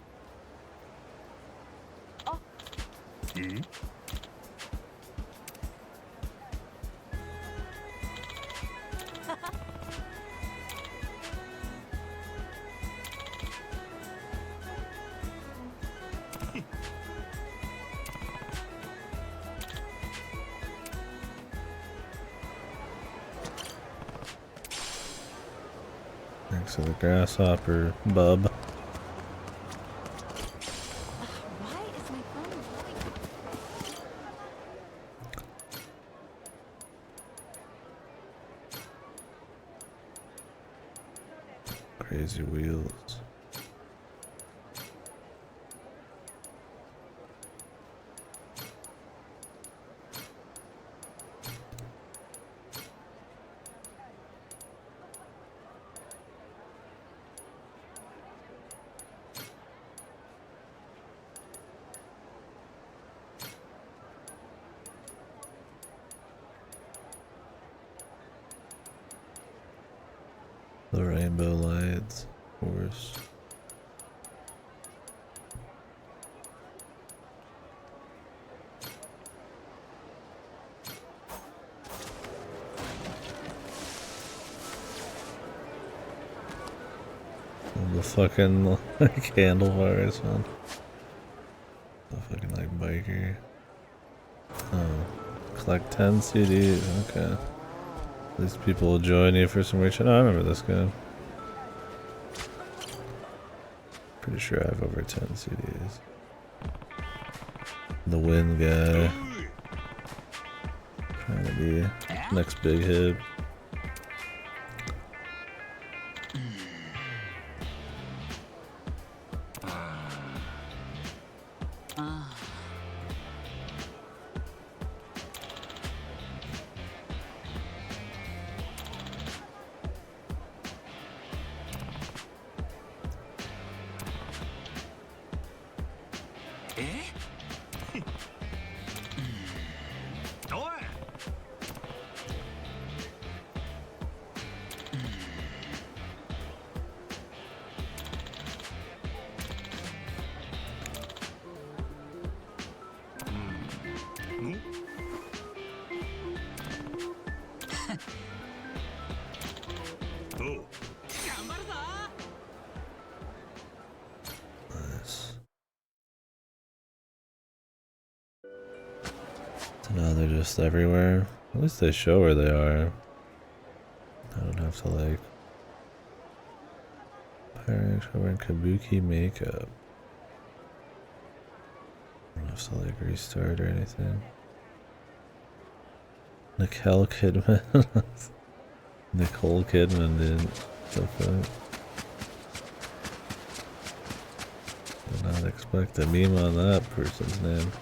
Thanks to the grasshopper, bub. Crazy wheels. The rainbow lights, of course. And the fucking candle bars, man. The fucking like biker. Oh, collect 10 CDs. Okay. These people will join you for some rich. Oh, I remember this guy. Pretty sure I have over 10 CDs. The wind guy. Trying to be next big hit. So now they're just everywhere. At least they show where they are. I don't have to like Wearing kabuki makeup. I don't have to like restart or anything. Nicole Kidman. Nicole Kidman, dude. The fuck? Did not expect a meme on that person's name.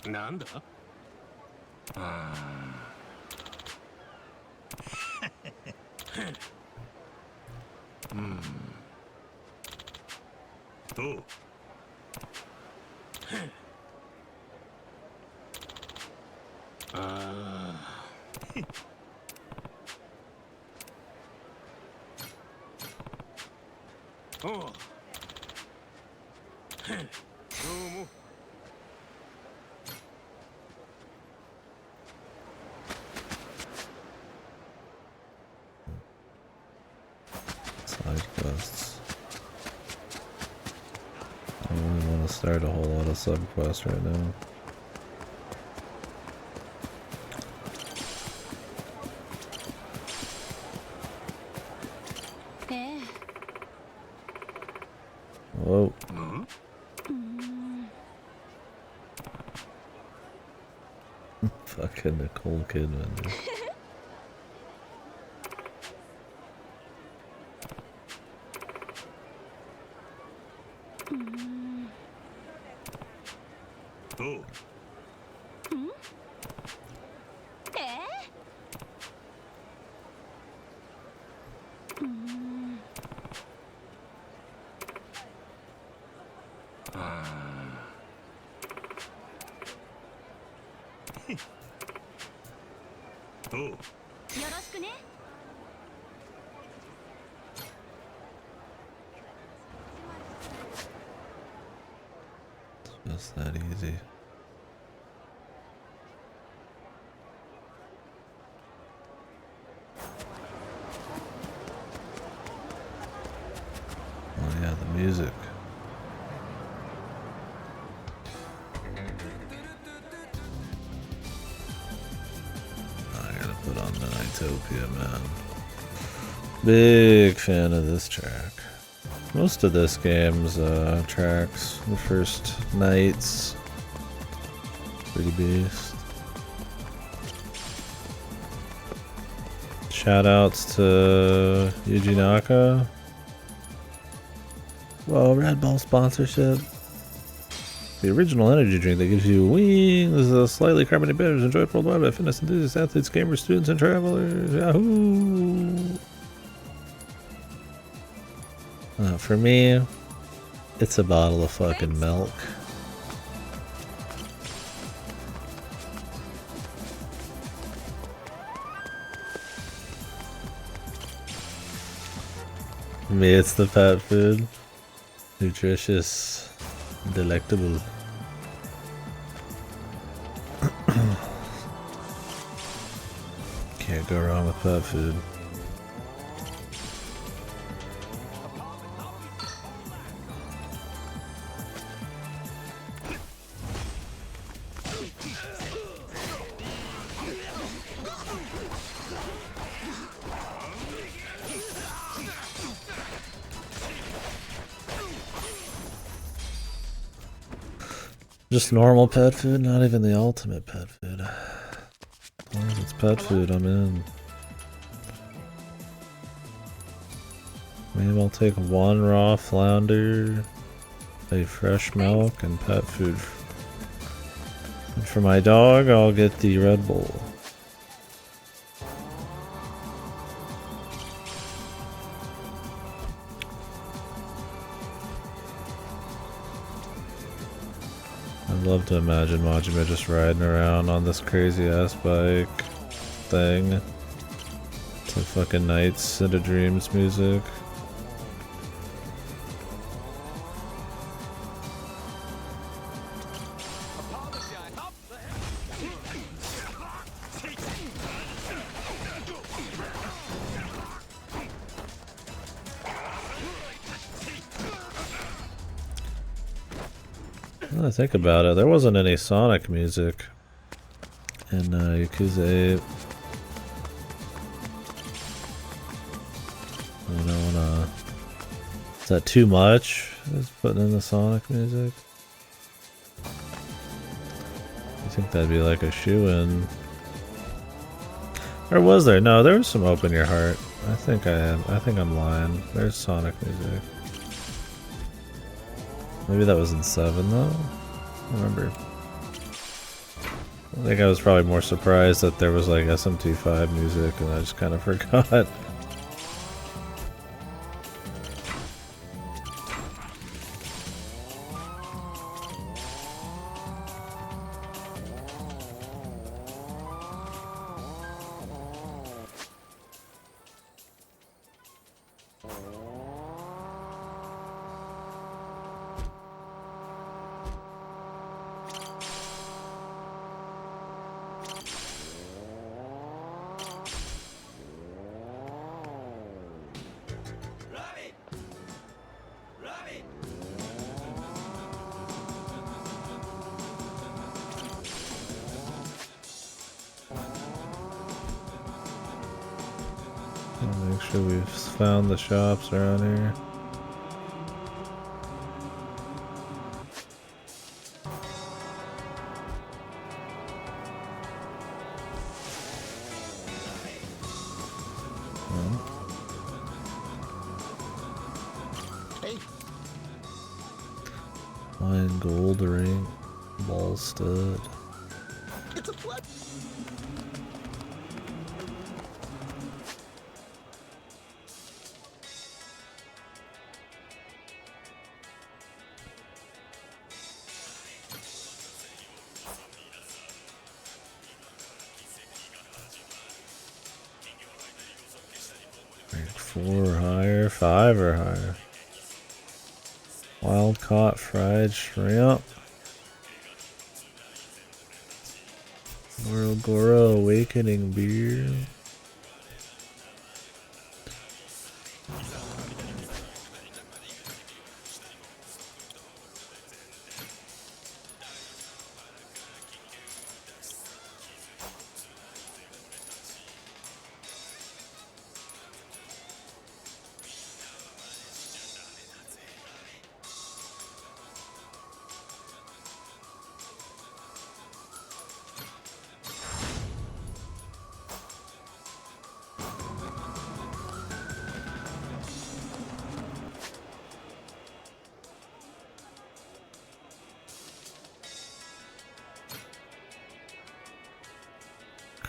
Nanda? Oh. Oh. Side quests. I don't really want to start a whole lot of sub quests right now. Whoa. Fucking Nicole Kidman, dude. Oh. Oh. よろしくね。 It's just that easy. Oh yeah, the music. I gotta put on the Nightopia, man. Big fan of this track. Most of this game's tracks, the first nights, pretty beast. Shoutouts to Yuji Naka. Whoa, Red Bull sponsorship. The original energy drink that gives you wings, a slightly carbonated beverage enjoyed worldwide by fitness enthusiasts, athletes, gamers, students, and travelers. Yahoo! For me, it's a bottle of fucking milk. For me, it's the pet food. Nutritious, delectable. Can't go wrong with pet food. Just normal pet food, not even the ultimate pet food. As long as it's pet food, I'm in. Maybe I'll take one raw flounder, a fresh milk, and pet food. And for my dog, I'll get the Red Bull. I'd love to imagine Majima just riding around on this crazy ass bike thing to fucking Nights into Dreams music. Now that I think about it, there wasn't any Sonic music And Yakuza 8. I don't wanna. Is that too much? Is putting in the Sonic music? I think that'd be like a shoe-in. Or was there? No, there was some Open Your Heart. I think I'm lying. There's Sonic music. Maybe that was in 7 though? I don't remember. I think I was probably more surprised that there was like SMT5 music and I just kind of forgot. I'll make sure we've found the shops around here. Hey. Fine gold ring, ball stud. It's a flood. Rank 4 or higher, 5 or higher. Wild caught fried shrimp. World Goro Awakening beer.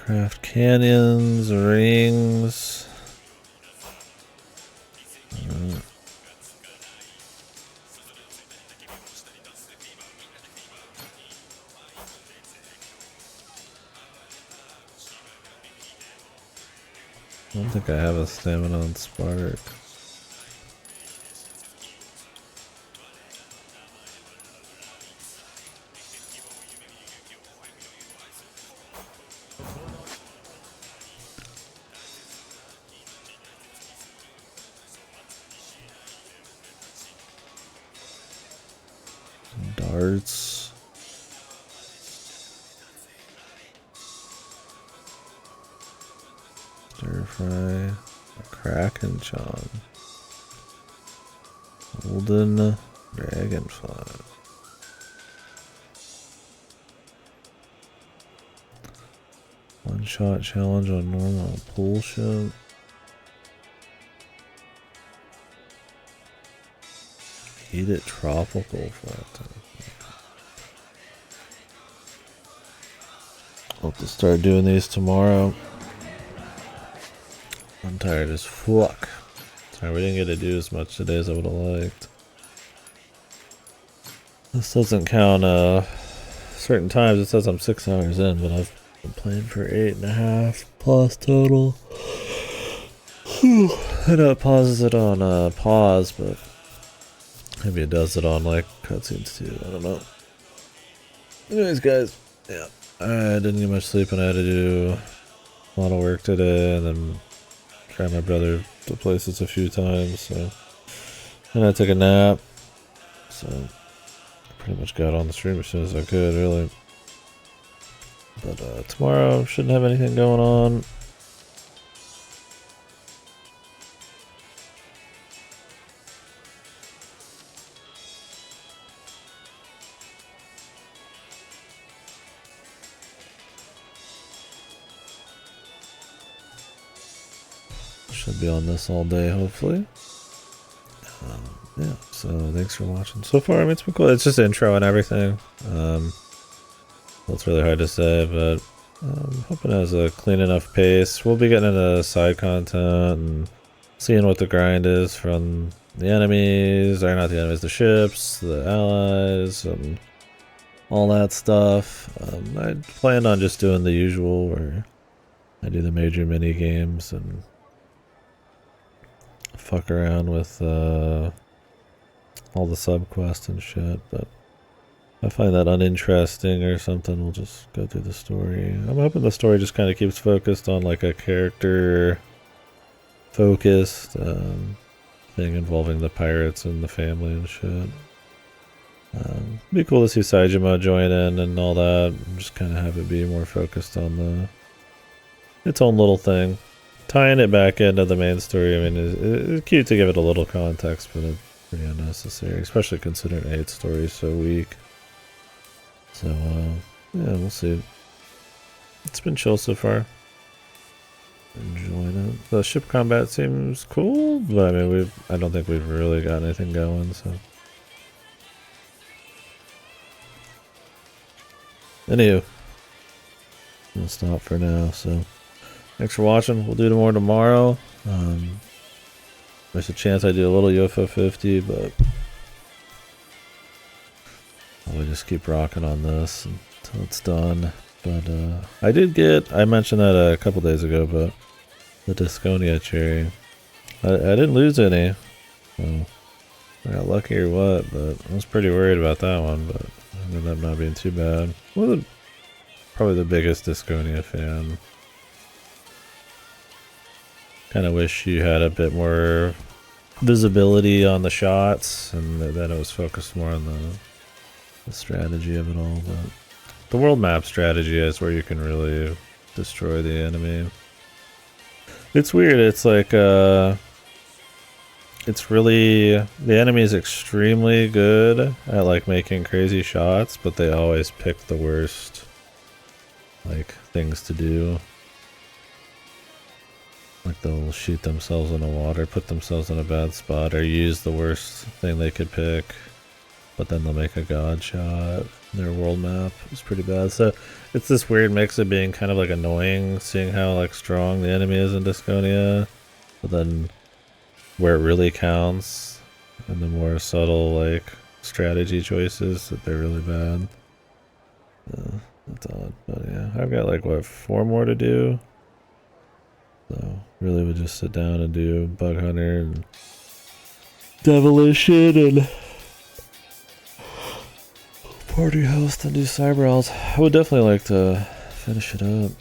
Craft canyons, rings. I don't think I have a stamina on Spark. Darts. Stir fry. Kraken Chan. Golden Dragonfly. One shot challenge on normal propulsion. Heat it tropical flat. I'll have to start doing these tomorrow. I'm tired as fuck. Sorry, we didn't get to do as much today as I would have liked. This doesn't count certain times. It says I'm 6 hours in, but I've been playing for 8.5 plus total. I know it pauses it on pause, but maybe it does it on like cutscenes too. I don't know. Anyways, guys, yeah, I didn't get much sleep and I had to do a lot of work today, and then try my brother to places a few times. So, and I took a nap. So, pretty much got on the stream as soon as I could. Really, But tomorrow shouldn't have anything going on. Should be on this all day, hopefully. Yeah, so thanks for watching. So far, I mean, it's been cool. It's just intro and everything. It's really hard to say, but I'm hoping it has a clean enough pace. We'll be getting into side content and seeing what the grind is from the enemies, or not the enemies, the ships, the allies, and all that stuff. I planned on just doing the usual, where I do the major mini games and fuck around with all the subquests and shit, but if I find that uninteresting or something, we'll just go through the story. I'm hoping the story just kind of keeps focused on like a character focused thing involving the pirates and the family and shit. Be cool to see Saejima join in and all that. Just kind of have it be more focused on its own little thing. Tying it back into the main story, I mean, it's cute to give it a little context, but it's pretty unnecessary, especially considering 8 story is so weak. So, yeah, we'll see. It's been chill so far. Enjoying it. The ship combat seems cool, but I mean, I don't think we've really got anything going, so. Anywho, I'll stop for now, so. Thanks for watching. We'll do more tomorrow. There's a chance I do a little UFO 50, but I'll just keep rocking on this until it's done. But I mentioned that a couple days ago, but the Disconia cherry, I didn't lose any. So I got lucky or what, but I was pretty worried about that one, but I ended up not being too bad. Probably the biggest Disconia fan. Kind of wish you had a bit more visibility on the shots, and that it was focused more on the strategy of it all. But the world map strategy is where you can really destroy the enemy. It's weird. It's like it's really, the enemy is extremely good at like making crazy shots, but they always pick the worst like things to do. Like they'll shoot themselves in the water, put themselves in a bad spot, or use the worst thing they could pick, but then they'll make a god shot. Their world map is pretty bad. So it's this weird mix of being kind of like annoying, seeing how like strong the enemy is in Disconia, but then where it really counts, and the more subtle like strategy choices, that they're really bad. That's odd, but yeah, I've got like what, 4 more to do. So really would just sit down and do Bug Hunter and Demolition and Party Host and do Cyber Owls. I would definitely like to finish it up.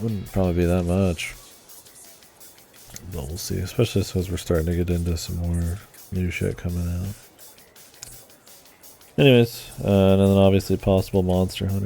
Wouldn't probably be that much, but we'll see, especially since we're starting to get into some more new shit coming out. Anyways, and then obviously possible Monster Hunter.